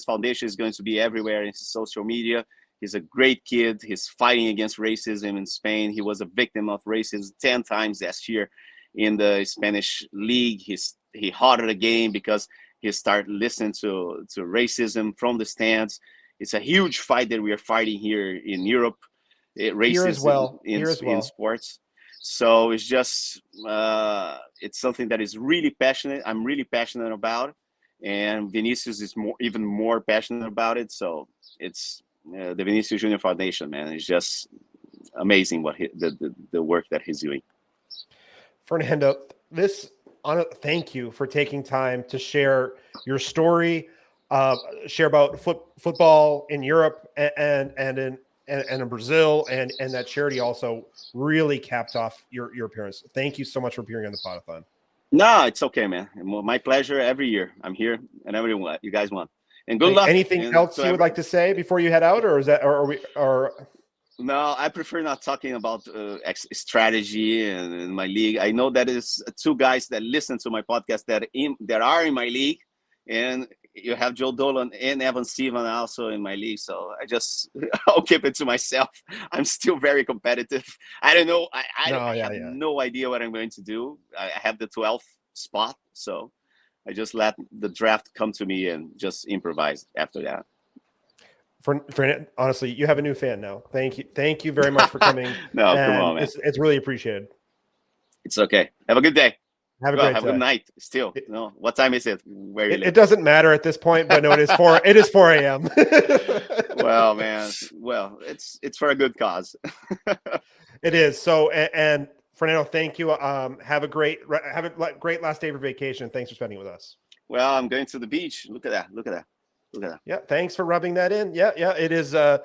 foundation is going to be everywhere in his social media. He's a great kid. He's fighting against racism in Spain. He was a victim of racism 10 times last year in the Spanish league. He hated the game because he started listening to racism from the stands. It's a huge fight that we are fighting here in Europe. Racism in sports. So it's just it's something that is really passionate. I'm really passionate about, and Vinicius is even more passionate about it. So it's the Vinicius Junior Foundation, man. It's just amazing what the work that he's doing. Fernando, thank you for taking time to share your story, share about football in Europe and in Brazil, and that charity also really capped off your appearance. Thank you so much for appearing on the Podathon. No, it's okay, man. My pleasure. Every year I'm here, and everyone you guys want. And good luck. Anything else you would like to say before you head out, or is that, or No, I prefer not talking about strategy and my league. I know that is two guys that listen to my podcast that are in my league, and you have Joe Dolan and Evan Steven also in my league. So I'll keep it to myself. I'm still very competitive. I don't know. I have no idea what I'm going to do. I have the 12th spot, so I just let the draft come to me and just improvise after that. Honestly, you have a new fan now. Thank you very much for coming. No, come on, man. It's really appreciated. It's okay. Have a good day. Have a good night. Still, no. What time is it? Where it doesn't matter at this point, but no, it is 4 a.m. Well, man. Well, it's for a good cause. It is. So, and Fernando, thank you. Have a great last day of your vacation. Thanks for spending it with us. Well, I'm going to the beach. Look at that. Yeah, thanks for rubbing that in. Yeah, it is. I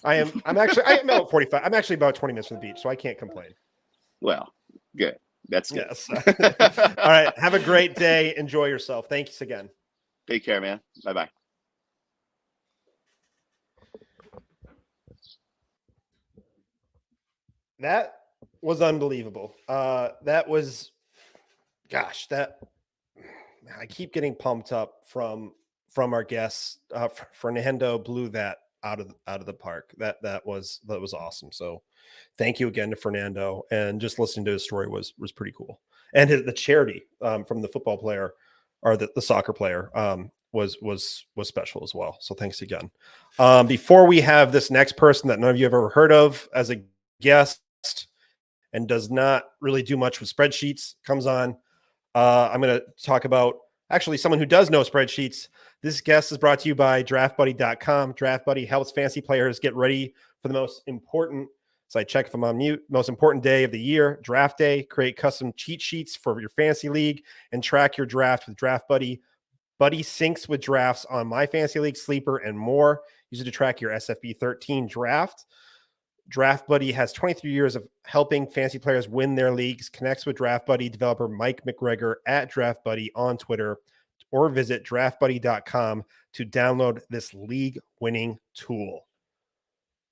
am about 45. I'm actually about 20 minutes from the beach, so I can't complain. Well, good. That's good. Yes. All right. Have a great day. Enjoy yourself. Thanks again. Take care, man. Bye-bye. That was unbelievable. That was, gosh, I keep getting pumped up from our guests. Fernando blew that out of the park. That was awesome. So thank you again to Fernando, and just listening to his story was pretty cool. And the charity from the football player or the soccer player was special as well. So thanks again. Before we have this next person that none of you have ever heard of as a guest and does not really do much with spreadsheets comes on, I'm going to talk about actually someone who does know spreadsheets. This guest is brought to you by DraftBuddy.com. DraftBuddy helps fantasy players get ready for the most important, so I check if I'm on mute, most important day of the year, draft day. Create custom cheat sheets for your fantasy league and track your draft with DraftBuddy. Buddy syncs with drafts on My Fantasy League, Sleeper, and more. Use it to track your SFB 13 draft. DraftBuddy has 23 years of helping fantasy players win their leagues. Connects with DraftBuddy developer Mike McGregor at DraftBuddy on Twitter, or visit DraftBuddy.com to download this league-winning tool.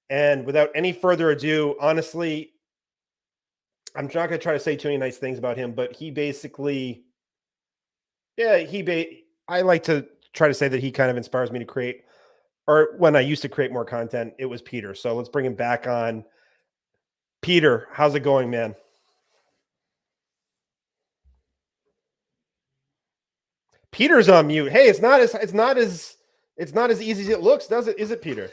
And without any further ado, honestly, I'm not going to try to say too many nice things about him, but he basically, I like to try to say that he kind of inspires me to create, or when I used to create more content, it was Peter. So let's bring him back on. Peter, how's it going, man? Peter's on mute. Hey, it's not as easy as it looks, does it? Is it, Peter?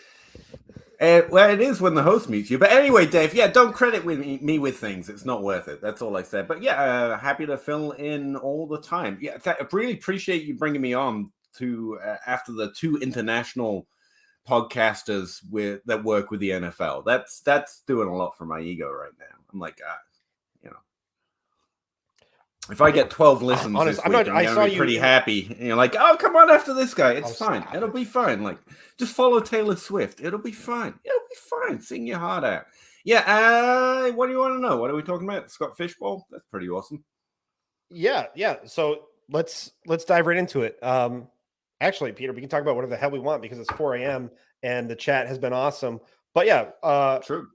Well, it is when the host meets you. But anyway, Dave, don't credit me with things. It's not worth it. That's all I said. But happy to fill in all the time. I really appreciate you bringing me on to after the two international podcasters that work with the NFL. That's doing a lot for my ego right now. I'm like, if I get 12 listens this week, I'm gonna be pretty happy. Like, oh, come on after this guy. It's fine. It'll be fine. Like, just follow Taylor Swift. It'll be fine. It'll be fine. Sing your heart out. Yeah. What do you want to know? What are we talking about? Scott Fishbowl? That's pretty awesome. Yeah. So let's dive right into it. Actually, Peter, we can talk about whatever the hell we want because it's 4 a.m. and the chat has been awesome. But yeah, true.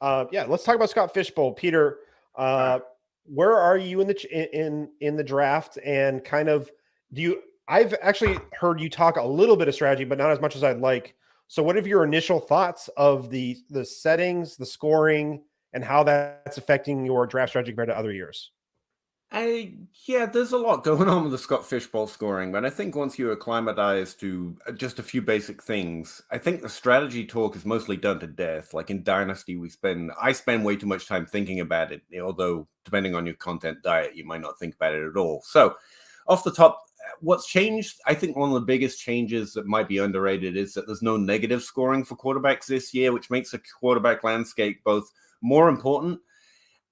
Yeah, let's talk about Scott Fishbowl. Peter, where are you in the draft, and kind of I've actually heard you talk a little bit of strategy, but not as much as I'd like. So what are your initial thoughts of the settings, the scoring, and how that's affecting your draft strategy compared to other years? Yeah, there's a lot going on with the Scott Fishbowl scoring, but I think once you acclimatize to just a few basic things, I think the strategy talk is mostly done to death. Like in Dynasty, I spend way too much time thinking about it, although depending on your content diet, you might not think about it at all. So off the top, what's changed, I think one of the biggest changes that might be underrated is that there's no negative scoring for quarterbacks this year, which makes the quarterback landscape both more important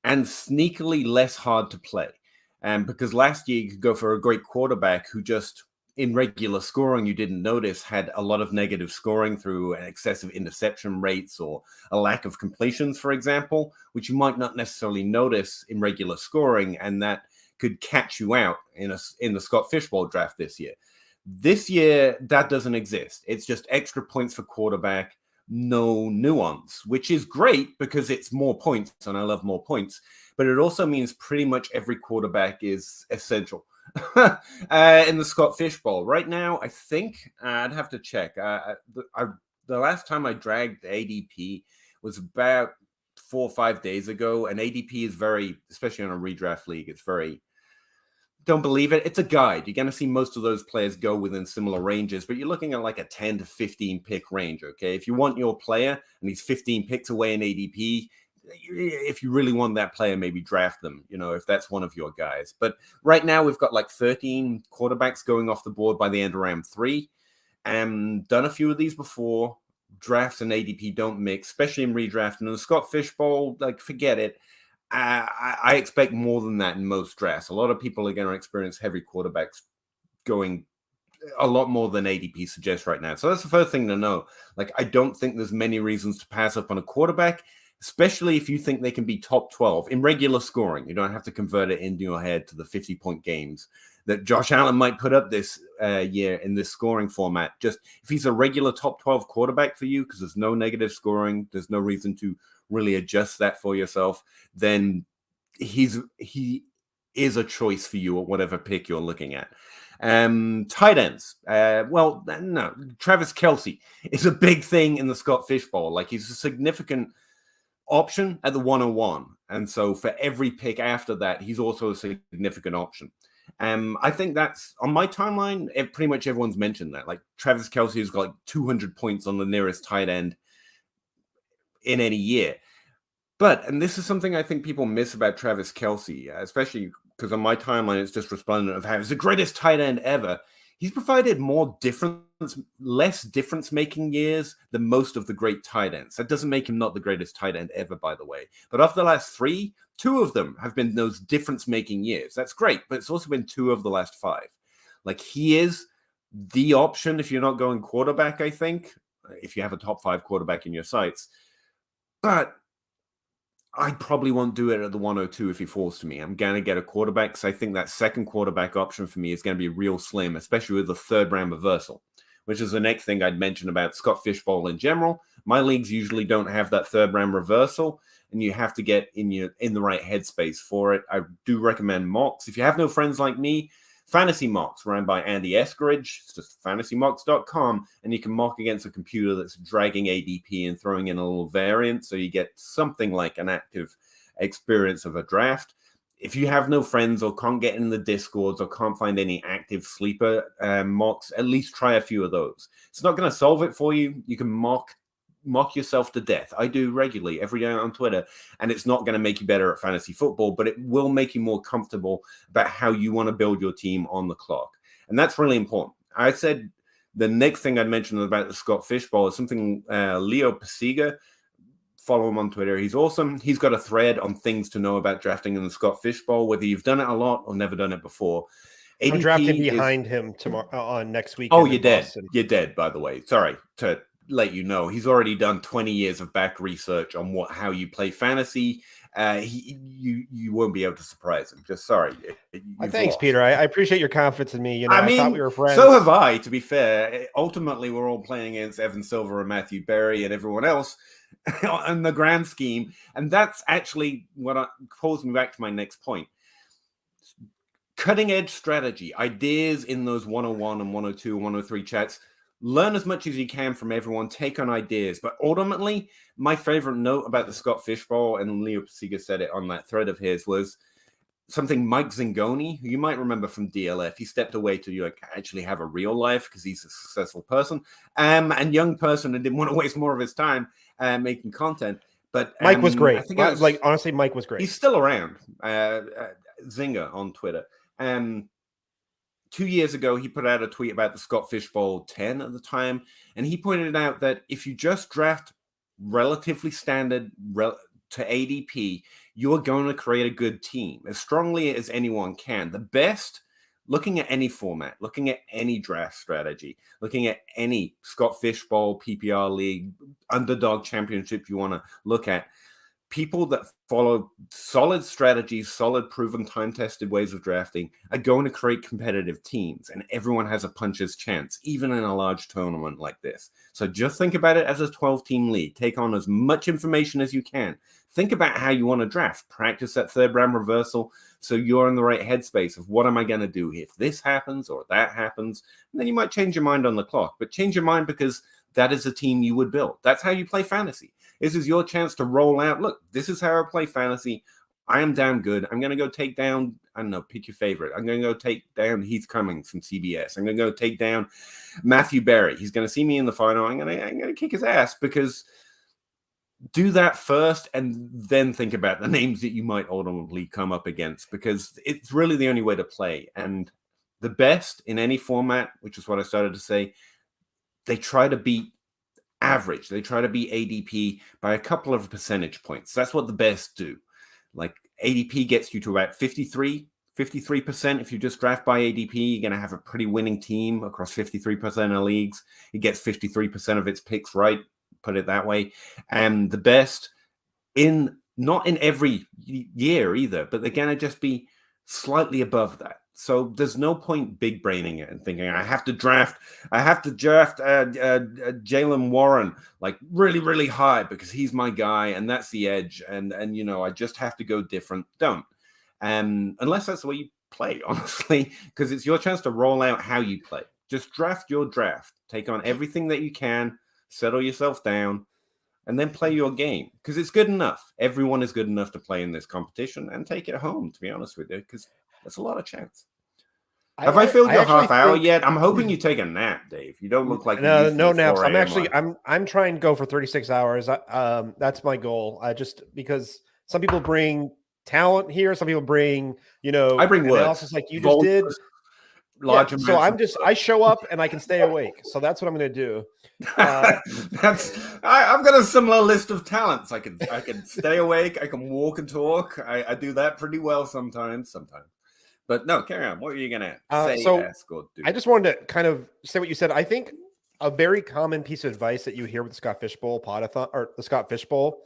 and sneakily less hard to play. Because last year you could go for a great quarterback who just in regular scoring you didn't notice had a lot of negative scoring through excessive interception rates or a lack of completions, for example, which you might not necessarily notice in regular scoring, and that could catch you out in the Scott Fishbowl draft this year. This year, that doesn't exist. It's just extra points for quarterback, no nuance, which is great because it's more points, and I love more points. But it also means pretty much every quarterback is essential in the Scott Fishbowl. Right now, I think I'd have to check. The last time I dragged ADP was about 4 or 5 days ago, and ADP is very, especially on a redraft league, it's very, don't believe it. It's a guide. You're going to see most of those players go within similar ranges, but you're looking at like a 10 to 15 pick range, okay? If you want your player and he's 15 picks away in ADP, if you really want that player, maybe draft them, if that's one of your guys. But right now we've got like 13 quarterbacks going off the board by the end of round 3. Done a few of these before. Drafts and ADP don't mix, especially in redraft. And in the Scott Fishbowl, like, forget it. I expect more than that in most drafts. A lot of people are going to experience heavy quarterbacks going a lot more than ADP suggests right now. So that's the first thing to know. Like, I don't think there's many reasons to pass up on a quarterback, especially if you think they can be top 12 in regular scoring. You don't have to convert it into your head to the 50-point games that Josh Allen might put up this year in this scoring format. Just if he's a regular top 12 quarterback for you, because there's no negative scoring, there's no reason to really adjust that for yourself, then he is a choice for you at whatever pick you're looking at. Tight ends. No, Travis Kelce is a big thing in the Scott Fishbowl. Like, he's a significant option at the 101. And so for every pick after that, he's also a significant option. I think that's on my timeline. Pretty much everyone's mentioned that. Like, Travis Kelce has got like 200 points on the nearest tight end in any year. And this is something I think people miss about Travis Kelce, especially because on my timeline, it's just respondent of how he's the greatest tight end ever. He's provided less difference-making years than most of the great tight ends. That doesn't make him not the greatest tight end ever, by the way. But of the last 3, 2 of them have been those difference-making years. That's great, but it's also been 2 of the last 5. Like, he is the option if you're not going quarterback, I think, if you have a top 5 quarterback in your sights. But I probably won't do it at the 102 if he falls to me. I'm going to get a quarterback, because I think that second quarterback option for me is going to be real slim, especially with the 3rd round reversal, which is the next thing I'd mention about Scott Fishbowl in general. My leagues usually don't have that 3rd round reversal, and you have to get in the right headspace for it. I do recommend mocks. If you have no friends like me, Fantasy Mocks, run by Andy Eskridge. It's just fantasymocks.com, and you can mock against a computer that's dragging ADP and throwing in a little variant, so you get something like an active experience of a draft. If you have no friends or can't get in the Discords or can't find any active sleeper mocks, at least try a few of those. It's not going to solve it for you. You can mock yourself to death. I do regularly every day on Twitter, and it's not going to make you better at fantasy football, but it will make you more comfortable about how you want to build your team on the clock. And that's really important. I said The next thing I'd mention about the Scott Fishbowl is something Leo Pasiga. Follow him on Twitter. He's awesome. He's got a thread on things to know about drafting in the Scott Fishbowl, whether you've done it a lot or never done it before. I'm drafting ADP behind him tomorrow on next week. Oh, you're dead. You're dead, by the way. Sorry to let you know. He's already done 20 years of back research on how you play fantasy. You won't be able to surprise him. Just sorry. Thanks, Peter. I appreciate your confidence in me. You know, I mean, thought we were friends. so have I, to be fair. Ultimately, we're all playing against Evan Silver and Matthew Berry and everyone else in the grand scheme. And that's actually what pulls me back to my next point. Cutting edge strategy, ideas in those 101 and 102 and 103 chats. Learn as much as you can from everyone. Take on ideas. But ultimately, my favorite note about the Scott Fishbowl, and Leo Pasiga said it on that thread of his, was something Mike Zingoni, who you might remember from DLF. He stepped away to actually have a real life because he's a successful person and young person and didn't want to waste more of his time making content. But Mike was great. I think honestly, Mike was great. He's still around. Zinger on Twitter. 2 years ago, he put out a tweet about the Scott Fishbowl 10 at the time, and he pointed out that if you just draft relatively standard to ADP, you are going to create a good team as strongly as anyone can. The best, looking at any format, looking at any draft strategy, looking at any Scott Fishbowl, PPR league, underdog championship you want to look at, people that follow solid strategies, solid, proven, time-tested ways of drafting are going to create competitive teams, and everyone has a puncher's chance, even in a large tournament like this. So just think about it as a 12-team league. Take on as much information as you can. Think about how you want to draft. Practice that third-round reversal so you're in the right headspace of what am I going to do if this happens or that happens. And then you might change your mind on the clock, but change your mind because that is a team you would build. That's how you play fantasy. This is your chance to roll out. Look, this is how I play fantasy. I am damn good. I'm going to go take down, I don't know, pick your favorite. I'm going to go take down Heath Cummings from CBS. I'm going to go take down Matthew Berry. He's going to see me in the final. I'm going to kick his ass because do that first and then think about the names that you might ultimately come up against because it's really the only way to play. And the best in any format, which is what I started to say, they try to beat average. They try to beat ADP by a couple of percentage points. That's what the best do. Like ADP gets you to about 53%. If you just draft by ADP, you're going to have a pretty winning team across 53% of leagues. It gets 53% of its picks right, put it that way. And the best not in every year either, but they're going to just be slightly above that. So there's no point big braining it and thinking I have to draft Jaylen Warren like really, really high because he's my guy and that's the edge. And I just have to go different. Don't. Unless that's the way you play, honestly, because it's your chance to roll out how you play. Just draft your draft. Take on everything that you can, settle yourself down, and then play your game because it's good enough. Everyone is good enough to play in this competition and take it home, to be honest with you, because that's a lot of chance. Have I filled your half hour yet? I'm hoping you take a nap, Dave. You don't look like no naps. I'm trying to go for 36 hours. That's my goal. Because some people bring talent here, some people bring I bring analysis like you just did. Large so I show up and I can stay awake. So that's what I'm going to do. I've got a similar list of talents. I can stay awake. I can walk and talk. I do that pretty well sometimes. But no, carry on. What are you going to say, ask, or do? I just wanted to kind of say what you said. I think a very common piece of advice that you hear with the Scott Fishbowl Podathon or the Scott Fishbowl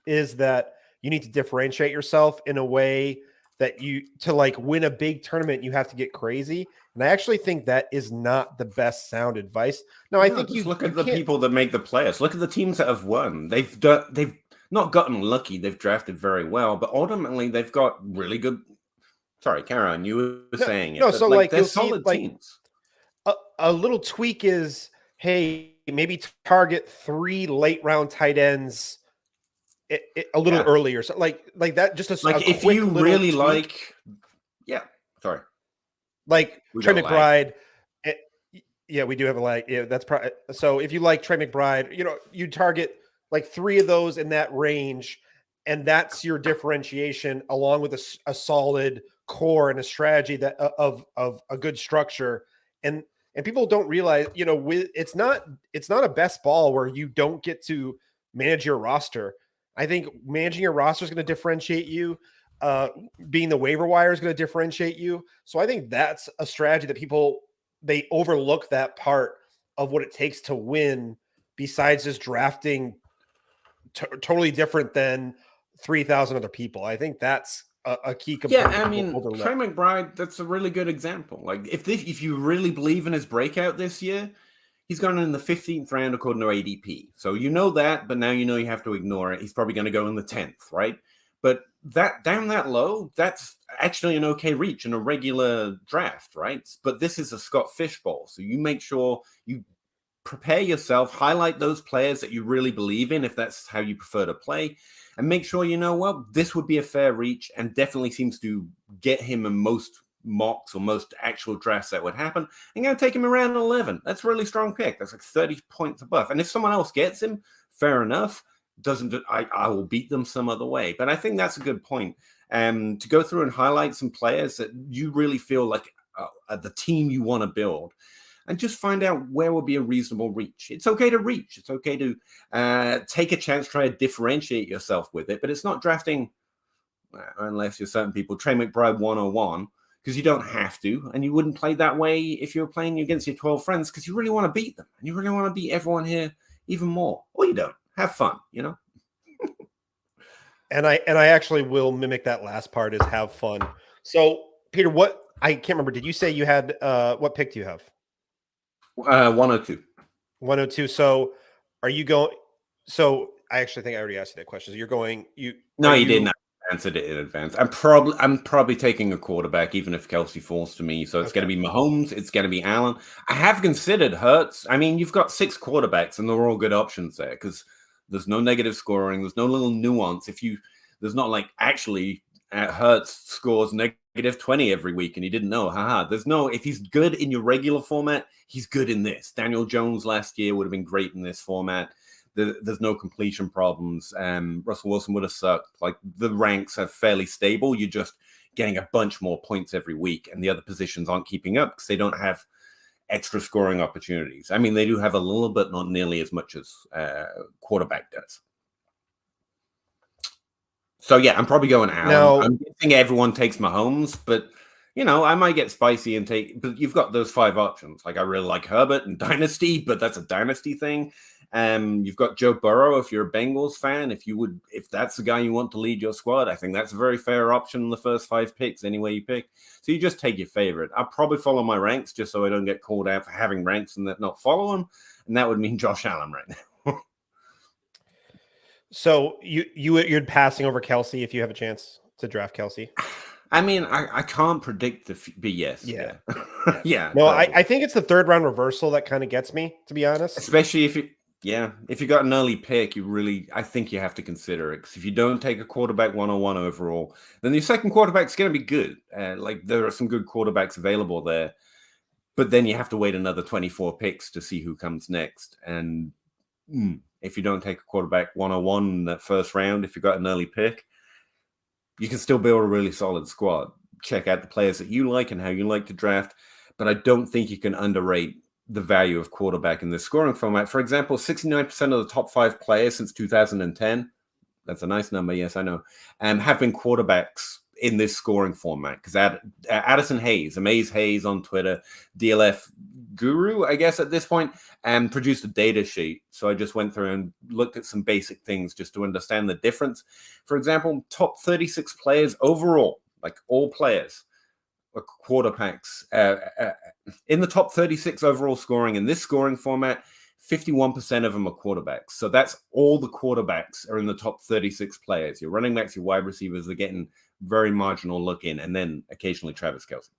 is that you need to differentiate yourself in a way that to like win a big tournament, you have to get crazy. And I actually think that is not the best sound advice. No, I think you look at the people that make the playoffs. Look at the teams that have won. They've not gotten lucky. They've drafted very well, but ultimately they've got really good. Sorry, Karen, you were saying it. No, so like they're you'll solid see, teams. A little tweak is, hey, maybe target 3 late round tight ends a little earlier. So like that, just if you really tweak. Sorry. Like Trey McBride. Yeah, we do have a lag. Yeah, that's probably so. If you like Trey McBride, you target like 3 of those in that range, and that's your differentiation, along with a solid core and a strategy that of a good structure. And And people don't realize, it's not a best ball where you don't get to manage your roster. I think managing your roster is going to differentiate you. Being the waiver wire is going to differentiate you. So I think that's a strategy that they overlook that part of what it takes to win, besides just drafting totally different than 3,000 other people. I think that's a key component. Yeah, I mean, Trey McBride, that's a really good example. Like, if you really believe in his breakout this year, he's gone in the 15th round according to ADP. So you know that, but now you know you have to ignore it. He's probably going to go in the 10th, right? But that down that low, that's actually an okay reach in a regular draft, right? But this is a Scott Fishbowl. So you make sure you prepare yourself, highlight those players that you really believe in, if that's how you prefer to play, and make sure this would be a fair reach and definitely seems to get him in most mocks or most actual drafts that would happen. I'm going to take him around 11. That's a really strong pick. That's like 30 points above. And if someone else gets him, fair enough. I will beat them some other way. But I think that's a good point. To go through and highlight some players that you really feel like the team you want to build, and just find out where will be a reasonable reach. It's okay to reach. It's okay to take a chance, try to differentiate yourself with it. But it's not drafting, unless you're certain people, Trey McBride 101, because you don't have to. And you wouldn't play that way if you were playing against your 12 friends, because you really want to beat them. And you really want to beat everyone here even more. Or you don't. Have fun, And I actually will mimic that last part, is have fun. So, Peter, I can't remember. Did you say you had what pick do you have? 102. 102. So are you going? So I actually think I already asked you that question. So you're going. No, you didn't. Answered it in advance. I'm probably taking a quarterback, even if Kelsey falls to me. So it's going to be Mahomes. It's going to be Allen. I have considered Hurts. I mean, you've got 6 quarterbacks, and they're all good options there because there's no negative scoring. There's no little nuance. There's not like actually Hurts scores negative 20 every week, and you didn't know. There's no. If he's good in your regular format, he's good in this. Daniel Jones last year would have been great in this format. There's no completion problems. Russell Wilson would have sucked. Like, the ranks are fairly stable. You're just getting a bunch more points every week, and the other positions aren't keeping up because they don't have extra scoring opportunities. I mean, they do have a little, but not nearly as much as quarterback does. So yeah, I'm probably going Allen. Now, I'm guessing everyone takes Mahomes, but I might get spicy and take. But you've got those 5 options. Like, I really like Herbert and Dynasty, but that's a Dynasty thing. You've got Joe Burrow if you're a Bengals fan. If that's the guy you want to lead your squad, I think that's a very fair option in the first 5 picks, any way you pick. So you just take your favorite. I'll probably follow my ranks just so I don't get called out for having ranks and not follow them. And that would mean Josh Allen right now. So you're passing over Kelsey if you have a chance to draft Kelsey? I mean, I can't predict but yes. Yeah. Yeah. No, I think it's the 3rd round reversal that kind of gets me, to be honest. Especially if you got an early pick, I think you have to consider it. Because if you don't take a quarterback 101 overall, then your second quarterback's going to be good. Like, there are some good quarterbacks available there. But then you have to wait another 24 picks to see who comes next. And if you don't take a quarterback 101 in that first round, if you got an early pick, you can still build a really solid squad. Check out the players that you like and how you like to draft. But I don't think you can underrate the value of quarterback in this scoring format. For example, 69% of the top 5 players since 2010, that's a nice number, yes, I know, have been quarterbacks in this scoring format. Because Addison Hayes, Amaze Hayes on Twitter, DLF Guru, I guess at this point, produced a data sheet. So I just went through and looked at some basic things just to understand the difference. For example, top 36 players overall, like all players, are quarterbacks. In the top 36 overall scoring in this scoring format, 51% of them are quarterbacks. So that's all the quarterbacks are in the top 36 players. Your running backs, your wide receivers are getting very marginal look in, and then occasionally Travis Kelce.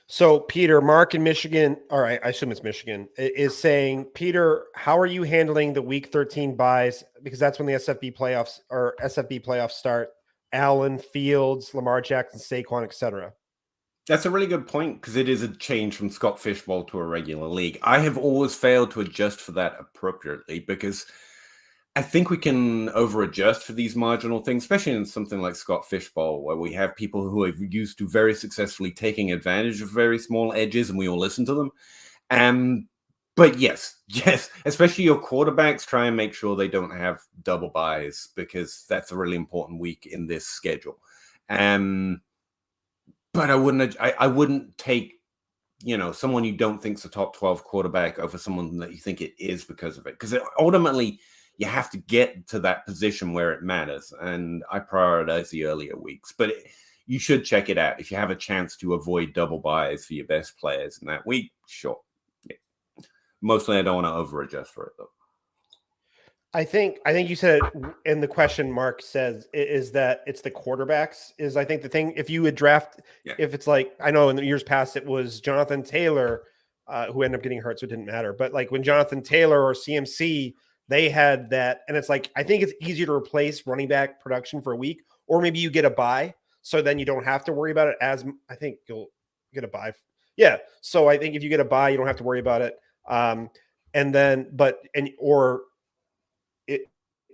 So, Peter, Mark in Michigan, or I assume it's Michigan, is saying, Peter, how are you handling the Week 13 buys? Because that's when the SFB playoffs start. Allen, Fields, Lamar Jackson, Saquon, etc. That's a really good point, because it is a change from Scott Fishbowl to a regular league. I have always failed to adjust for that appropriately, because I think we can over adjust for these marginal things, especially in something like Scott Fishbowl, where we have people who have used to very successfully taking advantage of very small edges, and we all listen to them. But yes, especially your quarterbacks, try and make sure they don't have double buys, because that's a really important week in this schedule. But I wouldn't take, someone you don't think's a top 12 quarterback over someone that you think it is because of it. Because ultimately, you have to get to that position where it matters. And I prioritize the earlier weeks. But you should check it out. If you have a chance to avoid double buys for your best players in that week, sure. Yeah. Mostly, I don't want to over adjust for it, though. I think you said, and the question Mark says is that it's the quarterbacks is I think the thing. If you would draft, if it's like, I know in the years past it was Jonathan Taylor who ended up getting hurt, so it didn't matter. But like when Jonathan Taylor or CMC, they had that, and it's like I think it's easier to replace running back production for a week, or maybe you get a bye, so then you don't have to worry about it. As I think you'll get a bye. Yeah, so I think if you get a bye, you don't have to worry about it. And then,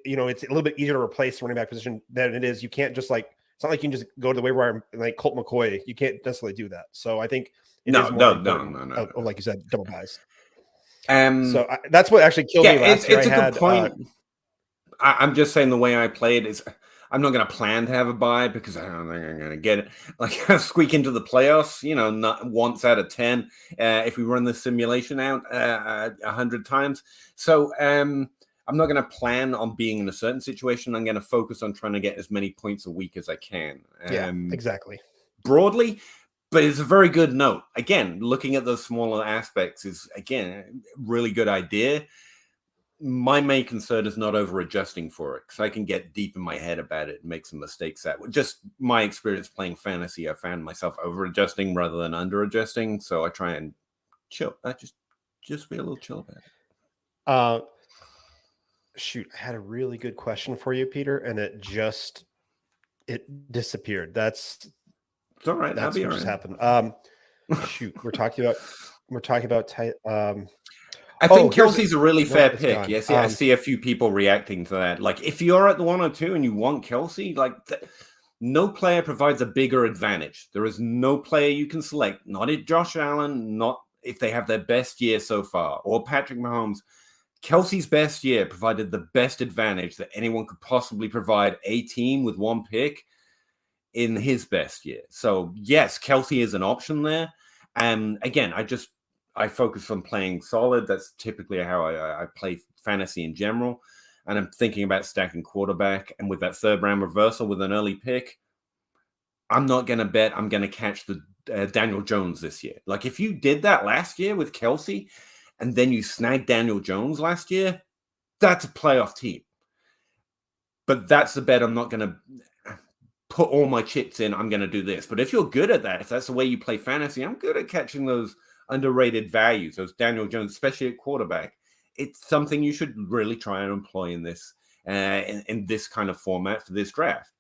it's a little bit easier to replace the running back position than it is. You can't just it's not like you can just go to the waiver wire and like Colt McCoy. You can't necessarily do that. So I think it is more important, like you said, double buys. So that's what actually killed me last year. It's a good point. I'm just saying the way I play it is I'm not going to plan to have a bye because I don't think I'm going to get it. Like I squeak into the playoffs, not once out of 10 if we run the simulation out 100 times. So I'm not going to plan on being in a certain situation. I'm going to focus on trying to get as many points a week as I can. Yeah, exactly. Broadly. But it's a very good note. Again, looking at those smaller aspects is, again, a really good idea. My main concern is not over adjusting for it, because I can get deep in my head about it and make some mistakes. That just my experience playing fantasy, I found myself over adjusting rather than under adjusting. So I try and chill. I just be a little chill about it. Shoot, I had a really good question for you, Peter, and it disappeared. It's all right. That's what just happened. Shoot, we're talking about. I think Kelsey's a really fair pick. Yes, I see a few people reacting to that. Like, if you're at the 102 and you want Kelsey, no player provides a bigger advantage. There is no player you can select. Not if Josh Allen, not if they have their best year so far, or Patrick Mahomes. Kelsey's best year provided the best advantage that anyone could possibly provide a team with one pick in his best year. So yes, Kelsey is an option there. And again, I focus on playing solid. That's typically how I play fantasy in general. And I'm thinking about stacking quarterback. And with that third round reversal with an early pick, I'm not going to bet I'm going to catch the Daniel Jones this year. Like if you did that last year with Kelsey and then you snagged Daniel Jones last year, that's a playoff team. But that's the bet I'm not going to put all my chips in. I'm going to do this. But if you're good at that, if that's the way you play fantasy, I'm good at catching those underrated values, those Daniel Jones, especially at quarterback. It's something you should really try and employ in this in this kind of format for this draft.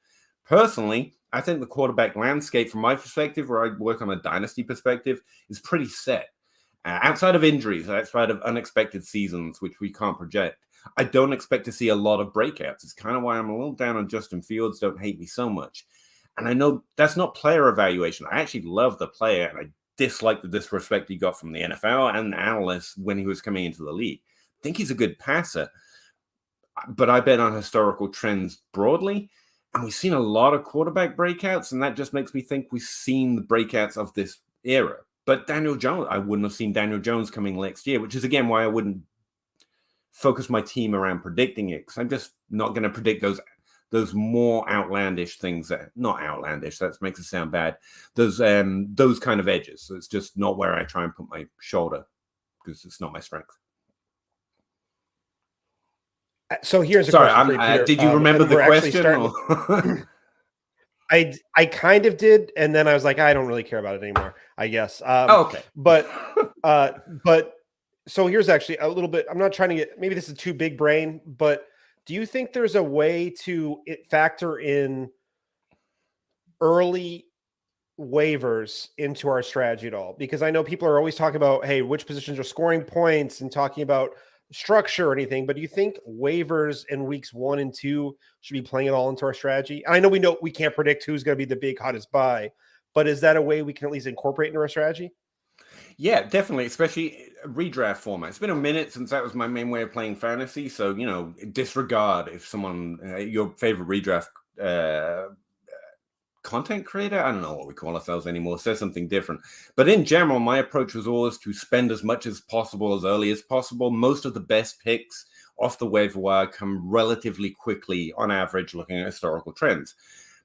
Personally, I think the quarterback landscape, from my perspective, where I work on a dynasty perspective, is pretty set. Outside of injuries, outside of unexpected seasons, which we can't project, I don't expect to see a lot of breakouts. It's kind of why I'm a little down on Justin Fields. Don't hate me so much. And I know that's not player evaluation. I actually love the player, and I dislike the disrespect he got from the NFL and analysts when he was coming into the league. I think he's a good passer, but I bet on historical trends broadly. And we've seen a lot of quarterback breakouts, and that just makes me think we've seen the breakouts of this era. But Daniel Jones, I wouldn't have seen Daniel Jones coming next year, which is, again, why I wouldn't focus my team around predicting it, because I'm just not going to predict those more outlandish things. That not outlandish, that makes it sound bad. Those kind of edges. So it's just not where I try and put my shoulder, because it's not my strength. So here's a question. Did you remember the question? I kind of did, and then I was like, I don't really care about it anymore, I guess. Okay. But so here's actually a little bit. I'm not trying to get, maybe this is too big brain, but do you think there's a way to factor in early waivers into our strategy at all? Because I know people are always talking about, hey, which positions are scoring points, and talking about structure or anything, but do you think waivers in weeks 1 and 2 should be playing it all into our strategy? I know we can't predict who's going to be the big hottest buy, but is that a way we can at least incorporate into our strategy? Yeah, definitely, especially redraft format. It's been a minute since that was my main way of playing fantasy, so disregard if someone your favorite redraft content creator, I don't know what we call ourselves anymore, says something different. But in general, my approach was always to spend as much as possible as early as possible. Most of the best picks off the waiver wire come relatively quickly on average, looking at historical trends.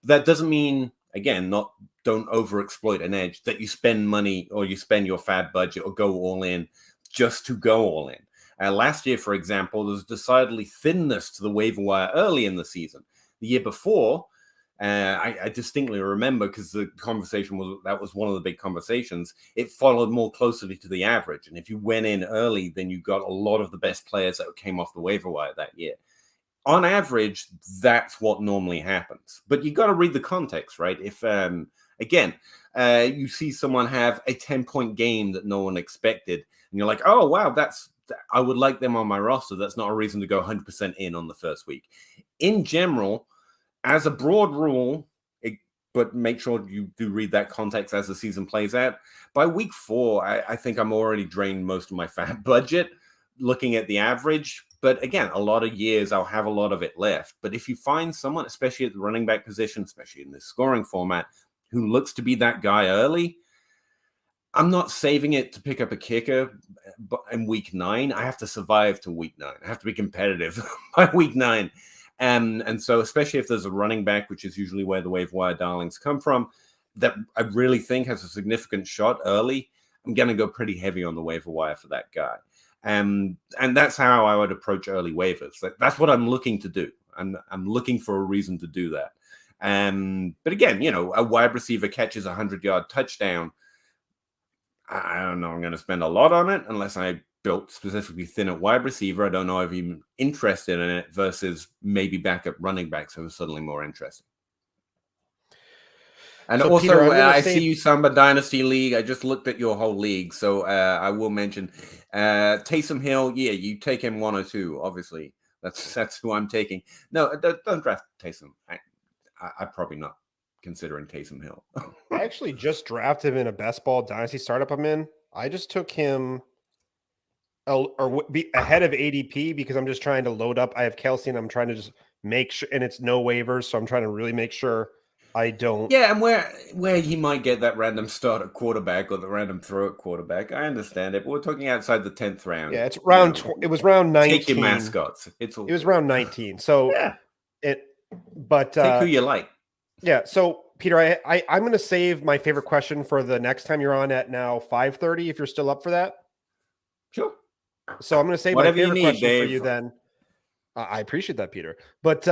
That doesn't mean, again, don't overexploit an edge, that you spend money or you spend your fab budget or go all in just to go all in. Last year, for example, there was decidedly thinness to the waiver wire early in the season. The year before, I distinctly remember, because the conversation was one of the big conversations, it followed more closely to the average. And if you went in early, then you got a lot of the best players that came off the waiver wire that year. On average, that's what normally happens. But you got to read the context, right? If, you see someone have a 10-point game that no one expected, and you're like, oh, wow, I would like them on my roster. That's not a reason to go 100% in on the first week. In general, as a broad rule, but make sure you do read that context as the season plays out. By week 4, I think I'm already drained most of my fab budget looking at the average. But again, a lot of years, I'll have a lot of it left. But if you find someone, especially at the running back position, especially in this scoring format, who looks to be that guy early, I'm not saving it to pick up a kicker in week 9. I have to survive to week 9. I have to be competitive by week 9. And so, especially if there's a running back, which is usually where the waiver wire darlings come from, that I really think has a significant shot early, I'm going to go pretty heavy on the waiver wire for that guy. And that's how I would approach early waivers. That's what I'm looking to do. I'm looking for a reason to do that. But again, a wide receiver catches a 100-yard touchdown. I don't know I'm going to spend a lot on it unless I built specifically thin at wide receiver. I don't know if I'm interested in it versus maybe backup running backs who are suddenly more interesting. And so also, Peter, I see you Samba Dynasty League. I just looked at your whole league. So I will mention Taysom Hill. Yeah, you take him 1 or 2, obviously. That's who I'm taking. No, don't draft Taysom. I'm probably not considering Taysom Hill. I actually just drafted him in a best ball dynasty startup I'm in. I just took him ahead of ADP because I'm just trying to load up. I have Kelsey and I'm trying to just make sure, and it's no waivers. So I'm trying to really make sure I don't. Yeah, and where he might get that random start at quarterback or the random throw at quarterback, I understand it. But we're talking outside the 10th round. Yeah, it's round. It was round 19. Take your mascots. It was round 19. So yeah, but take who you like. Yeah. So Peter, I'm going to save my favorite question for the next time you're on at now 5:30. If you're still up for that. Sure. So I'm going to save my favorite question Dave. For you then. I appreciate that, Peter. But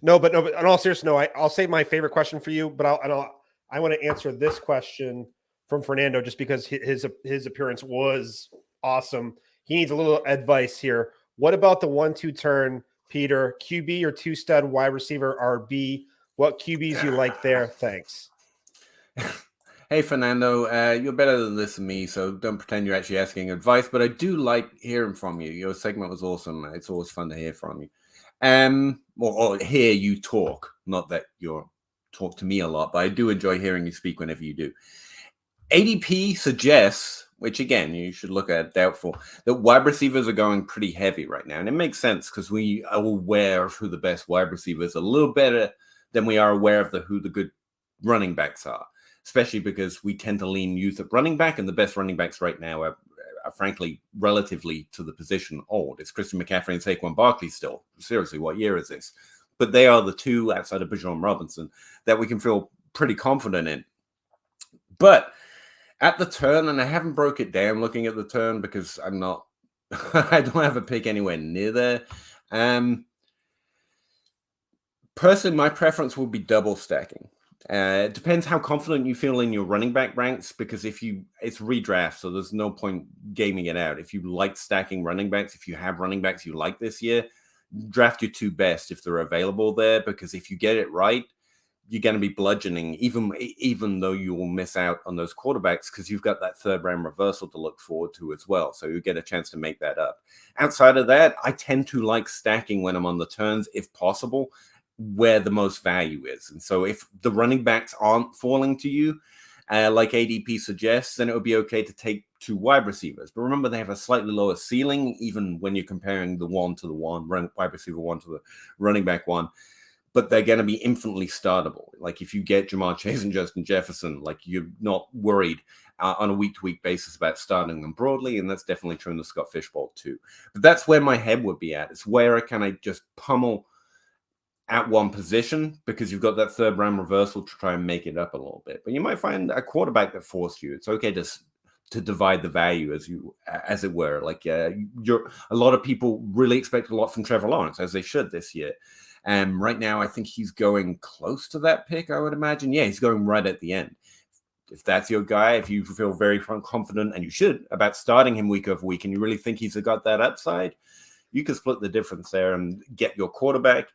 no, but in all seriousness, no, I'll save my favorite question for you. But I want to answer this question from Fernando just because his appearance was awesome. He needs a little advice here. What about the 1-2 turn, Peter? QB or 2-stud wide receiver RB? What QBs you like there? Thanks. Hey, Fernando, you're better than this to me, so don't pretend you're actually asking advice, but I do like hearing from you. Your segment was awesome. It's always fun to hear from you. Or hear you talk. Not that you talk to me a lot, but I do enjoy hearing you speak whenever you do. ADP suggests, which again, you should look at doubtful, that wide receivers are going pretty heavy right now. And it makes sense because we are aware of who the best wide receivers are a little better than we are aware of who the good running backs are. Especially because we tend to lean youth at running back, and the best running backs right now are frankly, relatively to the position old. It's Christian McCaffrey and Saquon Barkley still. Seriously, what year is this? But they are the two outside of Bijan Robinson that we can feel pretty confident in. But at the turn, and I haven't broke it down looking at the turn because I'm not, I don't have a pick anywhere near there. Personally, my preference will be double stacking. It depends how confident you feel in your running back ranks, because it's redraft, so there's no point gaming it out. If you like stacking running backs, if you have running backs you like this year, draft your two best if they're available there, because if you get it right, you're going to be bludgeoning, even though you will miss out on those quarterbacks because you've got that third round reversal to look forward to as well. So you get a chance to make that up. Outside of that, I tend to like stacking when I'm on the turns, if possible, where the most value is. And so if the running backs aren't falling to you, like ADP suggests, then it would be okay to take 2 wide receivers. But remember, they have a slightly lower ceiling, even when you're comparing the 1 to the 1, wide receiver 1 to the running back 1. But they're going to be infinitely startable. Like if you get Jamar Chase and Justin Jefferson, like you're not worried on a week-to-week basis about starting them broadly, and that's definitely true in the Scott Fishbowl too. But that's where my head would be at. It's where I kind of just pummel at one position because you've got that third round reversal to try and make it up a little bit. But you might find a quarterback that forced you. It's okay to divide the value as it were. Like a lot of people really expect a lot from Trevor Lawrence, as they should this year. And right now, I think he's going close to that pick, I would imagine. Yeah, he's going right at the end. If that's your guy, if you feel very confident, and you should, about starting him week over week, and you really think he's got that upside, you can split the difference there and get your quarterback,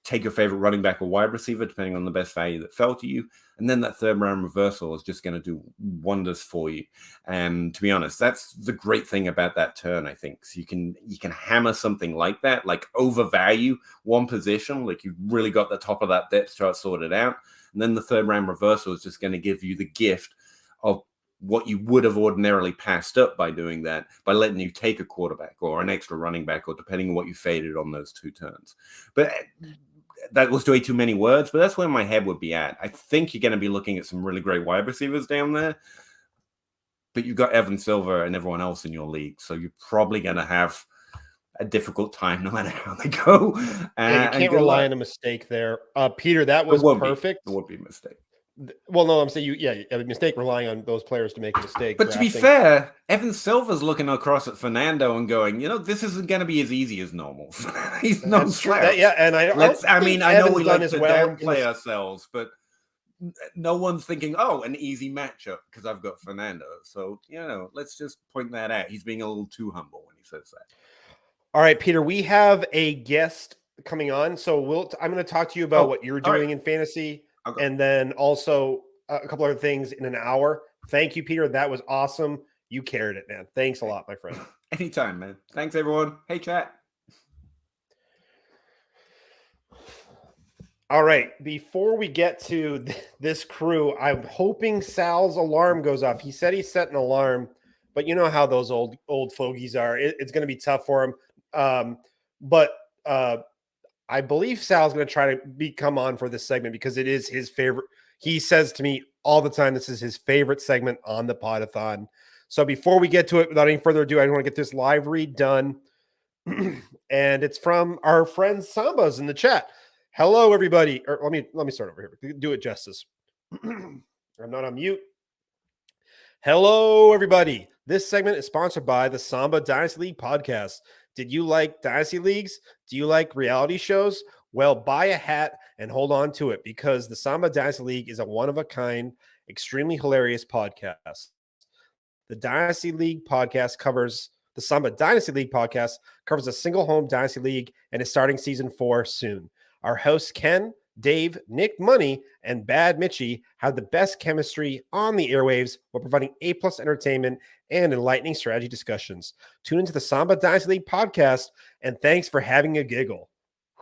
take your favorite running back or wide receiver, depending on the best value that fell to you. And then that third round reversal is just going to do wonders for you. And to be honest, that's the great thing about that turn, I think. So you can hammer something like that, like overvalue one position, like you've really got the top of that depth chart sorted out. And then the third round reversal is just going to give you the gift of what you would have ordinarily passed up by doing that, by letting you take a quarterback or an extra running back, or depending on what you faded on those 2 turns. But that was way too many words, but that's where my head would be at. I think you're going to be looking at some really great wide receivers down there, but you've got Evan Silver and everyone else in your league, so you're probably going to have a difficult time no matter how they go. Yeah, you can't rely on a mistake there. Peter, that was perfect. It would be a mistake. Well, no, I'm saying a mistake relying on those players to make a mistake. But to be fair, Evan Silver's looking across at Fernando and going, this isn't going to be as easy as normal. He's no slouch. Yeah, and I know we like to downplay ourselves, but no one's thinking, an easy matchup because I've got Fernando. So, let's just point that out. He's being a little too humble when he says that. All right, Peter, we have a guest coming on. So I'm going to talk to you about what you're doing in fantasy. Okay. And then also a couple other things in an hour. Thank you, Peter. That was awesome. You carried it, man. Thanks a lot, my friend. Anytime, man. Thanks, everyone. Hey, chat. All right. Before we get to this crew, I'm hoping Sal's alarm goes off. He said he set an alarm, but you know how those old fogies are. It's going to be tough for him. But I believe Sal's going to try to come on for this segment because it is his favorite. He says to me all the time, this is his favorite segment on the Podathon. So before we get to it, without any further ado, I want to get this live read done. And it's from our friend Samba's in the chat. Hello, everybody. Or let me start over here. Do it justice. I'm not on mute. Hello, everybody. This segment is sponsored by the Samba Dynasty League podcast. Did you like Dynasty Leagues? Do you like reality shows? Well, buy a hat and hold on to it because the Samba Dynasty League is a one-of-a-kind, extremely hilarious podcast. The Dynasty League podcast covers the Samba Dynasty League podcast covers a single home Dynasty League and is starting season 4 soon. Our hosts, Ken, Dave, Nick Money, and Bad Mitchie have the best chemistry on the airwaves while providing A+ entertainment and enlightening strategy discussions. Tune into the Samba Dynasty League podcast, and thanks for having a giggle.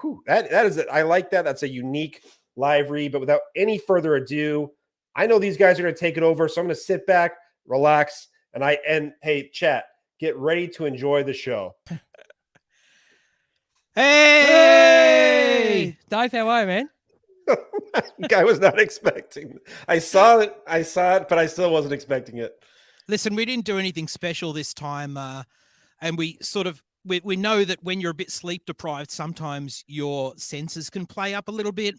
Whew, that is it. I like that. That's a unique live read, but without any further ado, I know these guys are going to take it over, so I'm going to sit back, relax, and hey, chat, get ready to enjoy the show. Hey! Dave, how are you, man? I was not expecting. I saw it, but I still wasn't expecting it. Listen, we didn't do anything special this time, and we sort of we know that when you're a bit sleep deprived, sometimes your senses can play up a little bit.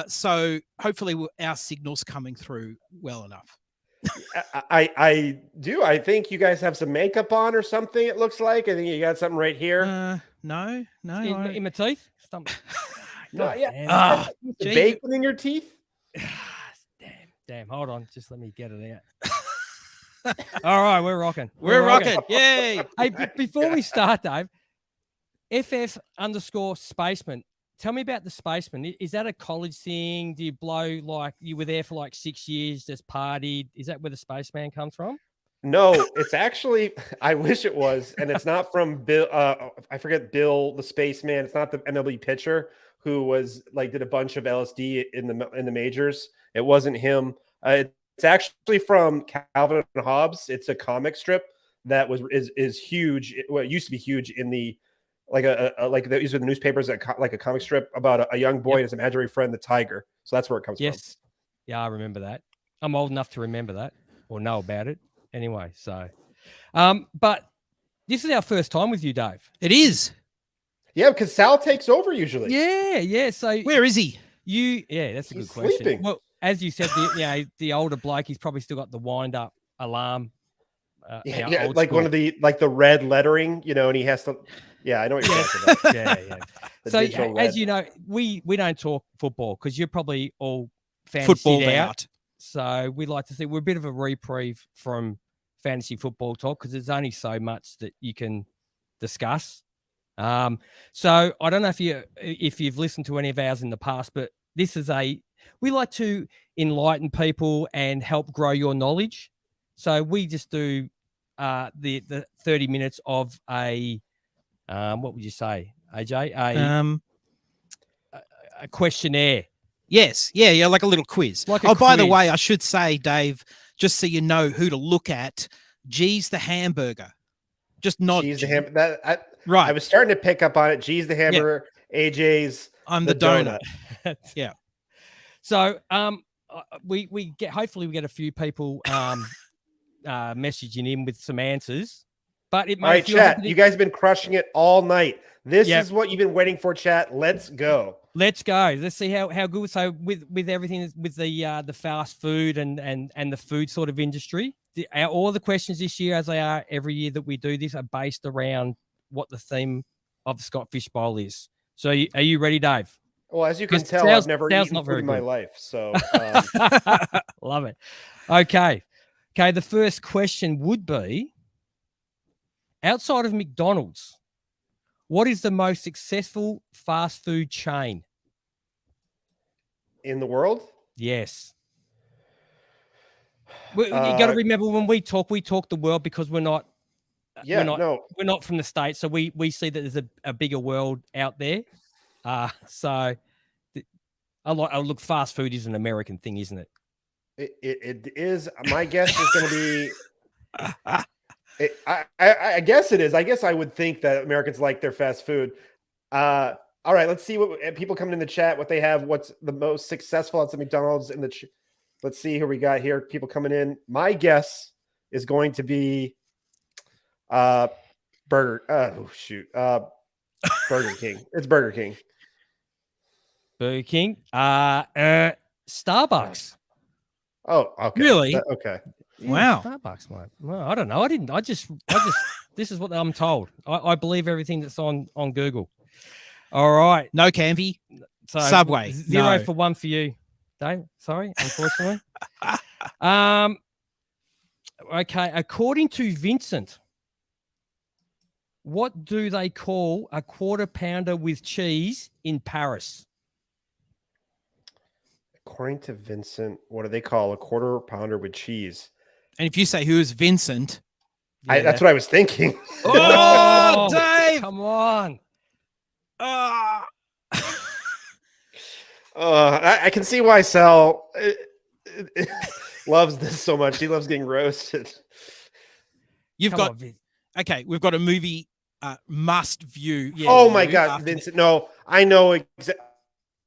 So hopefully our signal's coming through well enough. I do. I think you guys have some makeup on or something. It looks like. I think you got something right here. No. In my teeth. No, yeah. Bacon in your teeth. Damn. Hold on. Just let me get it out. All right, we're rocking. We're rocking. Yay! Hey, before we start, Dave, FF_Spaceman tell me about the Spaceman. Is that a college thing? Do you blow like you were there for like 6 years, just partied? Is that where the Spaceman comes from? No, it's actually, I wish it was, and it's not from Bill. I forget Bill, the spaceman. It's not the MLB pitcher who was like did a bunch of LSD in the majors. It wasn't him. It's actually from Calvin and Hobbes. It's a comic strip that is huge. Well, it used to be huge in the like like these were the newspapers like a comic strip about a young boy and his imaginary friend, the tiger. So that's where it comes from. Yes. Yeah, I remember that. I'm old enough to remember that or know about it. Anyway, so, but this is our first time with you, Dave. It is. Yeah, because Sal takes over usually. Yeah. So where is he? That's a good question. Sleeping. Well, as you said, the older bloke, he's probably still got the wind up alarm. Yeah, like one of the red lettering, and he has to. Yeah, I know what you're talking about. Yeah. So as you know, we don't talk football because you're probably all footballed out. So we like to say we're a bit of a reprieve from fantasy football talk because there's only so much that you can discuss. So I don't know if you've listened to any of ours in the past, but we like to enlighten people and help grow your knowledge. So we just do the 30 minutes of a what would you say, AJ? A questionnaire. Yes. Yeah, like a little quiz. Like a by the quiz. way, I should say, Dave, just so you know who to look at, G's the hamburger. Just nod. G's the hamburger. Right. I was starting to pick up on it. G's the hamburger. AJ's I'm the donut. Yeah. So hopefully we get a few people messaging in with some answers. But it all right, chat. You guys have been crushing it all night. This is what you've been waiting for, chat. Let's go. Let's go. Let's see how good. So with everything with the fast food and the food sort of industry, all the questions this year, as they are every year that we do this, are based around what the theme of the Scott Fish Bowl is. So are you ready, Dave? Well, as you can tell, I've never eaten food in my life. So love it. Okay. The first question would be, outside of McDonald's, what is the most successful fast food chain in the world? Yes. You got to remember when we talk the world because we're not. We're not from the States, so we see that there's a bigger world out there. So look, fast food is an American thing, isn't it? It is. My guess is going to be. I guess it is. I guess I would think that Americans like their fast food. All right, let's see what people coming in the chat, what they have, what's the most successful at the McDonald's in the. Let's see who we got here. People coming in. My guess is going to be Burger King. It's Burger King. Burger King. Starbucks. Oh, okay. Really? Okay. Yeah, wow. Starbucks, mate. Well, I don't know. I just this is what I'm told. I believe everything that's on Google. All right. No Campy. So Subway. 0 for 1 for you, Dave. Sorry, unfortunately. Okay. According to Vincent, what do they call a quarter pounder with cheese in Paris? According to Vincent, what do they call a quarter pounder with cheese? And if you say who is Vincent, that's what I was thinking. Oh, Dave! Come on. I can see why Sal loves this so much. He loves getting roasted. We've got a movie must view. Yeah, oh my God, Vincent! No, I know.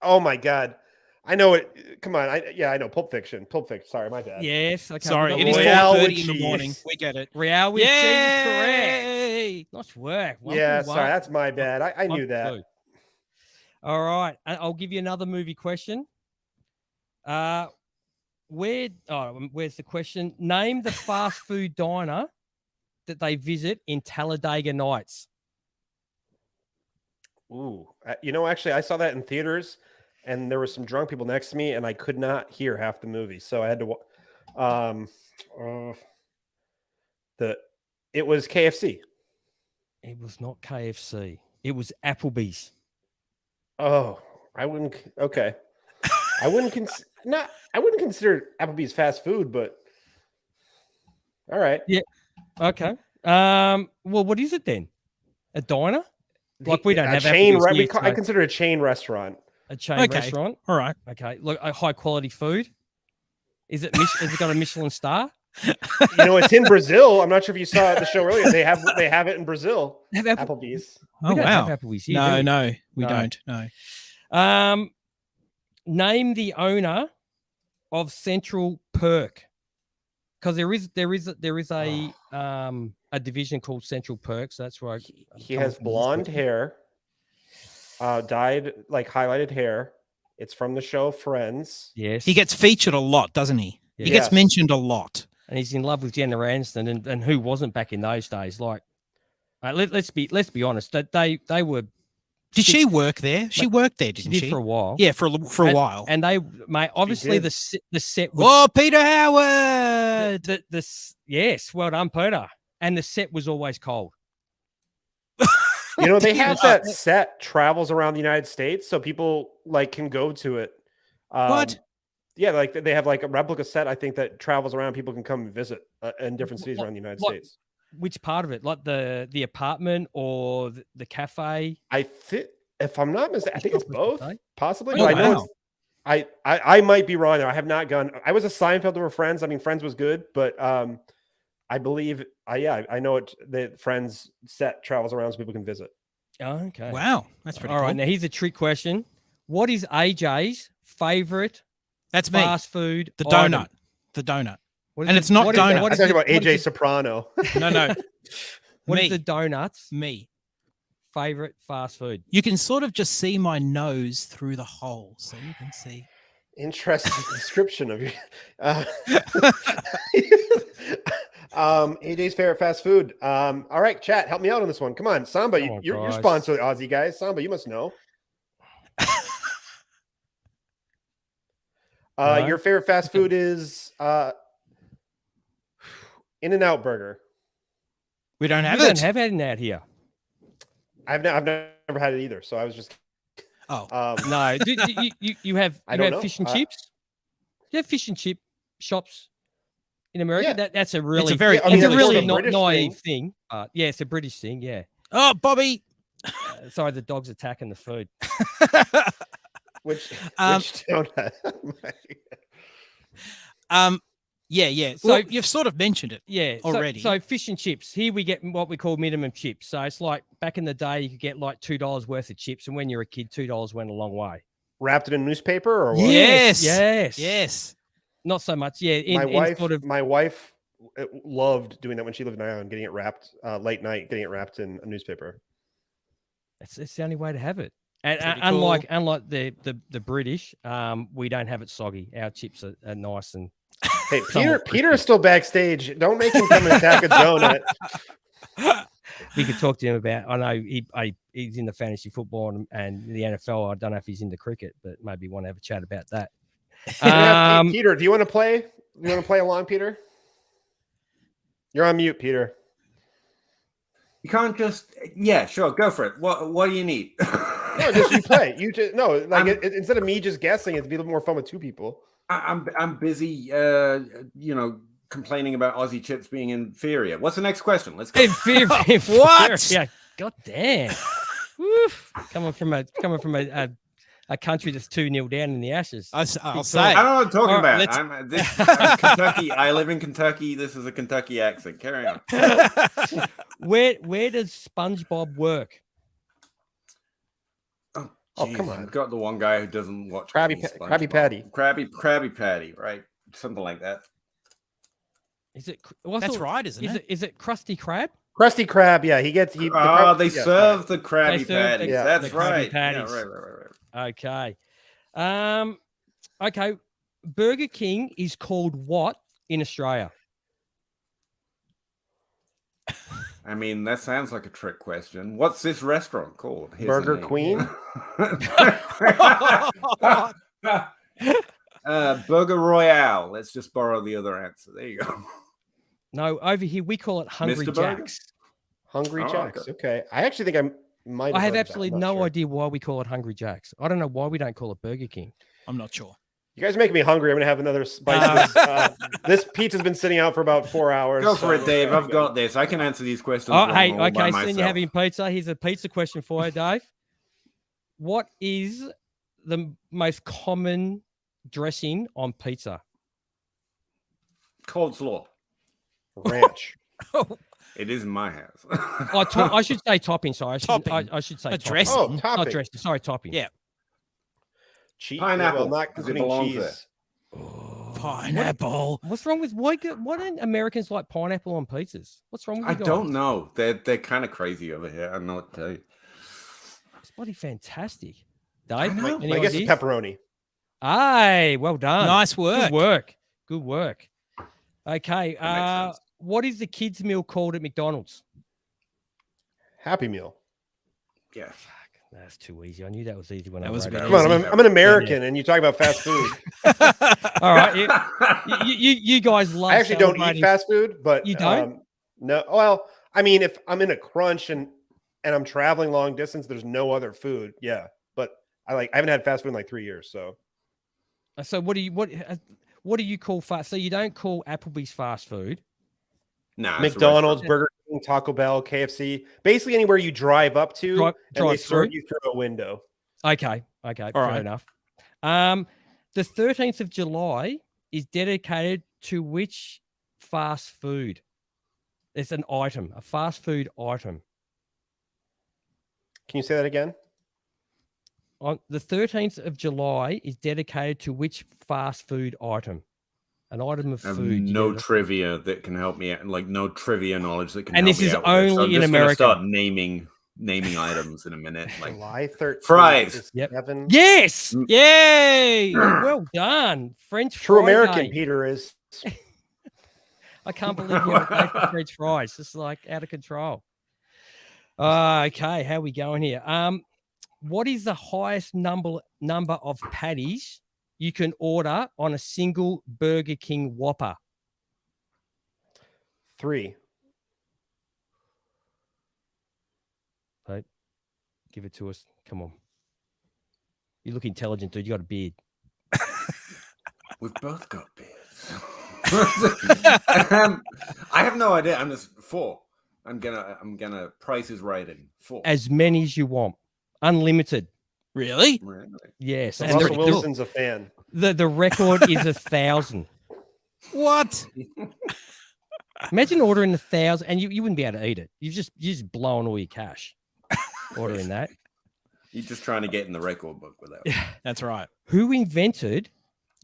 Oh my God. I know it. Come on. I know. Pulp Fiction. Sorry, my bad. Yes. Okay. Sorry. It is 4:30 in the morning. We get it. Real with cheese is correct. Nice work. Yeah. Sorry. That's my bad. I knew that. All right. I'll give you another movie question. Where's the question? Name the fast food diner that they visit in Talladega Nights. Ooh. Actually, I saw that in theaters. And there were some drunk people next to me, and I could not hear half the movie, so I had to. It was KFC. It was not KFC. It was Applebee's. Oh, I wouldn't. Okay, I wouldn't I wouldn't consider Applebee's fast food, but all right. Yeah. Okay. Well, what is it then? A diner? Like we don't a have chain. Applebee's here, I so consider a chain restaurant. a chain Okay. restaurant. All right. Okay. Look, a high quality food. Is it? Has it got a Michelin star? You know, it's in Brazil. I'm not sure if you saw the show earlier. They have it in Brazil. Applebee's. Oh, don't wow. have Applebee's here, do we? No, we No. don't. No. Name the owner of Central Perk, because there is a division called Central Perk. So that's where He has blonde hair, dyed like highlighted hair. It's from the show Friends. Yes, He gets featured a lot, doesn't he? He gets Yes. mentioned a lot. and he's in love with Jennifer Aniston, and who wasn't back in those days? Like, let's be honest, that they were. Did she work there? She worked there, didn't she? She did for a while. Yeah, for a while. And they, mate, obviously did. the set was. Oh, Peter Howard! Yes, well done, Peter. And the set was always cold. You know, they have that set travels around the United States, so people like can go to it. What? Yeah, like they have like a replica set. I think that travels around. People can come and visit in different cities around the United States. Which part of it? Like the apartment or the cafe? I think, if I'm not mistaken, I think it's both, possibly. Oh, But I know wow. I might be wrong there. I have not gone. I was a Seinfeld over Friends. I mean, Friends was good, but I believe I know it. The Friends set travels around so people can visit. Oh, okay. Wow, that's pretty All right. cool. Now here's a trick question. What is AJ's favorite That's me. fast food? The item? donut. The donut. What is And it- it's not what is- donut. what I is talking it- about what AJ is it- Soprano. No. What is Me. the donuts? Me. Favorite fast food? You can sort of just see my nose through the hole, so you can see. Interesting description of your AJ's favorite fast food. All right, chat, help me out on this one. Come on, Samba, Come on, you're guys. sponsored Aussie guys. Samba, you must know. No. Your favorite fast food is In-N-Out Burger. We don't have We it. don't have In-N-Out here. I've never had it either, so I was just. Oh No, you have I don't know. fish and chips. You have fish and chip shops in America. Yeah. That's a really very- Yeah, I mean, it's a it's really sort of a not British naive thing. Yeah, it's a British thing. Yeah. Oh, Bobby. Sorry, the dog's attacking the food. Which Um, donut? Yeah. So- So you've sort of mentioned it. Yeah, Already. So fish and chips. Here we get what we call minimum chips. So it's like back in the day, you could get like $2 worth of chips, and when you're a kid, $2 went a long way. Wrapped in a newspaper or what? Yes. Not so much. Yeah. My wife loved doing that when she lived in Ireland, getting it wrapped late night, getting it wrapped in a newspaper. It's the only way to have it. And Pretty unlike cool. the British, we don't have it soggy. Our chips are nice and. Hey, somewhat Peter is still backstage. Don't make him come and attack a donut. We could talk to him about. I know he's in the fantasy football and the NFL. I don't know if he's into cricket, but maybe want to have a chat about that. Peter, do you want to play? You want to play along, Peter? You're on mute, Peter. You can't just. Yeah, sure, go for it. What do you need? No, just you play. You just no. Like instead of me just guessing, it'd be a little more fun with two people. I'm busy. Complaining about Aussie chips being inferior. What's the next question? Let's go. Inferior. What? Yeah. God damn. Woof. Coming from a country that's 2-0 down in the Ashes. I'll say. I don't know what I'm talking All right, about. I'm Kentucky. I live in Kentucky. This is a Kentucky accent. Carry on. Where does SpongeBob work? Oh, come on. I've got the one guy who doesn't watch Krabby any Krabby SpongeBob. Patty. Krabby Patty, right? Something like that. Is it? That's right, isn't it? Is it Krusty Krab? Krusty Krab, yeah, he gets. They yeah, serve the Krabby They serve Patties. the- That's the Krabby right. Yeah, Patties. right. Okay. Okay. Burger King is called what in Australia? I mean, that sounds like a trick question. What's this restaurant called? Here's Burger the name. Queen? Burger Royale. Let's just borrow the other answer. There you go. No, over here we call it Hungry Mr. Burger? Jacks. Hungry Oh, Jacks. Okay. I actually think Might I have heard of that. absolutely I'm not no sure. idea why we call it Hungry Jack's. I don't know why we don't call it Burger King. I'm not sure. You guys are making me hungry. I'm gonna have another bite. Of this. This pizza's been sitting out for about 4 hours. Go for it, Dave. I've got this. I can answer these questions. Oh, hey, all by okay. myself. Seeing you're having pizza, here's a pizza question for you, Dave. What is the most common dressing on pizza? Coleslaw. Ranch. It is in my house. I should say topping. Sorry, I should say topping. dressing. Oh, Not topping. dressing. Sorry, topping. Yeah. Cheese. Pineapple, not 'cause it including belongs cheese. Pineapple. What's wrong with why don't Americans like pineapple on pizzas? What's wrong with I you guys? don't know. They're kind of crazy over here. I don't know what to tell you. It's bloody fantastic. Dave, I any guess it's ideas? pepperoni. Aye, well done. Nice work. Good work. Good work. Okay. That makes sense. What is the kids' meal called at McDonald's? Happy Meal. Yeah. That's too easy. I knew that was easy when That I was a wrote bit it. Come on, easy. I'm an American, and you talk about fast food. All right. You guys love. I actually don't eat celebrating- fast food, but You don't? No. Well, I mean, if I'm in a crunch and I'm traveling long distance, there's no other food. Yeah, but I haven't had fast food in like 3 years. So So what do you call fast? So you don't call Applebee's fast food? Nah, it's a McDonald's, restaurant. Burger King, Taco Bell, KFC, basically anywhere you drive up to Drive and they serve through? you through a window. Okay. All Fair right. enough. The 13th of July is dedicated to which fast food? It's an item, a fast food item. Can you say that again? On the 13th of July is dedicated to which fast food item? An item of I have food. you no know. trivia that can help me out, like no trivia knowledge that can And help this me is out with this. So only I'm in just gonna America. start naming items in a minute. Like July 13th. fries. is Yep. 7. Yes. Yay! Well done. French True Friday. American, Peter is. I can't believe you have a day for French fries. It's like out of control. Okay, how are we going here? What is the highest number of patties you can order on a single Burger King Whopper? 3. Right. Give it to us. Come on. You look intelligent, dude. You got a beard. We've both got beards. I have no idea. I'm just 4. I'm gonna Price is Right in 4. As many as you want. Unlimited. Really? Yes. So And Russell Wilson's a fan. The record is 1,000. What? Imagine ordering 1,000 and you wouldn't be able to eat it. You're just blowing all your cash ordering that. You're just trying to get in the record book with that. That's right. Who invented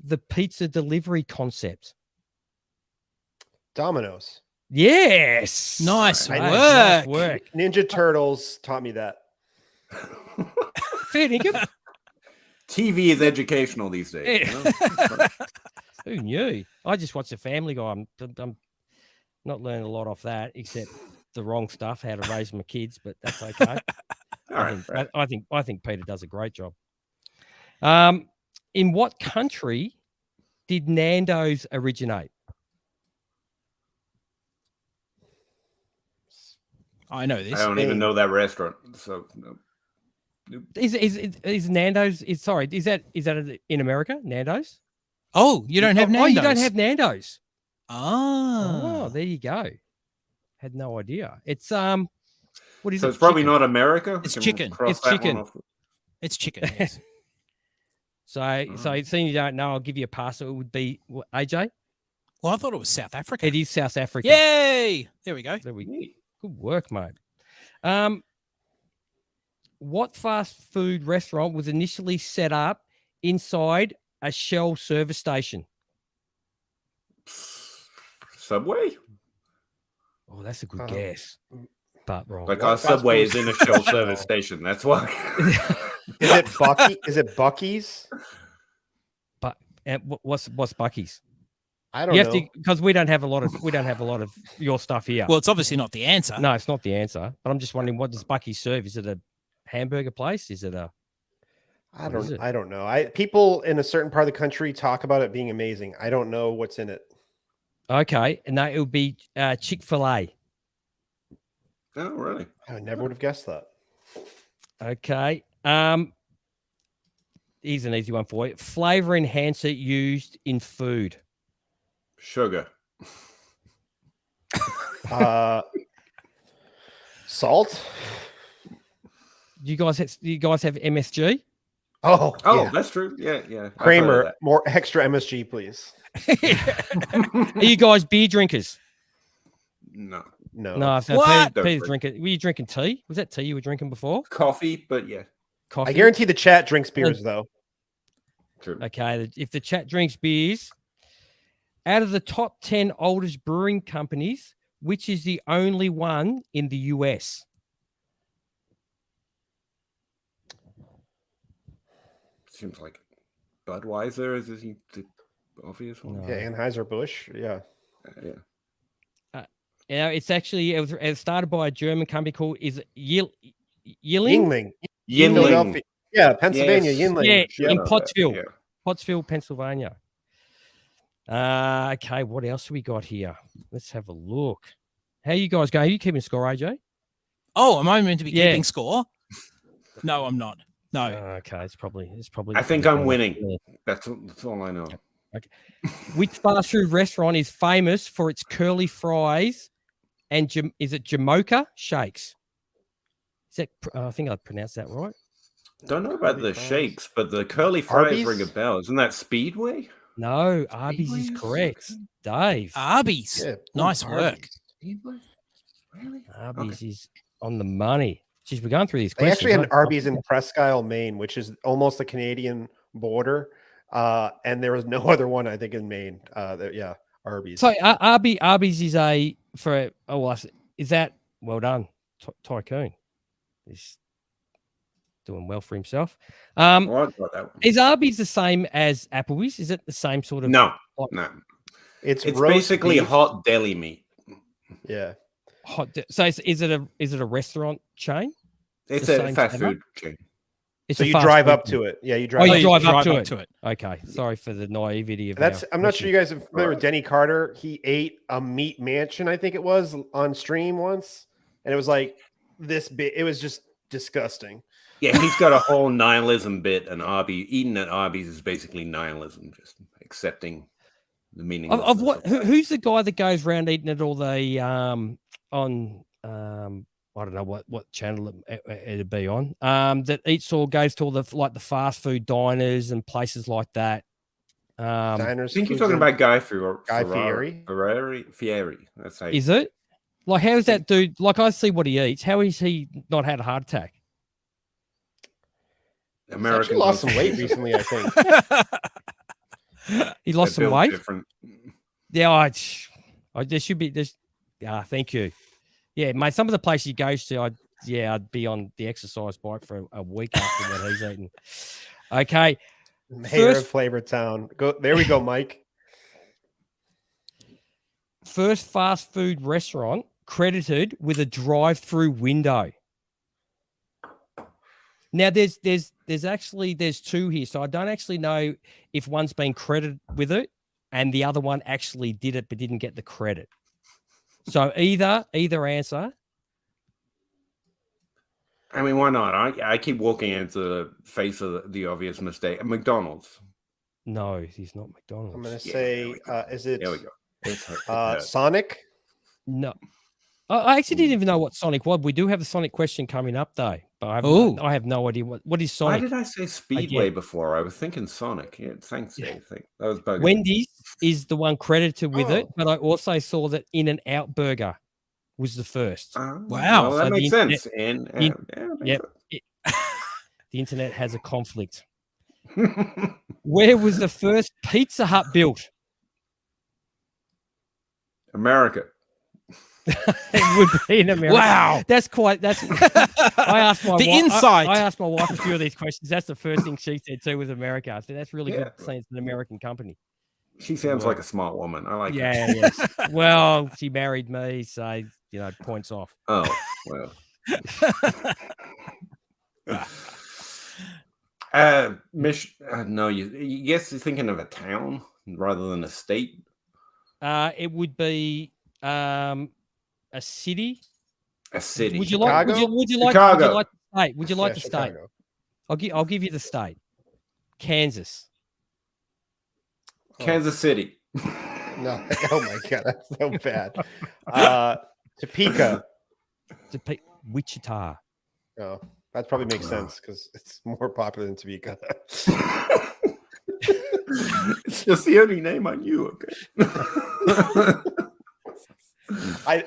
the pizza delivery concept? Domino's. Yes. Nice Hey, work. nice work. Ninja Turtles taught me that. Fair dinkum. TV is educational these days. You know? Who knew? I just watched the Family Guy. I'm not learning a lot off that, except the wrong stuff, how to raise my kids, but that's okay. I think Peter does a great job. In what country did Nando's originate? I know this. I don't even know that restaurant. So no. Is Nando's? Is that in America? Nando's? Oh, you don't have Nando's. Oh, you don't have Nando's. Ah. Oh, there you go. Had no idea. It's what is So it? it's probably Chicken. not America. It's Can we chicken. cross It's that one chicken. off? It's chicken. Yes. So seeing you don't know, I'll give you a pass. It would be AJ. Well, I thought it was South Africa. It is South Africa. Yay! There we go. There we go. Good work, mate. What fast food restaurant was initially set up inside a Shell service station? Subway. Oh, that's a good guess, but wrong. Like our Subway is in a Shell service station. That's why. Is it Bucky? Is it Bucky's? But what's Bucky's? I don't know. Because we don't have a lot of your stuff here. Well, it's obviously not the answer. No, it's not the answer. But I'm just wondering, what does Bucky's serve? Is it a hamburger place? Is it a? I don't know. People in a certain part of the country talk about it being amazing. I don't know what's in it. Okay, and it would be Chick-fil-A. Oh, really? I never would have guessed that. Okay. Here's an easy one for you. Flavor enhancer used in food. Sugar. Salt. Do you guys have MSG? Oh, yeah. That's true. Yeah. I've heard of Kramer, that. more extra MSG, please. Are you guys beer drinkers? No. No, Peter's drinking. Were you drinking tea? Was that tea you were drinking before? Coffee, but yeah. Coffee. I guarantee the chat drinks beers, though. True. Okay, if the chat drinks beers, out of the top 10 oldest brewing companies, which is the only one in the US? Seems like Budweiser is the obvious one. Yeah, Anheuser-Busch. Yeah. Yeah, it's actually it was started by a German company called Yingling. Philadelphia. Yeah, Pennsylvania. Yes. Yingling. Yeah, in Pottsville. Yeah. Pottsville, Pennsylvania. Okay, what else have we got here? Let's have a look. How you guys going? Are you keeping score, AJ? Oh, am I meant to be Yeah. keeping score? No, I'm not. No. Okay, it's probably. I think I'm winning. That's all I know. Okay. Which fast food restaurant is famous for its curly fries and is it Jamocha shakes? Is that? I think I pronounced that right. Don't know about the shakes, but the curly fries ring a bell. Isn't that Speedway? No, Arby's is correct. Dave. Arby's. Yeah. Nice work. Speedway? Really? Arby's is on the money. Jeez, we're going through these They questions. actually had an aren't Arby's in Presque Isle, Maine, which is almost the Canadian border. And there was no other one, I think, in Maine. Arby's. So Arby's is is that well done, Tycoon? He's doing well for himself. I got that one. Is Arby's the same as Applebee's? Is it the same sort of? No. It's basically hot deli meat. Yeah. So is it a restaurant chain? It's a fast food chain. It's so a you fast drive food up chain. to it. Yeah, you Oh, drive. you drive up up to it. Okay, sorry for the naivety of I'm not sure you guys are familiar with Denny Carter. He ate a meat mansion, I think it was, on stream once, and it was like this big. It was just disgusting. Yeah, he's got a whole nihilism bit, and eating at Arby's is basically nihilism, just accepting the meaning of what? Who's the guy that goes around eating at all the on I don't know what channel it'd be on. That goes to all the fast food diners and places like that. Diners. I think you're talking about Guy Fieri. Fieri. That's how. Is it? Like, how is that dude? Like, I see what he eats. How is he not had a heart attack? American lost some weight recently, I think. He lost some weight. Different. Yeah, there should be this. Thank you. Yeah, mate. Some of the places he goes to, I'd be on the exercise bike for a week after what he's eating. Okay. Mayor of Flavor Town. There we go, Mike. First fast food restaurant credited with a drive-through window. Now there's two here, so I don't actually know if one's been credited with it and the other one actually did it but didn't get the credit. So either answer. I mean, why not? I keep walking into the face of the obvious mistake. McDonald's. No, he's not McDonald's. I'm gonna say, is it? There we go. Sonic? No. I actually didn't even know what Sonic was. We do have a Sonic question coming up, though. But I have no idea what is Sonic. Why did I say Speedway before? I was thinking Sonic. Yeah, thanks, Dave. That was bugging. Wendy's is the one credited with it, but I also saw that In-N-Out Burger was the first. Wow, Wow, well, that makes sense. The internet has a conflict. Where was the first Pizza Hut built? America. It would be in America. Wow, I asked my the wife, insight. I asked my wife a few of these questions. That's the first thing she said too, was America. I said that's really good saying it's an American company. She sounds like a smart woman. I like Yeah, it. yes. Well, she married me, so points off. Oh, well. No, you guess you're thinking of a town rather than a state. It would be a city. A city. Would you like? Chicago? Would you like? Chicago. Would you like to state? Would you like Yeah, the state? Chicago. I'll give you the state. Kansas. Kansas City. No. Oh my god, that's so bad. Topeka. Wichita. Oh, that probably makes sense because it's more popular than Topeka. It's just the only name I knew. Okay.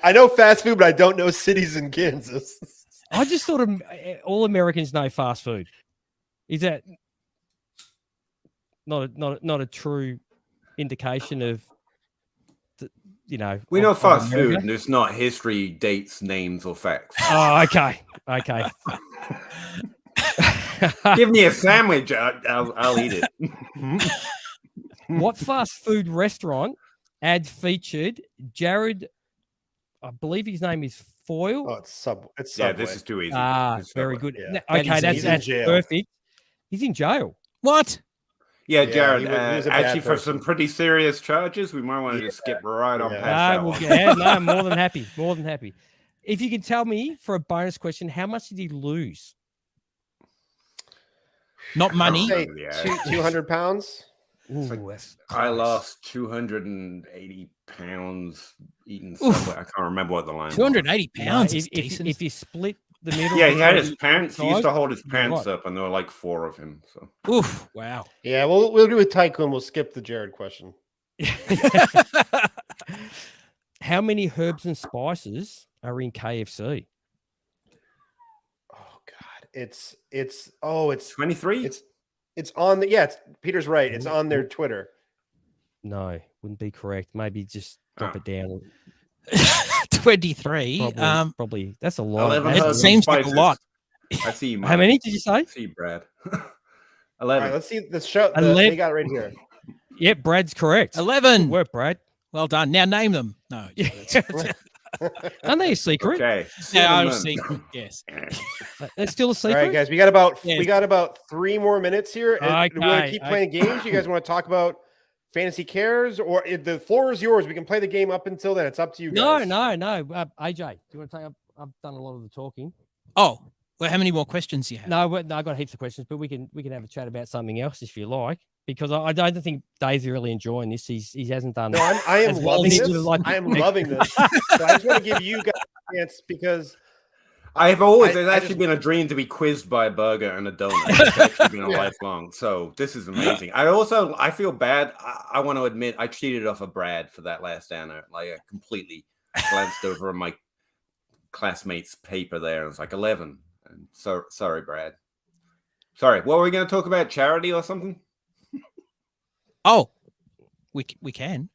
I know fast food, but I don't know cities in Kansas. I just thought all Americans know fast food. Is that not a true indication of we know of fast America? food, and it's not history, dates, names, or facts. Oh, okay. Give me a sandwich, I'll eat it. What fast food restaurant ad featured Jared? I believe his name is Foyle. Oh, it's Subway. Yeah, this is too easy. It's Very Subway. good. Yeah. Okay, He's in that's jail. perfect. He's in jail. What? Yeah, Yeah, Jared. he was a bad Actually, for person. some pretty serious charges, we might want to just skip right on Yeah. past that one. No, more than happy. More than happy. If you can tell me for a bonus question, how much did he lose? Not money. Say 200 pounds. Ooh, I lost 280 pounds eating Subway. I can't remember what the line was. 280 pounds No, is decent. if you split the middle. Yeah, he had his between pants. He used to sides, hold his pants right. up, and there were like 4 of him. So Oof! Wow. Yeah, we'll do a tycoon. We'll skip the Jared question. How many herbs and spices are in KFC? Oh God, it's 23. It's on the it's Peter's right. It's on their Twitter. No, wouldn't be correct. Maybe just drop it down. 23. Probably that's a lot. 11 It herbs and seems like a spices. lot. I see you. How Mike. many did you say? I see you, Brad. All 11. right, let's see the show. They 11. got it right here. Yep, Brad's correct. 11. Good work, Brad. Well done. Now name them. No. Aren't they a secret? Okay. Yeah, I was Cinnamon. secret. Yes. That's still a All secret. right, guys, we got about 3 more minutes here. And we want to keep playing games. You guys want to talk about Fantasy Cares, or if the floor is yours? We can play the game up until then. It's up to you No. guys. AJ, do you want to take up? I've done a lot of the talking. Oh, well, how many more questions do you have? No, I got heaps of questions, but we can have a chat about something else if you like, because I don't think Dave's really enjoying this. He hasn't done. No, I am as well loving as he this. would like to I am think. loving this. So I just want to give you guys a chance because I've always, I it's actually just- been a dream to be quizzed by a burger and a donut. It's actually been a lifelong. So this is amazing. I feel bad. I want to admit I cheated off of Brad for that last answer. Like I completely glanced over my classmate's paper there. And it's like 11. And so sorry, Brad. Sorry. What were we going to talk about? Charity or something? Oh, we can.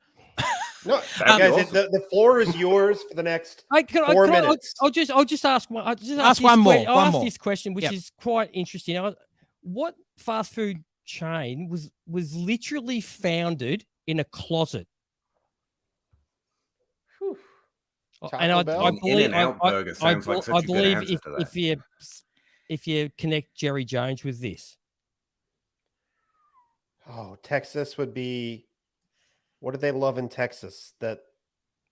No, guys, the floor is yours for the next 4 minutes. I'll just ask one. I'll just Ask one more. I'll One ask more. this question, which Yep. is quite interesting. What fast food chain was literally founded in a closet? And I believe In-N-Out burger sounds like such a good answer to that. if you connect Jerry Jones with this. Oh, Texas would be. What do they love in Texas? That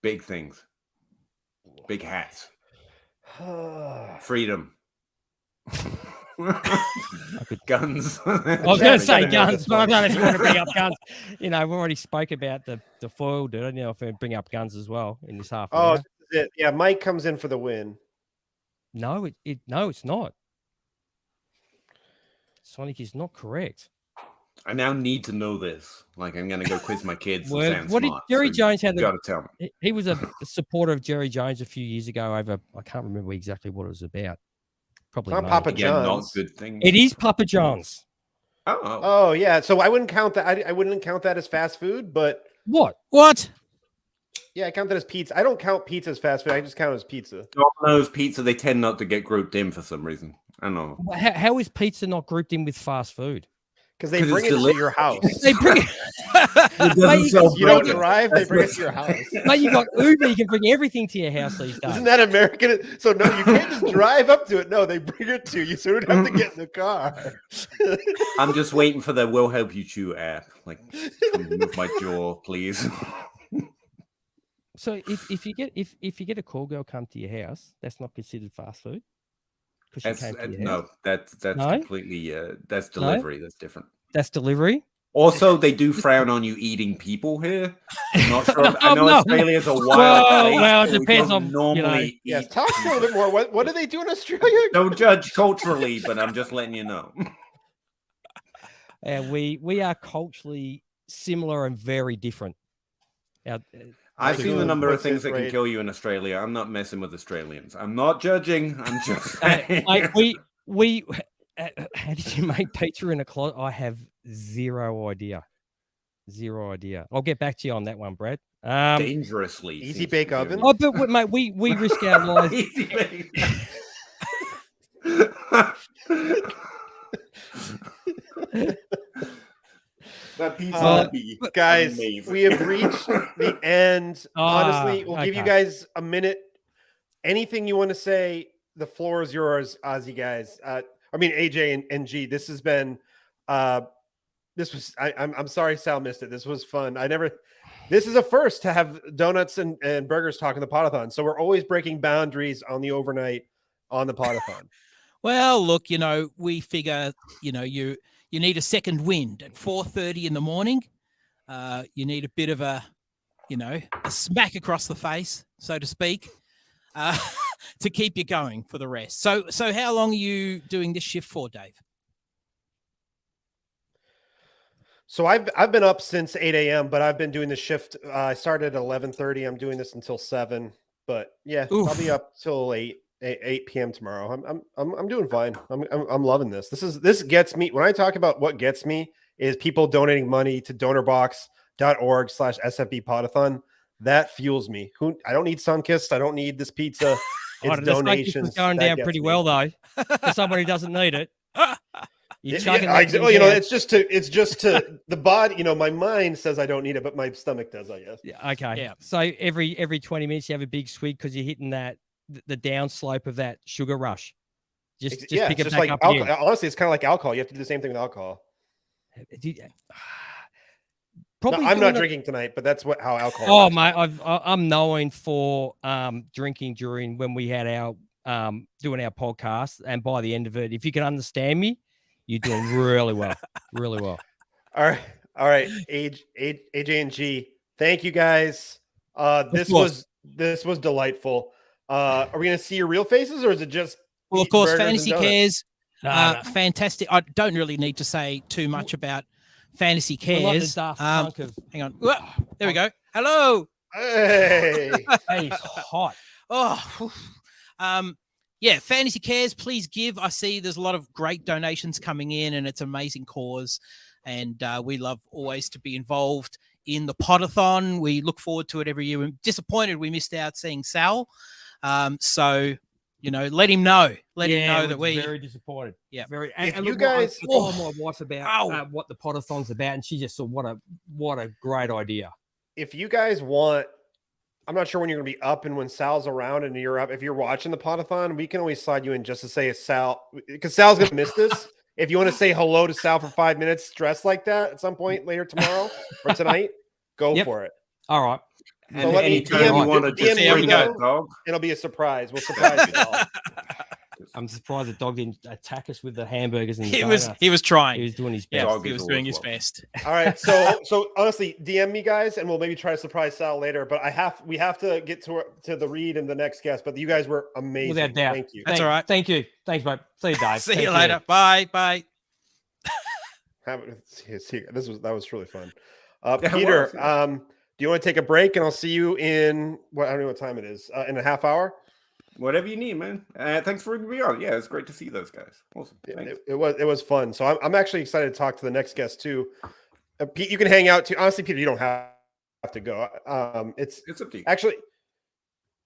Big things. Big hats. Freedom. Guns. I was going to say guns, but I don't know if you want to bring up guns. You know, we already spoke about the foil, dude. I don't know if we bring up guns as well in this half. Oh, hour. this is it. Yeah, Mike comes in for the win. No, it's not. Sonic is not correct. I now need to know this. Like I'm gonna go quiz my kids. Well, and sound what did smart, Jerry so Jones had? You gotta tell me. He was a supporter of Jerry Jones a few years ago. I can't remember exactly what it was about. Probably Not money. Papa Again, not John's. good things. It is Papa John's. Oh yeah. So I wouldn't count that. I wouldn't count that as fast food. But What? yeah, I count that as pizza. I don't count pizza as fast food. I just count it as pizza. Domino's pizza, they tend not to get grouped in for some reason. I don't know. How is pizza not grouped in with fast food? Because they bring it to your house. They bring it. doesn't sell You don't burgers. drive, they bring it to your house. Mate, you got Uber. You can bring everything to your house these days. Isn't that American? So no, you can't just drive up to it. No, they bring it to you, so you don't have to get in the car. I'm just waiting for the "Will Help You Chew" app. Like, come move my jaw, please. So if you get a call girl come to your house, that's not considered fast food. because she That's came to your no, house? that's No? completely that's delivery. That's different. That's delivery. Also, they do frown on you eating people here. I'm not sure. I Oh, know no. Australia's a wild place. Well, it but we depends don't on, normally Yes, eat talk to me a people. little bit more. What do they do in Australia? Don't judge culturally, but I'm just letting you know. And we are culturally similar and very different. I've seen the number of things that can right. kill you in Australia. I'm not messing with Australians. I'm not judging. I'm just saying. We how did you make pizza in a closet? I have zero idea. Zero idea. I'll get back to you on that one, Brad. Dangerously easy bake oven. Oh, but mate, we risk our lives. Easy bake. That pizza would be guys, amazing. we have reached the end. Honestly, we'll give you okay. guys a minute. Anything you want to say, the floor is yours, Ozzy guys. I mean AJ and G. This has been this was I'm sorry Sal missed it. This was fun. This is a first to have donuts and burgers talking the Podathon. So we're always breaking boundaries on the overnight on the Podathon. Well, look, we figure, you need a second wind at 4:30 in the morning. You need a bit of a smack across the face, so to speak, to keep you going for the rest. So how long are you doing this shift for, Dave? So I've been up since 8 a.m., but I've been doing the shift. I started at 11:30. I'm doing this until 7. But yeah, I'll be up till 8 p.m. tomorrow. I'm doing fine. I'm loving this. This gets me. When I talk about what gets me is people donating money to donorbox.org/SFB Podathon. That fuels me. I don't need Sunkist. I don't need this pizza. It's donations. It's going that down gets pretty me. well though. For somebody who doesn't need it. It's just to the body. My mind says I don't need it, but my stomach does. I guess. Yeah. Okay. Yeah. So every 20 minutes you have a big swig because you're hitting the down slope of that sugar rush. Just pick it just back like up alcohol. again. Honestly, it's kind of like alcohol. You have to do the same thing with alcohol. Probably I'm not doing drinking tonight, but that's how alcohol. Oh works. mate, I'm known for drinking during when we had our doing our podcast, and by the end of it, if you can understand me, you're doing really well, really well. All right, AJ and G. Thank you guys. This was delightful. Are we gonna see your real faces, or is it just? Well, of course, burgers and Fantasy donuts? Cares, No. fantastic. I don't really need to say too much about Fantasy We're like the Cares. Daft Punk of- Hang on. Whoa, there we go. Hello. Hey. He's hot. Oh, yeah, Fantasy Cares, please give. I see there's a lot of great donations coming in, and it's an amazing cause. And we love always to be involved in the Podathon. We look forward to it every year. We're disappointed we missed out seeing Sal. So, let him know. Let him know that we're very disappointed. Yeah. Very. If And you look, guys- I told my wife about what the Podathon's about, and she just said, "What a great idea." If you guys want, I'm not sure when you're going to be up and when Sal's around and you're up. If you're watching the Podathon, we can always slide you in just to say Sal, because Sal's going to miss this. If you want to say hello to Sal for 5 minutes, dressed like that at some point later tomorrow or tonight, go for it. All right. And So let me anytime you want to just DM bring that Ringo. dog. It'll be a surprise. We'll surprise Sal. I'm surprised the dog didn't attack us with the hamburgers and the he donuts. was trying. He was doing his Yeah, best. he was doing his best. All right, so honestly, DM me guys, and we'll maybe try to surprise Sal later. But we have to get to the read and the next guest. But you guys were amazing. Without doubt. Thank you. That's all right. Thank you. Thanks, mate. See you, Dave. See Thank you later. Bye. Bye. That was really fun. Yeah, it Peter, was, yeah. do you want to take a break? And I'll see you in I don't know what time it is. In a half hour. Whatever you need, man. Thanks for bringing me on. Yeah, it's great to see those guys. Awesome. Thanks. It was fun. So I'm actually excited to talk to the next guest too. Pete, you can hang out too. Honestly, Peter, you don't have to go. It's up to you. Actually,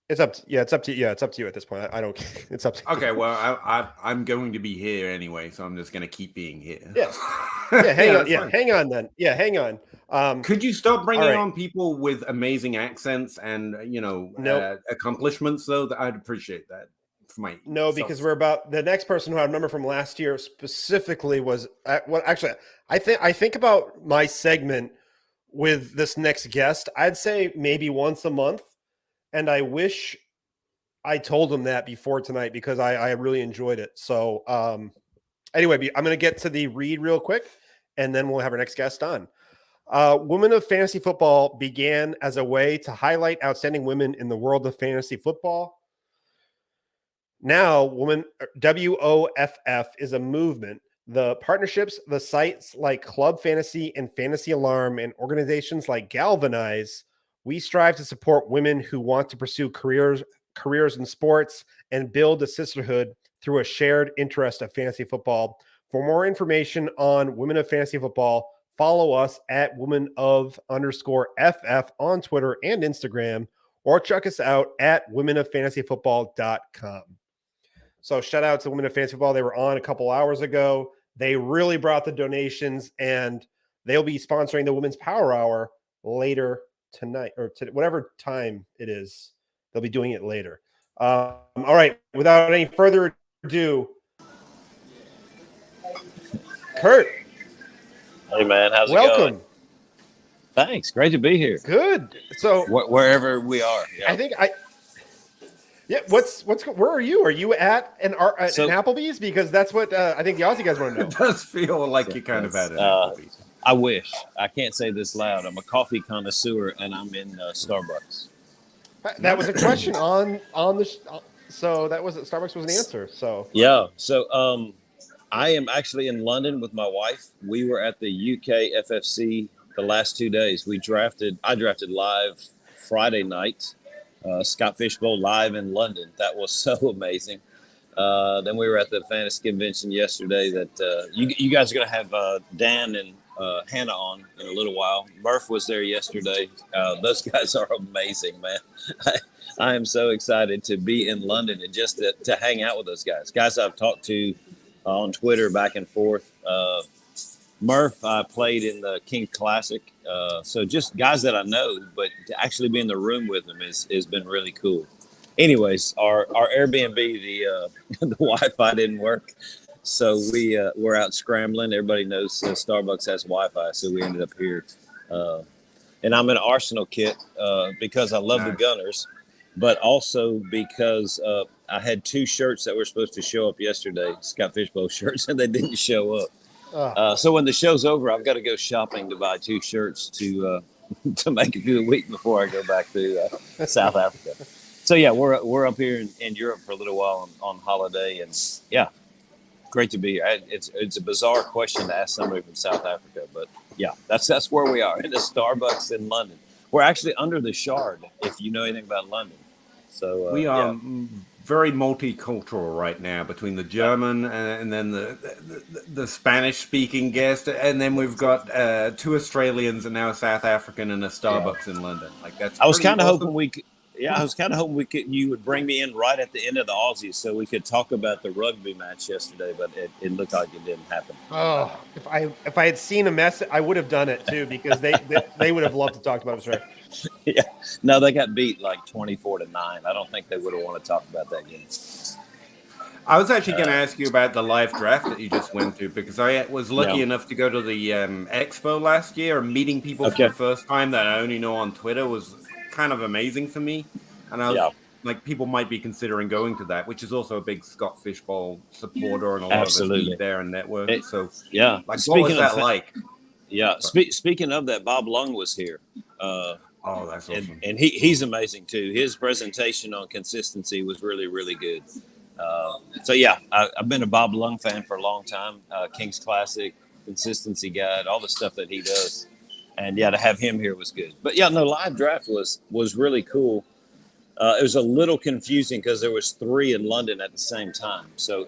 it's up. It's up to you. Yeah, it's up to you at this point. I don't. It's up to you. Okay, well, I'm going to be here anyway, so I'm just going to keep being here. Yeah. Hang on. that's Yeah, fine. hang on then. Yeah, hang on. Could you stop bringing all right. on people with amazing accents and Nope. accomplishments? Though I'd appreciate that. For my No, because we're about the next person who I remember from last year specifically was actually I think about my segment with this next guest. I'd say maybe once a month, and I wish I told him that before tonight because I really enjoyed it. So anyway, I'm going to get to the read real quick, and then we'll have our next guest on. Women of Fantasy Football began as a way to highlight outstanding women in the world of fantasy football. Now, WOFF is a movement. The partnerships, the sites like Club Fantasy and Fantasy Alarm, and organizations like Galvanize, we strive to support women who want to pursue careers in sports and build a sisterhood through a shared interest of fantasy football. For more information on Women of Fantasy Football, follow us at women_FF on Twitter and Instagram, or check us out at womenoffantasyfootball.com. So shout out to Women of Fantasy Football. They were on a couple hours ago. They really brought the donations, and they'll be sponsoring the Women's Power Hour later tonight, or whatever time it is. They'll be doing it later. All right. Without any further ado, Kurt. Hey, man. How's it welcome. going? Thanks. Great to be here. Good. So wherever we are. Yeah. I think where are you? Are you at an Applebee's? Because that's what I think the Aussie guys want to know. It does feel like you kind of at an Applebee's. I wish. I can't say this loud. I'm a coffee connoisseur, and I'm in Starbucks. That was a question on the so that was Starbucks was an answer. So yeah. So I am actually in London with my wife. We were at the UK FFC the last 2 days. I drafted live Friday night. Scott Fishbowl live in London. That was so amazing. Then we were at the fantasy convention yesterday. That you guys are going to have Dan and Hannah on in a little while. Murph was there yesterday. Those guys are amazing, man. I am so excited to be in London and just to hang out with those guys I've talked to on Twitter back and forth. Murph, I played in the King Classic. So just guys that I know, but to actually be in the room with them has been really cool. Anyways, our Airbnb, the Wi-Fi didn't work. So we're out scrambling. Everybody knows Starbucks has Wi-Fi, so we ended up here. And I'm in Arsenal kit because I love the Gunners, but also because I had 2 shirts that were supposed to show up yesterday, Scott Fishbowl shirts, and they didn't show up. So when the show's over, I've got to go shopping to buy 2 shirts to make it through the week before I go back to South Africa. So yeah, we're up here in Europe for a little while on holiday, and yeah, great to be here. It's a bizarre question to ask somebody from South Africa, but yeah, that's where we are, in the Starbucks in London. We're actually under the Shard, if you know anything about London. So we are very multicultural right now, between the German and then the Spanish-speaking guest, and then we've got 2 Australians and now a South African and a Starbucks in London. Like that's. I was kind of hoping we could. Yeah, I was kind of hoping you would bring me in right at the end of the Aussies so we could talk about the rugby match yesterday, but it looked like it didn't happen. Oh, if I had seen a mess, I would have done it too, because they would have loved to talk about it. Right? Yeah, no, they got beat like 24-9. I don't think they would have wanted to talk about that game. I was actually going to ask you about the live draft that you just went to, because I was lucky enough to go to the expo last year, and meeting people for the first time that I only know on Twitter was kind of amazing for me. And I was like, people might be considering going to that, which is also a big Scott Fishbowl supporter, and a lot of us meet there and network. So yeah, like, what was that like? Yeah, speaking of that, Bob Lung was here. Oh, that's awesome. And he's amazing too. His presentation on consistency was really, really good. So yeah, I've been a Bob Lung fan for a long time. King's Classic, consistency guide, all the stuff that he does. And yeah, to have him here was good. But yeah, no, live draft was really cool. It was a little confusing because there was 3 in London at the same time. So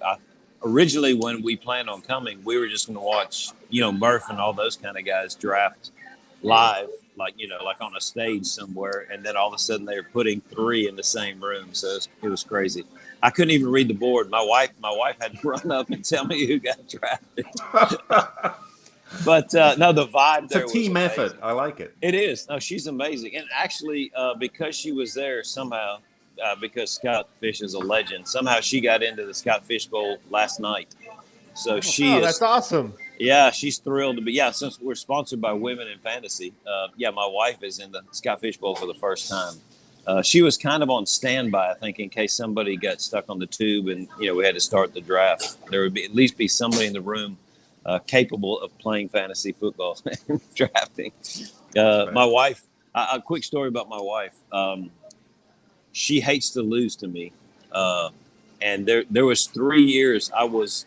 originally, when we planned on coming, we were just going to watch, Murph and all those kind of guys draft live, like on a stage somewhere. And then all of a sudden they were putting 3 in the same room. So it was crazy. I couldn't even read the board. My wife had to run up and tell me who got drafted. But no, the vibe there was amazing. It's a team effort. I like it. It is. No, she's amazing. And actually, because she was there somehow, because Scott Fish is a legend, somehow she got into the Scott Fish Bowl last night. So that's awesome. Yeah, she's thrilled to be. Yeah, since we're sponsored by Women in Fantasy, my wife is in the Scott Fish Bowl for the first time. She was kind of on standby, I think, in case somebody got stuck on the tube and we had to start the draft. There would at least be somebody in the room capable of playing fantasy football and drafting. My wife. A quick story about my wife. She hates to lose to me, and there was 3 years I was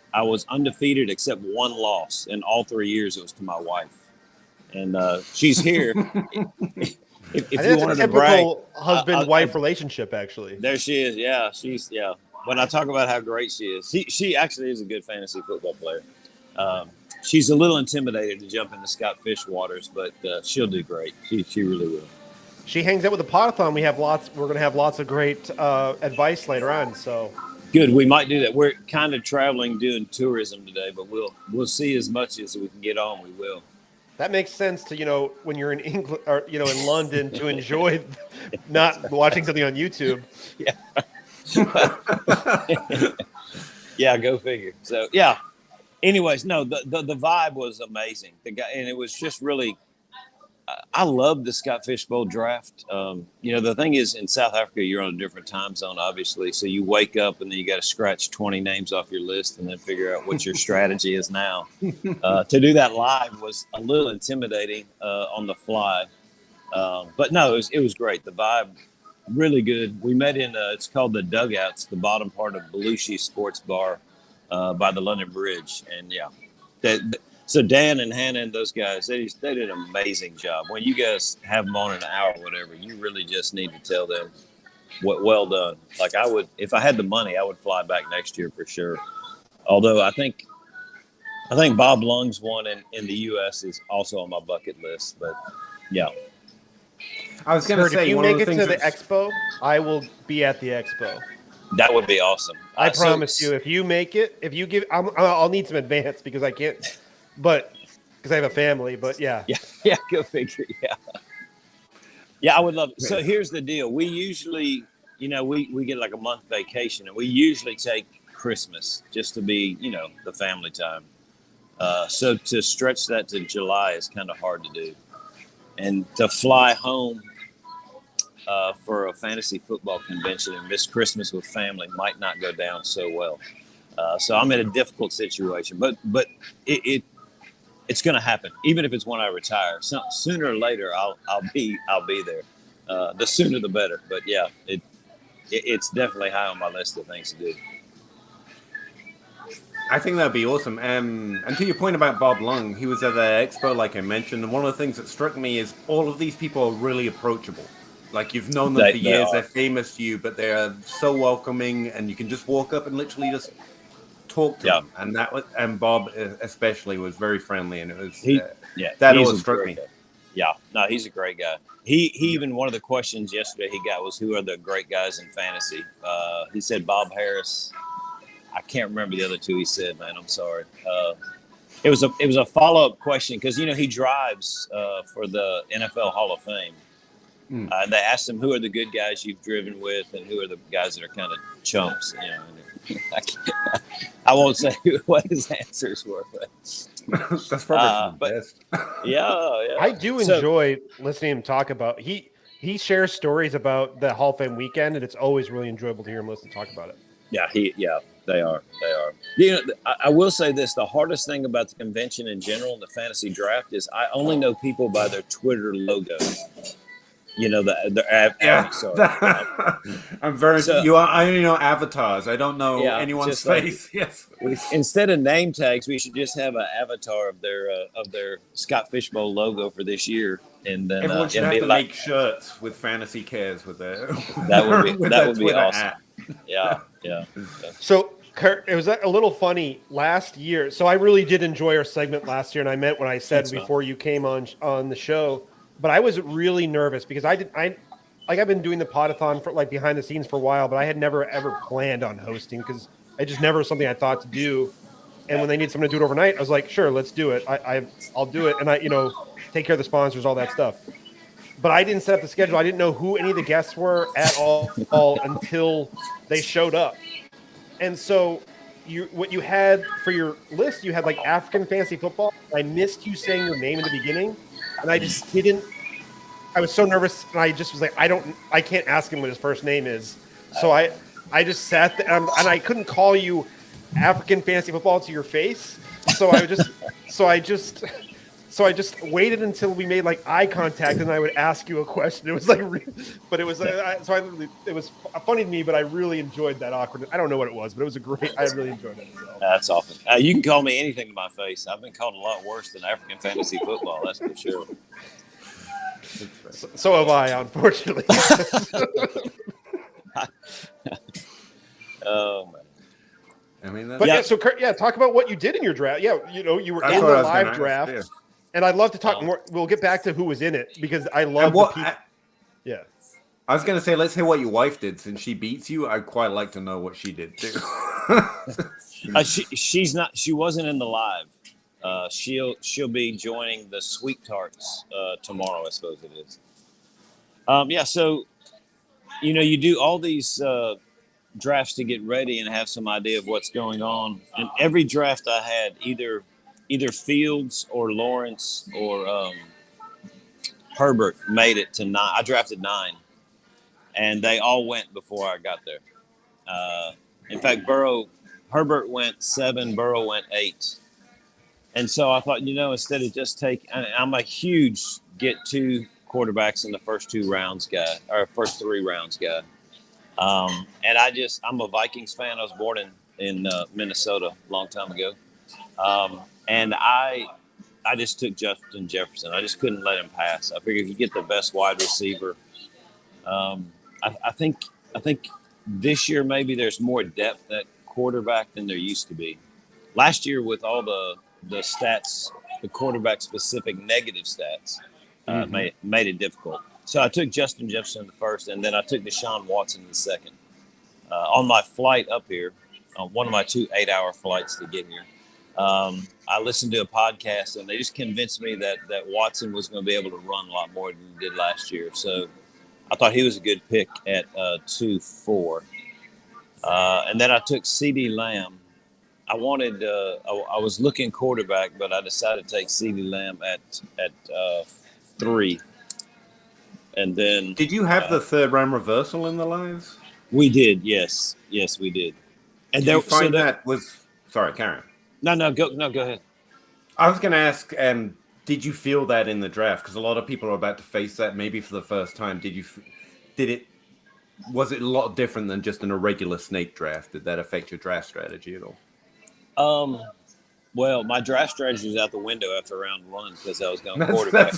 undefeated except one loss, and all 3 years it was to my wife. And she's here. If I think you that's wanted a to brag, typical husband-wife relationship, actually. there she is. Yeah, When I talk about how great she is, she actually is a good fantasy football player. She's a little intimidated to jump into Scott Fish waters, but she'll do great. She really will. She hangs out with the Podathon. We're going to have lots of great advice later on. So good. We might do that. We're kind of traveling, doing tourism today, but we'll see as much as we can get on. We will. that makes sense to when you're in England or in London to enjoy not watching something on YouTube. Yeah. Yeah, go figure. So yeah. Anyways, no, the vibe was amazing. The guy, and it was just really. I love the Scott Fishbowl draft. The thing is, in South Africa, you're on a different time zone, obviously. So you wake up and then you got to scratch 20 names off your list and then figure out what your strategy is now. To do that live was a little intimidating on the fly. But no, it was great. The vibe, really good. We met in, it's called the Dugouts, the bottom part of Belushi Sports Bar by the London Bridge. And yeah, so Dan and Hannah and those guys, they did an amazing job. When you guys have them on an hour or whatever, you really just need to tell them well done. Like I would, if I had the money, I would fly back next year for sure. Although I think Bob Lung's one in the U.S. is also on my bucket list. But yeah, I was going to say, if you one of make the it to things the expo, I will be at the expo. that would be awesome. I promise you. If you make it, if you give, I'll need some advance because I can't. But because I have a family, but yeah, go figure. Yeah, I would love it. So here's the deal: we usually, we get like a month vacation, and we usually take Christmas just to be, the family time. So to stretch that to July is kind of hard to do, and to fly home for a fantasy football convention and miss Christmas with family might not go down so well. So I'm in a difficult situation, but it's going to happen, even if it's when I retire. So, sooner or later, I'll be there. The sooner the better. But yeah, it's definitely high on my list of things to do. I think that'd be awesome. And to your point about Bob Lung, he was at the expo, like I mentioned. And one of the things that struck me is all of these people are really approachable. Like you've known them for years, they're famous to you, but they are so welcoming, and you can just walk up and literally just talk to them. And Bob especially was very friendly, and it was that always struck me. Yeah, no, he's a great guy. He even, one of the questions yesterday he got was, who are the great guys in fantasy? He said Bob Harris. I can't remember the other two he said, man. I'm sorry. It was a follow-up question because he drives for the NFL Hall of Fame. They asked him, who are the good guys you've driven with, and who are the guys that are kind of chumps? I won't say what his answers were, but that's probably the best. Yeah. I do enjoy listening to him talk about. He shares stories about the Hall of Fame weekend, and it's always really enjoyable to hear him listen talk about it. Yeah, they are. I will say this: the hardest thing about the convention in general and the fantasy draft is I only know people by their Twitter logo. I'm very. I only know avatars. I don't know anyone's face. Yes. Instead of name tags, we should just have an avatar of their Scott Fishbowl logo for this year, and then everyone should have to make shirts with fantasy cares with their. That would be awesome. Yeah. So, Kurt, it was a little funny last year. So I really did enjoy our segment last year, and I meant what I said before you came on the show. But I was really nervous because I've been doing the Podathon for behind the scenes for a while, but I had never ever planned on hosting because I just never was something I thought to do. And when they need someone to do it overnight, I was like, sure, let's do it. I'll do it, and take care of the sponsors, all that stuff. But I didn't set up the schedule. I didn't know who any of the guests were at all until they showed up. And so what you had for your list, you had African fantasy football. I missed you saying your name in the beginning, and I just didn't I was so nervous, and I just was like, I can't ask him what his first name is. So I just sat there, and I couldn't call you African fantasy football to your face. So I just waited until we made like eye contact, and I would ask you a question. It was like, but it was it was funny to me, but I really enjoyed that awkwardness. I don't know what it was, but it was I really enjoyed it. So. That's awesome. You can call me anything to my face. I've been called a lot worse than African fantasy football. That's for sure. So have I, unfortunately. Oh man. I mean, but yeah. So Kurt, talk about what you did in your draft. Yeah, you were That's in what the I was live gonna draft, ask, and I'd love to talk more. We'll get back to who was in it because I love yeah. I was gonna say, let's hear what your wife did since she beats you. I'd quite like to know what she did too. She wasn't in the live. She'll be joining the Sweet Tarts tomorrow, I suppose it is. So you do all these drafts to get ready and have some idea of what's going on. And every draft I had, either Fields or Lawrence or Herbert made it to 9. I drafted 9, and they all went before I got there. In fact, Herbert went 7, Burrow went 8. And so I thought, instead of just I'm a huge get 2 quarterbacks in the first 2 rounds guy, or first 3 rounds guy. And I'm a Vikings fan. I was born in Minnesota a long time ago. And I just took Justin Jefferson. I just couldn't let him pass. I figured if you get the best wide receiver, I think this year maybe there's more depth at quarterback than there used to be. Last year with all the stats, the quarterback specific negative stats, made it difficult. So I took Justin Jefferson in the first, and then I took Deshaun Watson in the second. On my flight up here, one of my 2 8-hour flights to get here, I listened to a podcast, and they just convinced me that Watson was going to be able to run a lot more than he did last year. So I thought he was a good pick at 2-4. And then I took CeeDee Lamb. I was looking quarterback, but I decided to take CeeDee Lamb at 3. And then did you have the 3rd round reversal in the lives? We did, yes, we did. And did you find that was sorry, Karen? No, go ahead. I was going to ask, did you feel that in the draft? Because a lot of people are about to face that maybe for the first time. Was it a lot different than just an irregular snake draft? Did that affect your draft strategy at all? Well, my draft strategy was out the window after round 1 because I was going quarterback.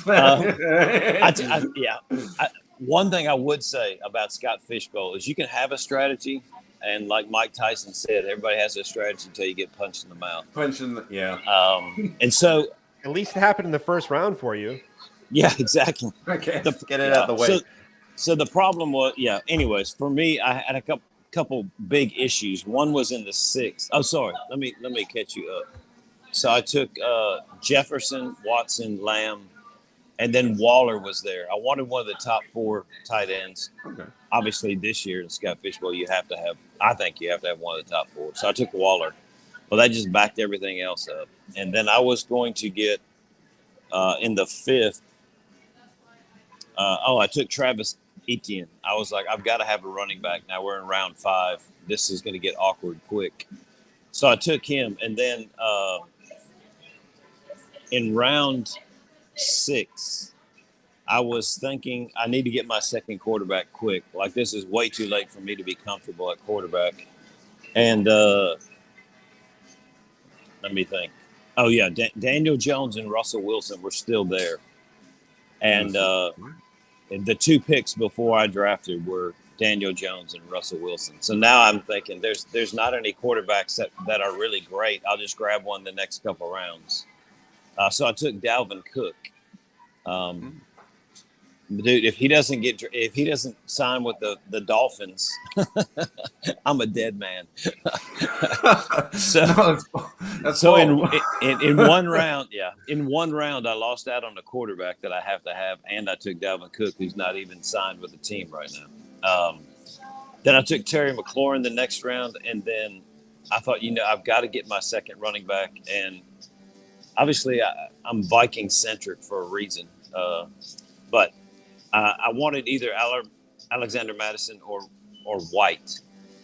One thing I would say about Scott Fishbowl is you can have a strategy, and like Mike Tyson said, everybody has a strategy until you get punched in the mouth. And so at least it happened in the first round for you. Yeah, exactly. Okay, get it out of the way. So the problem was, anyways, for me, I had a couple big issues. One was in the 6th. Oh, sorry. Let me catch you up. So I took Jefferson, Watson, Lamb, and then Waller was there. I wanted one of the top 4 tight ends. Okay. Obviously, this year in Scott Fishbowl, I think you have to have one of the top 4. So I took Waller. Well, that just backed everything else up. And then I was going to get in the 5th. I took Travis Etienne. I was like, I've got to have a running back. Now we're in round 5. This is going to get awkward quick. So I took him. And then in round 6, I was thinking I need to get my second quarterback quick. Like, this is way too late for me to be comfortable at quarterback. And let me think. Oh, yeah, Daniel Jones and Russell Wilson were still there. And the 2 picks before I drafted were Daniel Jones and Russell Wilson. So now I'm thinking there's not any quarterbacks that are really great. I'll just grab one the next couple rounds. So I took Dalvin Cook. Dude, if he doesn't sign with the Dolphins, I'm a dead man. So in one round, I lost out on the quarterback that I have to have, and I took Dalvin Cook, who's not even signed with the team right now. Then I took Terry McLaurin the next round, and then I thought, I've got to get my second running back, and obviously I'm Viking centric for a reason, but I wanted either Alexander Madison or White,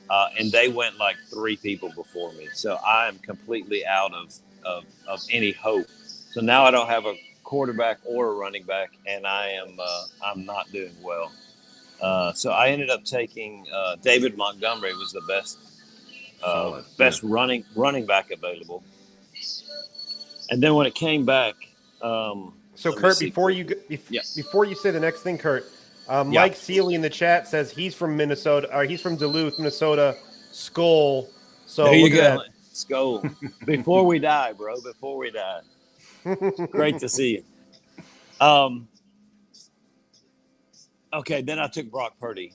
and they went like 3 people before me. So I am completely out of any hope. So now I don't have a quarterback or a running back, and I'm not doing well. So I ended up taking David Montgomery was the best running back available. And then when it came back, so Kurt, before you say the next thing, Kurt, Mike Seeley in the chat says he's from Minnesota, or he's from Duluth, Minnesota. Skull. So there you look at go, Skull. Before we die, bro. Before we die. Great to see you. Okay, then I took Brock Purdy.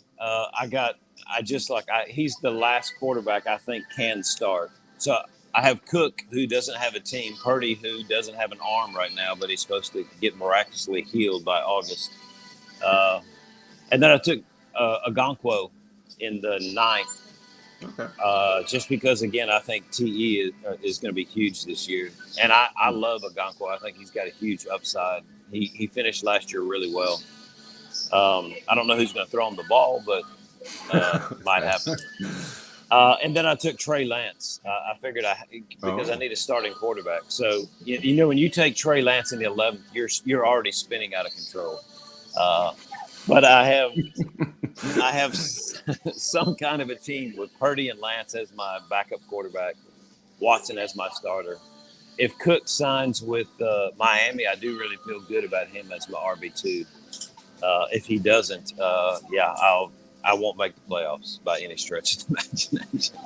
He's the last quarterback I think can start. So I have Cook, who doesn't have a team, Purdy, who doesn't have an arm right now, but he's supposed to get miraculously healed by August. And then I took Okonkwo in the 9th. Okay. Just because, again, I think TE is going to be huge this year. And I love Okonkwo. I think he's got a huge upside. He finished last year really well. I don't know who's going to throw him the ball, but might happen. And then I took Trey Lance. I figured because I need a starting quarterback. So when you take Trey Lance in the 11th, you're already spinning out of control. But I have some kind of a team with Purdy and Lance as my backup quarterback, Watson as my starter. If Cook signs with Miami, I do really feel good about him as my RB2. If he doesn't, I won't make the playoffs by any stretch of the imagination.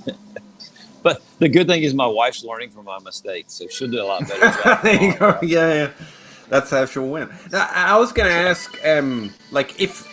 But the good thing is my wife's learning from my mistakes, so she'll do a lot better job. There you go. Yeah. That's how she'll win. Now, I was going to ask, if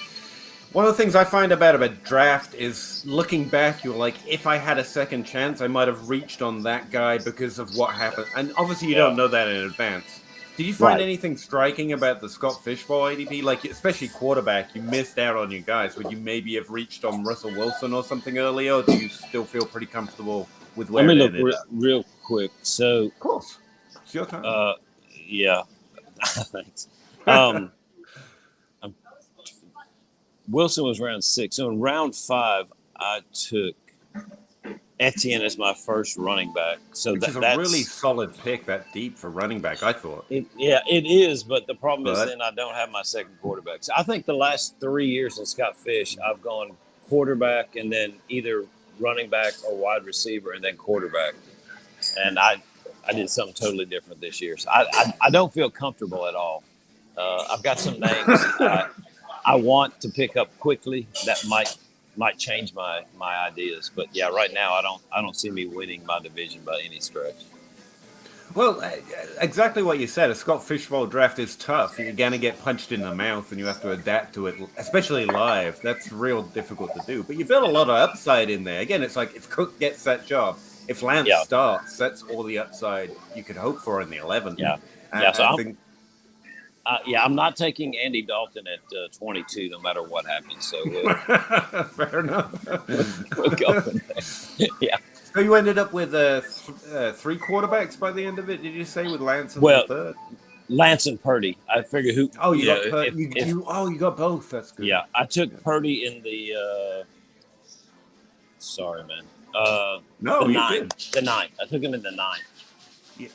one of the things I find about a draft is looking back, you're like, if I had a second chance, I might have reached on that guy because of what happened. And obviously, you don't know that in advance. Did you find anything striking about the Scott Fishbowl ADP? Like, especially quarterback, you missed out on your guys. Would you maybe have reached on Russell Wilson or something earlier, or do you still feel pretty comfortable with where Let me it ended look up? real quick. So, of course, it's your time. Yeah. Thanks. Wilson was round 6. So in round 5, I took Etienne as my first running back. So that's a really solid pick, that deep for running back, I thought. It is, but the problem is then I don't have my second quarterback. So I think the last 3 years in Scott Fish, I've gone quarterback and then either running back or wide receiver and then quarterback. And I did something totally different this year. So I don't feel comfortable at all. I've got some names I want to pick up quickly that might change my ideas. But yeah, right now I don't see me winning my division by any stretch. Well, exactly what you said. A Scott Fishbowl draft is tough. You're going to get punched in the mouth and you have to adapt to it, especially live. That's real difficult to do. But you build a lot of upside in there. Again, it's like if Cook gets that job, if Lance starts, that's all the upside you could hope for in the 11th. I'm not taking Andy Dalton at 22, no matter what happens. So fair enough. We'll go from there. Yeah. So you ended up with 3 quarterbacks by the end of it, did you say, with Lance and the third? Lance and Purdy. I figued who. Oh, you got both. That's good. Yeah, I took Purdy in the. Sorry, man. No, the you 9. did. The 9. I took him in the 9. Yeah.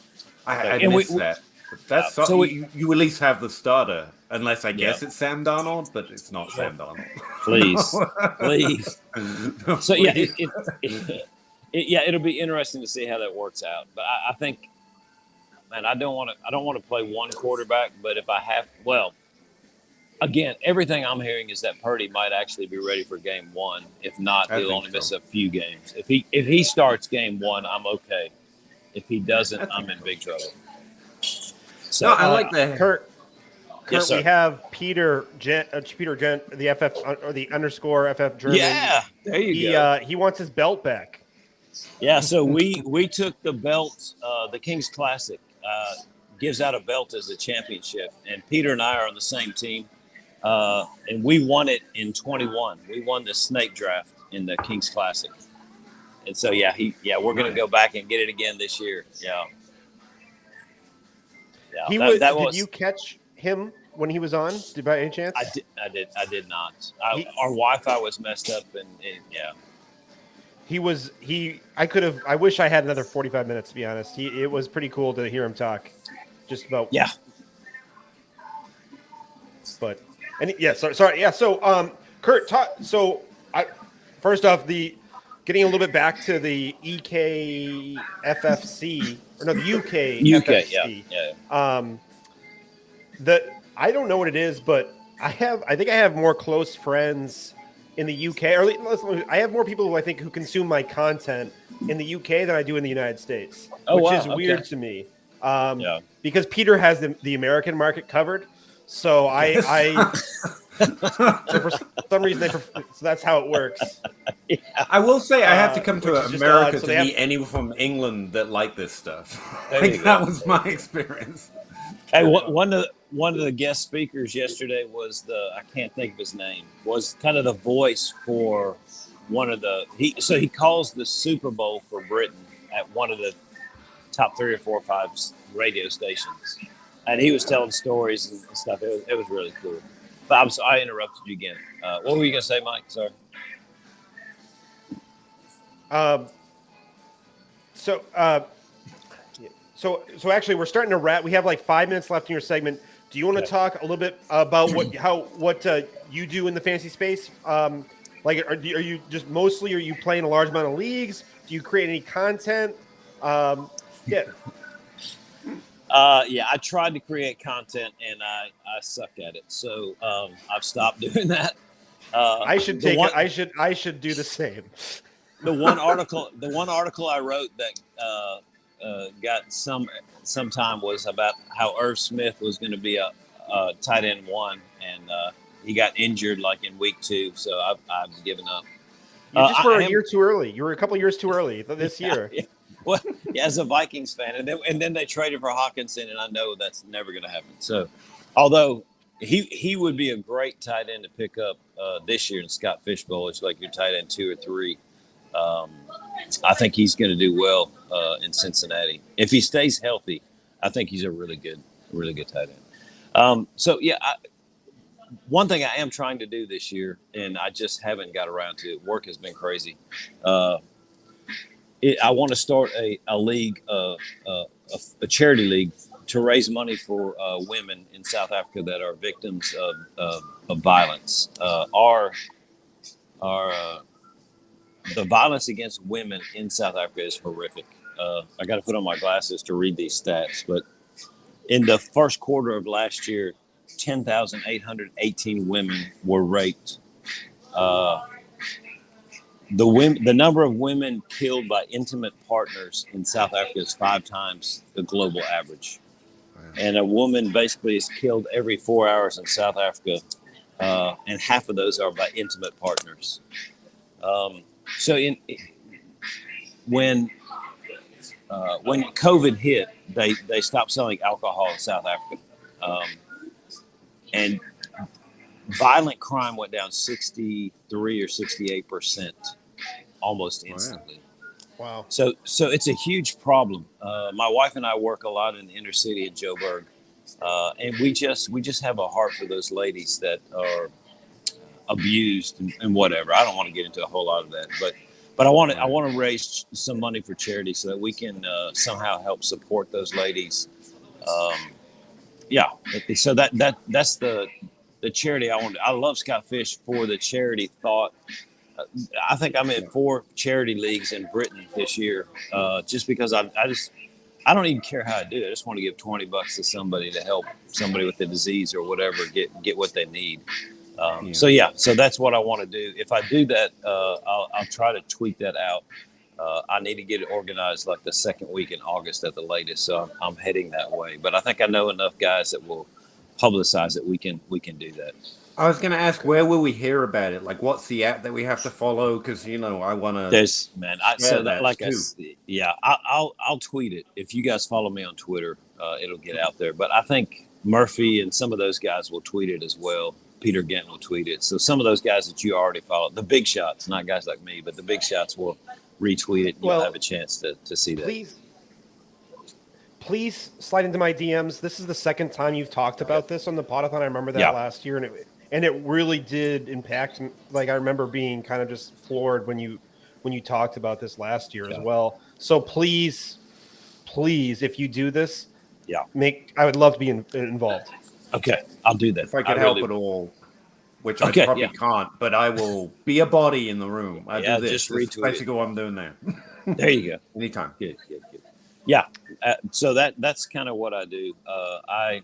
I missed that. That's so you at least have the starter, unless I guess it's Sam Darnold, but it's not Sam Darnold. Please. So it'll be interesting to see how that works out. But I think, man, I don't want to play one quarterback. But if I have, again, everything I'm hearing is that Purdy might actually be ready for game 1. If not, he'll only miss a few games. If he starts game 1, I'm okay. If he doesn't, I'm in big trouble. So I like that. Kurt, yes, we have Peter Gent, the FF or the _FF German. Yeah, there you go. He wants his belt back. Yeah, so we took the belt. The King's Classic gives out a belt as a championship, and Peter and I are on the same team, and we won it in 21. We won the snake draft in the King's Classic, and so we're gonna go back and get it again this year. Yeah. Did you catch him when he was on? Did by any chance? I did not. Our Wi-Fi was messed up, and yeah. I wish I had another 45 minutes, to be honest. It was pretty cool to hear him talk just about. Yeah. But, sorry. Yeah. So, Kurt, first off, getting a little bit back to the EKFFC, or no, the UK FFC. Yeah. I don't know what it is, but I think I have more close friends in the UK, or I have more people who consume my content in the UK than I do in the United States, which is weird to me. Because Peter has the American market covered. So so for some reason so that's how it works. I will say I have to come to America so to meet anyone from England that like this stuff. That was my experience. Hey, one of the guest speakers yesterday was I can't think of his name, was kind of the voice for one of he calls the Super Bowl for Britain at one of the top 3 or 4 or 5 radio stations. And he was telling stories and stuff. It was really cool. But I interrupted you again. What were you going to say, Mike? Sorry. So actually, we're starting to wrap. We have like 5 minutes left in your segment. Do you want to talk a little bit about what you do in the fantasy space? Are you playing a large amount of leagues? Do you create any content? I tried to create content and I suck at it. So I've stopped doing that. I should do the same. The one article I wrote that got some time was about how Irv Smith was going to be a tight end 1, and he got injured like in week 2. So I've given up. You just were a year too early. You were a couple years too early this year. Yeah. Well, as a Vikings fan, and then they traded for Hawkinson, and I know that's never going to happen. So, although he would be a great tight end to pick up this year in Scott Fishbowl, it's like your tight end 2 or 3. I think he's going to do well in Cincinnati if he stays healthy. I think he's a really good tight end. One thing I am trying to do this year, and I just haven't got around to it. Work has been crazy. I want to start a league, a charity league, to raise money for women in South Africa that are victims of violence. The violence against women in South Africa is horrific. I got to put on my glasses to read these stats, but in the first quarter of last year, 10,818 women were raped. The number of women killed by intimate partners in South Africa is 5 times the global average. And a woman basically is killed every 4 hours in South Africa, and half of those are by intimate partners. When COVID hit, they stopped selling alcohol in South Africa, and violent crime went down 63 or 68%, almost instantly. Wow. So it's a huge problem. My wife and I work a lot in the inner city of Joburg, and we just have a heart for those ladies that are abused and whatever. I don't want to get into a whole lot of that, but I want to raise some money for charity so that we can somehow help support those ladies. So that's the charity I want. I love Scott Fish for the charity thought. I think I'm in 4 charity leagues in Britain this year, just because I don't even care how I do it. I just want to give $20 to somebody to help somebody with a disease or whatever get what they need. So that's what I want to do. If I do that, I'll try to tweak that out. I need to get it organized like the second week in August at the latest. So I'm heading that way. But I think I know enough guys that will publicize it. We can do that. I was going to ask, where will we hear about it? Like, what's the app that we have to follow? Because I want to. There's I'll tweet it. If you guys follow me on Twitter, it'll get out there. But I think Murphy and some of those guys will tweet it as well. Peter Gant will tweet it. So some of those guys that you already follow, the big shots, not guys like me, but the big shots will retweet it. And you'll have a chance to see that. please slide into my DMs. This is the second time you've talked about this on the Podathon. I remember that last year, and it really did impact. Like I remember being kind of just floored when you talked about this last year as well. So please, if you do this, I would love to be involved. Okay, I'll do that. If I could help at all, which I probably can't, but I will be a body in the room. I do this. Just This is retweet basically what I'm doing there. There you go. Anytime. Good. Yeah. So that's kind of what I do. I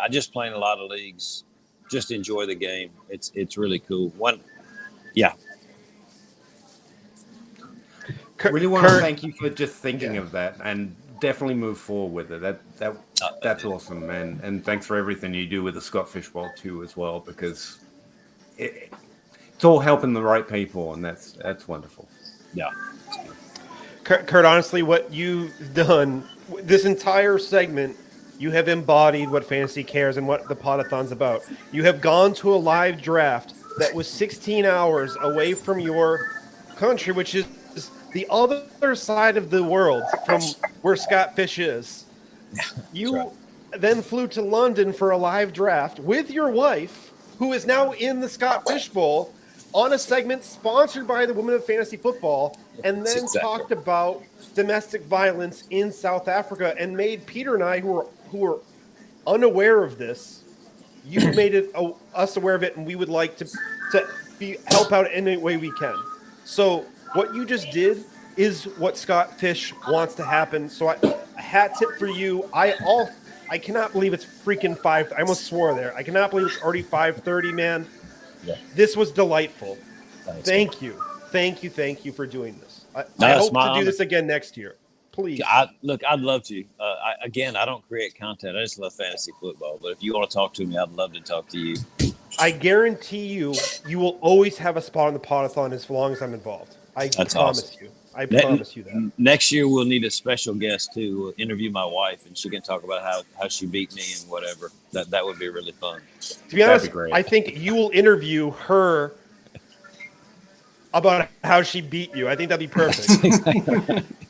just play in a lot of leagues. Just enjoy the game. It's really cool. Really want to thank you for just thinking of that, and definitely move forward with it. That's awesome, man. And thanks for everything you do with the Scott Fishbowl too, as well, because it's all helping the right people, and that's wonderful. Yeah. Kurt, honestly, what you've done this entire segment, you have embodied what Fantasy Cares and what the Podathon's about. You have gone to a live draft that was 16 hours away from your country, which is the other side of the world from where Scott Fish is. You then flew to London for a live draft with your wife, who is now in the Scott Fish Bowl, on a segment sponsored by the Women of Fantasy Football, and then talked about domestic violence in South Africa and made Peter and I, who were unaware of this, you made us aware of it, and we would like to help out in any way we can. So what you just did is what Scott Fish wants to happen. So a hat tip for you. I cannot believe it's freaking 5. I almost swore there. I cannot believe it's already 5:30, man. Yeah. This was delightful. Thank you for doing this. I hope to do this again next year. Please. I'd love to. I don't create content. I just love fantasy football. But if you want to talk to me, I'd love to talk to you. I guarantee you will always have a spot on the Podathon as long as I'm involved. I promise you. I promise you that. Next year, we'll need a special guest to interview my wife, and she can talk about how she beat me and whatever. That would be really fun. To be honest, I think you will interview her about how she beat you. I think that'd be perfect.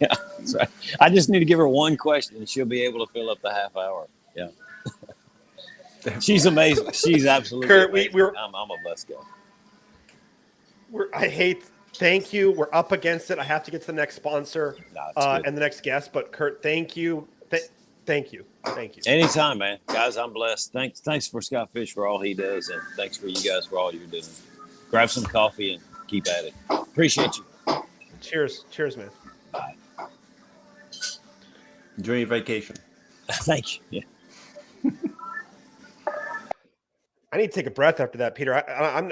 Yeah, that's right. I just need to give her one question, and she'll be able to fill up the half hour. Yeah. She's amazing. She's absolutely amazing. I'm a blessed guy. Thank you. We're up against it. I have to get to the next sponsor and the next guest. But Kurt, thank you. Thank you. Anytime, man. Guys, I'm blessed. Thanks for Scott Fish for all he does, and thanks for you guys for all you're doing. Grab some coffee and keep at it. Appreciate you. Cheers, man. Bye. Enjoy your vacation. Thank you. Yeah. I need to take a breath after that, Peter. I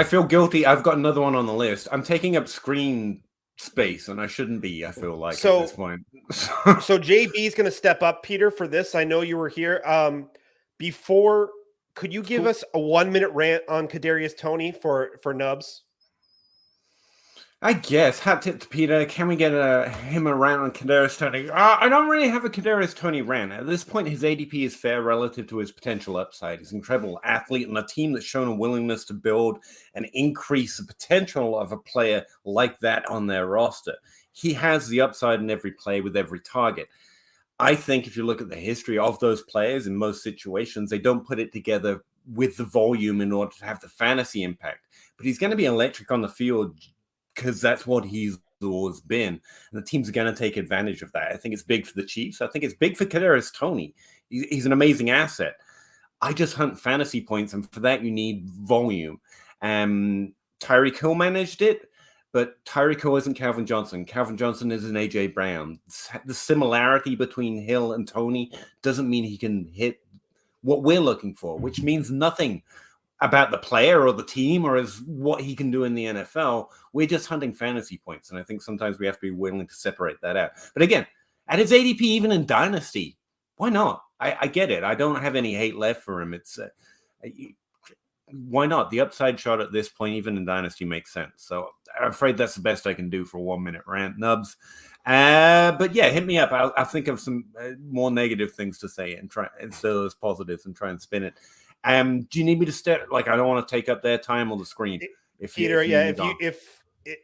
feel guilty. I've got another one on the list. I'm taking up screen space, and I shouldn't be. I feel like at this point. So JB is going to step up, Peter, for this. I know you were here before. Could you give us a 1-minute rant on Kadarius Toney for Nubs? I guess. Hat tip to Peter. Can we get him a rant on Kadarius Toney? I don't really have a Kadarius Toney rant. At this point, his ADP is fair relative to his potential upside. He's an incredible athlete and a team that's shown a willingness to build and increase the potential of a player like that on their roster. He has the upside in every play with every target. I think if you look at the history of those players, in most situations, they don't put it together with the volume in order to have the fantasy impact. But he's going to be electric on the field because that's what he's always been. And the teams are going to take advantage of that. I think it's big for the Chiefs. I think it's big for Kadarius Toney. He's an amazing asset. I just hunt fantasy points, and for that, you need volume. Tyreek Hill managed it, but Tyreek Hill isn't Calvin Johnson. Calvin Johnson is an A.J. Brown. The similarity between Hill and Toney doesn't mean he can hit what we're looking for, which means nothing about the player or the team or as what he can do in the NFL. We're just hunting fantasy points, and I think sometimes we have to be willing to separate that out. But again, at his ADP, even in Dynasty, why not? I get it. I don't have any hate left for him. It's why not? The upside shot at this point, even in Dynasty, makes sense. So I'm afraid that's the best I can do for a 1-minute rant, Nubs. But yeah, hit me up. I'll think of some more negative things to say and try instead of those positives and try and spin it. Do you need me to start? Like, I don't want to take up their time on the screen. Peter,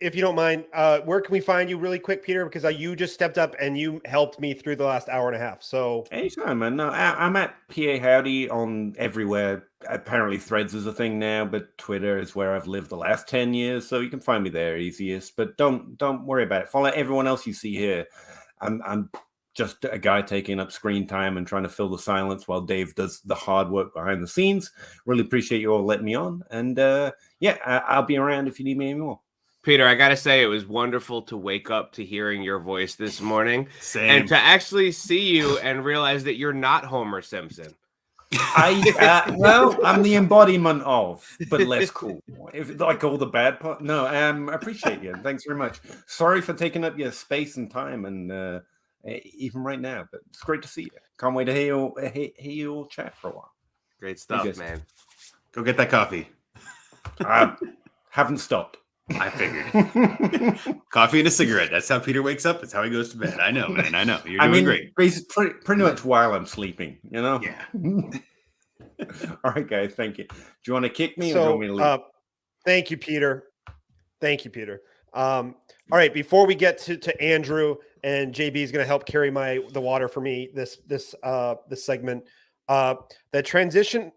if you don't mind, where can we find you really quick, Peter? Because you just stepped up and you helped me through the last hour and a half. So anytime, man. No, I'm at PA Howdy on everywhere. Apparently, Threads is a thing now, but Twitter is where I've lived the last 10 years, so you can find me there easiest. But don't worry about it. Follow everyone else you see here. I'm just a guy taking up screen time and trying to fill the silence while Dave does the hard work behind the scenes. Really appreciate you all letting me on, and I'll be around if you need me anymore. Peter, I gotta say, it was wonderful to wake up to hearing your voice this morning. Same. And to actually see you and realize that you're not Homer Simpson. Well, I'm the embodiment of, but less cool. If like all the bad part, no. Appreciate you. Thanks very much. Sorry for taking up your space and time, and even right now, but it's great to see you. Can't wait to hear you all chat for a while. Great stuff, man. Go get that coffee. Haven't stopped. I figured. Coffee and a cigarette. That's how Peter wakes up. That's how he goes to bed. I know, man. I know. You're doing great. Pretty much while I'm sleeping, you know? Yeah. All right, guys. Thank you. Do you want to kick me or do you want me to leave? Thank you, Peter. Thank you, Peter. All right. Before we get to Andrew, and JB is going to help carry the water for me this segment. The transition,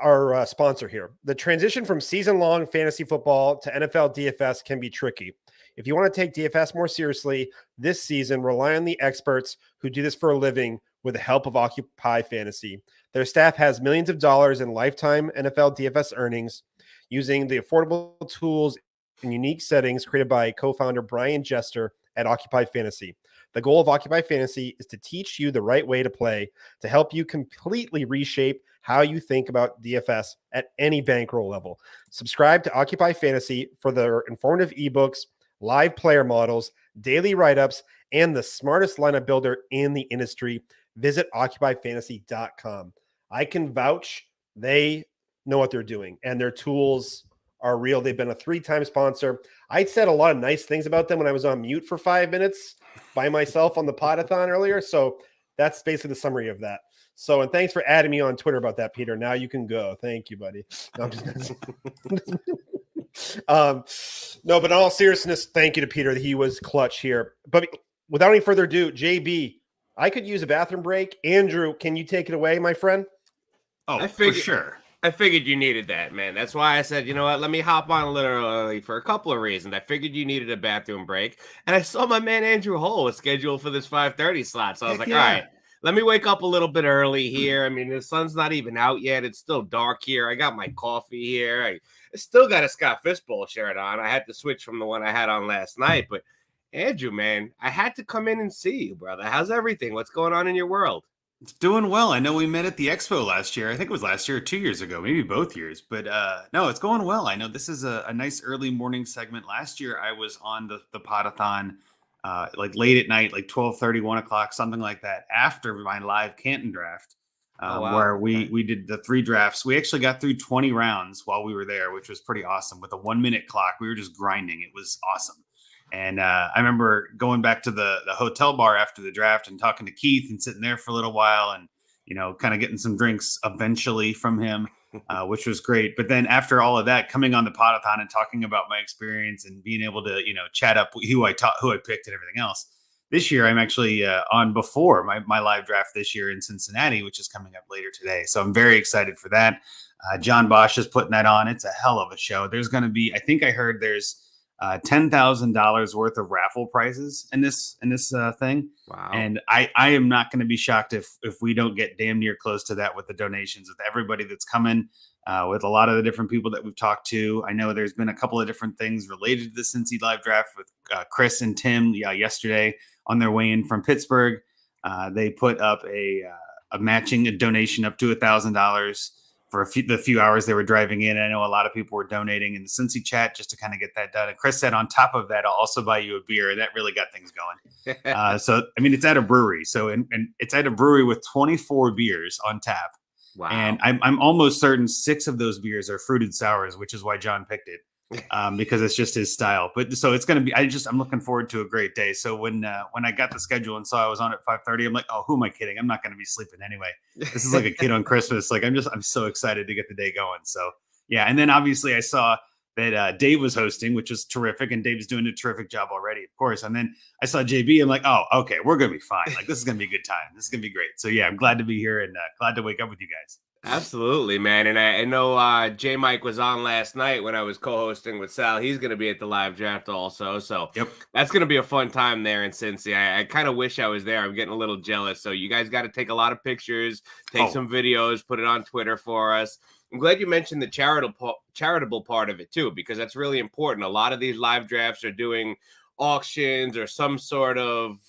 our sponsor here, the transition from season-long fantasy football to NFL DFS can be tricky. If you want to take DFS more seriously this season, rely on the experts who do this for a living with the help of Occupy Fantasy. Their staff has millions of dollars in lifetime NFL DFS earnings using the affordable tools and unique settings created by co-founder Brian Jester at Occupy Fantasy. The goal of Occupy Fantasy is to teach you the right way to play, to help you completely reshape how you think about DFS at any bankroll level. Subscribe to Occupy Fantasy for their informative ebooks, live player models, daily write-ups, and the smartest lineup builder in the industry. Visit occupyfantasy.com. I can vouch they know what they're doing, and their tools are real. They've been a 3-time sponsor. I said a lot of nice things about them when I was on mute for 5 minutes by myself on the Podathon earlier. So that's basically the summary of that. So, and thanks for adding me on Twitter about that, Peter. Now you can go. Thank you, buddy. No, I'm just no, but in all seriousness, thank you to Peter. He was clutch here. But without any further ado, JB, I could use a bathroom break. Andrew, can you take it away, my friend? Oh, for sure. I figured you needed that, man. That's why I said, you know what, let me hop on a little early for a couple of reasons. I figured you needed a bathroom break, and I saw my man Andrew Hull was scheduled for this 5:30 slot. So I was like, all right, let me wake up a little bit early here. I mean, the sun's not even out yet. It's still dark here. I got my coffee here. I still got a Scott Fishbowl shirt on. I had to switch from the one I had on last night. But Andrew, man, I had to come in and see you, brother. How's everything? What's going on in your world? It's doing well. I know we met at the expo last year. I think it was last year or 2 years ago, maybe both years. But no, it's going well. I know this is a nice early morning segment. Last year, I was on the Podathon like late at night, like 12:30, 1 o'clock, something like that, after my live Canton draft, where we did the 3 drafts. We actually got through 20 rounds while we were there, which was pretty awesome. With a 1-minute clock, we were just grinding. It was awesome. And I remember going back to the hotel bar after the draft and talking to Keith and sitting there for a little while and, you know, kind of getting some drinks eventually from him, which was great. But then after all of that, coming on the Podathon and talking about my experience and being able to, you know, chat up who I picked and everything else. This year, I'm actually on before my live draft this year in Cincinnati, which is coming up later today. So I'm very excited for that. John Bosch is putting that on. It's a hell of a show. There's going to be, I think I heard there's $10,000 worth of raffle prizes in this thing. Wow. And I am not going to be shocked if we don't get damn near close to that with the donations, with everybody that's coming, with a lot of the different people that we've talked to. I know there's been a couple of different things related to the Cincy live draft with Chris and Tim yesterday on their way in from Pittsburgh. They put up a donation up to $1,000 for the few hours they were driving in. I know a lot of people were donating in the Cincy chat just to kind of get that done. And Chris said, on top of that, I'll also buy you a beer. And that really got things going. So, I mean, it's at a brewery. So, and it's at a brewery with 24 beers on tap. Wow. And I'm almost certain 6 of those beers are fruited sours, which is why John picked it. Because it's just his style. But so it's going to be, I'm looking forward to a great day. So when I got the schedule and saw I was on at 5:30, I'm like, oh, who am I kidding? I'm not going to be sleeping anyway. This is like a kid on Christmas. Like I'm so excited to get the day going. So yeah. And then obviously I saw that Dave was hosting, which was terrific. And Dave's doing a terrific job already, of course. And then I saw JB. I'm like, oh, okay, we're going to be fine. Like, this is going to be a good time. This is going to be great. So, yeah, I'm glad to be here and glad to wake up with you guys. Absolutely, man. And I know J Mike was on last night when I was co-hosting with Sal. He's going to be at the live draft also. So that's going to be a fun time there in Cincy. I kind of wish I was there. I'm getting a little jealous. So you guys got to take a lot of pictures, take some videos, put it on Twitter for us. I'm glad you mentioned the charitable part of it too, because that's really important. A lot of these live drafts are doing auctions or some sort of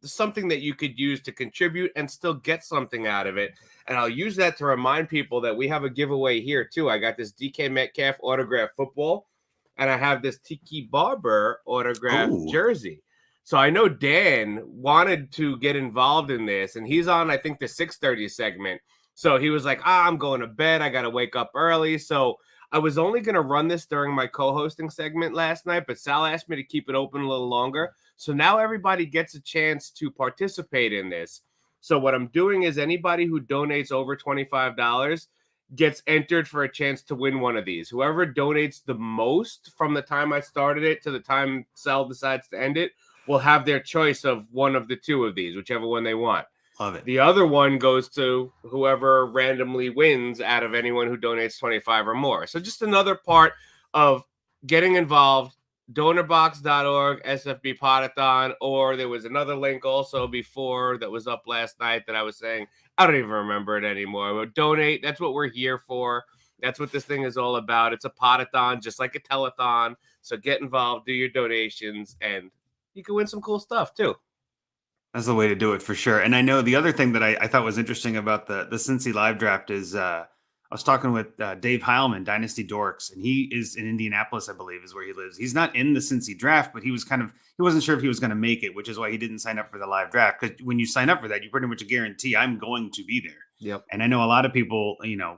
something that you could use to contribute and still get something out of it. And I'll use that to remind people that we have a giveaway here too. I got this DK Metcalf autograph football, and I have this Tiki Barber autograph jersey. So I know Dan wanted to get involved in this, and he's on, I think, the 6:30 segment. So he was like, I'm going to bed. I got to wake up early. So I was only going to run this during my co-hosting segment last night, but Sal asked me to keep it open a little longer. So now everybody gets a chance to participate in this. So what I'm doing is anybody who donates over $25 gets entered for a chance to win one of these. Whoever donates the most from the time I started it to the time Sal decides to end it will have their choice of one of the two of these, whichever one they want. Love it. The other one goes to whoever randomly wins out of anyone who donates 25 or more. So just another part of getting involved. Donorbox.org, SFB Podathon, or there was another link also before that was up last night that I was saying, I don't even remember it anymore. But donate, that's what we're here for. That's what this thing is all about. It's a Podathon, just like a telethon. So get involved, do your donations, and you can win some cool stuff too. That's the way to do it for sure. And I know the other thing that I thought was interesting about the Cincy live draft is I was talking with Dave Heilman, Dynasty Dorks, and he is in Indianapolis, I believe, is where he lives. He's not in the Cincy draft, but he wasn't sure if he was going to make it, which is why he didn't sign up for the live draft. Because when you sign up for that, you pretty much guarantee I'm going to be there. Yep. And I know a lot of people,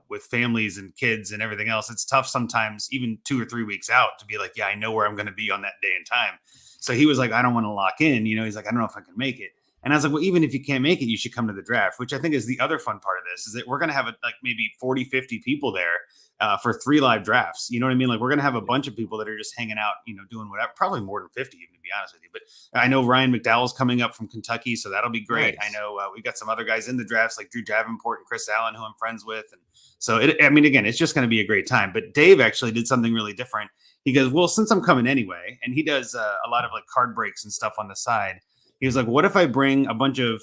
with families and kids and everything else, it's tough sometimes, even 2 or 3 weeks out, to be like, yeah, I know where I'm going to be on that day and time. So he was like, I don't want to lock in. He's like, I don't know if I can make it. And I was like, well, even if you can't make it, you should come to the draft, which I think is the other fun part of this, is that we're going to have maybe 40, 50 people there for 3 live drafts. You know what I mean? Like, we're going to have a bunch of people that are just hanging out, doing whatever, probably more than 50, even, to be honest with you. But I know Ryan McDowell's coming up from Kentucky, so that'll be great. Nice. I know we've got some other guys in the drafts like Drew Davenport and Chris Allen, who I'm friends with. And so, again, it's just going to be a great time. But Dave actually did something really different. He goes, well, since I'm coming anyway, and he does a lot of card breaks and stuff on the side. He was like, what if I bring a bunch of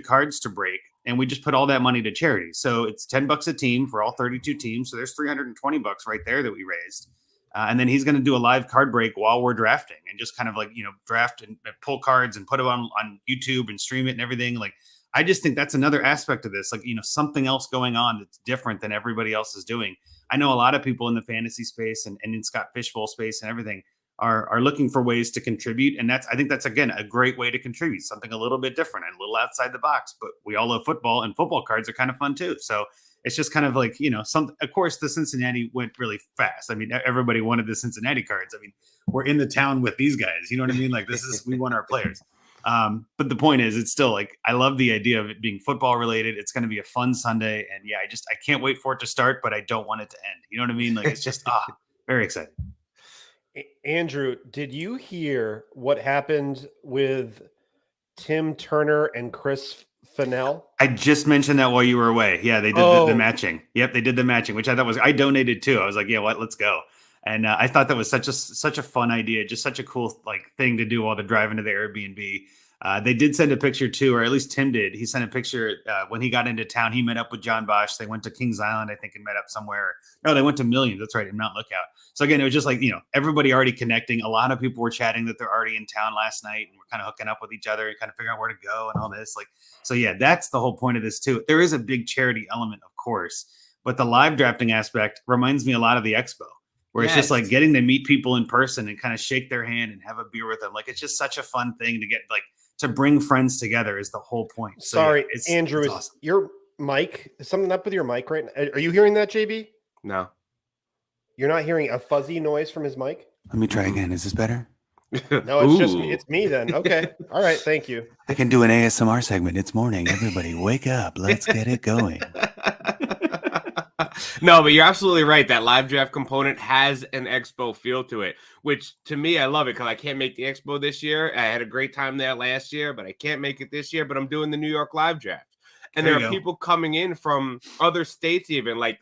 cards to break and we just put all that money to charity? So it's $10 a team for all 32 teams. So there's $320 right there that we raised. And then he's going to do a live card break while we're drafting and just kind of draft and pull cards and put it on YouTube and stream it and everything. Like, I just think that's another aspect of this, something else going on that's different than everybody else is doing. I know a lot of people in the fantasy space and in Scott Fishbowl space and everything are looking for ways to contribute. And I think that's, again, a great way to contribute, something a little bit different and a little outside the box, but we all love football, and football cards are kind of fun too. So it's just kind of of course the Cincinnati went really fast. I mean, everybody wanted the Cincinnati cards. I mean, we're in the town with these guys, you know what I mean? Like, we want our players. But the point is, it's still I love the idea of it being football related. It's going to be a fun Sunday. And yeah, I can't wait for it to start, but I don't want it to end. You know what I mean? Like, it's just, very exciting. Andrew, did you hear what happened with Tim Turner and Chris Fennell? I just mentioned that while you were away. Yeah, they did the matching. Yep, they did the matching, which I thought I donated too. I was like, yeah, let's go. And I thought that was such a fun idea, just such a cool thing to do while they're driving to the Airbnb. They did send a picture too, or at least Tim did. He sent a picture when he got into town. He met up with John Bosch. They went to Kings Island, I think, and met up somewhere. No, they went to Millions. That's right, in Mount Lookout. So again, it was just everybody already connecting. A lot of people were chatting that they're already in town last night, and we're kind of hooking up with each other and kind of figuring out where to go and all this. So yeah, that's the whole point of this too. There is a big charity element, of course, but the live drafting aspect reminds me a lot of the Expo, where it's just getting to meet people in person and kind of shake their hand and have a beer with them. It's just such a fun thing to get to bring friends together is the whole point. So, sorry, yeah, Andrew, it's awesome. Your mic, is something up with your mic right now? Are you hearing that, JB? No. You're not hearing a fuzzy noise from his mic? Let me try again. Is this better? No, it's just me. It's me then. Okay. All right. Thank you. I can do an ASMR segment. It's morning. Everybody wake up. Let's get it going. No, but you're absolutely right. That live draft component has an expo feel to it, which to me, I love it because I can't make the expo this year. I had a great time there last year, but I can't make it this year. But I'm doing the New York live draft. And There there you are go. people coming in from other states, even like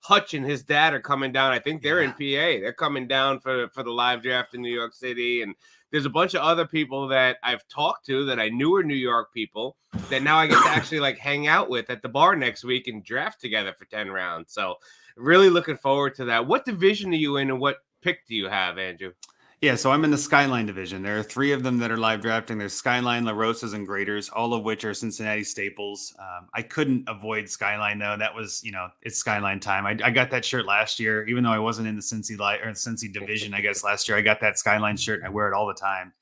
Hutch and his dad are coming down. I think they're in PA. They're coming down for the live draft in New York City. And there's a bunch of other people that I've talked to that I knew were New York people that now I get to actually like hang out with at the bar next week and draft together for 10 rounds. So really looking forward to that. What division are you in and what pick do you have, Andrew? Yeah, so I'm in the Skyline division. There are 3 of them that are live drafting. There's Skyline, La Rosas, and Graders, all of which are Cincinnati staples. I couldn't avoid Skyline though. That was, it's Skyline time. I got that shirt last year, even though I wasn't in the Cincy division. I guess last year I got that Skyline shirt and I wear it all the time.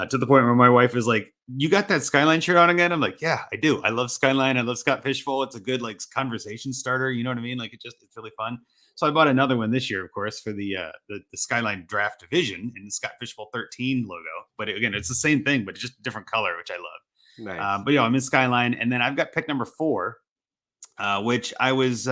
To the point where my wife is like, "You got that Skyline shirt on again?" I'm like, "Yeah, I do. I love Skyline. I love Scott Fishbowl. It's a good like conversation starter. You know what I mean? Like it's really fun." So I bought another one this year, of course, for the Skyline Draft Division in the Scott Fishbowl 13 logo. But again, it's the same thing, but it's just a different color, which I love. Nice. But I'm in Skyline, and then I've got pick number 4, which I was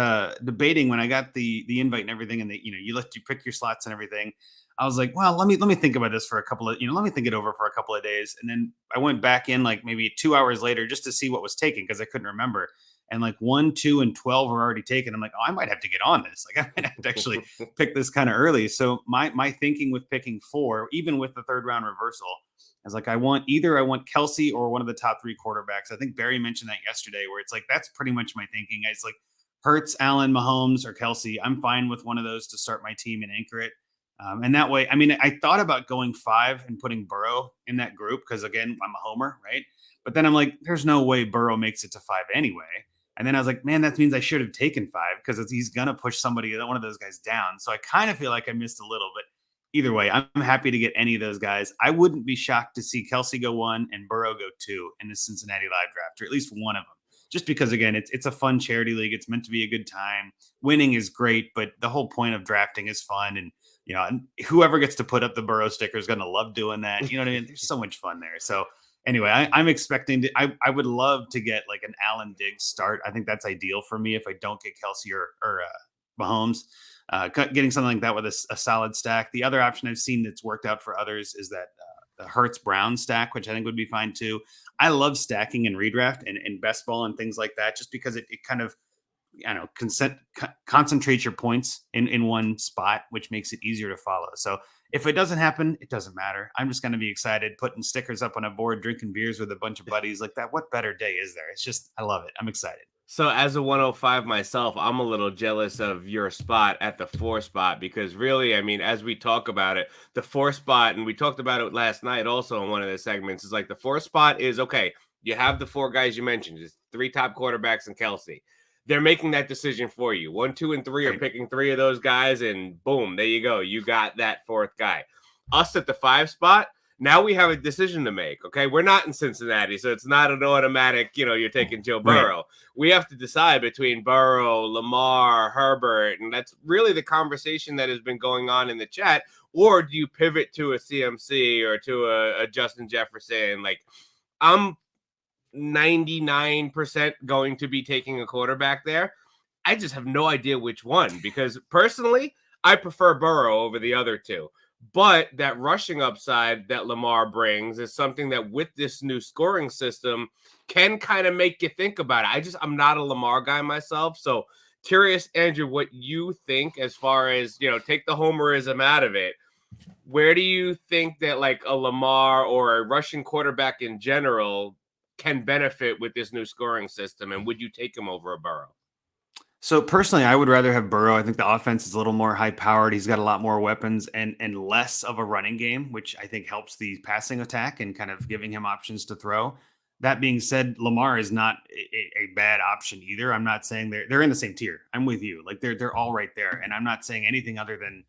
debating when I got the invite and everything, and you pick your slots and everything. I was like, well, let me think about this for a couple of, let me think it over for a couple of days, and then I went back in like maybe 2 hours later just to see what was taken because I couldn't remember. And like 1, 2, and 12 were already taken. I'm like, oh, I might have to get on this. Like I might have to actually pick this kind of early. So my thinking with picking 4, even with the 3rd round reversal, is like I want Kelsey or one of the top 3 quarterbacks. I think Barry mentioned that yesterday, where it's like that's pretty much my thinking. It's like Hurts, Allen, Mahomes, or Kelsey. I'm fine with one of those to start my team and anchor it. And that way, I mean, I thought about going 5 and putting Burrow in that group because again, I'm a homer, right? But then I'm like, there's no way Burrow makes it to 5 anyway. And then I was like, man, that means I should have taken 5 because he's going to push one of those guys down. So I kind of feel like I missed a little, but either way, I'm happy to get any of those guys. I wouldn't be shocked to see Kelsey go 1 and Burrow go 2 in the Cincinnati live draft, or at least one of them. Just because, again, it's a fun charity league. It's meant to be a good time. Winning is great, but the whole point of drafting is fun. And, and whoever gets to put up the Burrow sticker is going to love doing that. You know what I mean? There's so much fun there. So anyway, I'm expecting I would love to get like an Allen Diggs start. I think that's ideal for me if I don't get Kelsey or Mahomes. Getting something like that with a solid stack. The other option I've seen that's worked out for others is that the Hurts Brown stack, which I think would be fine too. I love stacking and redraft and best ball and things like that, just because it kind of, concentrates your points in one spot, which makes it easier to follow. So if it doesn't happen, it doesn't matter. I'm just going to be excited, putting stickers up on a board, drinking beers with a bunch of buddies like that. What better day is there? It's just, I love it. I'm excited. So as a 105 myself, I'm a little jealous of your spot at the 4 spot because really, I mean, as we talk about it, the 4 spot, and we talked about it last night also in one of the segments, is like the 4 spot is, okay, you have the 4 guys you mentioned, just 3 top quarterbacks and Kelsey. They're making that decision for you. 1, 2, and 3 are picking 3 of those guys, and boom, there you go. You got that 4th guy. Us at the 5 spot, now we have a decision to make, okay? We're not in Cincinnati, so it's not an automatic, you're taking Joe Burrow. Right. We have to decide between Burrow, Lamar, Herbert, and that's really the conversation that has been going on in the chat. Or do you pivot to a CMC or to a Justin Jefferson? Like, I'm 99% going to be taking a quarterback there. I just have no idea which one because personally, I prefer Burrow over the other 2. But that rushing upside that Lamar brings is something that with this new scoring system can kind of make you think about it. I'm not a Lamar guy myself. So curious, Andrew, what you think as far as, take the homerism out of it. Where do you think that like a Lamar or a rushing quarterback in general can benefit with this new scoring system? And would you take him over a Burrow? So personally, I would rather have Burrow. I think the offense is a little more high powered. He's got a lot more weapons and less of a running game, which I think helps the passing attack and kind of giving him options to throw. That being said, Lamar is not a bad option either. I'm not saying they're in the same tier. I'm with you. Like they're all right there. And I'm not saying anything other than,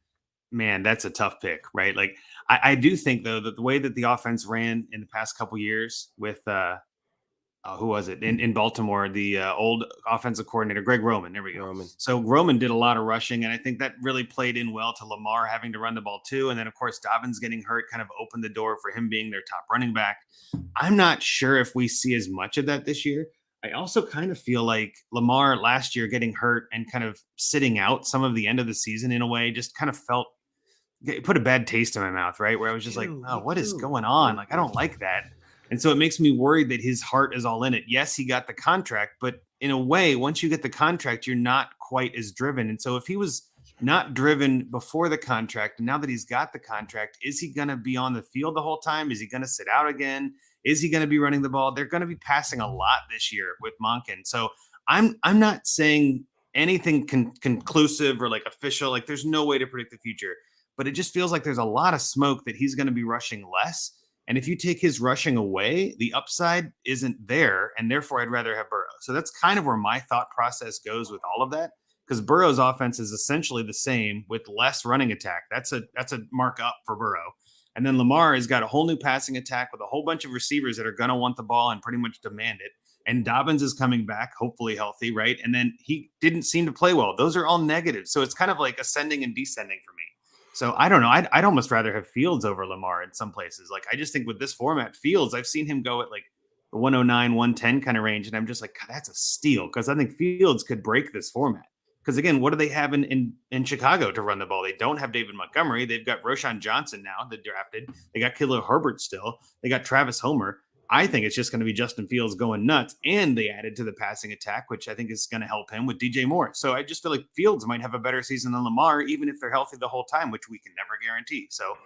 man, that's a tough pick, right? Like I do think though that the way that the offense ran in the past couple years with who was it in Baltimore? The old offensive coordinator, Greg Roman. There we go. So Roman did a lot of rushing, and I think that really played in well to Lamar having to run the ball too. And then, of course, Dobbins getting hurt kind of opened the door for him being their top running back. I'm not sure if we see as much of that this year. I also kind of feel like Lamar last year getting hurt and kind of sitting out some of the end of the season in a way just kind of it put a bad taste in my mouth, right? Where I was just like, oh, what is going on? Like, I don't like that. And so it makes me worried that his heart is all in it. Yes, he got the contract, but in a way, once you get the contract, you're not quite as driven. And so if he was not driven before the contract, and now that he's got the contract, is he going to be on the field the whole time? Is he going to sit out again? Is he going to be running the ball? They're going to be passing a lot this year with Monken. So I'm not saying anything conclusive or like official. Like there's no way to predict the future, but it just feels like there's a lot of smoke that he's going to be rushing less. And if you take his rushing away, the upside isn't there. And therefore, I'd rather have Burrow. So that's kind of where my thought process goes with all of that, because Burrow's offense is essentially the same with less running attack. That's a mark up for Burrow. And then Lamar has got a whole new passing attack with a whole bunch of receivers that are going to want the ball and pretty much demand it. And Dobbins is coming back, hopefully healthy, right? And then he didn't seem to play well. Those are all negatives. So it's kind of like ascending and descending for me. So I don't know. I'd almost rather have Fields over Lamar in some places. Like I just think with this format, Fields, I've seen him go at like the 109, 110 kind of range. And I'm just like, God, that's a steal. Because I think Fields could break this format. Because again, what do they have in Chicago to run the ball? They don't have David Montgomery. They've got Roshan Johnson now, that drafted. They got Khalil Herbert still. They got Travis Homer. I think it's just going to be Justin Fields going nuts. And they added to the passing attack, which I think is going to help him with DJ Moore. So I just feel like Fields might have a better season than Lamar, even if they're healthy the whole time, which we can never guarantee. So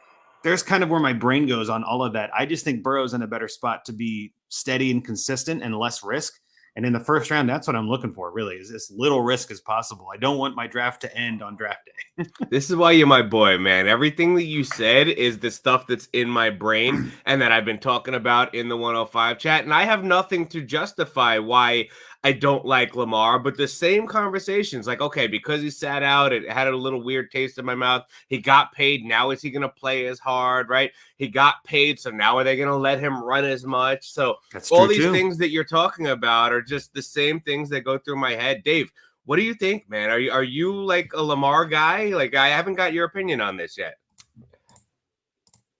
there's kind of where my brain goes on all of that. I just think Burrow's in a better spot to be steady and consistent and less risk. And in the first round, that's what I'm looking for, really, is as little risk as possible. I don't want my draft to end on draft day. This is why you're my boy, man. Everything that you said is the stuff that's in my brain and that I've been talking about in the 105 chat. And I have nothing to justify why I don't like Lamar, but the same conversations, like, okay, because he sat out, it had a little weird taste in my mouth. He got paid. Now is he going to play as hard, right? He got paid, so now are they going to let him run as much? So all these things that you're talking about are just the same things that go through my head. Dave, what do you think, man? Are you like a Lamar guy? Like, I haven't got your opinion on this yet.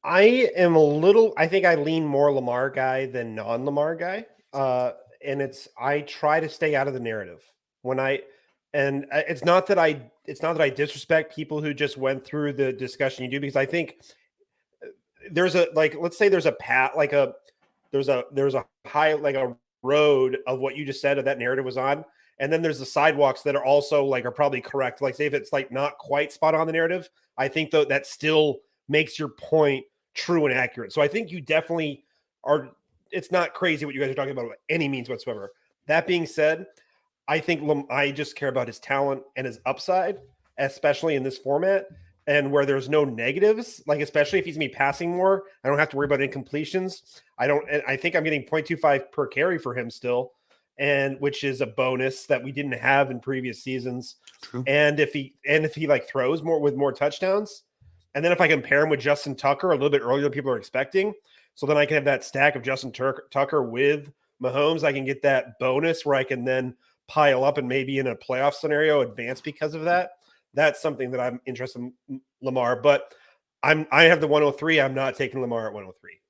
I think I lean more Lamar guy than non-Lamar guy. And I try to stay out of the narrative it's not that I disrespect people who just went through the discussion you do, because I think there's let's say there's a path, there's a high, like a road of what you just said of that narrative was on. And then there's the sidewalks that are also are probably correct. Like say if it's not quite spot on the narrative, I think though that still makes your point true and accurate. So I think you definitely are. It's not crazy what you guys are talking about by any means whatsoever. That being said, I think I just care about his talent and his upside, especially in this format and where there's no negatives, especially if he's going to be passing more. I don't have to worry about incompletions. I think I'm getting 0.25 per carry for him still, and which is a bonus that we didn't have in previous seasons. True. And if he throws more with more touchdowns, and then if I compare him with Justin Tucker a little bit earlier than people are expecting, so then I can have that stack of Justin Tucker with Mahomes. I can get that bonus where I can then pile up and maybe in a playoff scenario advance because of that. That's something that I'm interested in Lamar. But I have the 103. I'm not taking Lamar at 103.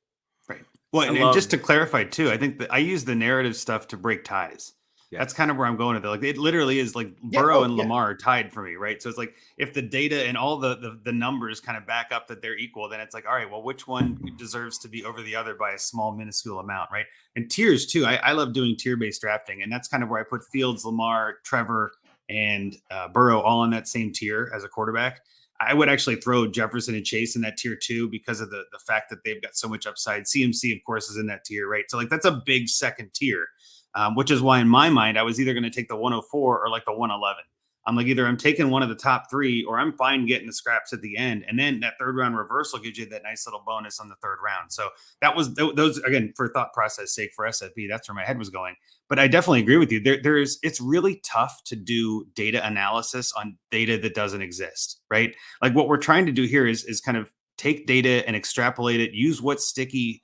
Right. Well, and just to clarify too, I think that I use the narrative stuff to break ties. Yeah. That's kind of where I'm going with it. Like it literally is like Burrow and Lamar are tied for me, right? So it's like if the data and all the numbers kind of back up that they're equal, then it's like, all right, well, which one deserves to be over the other by a small, minuscule amount, right? And tiers too. I love doing tier-based drafting, and that's kind of where I put Fields, Lamar, Trevor, and Burrow all in that same tier as a quarterback. I would actually throw Jefferson and Chase in that tier too, because of the fact that they've got so much upside. CMC, of course, is in that tier, right? So like that's a big second tier. Which is why in my mind, I was either going to take the 104 or like the 111. I'm like, either I'm taking one of the top three or I'm fine getting the scraps at the end. And then that third round reversal gives you that nice little bonus on the third round. So that was those, again, for thought process sake for SFB, that's where my head was going. But I definitely agree with you. It's really tough to do data analysis on data that doesn't exist, right? Like what we're trying to do here is kind of take data and extrapolate it, use what's sticky,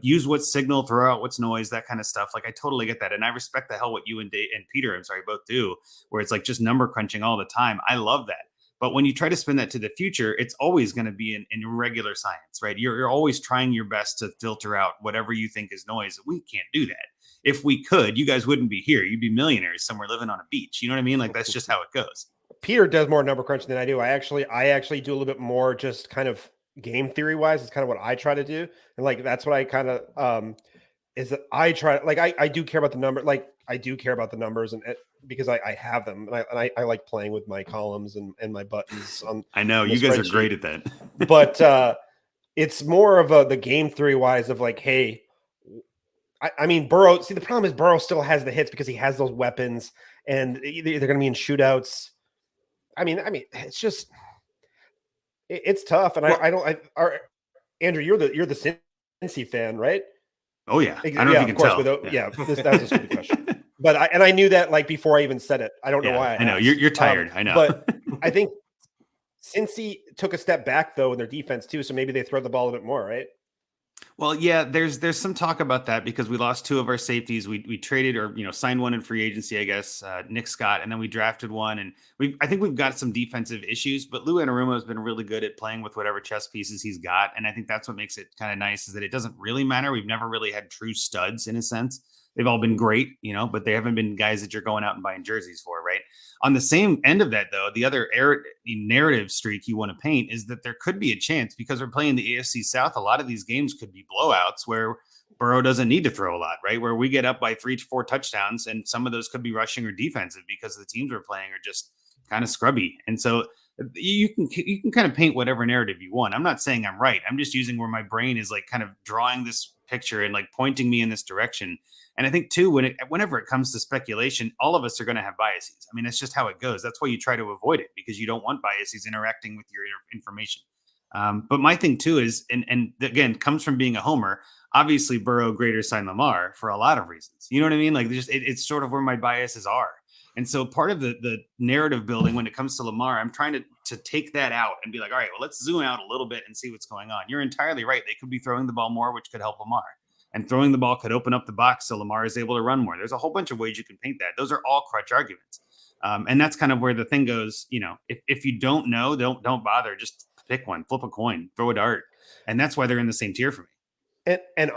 use what's signal, throw out what's noise, that kind of stuff. Like I totally get that. And I respect the hell what you and Peter, both do, where it's like just number crunching all the time. I love that. But when you try to spin that to the future, it's always going to be in irregular science, right? You're always trying your best to filter out whatever you think is noise. We can't do that. if we could, you guys wouldn't be here. You'd be millionaires somewhere living on a beach. You know what I mean? Like that's just how it goes. Peter does more number crunching than I do. I actually do a little bit more just kind of game theory wise. It's kind of what I try to do. And like, that's what I kind of, is that I try, like, I do care about the number. Like I do care about the numbers and because I have them and I like playing with my columns and my buttons on. I know on you the guys are spreadsheet. great at that. But it's more of the game theory wise of like, hey, I mean, Burrow. See, the problem is Burrow still has the hits because he has those weapons, and they're going to be in shootouts. I mean, it's just it's tough, and Andrew, you're the Cincy fan, right? Oh yeah, I don't know yeah, if you of can course. tell. That was a stupid question, but I knew that like before I even said it. I don't know why. I know you're tired. I know, but I think Cincy took a step back though in their defense too, so maybe they throw the ball a bit more, right? Well, yeah, there's some talk about that because we lost two of our safeties. We traded or signed one in free agency, I guess, Nick Scott, and then we drafted one. And I think we've got some defensive issues, but Lou Anarumo has been really good at playing with whatever chess pieces he's got, and I think that's what makes it kind of nice is that it doesn't really matter. We've never really had true studs in a sense. They've all been great, but they haven't been guys that you're going out and buying jerseys for, right? On the same end of that, though, the other narrative streak you want to paint is that there could be a chance because we're playing the AFC South. A lot of these games could be blowouts where Burrow doesn't need to throw a lot, right? Where we get up by 3-4 touchdowns, and some of those could be rushing or defensive because the teams we're playing are just kind of scrubby. And so you can kind of paint whatever narrative you want. I'm not saying I'm right. I'm just using where my brain is like kind of drawing this picture and like pointing me in this direction. And I think too, whenever it comes to speculation, all of us are going to have biases. I mean, it's just how it goes. That's why you try to avoid it because you don't want biases interacting with your information. But my thing too is, and again, comes from being a homer. Obviously, Burrow greater sign Lamar for a lot of reasons. You know what I mean? Like, it's sort of where my biases are. And so part of the narrative building when it comes to Lamar, I'm trying to take that out and be like, all right, well, let's zoom out a little bit and see what's going on. You're entirely right. They could be throwing the ball more, which could help Lamar. And throwing the ball could open up the box so Lamar is able to run more. There's a whole bunch of ways you can paint that. Those are all crutch arguments. And that's kind of where the thing goes, if you don't know, don't bother. Just pick one, flip a coin, throw a dart. And that's why they're in the same tier for me. And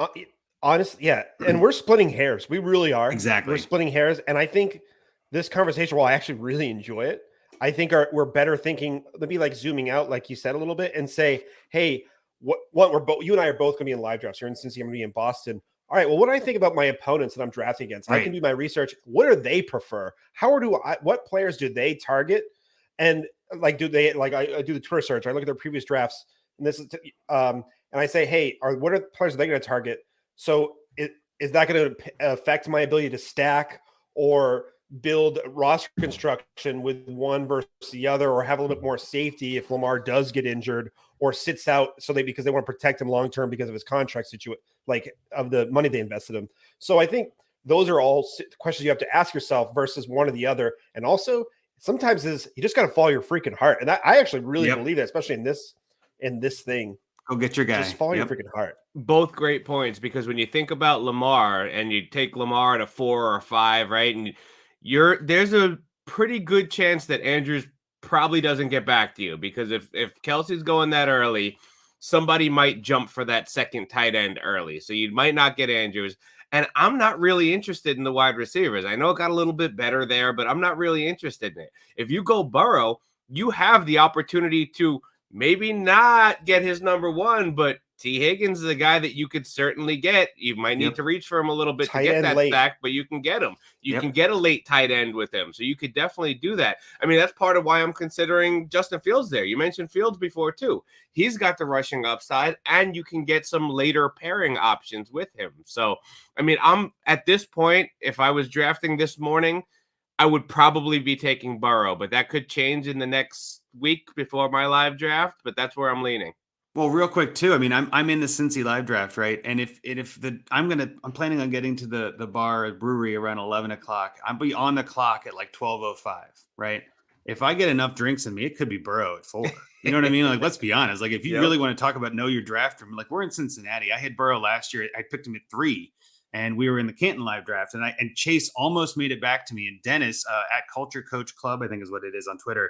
honestly, yeah. And we're splitting hairs. We really are. Exactly. We're splitting hairs. And I think this conversation, while I actually really enjoy it, I think we're better thinking, maybe like zooming out, like you said a little bit and say, hey, what we're both, you and I are both going to be in live drafts. You're in Cincinnati, I'm going to be in Boston. All right. Well, what do I think about my opponents that I'm drafting against? Right. I can do my research. What do they prefer? What players do they target? And like, do they like? I do the Twitter search. I look at their previous drafts, and this is, and I say, hey, what are the players are they going to target? So is that going to affect my ability to stack or build roster construction with one versus the other, or have a little bit more safety if Lamar does get injured or sits out because they want to protect him long term because of his contract situation, like of the money they invested him. So I think those are all questions you have to ask yourself versus one or the other. And also sometimes you just got to follow your freaking heart. And I actually really believe that, especially in this thing. Go get your guy. Just follow your freaking heart. Both great points, because when you think about Lamar and you take Lamar at a 4 or a 5, right? And there's a pretty good chance that Andrews probably doesn't get back to you, because if Kelsey's going that early, somebody might jump for that second tight end early. So you might not get Andrews. And I'm not really interested in the wide receivers. I know it got a little bit better there, but I'm not really interested in it. If you go Burrow, you have the opportunity to maybe not get his number one, but T. Higgins is a guy that you could certainly get. You might need to reach for him a little bit to get that stack, but you can get him. You can get a late tight end with him. So you could definitely do that. I mean, that's part of why I'm considering Justin Fields there. You mentioned Fields before too. He's got the rushing upside, and you can get some later pairing options with him. So, I mean, I'm at this point, if I was drafting this morning, I would probably be taking Burrow, but that could change in the next week before my live draft, but that's where I'm leaning. Well, real quick too. I mean, I'm in the Cincy live draft, right? And I'm planning on getting to the bar at brewery around 11 o'clock. I'll be on the clock at like 12:05, right? If I get enough drinks in me, it could be Burrow at 4. You know what I mean? Like, let's be honest. Like, if you really want to talk about know your draft room, like we're in Cincinnati. I had Burrow last year. I picked him at 3, and we were in the Canton live draft, and Chase almost made it back to me. And Dennis at Culture Coach Club, I think is what it is on Twitter,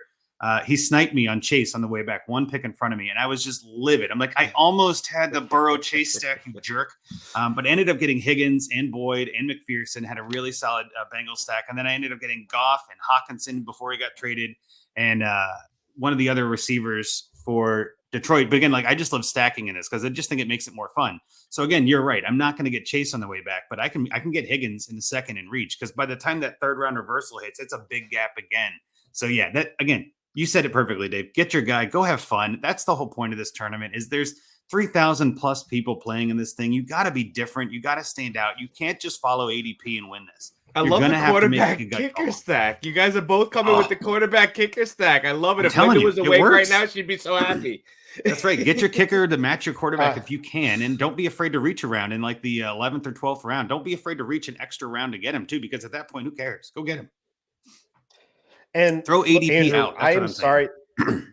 He sniped me on Chase on the way back, one pick in front of me, and I was just livid. I'm like, I almost had the Burrow Chase stack, you jerk, but ended up getting Higgins and Boyd and McPherson, had a really solid Bengals stack, and then I ended up getting Goff and Hawkinson before he got traded, and one of the other receivers for Detroit. But again, like I just love stacking in this because I just think it makes it more fun. So again, you're right. I'm not going to get Chase on the way back, but I can get Higgins in the second and reach, because by the time that third round reversal hits, it's a big gap again. So yeah, that again, you said it perfectly, Dave. Get your guy, go have fun. That's the whole point of this tournament. Is there's 3,000 plus people playing in this thing. You got to be different. You got to stand out. You can't just follow ADP and win this. I You're love the gonna have to make quarterback a gut kicker call. stack. You guys are both coming with the quarterback kicker stack. I love it. I'm If telling Linda you, was it awake right works. now, she'd be so happy. That's right. Get your kicker to match your quarterback if you can, and don't be afraid to reach around in like the 11th or 12th round. Don't be afraid to reach an extra round to get him too, because at that point, who cares? Go get him. And Throw ADP Andrew, out. That's I what am I'm saying. sorry.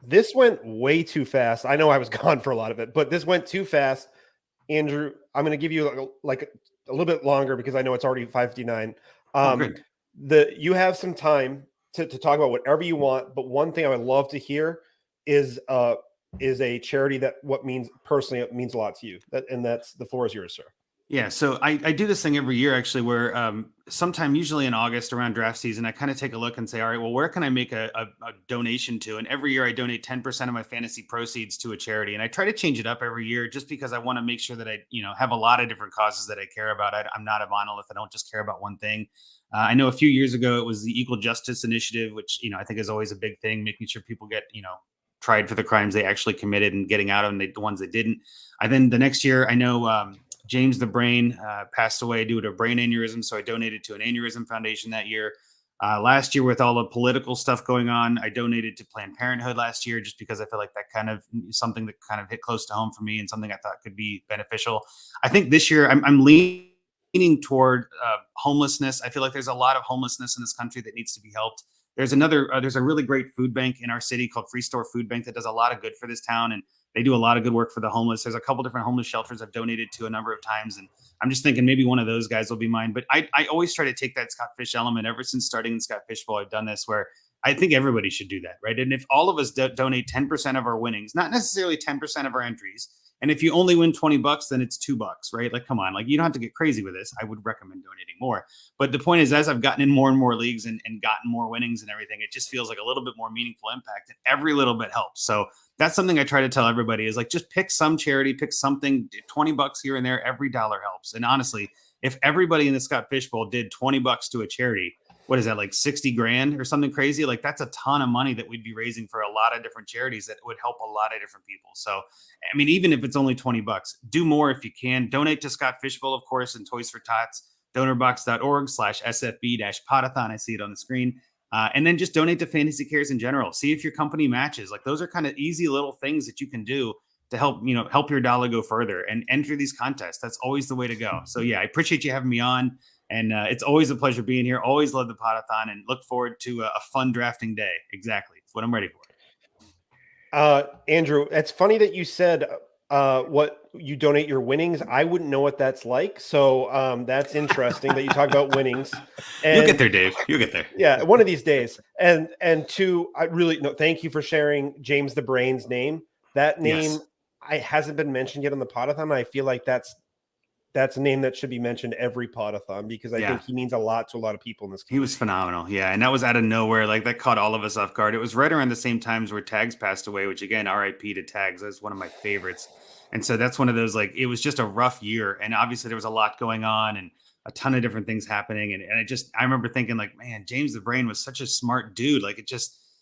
This went way too fast. I know I was gone for a lot of it, but this went too fast. Andrew, I'm going to give you like a little bit longer because I know it's already 5:59. Good. You have some time to talk about whatever you want, but one thing I would love to hear is a charity that personally it means a lot to you. That's the floor is yours, sir. Yeah, so I do this thing every year actually, where sometime usually in August around draft season, I kind of take a look and say, all right, well, where can I make a donation to? And every year I donate 10% of my fantasy proceeds to a charity, and I try to change it up every year just because I want to make sure that I have a lot of different causes that I care about. I'm not a monolith. I don't just care about one thing. I know a few years ago it was the Equal Justice Initiative, which I think is always a big thing, making sure people get tried for the crimes they actually committed and getting out of them, the ones that didn't. Then the next year, I know James the Brain passed away due to a brain aneurysm, so I donated to an aneurysm foundation that year. Last year, with all the political stuff going on, I donated to Planned Parenthood last year, just because I feel like that kind of something that kind of hit close to home for me and something I thought could be beneficial. I think this year I'm leaning toward homelessness. I feel like there's a lot of homelessness in this country that needs to be helped. There's a really great food bank in our city called Free Store Food Bank that does a lot of good for this town, and they do a lot of good work for the homeless. There's a couple different homeless shelters I've donated to a number of times, and I'm just thinking maybe one of those guys will be mine. But I always try to take that Scott Fish element. Ever since starting in Scott Fishbowl, I've done this, where I think everybody should do that, right? And if all of us donate 10% of our winnings, not necessarily 10% of our entries, and if you only win $20, then it's $2, right? Like, come on, like you don't have to get crazy with this. I would recommend donating more. But the point is, as I've gotten in more and more leagues and gotten more winnings and everything, it just feels like a little bit more meaningful impact, and every little bit helps. So that's something I try to tell everybody is like, just pick some charity, pick something, $20 here and there, every dollar helps. And honestly, if everybody in the Scott Fishbowl did $20 to a charity, what is that, like 60 grand or something crazy? Like that's a ton of money that we'd be raising for a lot of different charities that would help a lot of different people. So, I mean, even if it's only $20, do more if you can. Donate to Scott Fishbowl, of course, and Toys for Tots, donorbox.org/SFB-Podathon. I see it on the screen. And then just donate to Fantasy Cares in general. See if your company matches. Like those are kind of easy little things that you can do to help your dollar go further, and enter these contests. That's always the way to go. So yeah, I appreciate you having me on. And it's always a pleasure being here. Always love the Podathon, and look forward to a fun drafting day. Exactly. It's what I'm ready for. Andrew, it's funny that you said what you donate your winnings. I wouldn't know what that's like. So that's interesting that you talk about winnings. And, you'll get there, Dave. You'll get there. Yeah, one of these days. And two, I really thank you for sharing James the Brain's name. That name hasn't been mentioned yet on the Podathon. I feel like that's a name that should be mentioned every Podathon, because I think he means a lot to a lot of people in this country. He was phenomenal. Yeah. And that was out of nowhere. Like that caught all of us off guard. It was right around the same times where Tags passed away, which again, RIP to Tags. That's one of my favorites. And so that's one of those, like, it was just a rough year. And obviously there was a lot going on and a ton of different things happening. And I remember thinking like, man, James the Brain was such a smart dude. Like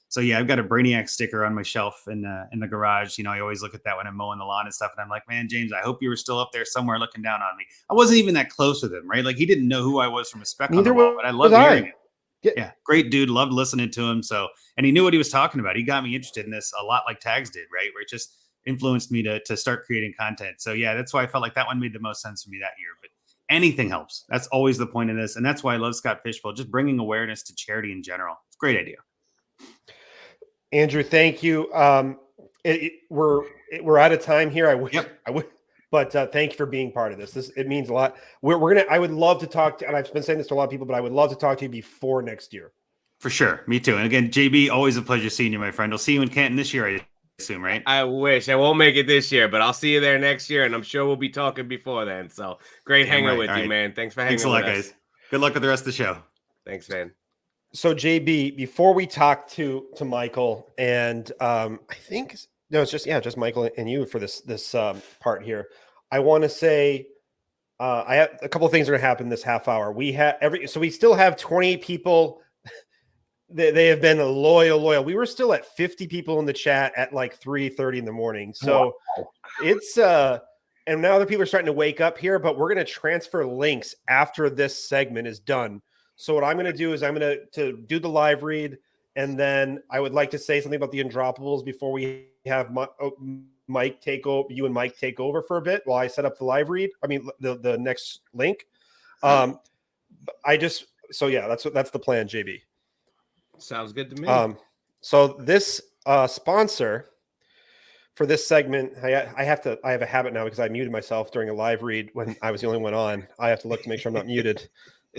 so yeah, I've got a Brainiac sticker on my shelf in the garage. I always look at that when I'm mowing the lawn and stuff. And I'm like, man, James, I hope you were still up there somewhere looking down on me. I wasn't even that close with him, right? Like he didn't know who I was from a speck on the wall, but I loved hearing it. Yeah, great dude. Loved listening to him. So, and he knew what he was talking about. He got me interested in this a lot, like Tags did, right? Where it just influenced me to start creating content. So yeah, that's why I felt like that one made the most sense for me that year. But anything helps. That's always the point of this. And that's why I love Scott Fishbowl, just bringing awareness to charity in general. It's a great idea. Andrew, thank you. We're out of time here. But thank you for being part of this. It means a lot. I would love to talk to, and I've been saying this to a lot of people, but I would love to talk to you before next year. For sure. Me too. And again, JB, always a pleasure seeing you, my friend. I'll see you in Canton this year, I assume, right? I wish. I won't make it this year, but I'll see you there next year, and I'm sure we'll be talking before then. So great Damn hanging right. with All you, right. man. Thanks for hanging Thanks a lot, with us. guys. Good luck with the rest of the show. Thanks, man. So JB, before we talk to Michael, and I think it's just Michael and you for this part here. I want to say I have a couple of things are going to happen this half hour. We still have 28 people. They have been loyal. We were still at 50 people in the chat at like 3:30 in the morning. So it's and now the people are starting to wake up here, but we're going to transfer links after this segment is done. So what I'm going to do is I'm going to do the live read, and then I would like to say something about the Undroppables before we have Mike take over. You and Mike take over for a bit while I set up the live read. I mean the next link. That's the plan, JB. Sounds good to me. So this sponsor for this segment, I have a habit now because I muted myself during a live read when I was the only one on. I have to look to make sure I'm not muted.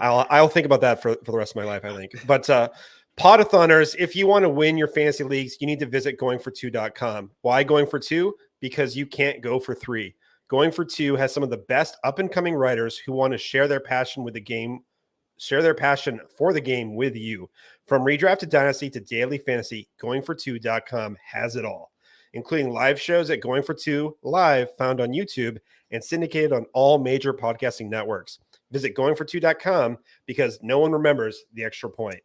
I'll think about that for the rest of my life, I think. But Podathoners, if you want to win your fantasy leagues, you need to visit goingfor2.com. Why going for two? Because you can't go for three. Going for Two has some of the best up and coming writers who want to share their passion with the game. Share their passion for the game with you. From redraft to dynasty to daily fantasy, goingfor2.com has it all, including live shows at Going for Two Live, found on YouTube and syndicated on all major podcasting networks. Visit goingfor2.com because no one remembers the extra point.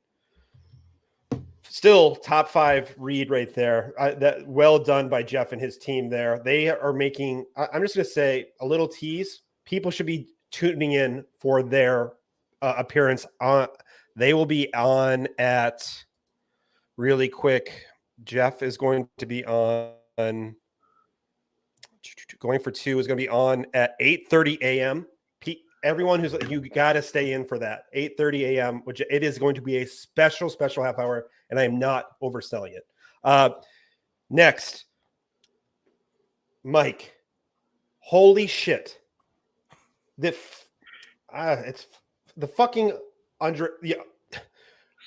Still top 5 read right there. That well done by Jeff and his team there. They are making, I'm just going to say a little tease. People should be tuning in for their appearance on. They will be on at really quick. Jeff is going to be on. Going for Two is going to be on at 8:30 a.m. Everyone you got to stay in for that 8:30 a.m., which it is going to be a special half hour, and I am not overselling it. Next, Mike. Holy shit! It's the fucking under. Yeah.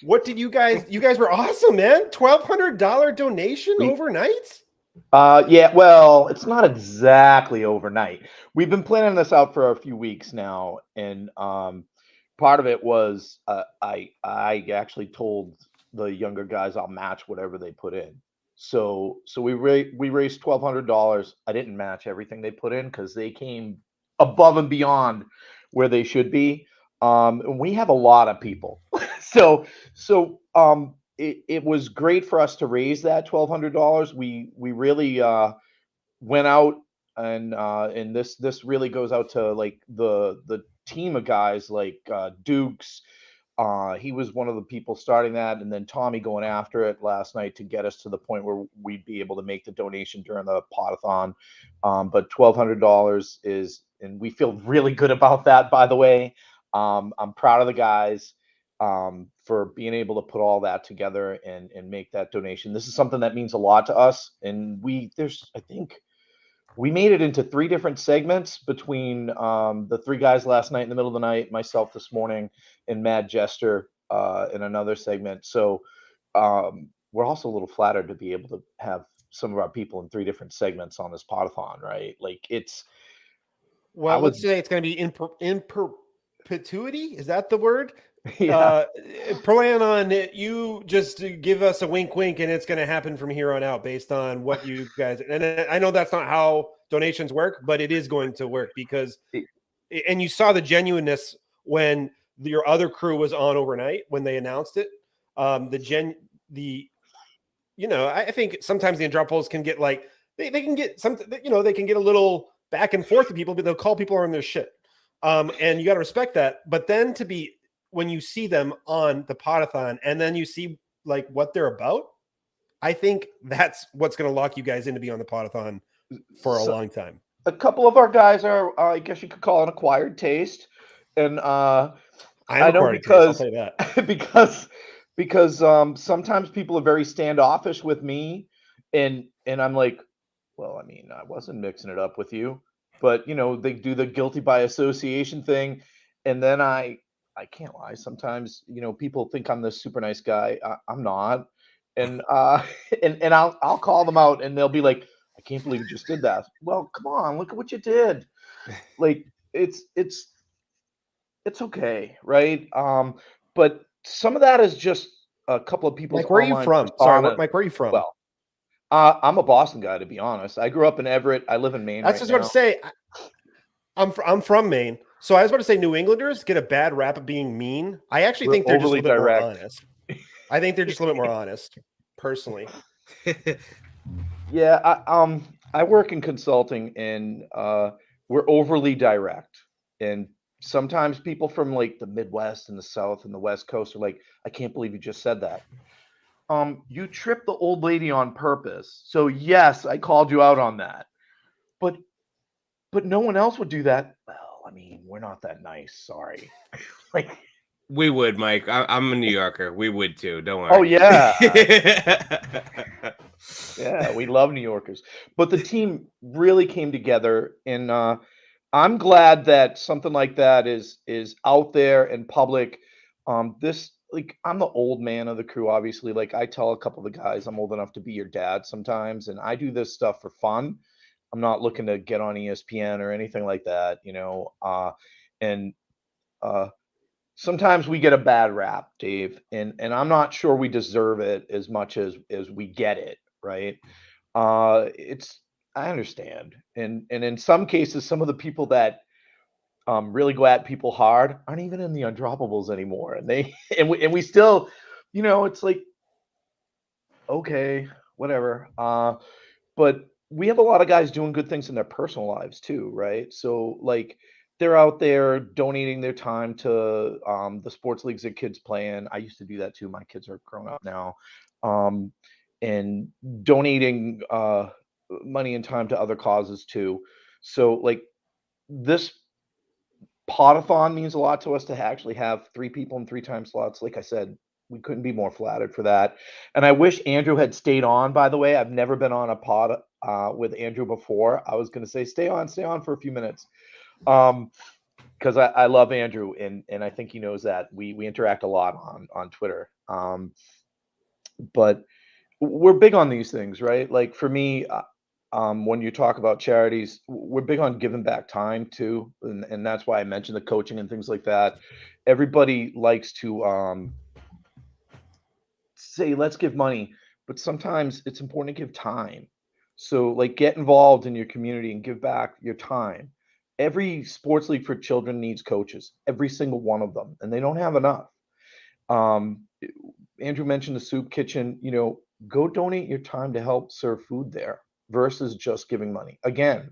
What did you guys? You guys were awesome, man. $1,200 donation overnight. Yeah, well, it's not exactly overnight. We've been planning this out for a few weeks now, and part of it was I actually told the younger guys I'll match whatever they put in. So we raised $1,200. I didn't match everything they put in because they came above and beyond where they should be. And we have a lot of people, so it was great for us to raise that $1,200. We really went out and this really goes out to like the team of guys like Dukes. He was one of the people starting that, and then Tommy going after it last night to get us to the point where we'd be able to make the donation during the Podathon. But $1,200 is, and we feel really good about that, by the way. I'm proud of the guys for being able to put all that together and make that donation. This is something that means a lot to us. And I think we made it into 3 different segments between the 3 guys last night in the middle of the night, myself this morning, and Mad Jester in another segment. So we're also a little flattered to be able to have some of our people in 3 different segments on this Podathon, right? Like let's say it's going to be in perpetuity. Is that the word? Yeah. Plan on it. You just give us a wink, and it's going to happen from here on out based on what you guys. And I know that's not how donations work, but it is going to work because, and you saw the genuineness when your other crew was on overnight when they announced it. I think sometimes the Undroppables can get like they can get they can get a little back and forth with people, but they'll call people on their shit. And you got to respect that. But then when you see them on the Podathon and then you see like what they're about, I think that's what's going to lock you guys in to be on the Podathon for a long time. A couple of our guys are, I guess you could call it acquired taste. And I know because, I'll tell you that. because sometimes people are very standoffish with me and I'm like, well, I mean, I wasn't mixing it up with you, but they do the guilty by association thing. And then I I can't lie. Sometimes, people think I'm this super nice guy. I'm not. And and I'll call them out and they'll be like, I can't believe you just did that. Well, come on, look at what you did. Like it's okay, right? But some of that is just a couple of people's Mike, where are you online from? Sorry, persona. Mike, where are you from? Well, I'm a Boston guy, to be honest. I grew up in Everett. I live in Maine That's right just what now. to say. I'm from Maine, so I was about to say New Englanders get a bad rap of being mean. I actually think they're just a overly little bit more direct. honest. I think they're just a little bit more honest, personally. Yeah, I work in consulting and we're overly direct. And sometimes people from like the Midwest and the South and the West Coast are like, I can't believe you just said that. You tripped the old lady on purpose. So yes, I called you out on that. But no one else would do that. Well, I mean, we're not that nice. Sorry. Like, We would, Mike. I'm a New Yorker. We would too. Don't worry. oh yeah. Yeah, we love New Yorkers. But the team really came together and I'm glad that something like that is out there and public. This like I'm the old man of the crew, obviously. Like I tell a couple of the guys I'm old enough to be your dad sometimes, and I do this stuff for fun. I'm not looking to get on ESPN or anything like that, and sometimes we get a bad rap, Dave, and I'm not sure we deserve it as much as we get it, right? It's I understand, and in some cases, some of the people that really go at people hard aren't even in the undroppables anymore, and they and we still, it's like okay, whatever. But we have a lot of guys doing good things in their personal lives too, right? So like they're out there donating their time to the sports leagues that kids play in. I used to do that too. My kids are grown up now, um, and donating money and time to other causes too. So like this Podathon means a lot to us to actually have 3 people in 3 time slots. Like I said, we couldn't be more flattered for that. And I wish Andrew had stayed on, by the way. I've never been on a pod with Andrew before. I was going to say, stay on for a few minutes. Because I love Andrew and I think he knows that. We interact a lot on Twitter. But we're big on these things, right? Like for me, when you talk about charities, we're big on giving back time too, and that's why I mentioned the coaching and things like that. Everybody likes to say, let's give money, but sometimes it's important to give time. So, like, get involved in your community and give back your time. Every sports league for children needs coaches, every single one of them, and they don't have enough. Um, Andrew mentioned the soup kitchen. Go donate your time to help serve food there versus just giving money. Again,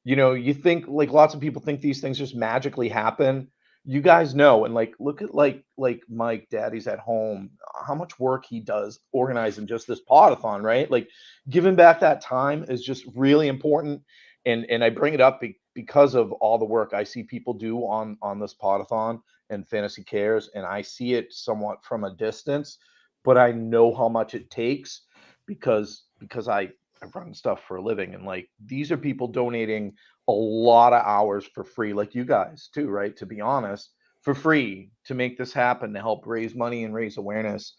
you think like lots of people think these things just magically happen. You guys know, and like look at like Mike, Daddy's at home, how much work he does organizing just this podathon, right? Like giving back that time is just really important. And I bring it up because of all the work I see people do on this podathon and Fantasy Cares, and I see it somewhat from a distance, but I know how much it takes because I run stuff for a living, and like these are people donating a lot of hours for free, like you guys too, right? To be honest, for free to make this happen, to help raise money and raise awareness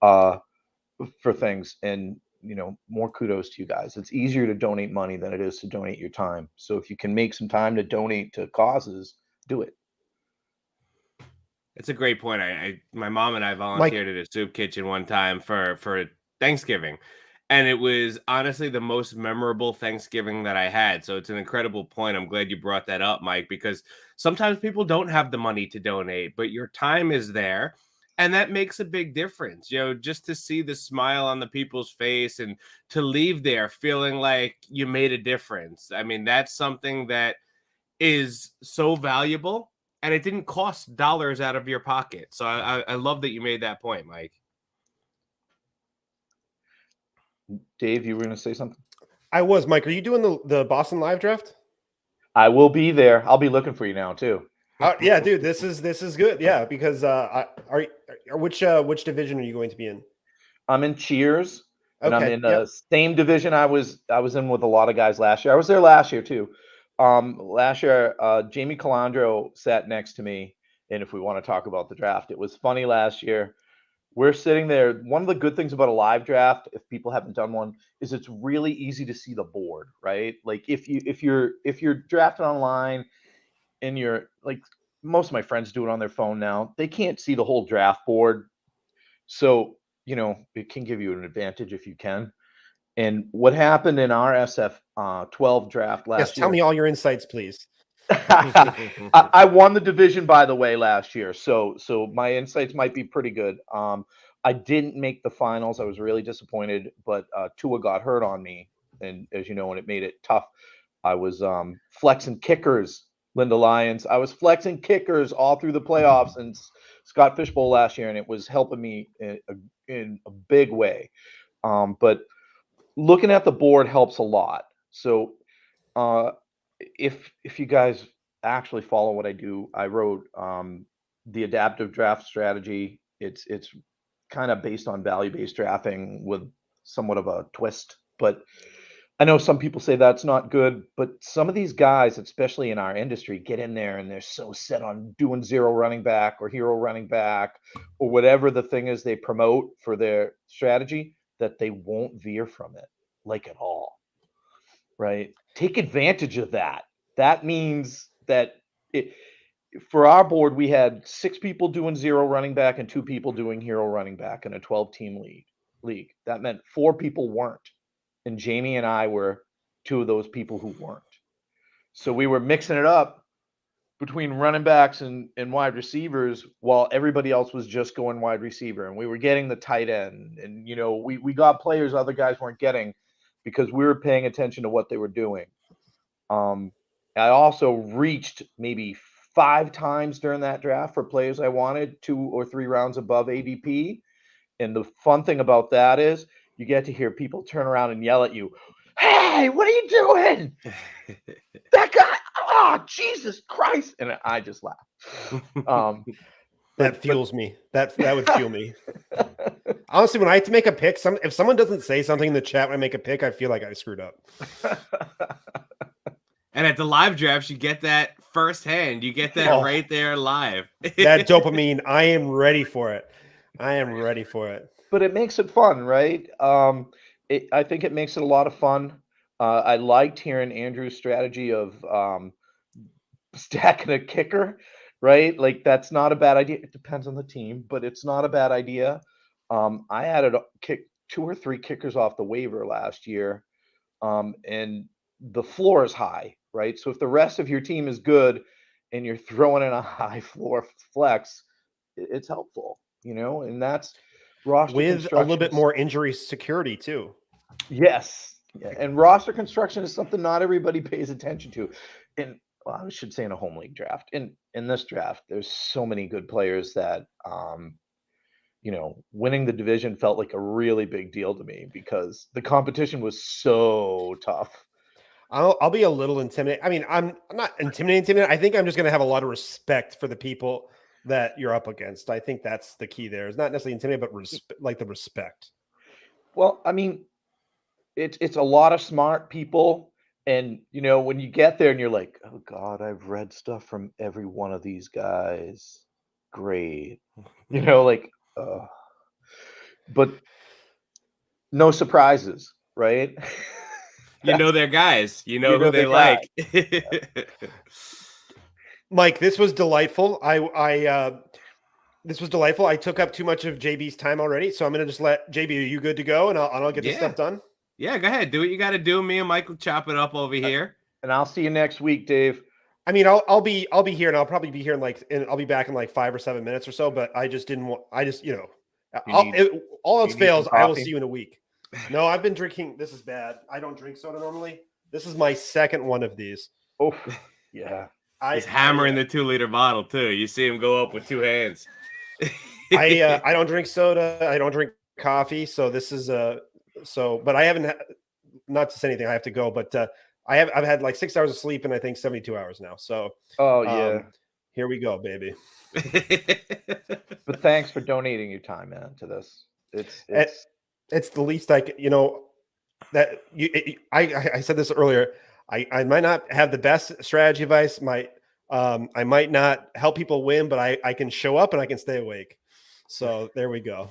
uh, for things. And more kudos to you guys. It's easier to donate money than it is to donate your time. So if you can make some time to donate to causes, do it. It's a great point. My mom and I volunteered at a soup kitchen one time for Thanksgiving, and it was honestly the most memorable Thanksgiving that I had. So it's an incredible point. I'm glad you brought that up, Mike, because sometimes people don't have the money to donate, but your time is there. And that makes a big difference, just to see the smile on the people's face and to leave there feeling like you made a difference. I mean, that's something that is so valuable, and it didn't cost dollars out of your pocket. So I love that you made that point, Mike. Dave, you were going to say something? I was. Mike, are you doing the Boston live draft? I will be there. I'll be looking for you now too. Yeah, dude, this is good. Yeah, because which division are you going to be in? I'm in Cheers, and I'm Okay, in the same division I was in with a lot of guys last year. I was there last year too. Last year, Jamie Calandro sat next to me, And if we want to talk about the draft, it was funny last year. We're sitting there. One of the good things about a live draft, if people haven't done one, is it's really easy to see the board, right? Like if you're drafting online and you're like, most of my friends do it on their phone now, they can't see the whole draft board. So, it can give you an advantage if you can. And what happened in our SF 12 draft last Yes, tell year? me all your insights, please. I won the division, by the way, last year, so my insights might be pretty good. I didn't make the finals. I was really disappointed, but Tua got hurt on me, and as you know, and it made it tough. I was flexing kickers, Linda Lyons. I was flexing kickers all through the playoffs and Scott Fishbowl last year, and it was helping me in a big way. But looking at the board helps a lot. So if you guys actually follow what I do, I wrote the adaptive draft strategy. It's kind of based on value-based drafting with somewhat of a twist, but I know some people say that's not good, but some of these guys, especially in our industry, get in there and they're so set on doing zero running back or hero running back or whatever the thing is they promote for their strategy that they won't veer from it like at all. Right? Take advantage of that. That means that for our board, we had 6 people doing zero running back and 2 people doing hero running back in a 12-team league. That meant 4 people weren't. And Jamie and I were 2 of those people who weren't. So we were mixing it up between running backs and wide receivers while everybody else was just going wide receiver. And we were getting the tight end. And, we got players other guys weren't getting because we were paying attention to what they were doing. I also reached maybe 5 times during that draft for players I wanted, 2 or 3 rounds above ADP. And the fun thing about that is you get to hear people turn around and yell at you, "Hey, what are you doing? That guy, oh, Jesus Christ." And I just laugh. That fuels me. That would fuel me. Honestly, when I have to make a pick, if someone doesn't say something in the chat when I make a pick, I feel like I screwed up. And at the live drafts, you get that firsthand. You get that right there live. That dopamine, I am ready for it. I am ready for it. But it makes it fun, right? I think it makes it a lot of fun. I liked hearing Andrew's strategy of stacking a kicker, right? Like that's not a bad idea. It depends on the team, but it's not a bad idea. I added kick 2 or 3 kickers off the waiver last year, and the floor is high, right? So if the rest of your team is good and you're throwing in a high floor flex, it's helpful, and that's roster with a little bit more injury security too. Yes. Yeah. And roster construction is something not everybody pays attention to. And I should say in a home league draft. In this draft, there's so many good players that winning the division felt like a really big deal to me because the competition was so tough. I'll be a little intimidated. I mean, I'm not intimidated. I think I'm just going to have a lot of respect for the people that you're up against. I think that's the key there. It's not necessarily intimidated, but like the respect. Well, I mean, it's a lot of smart people. And, when you get there and you're like, oh, God, I've read stuff from every one of these guys. Great. But no surprises, right? You know their guys. You know who they like. Mike, this was delightful. This was delightful. I took up too much of JB's time already, so I'm going to just let JB. Are you good to go? And I'll get this stuff done. Yeah, go ahead. Do what you got to do. Me and Mike will chop it up over here. And I'll see you next week, Dave. I mean, I'll be here, and I'll probably be here and I'll be back in like 5 or 7 minutes or so. But I just didn't want. All else fails, I will see you in a week. No, I've been drinking. This is bad. I don't drink soda normally. This is my second one of these. Oh, yeah. He's hammering the 2-liter bottle too. You see him go up with 2 hands. I don't drink soda. I don't drink coffee. So this is but I haven't. Not to say anything. I have to go. But I've had like 6 hours of sleep and I think 72 hours now. So here we go, baby. But thanks for donating your time, man, to this. It's the least I can, that I said this earlier. I might not have the best strategy advice. I might not help people win, but I can show up and I can stay awake. So there we go.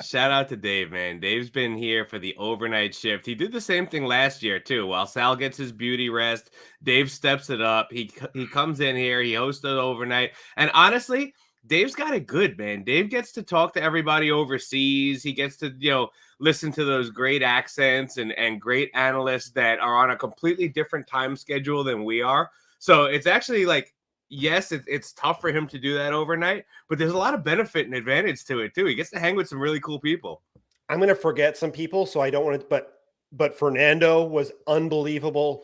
Shout out to Dave, man. Dave's been here for the overnight shift. He did the same thing last year too. While Sal gets his beauty rest, Dave steps it up. He comes in here, he hosts it overnight. And honestly, Dave's got it good, man. Dave gets to talk to everybody overseas. He gets to, listen to those great accents and great analysts that are on a completely different time schedule than we are. So it's actually like, yes, it's tough for him to do that overnight, but there's a lot of benefit and advantage to it too. He gets to hang with some really cool people. I'm going to forget some people, so I don't want to, but Fernando was unbelievable.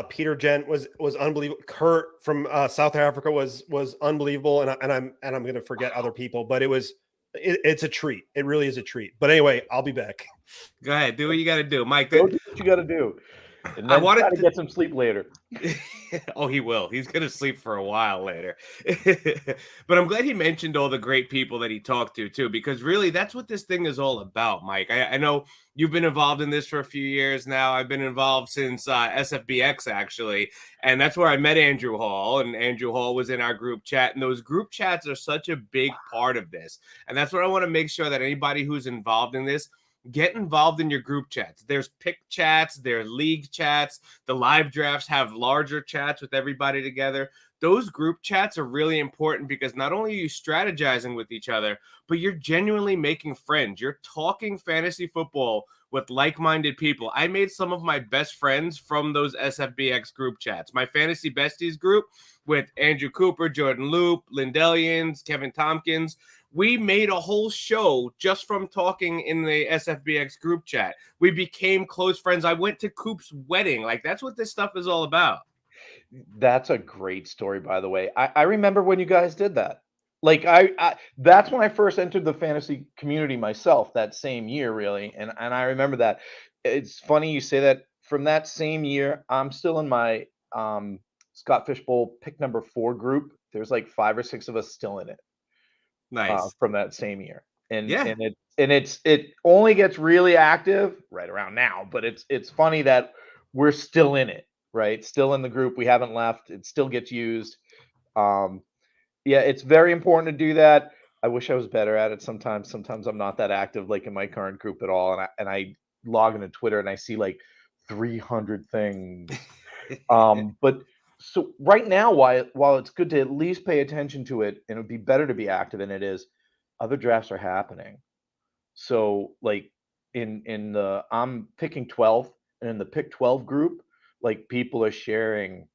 Peter Gent was unbelievable. Kurt from South Africa was unbelievable. And I'm going to forget other people, but it's a treat. It really is a treat. But anyway, I'll be back. Go ahead. Do what you got to do, Mike. Go do what you got to do. And then try to get some sleep later. Oh, he will. He's going to sleep for a while later. But I'm glad he mentioned all the great people that he talked to, too, because really that's what this thing is all about, Mike. I know you've been involved in this for a few years now. I've been involved since SFBX, actually. And that's where I met Andrew Hall. And Andrew Hall was in our group chat. And those group chats are such a big part of this. And that's what I want to make sure that anybody who's involved in this, get involved in your group chats. There's pick chats, there's league chats. The live drafts have larger chats with everybody together. Those group chats are really important because not only are you strategizing with each other, but you're genuinely making friends. You're talking fantasy football with like-minded people. I made some of my best friends from those SFBX group chats. My Fantasy Besties group with Andrew Cooper, Jordan Loop, Lindellians, Kevin Tompkins. We made a whole show just from talking in the SFBX group chat. We became close friends. I went to Coop's wedding. Like, that's what this stuff is all about. That's a great story, by the way. I remember when you guys did that. Like, I that's when I first entered the fantasy community myself, that same year, really. And I remember that. It's funny you say that. From that same year, I'm still in my Scott Fishbowl pick number 4 group. There's like 5 or 6 of us still in it. Nice. From that same year. And yeah. it only gets really active right around now, but it's funny that we're still in it, right? Still in the group. We haven't left. It still gets used. Yeah, it's very important to do that. I wish I was better at it sometimes. Sometimes I'm not that active like in my current group at all. And I log into Twitter and I see like 300 things. But so right now, while it's good to at least pay attention to it, and it would be better to be active in it, is other drafts are happening. So like in the I'm picking 12, and in the pick 12 group, like people are sharing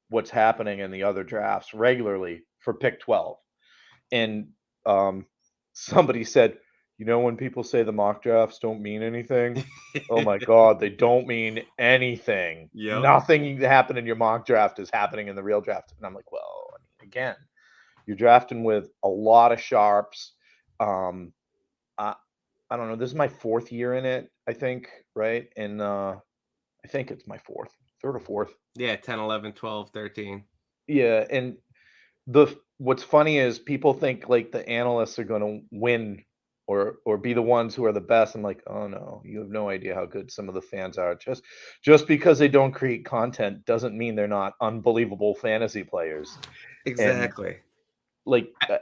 what's happening in the other drafts regularly for pick 12. And somebody said, when people say the mock drafts don't mean anything, oh my God, they don't mean anything. Yep. Nothing that happened in your mock draft is happening in the real draft. And I'm like, well, again, you're drafting with a lot of sharps. I don't know. This is my 4th year in it, I think, right? And I think it's my 4th, 3rd or 4th. Yeah, 10, 11, 12, 13. Yeah, and what's funny is people think like the analysts are going to win or be the ones who are the best. I'm like, oh no, you have no idea how good some of the fans are. Just because they don't create content doesn't mean they're not unbelievable fantasy players. Exactly. And, like I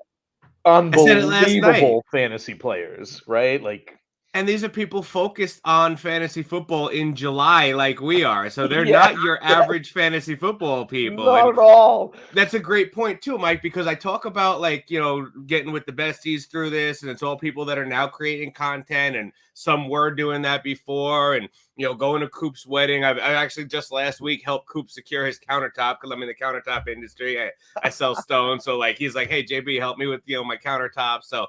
said it last night. unbelievable fantasy players, right? Like, and these are people focused on fantasy football in July like we are. So they're not your average fantasy football people. Not at all. That's a great point too, Mike, because I talk about getting with the besties through this, and it's all people that are now creating content, and some were doing that before, and going to Coop's wedding. I actually just last week helped Coop secure his countertop because I'm in the countertop industry. I sell stone. So he's like, hey, JB, help me with my countertop. So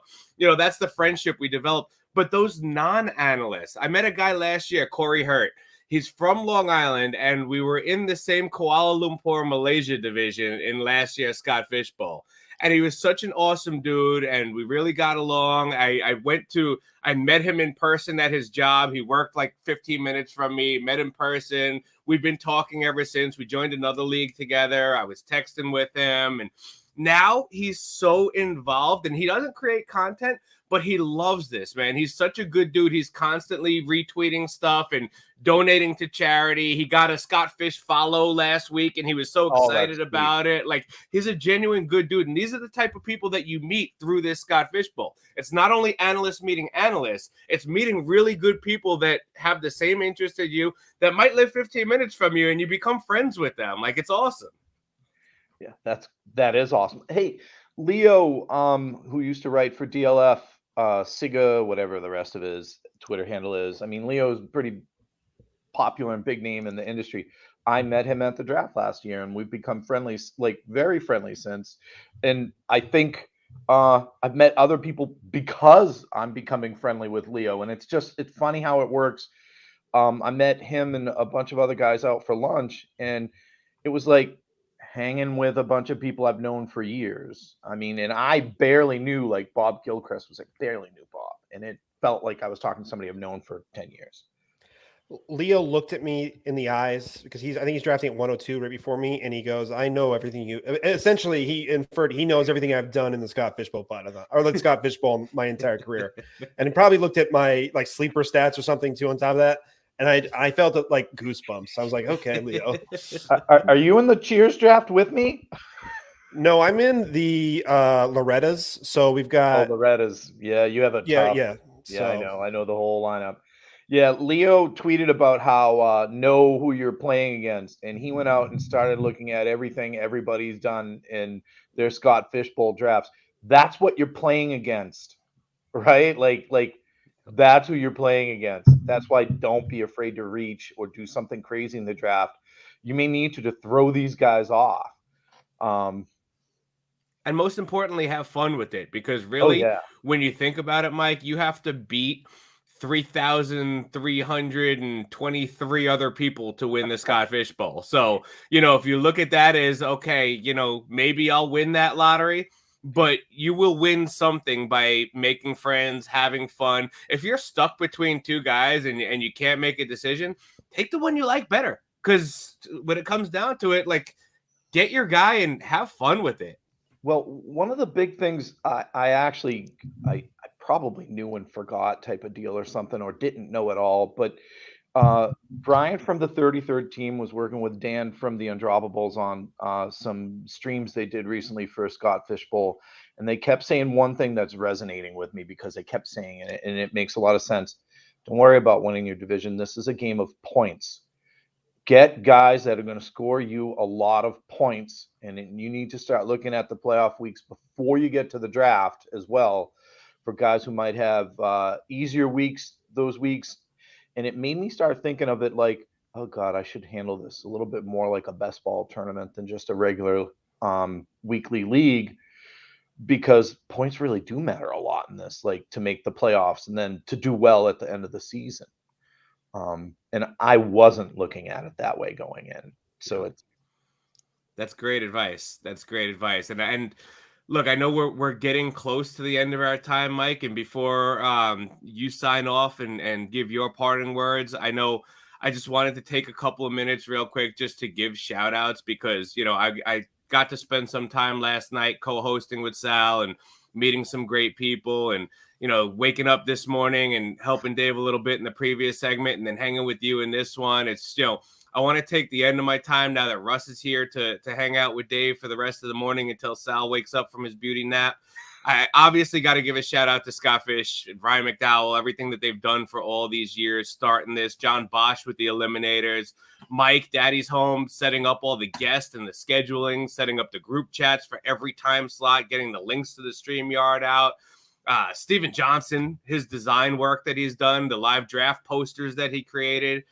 that's the friendship we developed. But those non-analysts, I met a guy last year, Corey Hurt. He's from Long Island, and we were in the same Kuala Lumpur, Malaysia division in last year's Scott Fishbowl. And he was such an awesome dude, and we really got along. I met him in person at his job. He worked like 15 minutes from me, met in person. We've been talking ever since. We joined another league together. I was texting with him, and now he's so involved, and he doesn't create content, but he loves this, man. He's such a good dude. He's constantly retweeting stuff and donating to charity. He got a Scott Fish follow last week, and he was so excited about it. Like, he's a genuine good dude. And these are the type of people that you meet through this Scott Fish Bowl. It's not only analysts meeting analysts, it's meeting really good people that have the same interest as you, that might live 15 minutes from you, and you become friends with them. Like, it's awesome. Yeah, that is awesome. Hey, Leo, who used to write for DLF, Siga, whatever the rest of his Twitter handle is. I mean, Leo's pretty popular and big name in the industry. I met him at the draft last year, and we've become friendly, like very friendly since. And I think I've met other people because I'm becoming friendly with Leo. And it's funny how it works. I met him and a bunch of other guys out for lunch, and it was like hanging with a bunch of people I've known for years. I mean, and I barely knew, like, Bob Gilchrist was like, barely knew Bob. And it felt like I was talking to somebody I've known for 10 years. Leo looked at me in the eyes because I think he's drafting at 102 right before me. And he goes, I know everything essentially he inferred he knows everything I've done in the Scott Fish Bowl Podathon, or the Scott Fish Bowl my entire career. And he probably looked at my like sleeper stats or something too on top of that. And I felt it like goosebumps. I was like, okay, Leo. Are you in the Cheers draft with me? No, I'm in the Loretta's. So we've got Loretta's. Yeah, you have a top. Yeah. So. I know the whole lineup. Yeah, Leo tweeted about how know who you're playing against, and he went out and started looking at everything everybody's done in their Scott Fish Bowl drafts. That's what you're playing against, right? Like that's who you're playing against. That's why don't be afraid to reach or do something crazy in the draft. You may need to throw these guys off. And most importantly, have fun with it, because really, when you think about it, Mike, you have to beat 3,323 other people to win the Scott Fish Bowl. So, if you look at that as, okay, maybe I'll win that lottery, but you will win something by making friends, having fun. If you're stuck between two guys and you can't make a decision, take the one you like better. Because when it comes down to it, like, get your guy and have fun with it. Well, one of the big things I probably knew and forgot type of deal or something, or didn't know at all, but Brian from the 33rd team was working with Dan from the Undroppables on some streams they did recently for Scott Fish Bowl, and they kept saying one thing that's resonating with me because they kept saying it, and it makes a lot of sense. Don't worry about winning your division. This is a game of points. Get guys that are going to score you a lot of points, and you need to start looking at the playoff weeks before you get to the draft as well, for guys who might have easier weeks those weeks. And it made me start thinking of it like, oh God, I should handle this a little bit more like a best ball tournament than just a regular weekly league, because points really do matter a lot in this, like to make the playoffs and then to do well at the end of the season. And I wasn't looking at it that way going in. So that's great advice. That's great advice. And look, I know we're getting close to the end of our time, Mike. And before you sign off and give your parting words, I know I just wanted to take a couple of minutes real quick just to give shout outs, because, I got to spend some time last night co-hosting with Sal and meeting some great people, and, waking up this morning and helping Dave a little bit in the previous segment, and then hanging with you in this one. It's, I want to take the end of my time now that Russ is here to hang out with Dave for the rest of the morning until Sal wakes up from his beauty nap. I obviously got to give a shout out to Scott Fish and Ryan McDowell, everything that they've done for all these years, starting this. John Bosch with the Eliminators, Mike, Daddy's Home, setting up all the guests and the scheduling, setting up the group chats for every time slot, getting the links to the StreamYard out. Steven Johnson, his design work that he's done, the live draft posters that he created,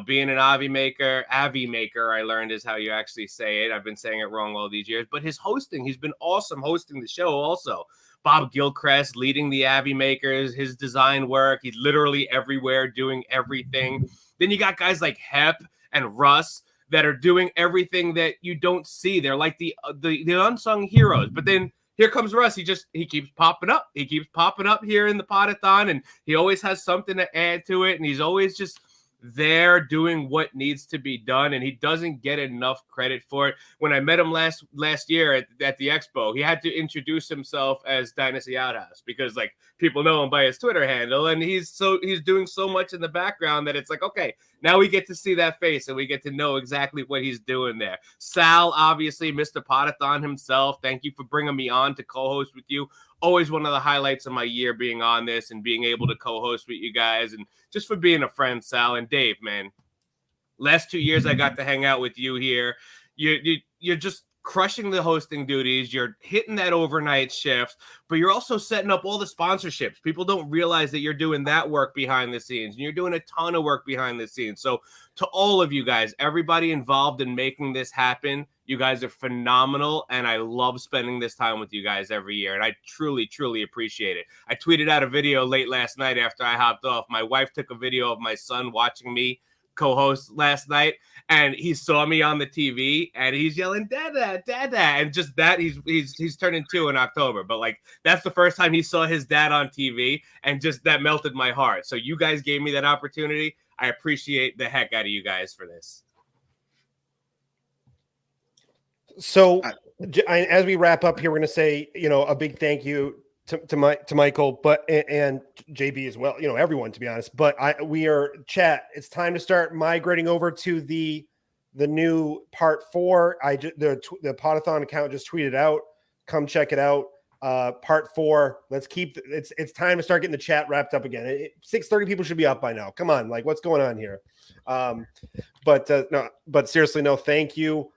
being an Avi maker, I learned is how you actually say it. I've been saying it wrong all these years, but his hosting, he's been awesome hosting the show also. Bob Gilchrist leading the Avi makers, his design work, he's literally everywhere doing everything. Then you got guys like Hep and Russ that are doing everything that you don't see. They're like the unsung heroes, but then here comes Russ. He keeps popping up. He keeps popping up here in the Podathon, and he always has something to add to it. And he's always just there doing what needs to be done, and he doesn't get enough credit for it. When I met him last year at the expo, he had to introduce himself as Dynasty Outhouse because like people know him by his Twitter handle, and he's doing so much in the background that it's like, okay, now we get to see that face and we get to know exactly what he's doing there. Sal, obviously, Mr. Podathon himself, thank you for bringing me on to co-host with you. Always one of the highlights of my year being on this and being able to co-host with you guys, and just for being a friend, Sal. And Dave, man, last 2 years I got to hang out with you here. You're just crushing the hosting duties. You're hitting that overnight shift, but you're also setting up all the sponsorships. People don't realize that you're doing that work behind the scenes, and you're doing a ton of work behind the scenes. So to all of you guys, everybody involved in making this happen, you guys are phenomenal, and I love spending this time with you guys every year, and I truly, truly appreciate it. I tweeted out a video late last night after I hopped off. My wife took a video of my son watching me co-host last night, and he saw me on the TV, and he's yelling, "Dada, Dada," and just that he's turning 2 in October, but like that's the first time he saw his dad on TV, and just that melted my heart. So you guys gave me that opportunity. I appreciate the heck out of you guys for this. So as we wrap up here, we're going to say, a big thank you to Michael, and JB as well, everyone, to be honest, but it's time to start migrating over to the new part 4. The Podathon account just tweeted out, come check it out. Part 4. It's time to start getting the chat wrapped up again. 6:30 people should be up by now. Come on. Like, what's going on here? But seriously, no, thank you,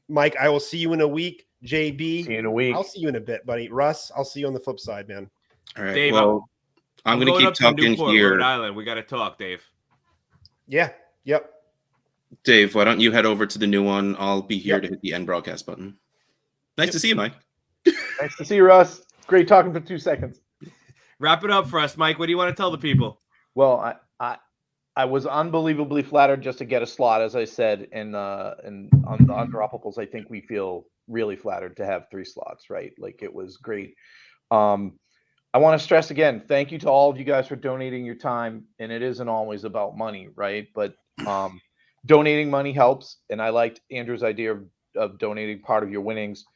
Mike. I will see you in a week. JB, see you in a week. I'll see you in a bit, buddy. Russ, I'll see you on the flip side, man. All right. Dave, well, I'm going to keep talking Newport, here. Rhode Island. We got to talk, Dave. Yeah. Yep. Dave, why don't you head over to the new one? I'll be here to hit the end broadcast button. Nice to see you, Mike. Nice to see you, Russ. Great talking for 2 seconds. Wrap it up for us, Mike. What do you want to tell the people? Well, I was unbelievably flattered just to get a slot, as I said, and on the Undroppables, I think we feel really flattered to have 3 slots, right? Like, it was great. I want to stress again, thank you to all of you guys for donating your time, and it isn't always about money, right? But donating money helps, and I liked Andrew's idea of donating part of your winnings.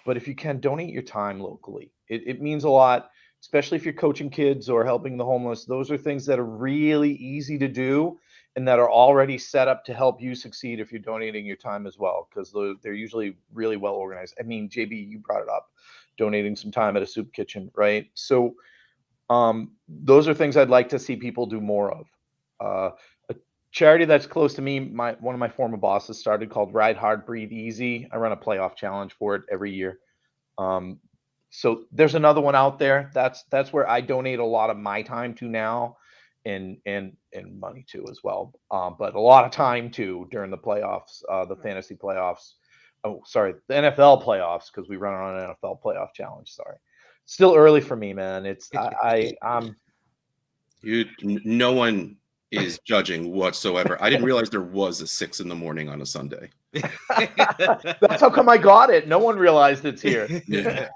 But if you can, donate your time locally. It means a lot, especially if you're coaching kids or helping the homeless. Those are things that are really easy to do and that are already set up to help you succeed if you're donating your time as well, because they're usually really well organized. I mean, JB, you brought it up, donating some time at a soup kitchen, right? So those are things I'd like to see people do more of. A charity that's close to me, one of my former bosses started, called Ride Hard, Breathe Easy. I run a playoff challenge for it every year. So there's another one out there. That's where I donate a lot of my time to now, and money too as well. But a lot of time too during the playoffs, the fantasy playoffs. Oh, sorry, the NFL playoffs, because we run on an NFL playoff challenge. Sorry, still early for me, man. It's No one is judging whatsoever. I didn't realize there was a 6 in the morning on a Sunday. That's how come I got it. No one realized it's here. Yeah.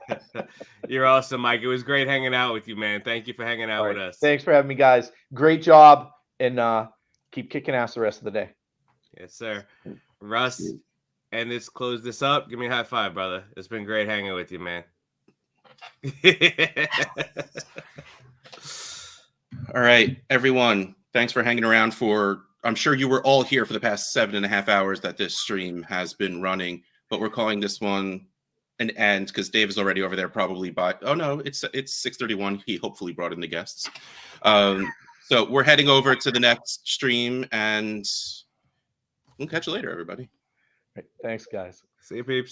You're awesome, Mike. It was great hanging out with you, man. Thank you for hanging out with us. Thanks for having me, guys. Great job, and keep kicking ass the rest of the day. Yes, sir. Russ, and let's close this up. Give me a high five, brother. It's been great hanging with you, man. All right, everyone. Thanks for hanging around I'm sure you were all here for the past 7.5 hours that this stream has been running, but we're calling this one an end because Dave is already over there probably it's 6:31. He hopefully brought in the guests. So we're heading over to the next stream, and we'll catch you later, everybody. Thanks, guys. See you, peeps.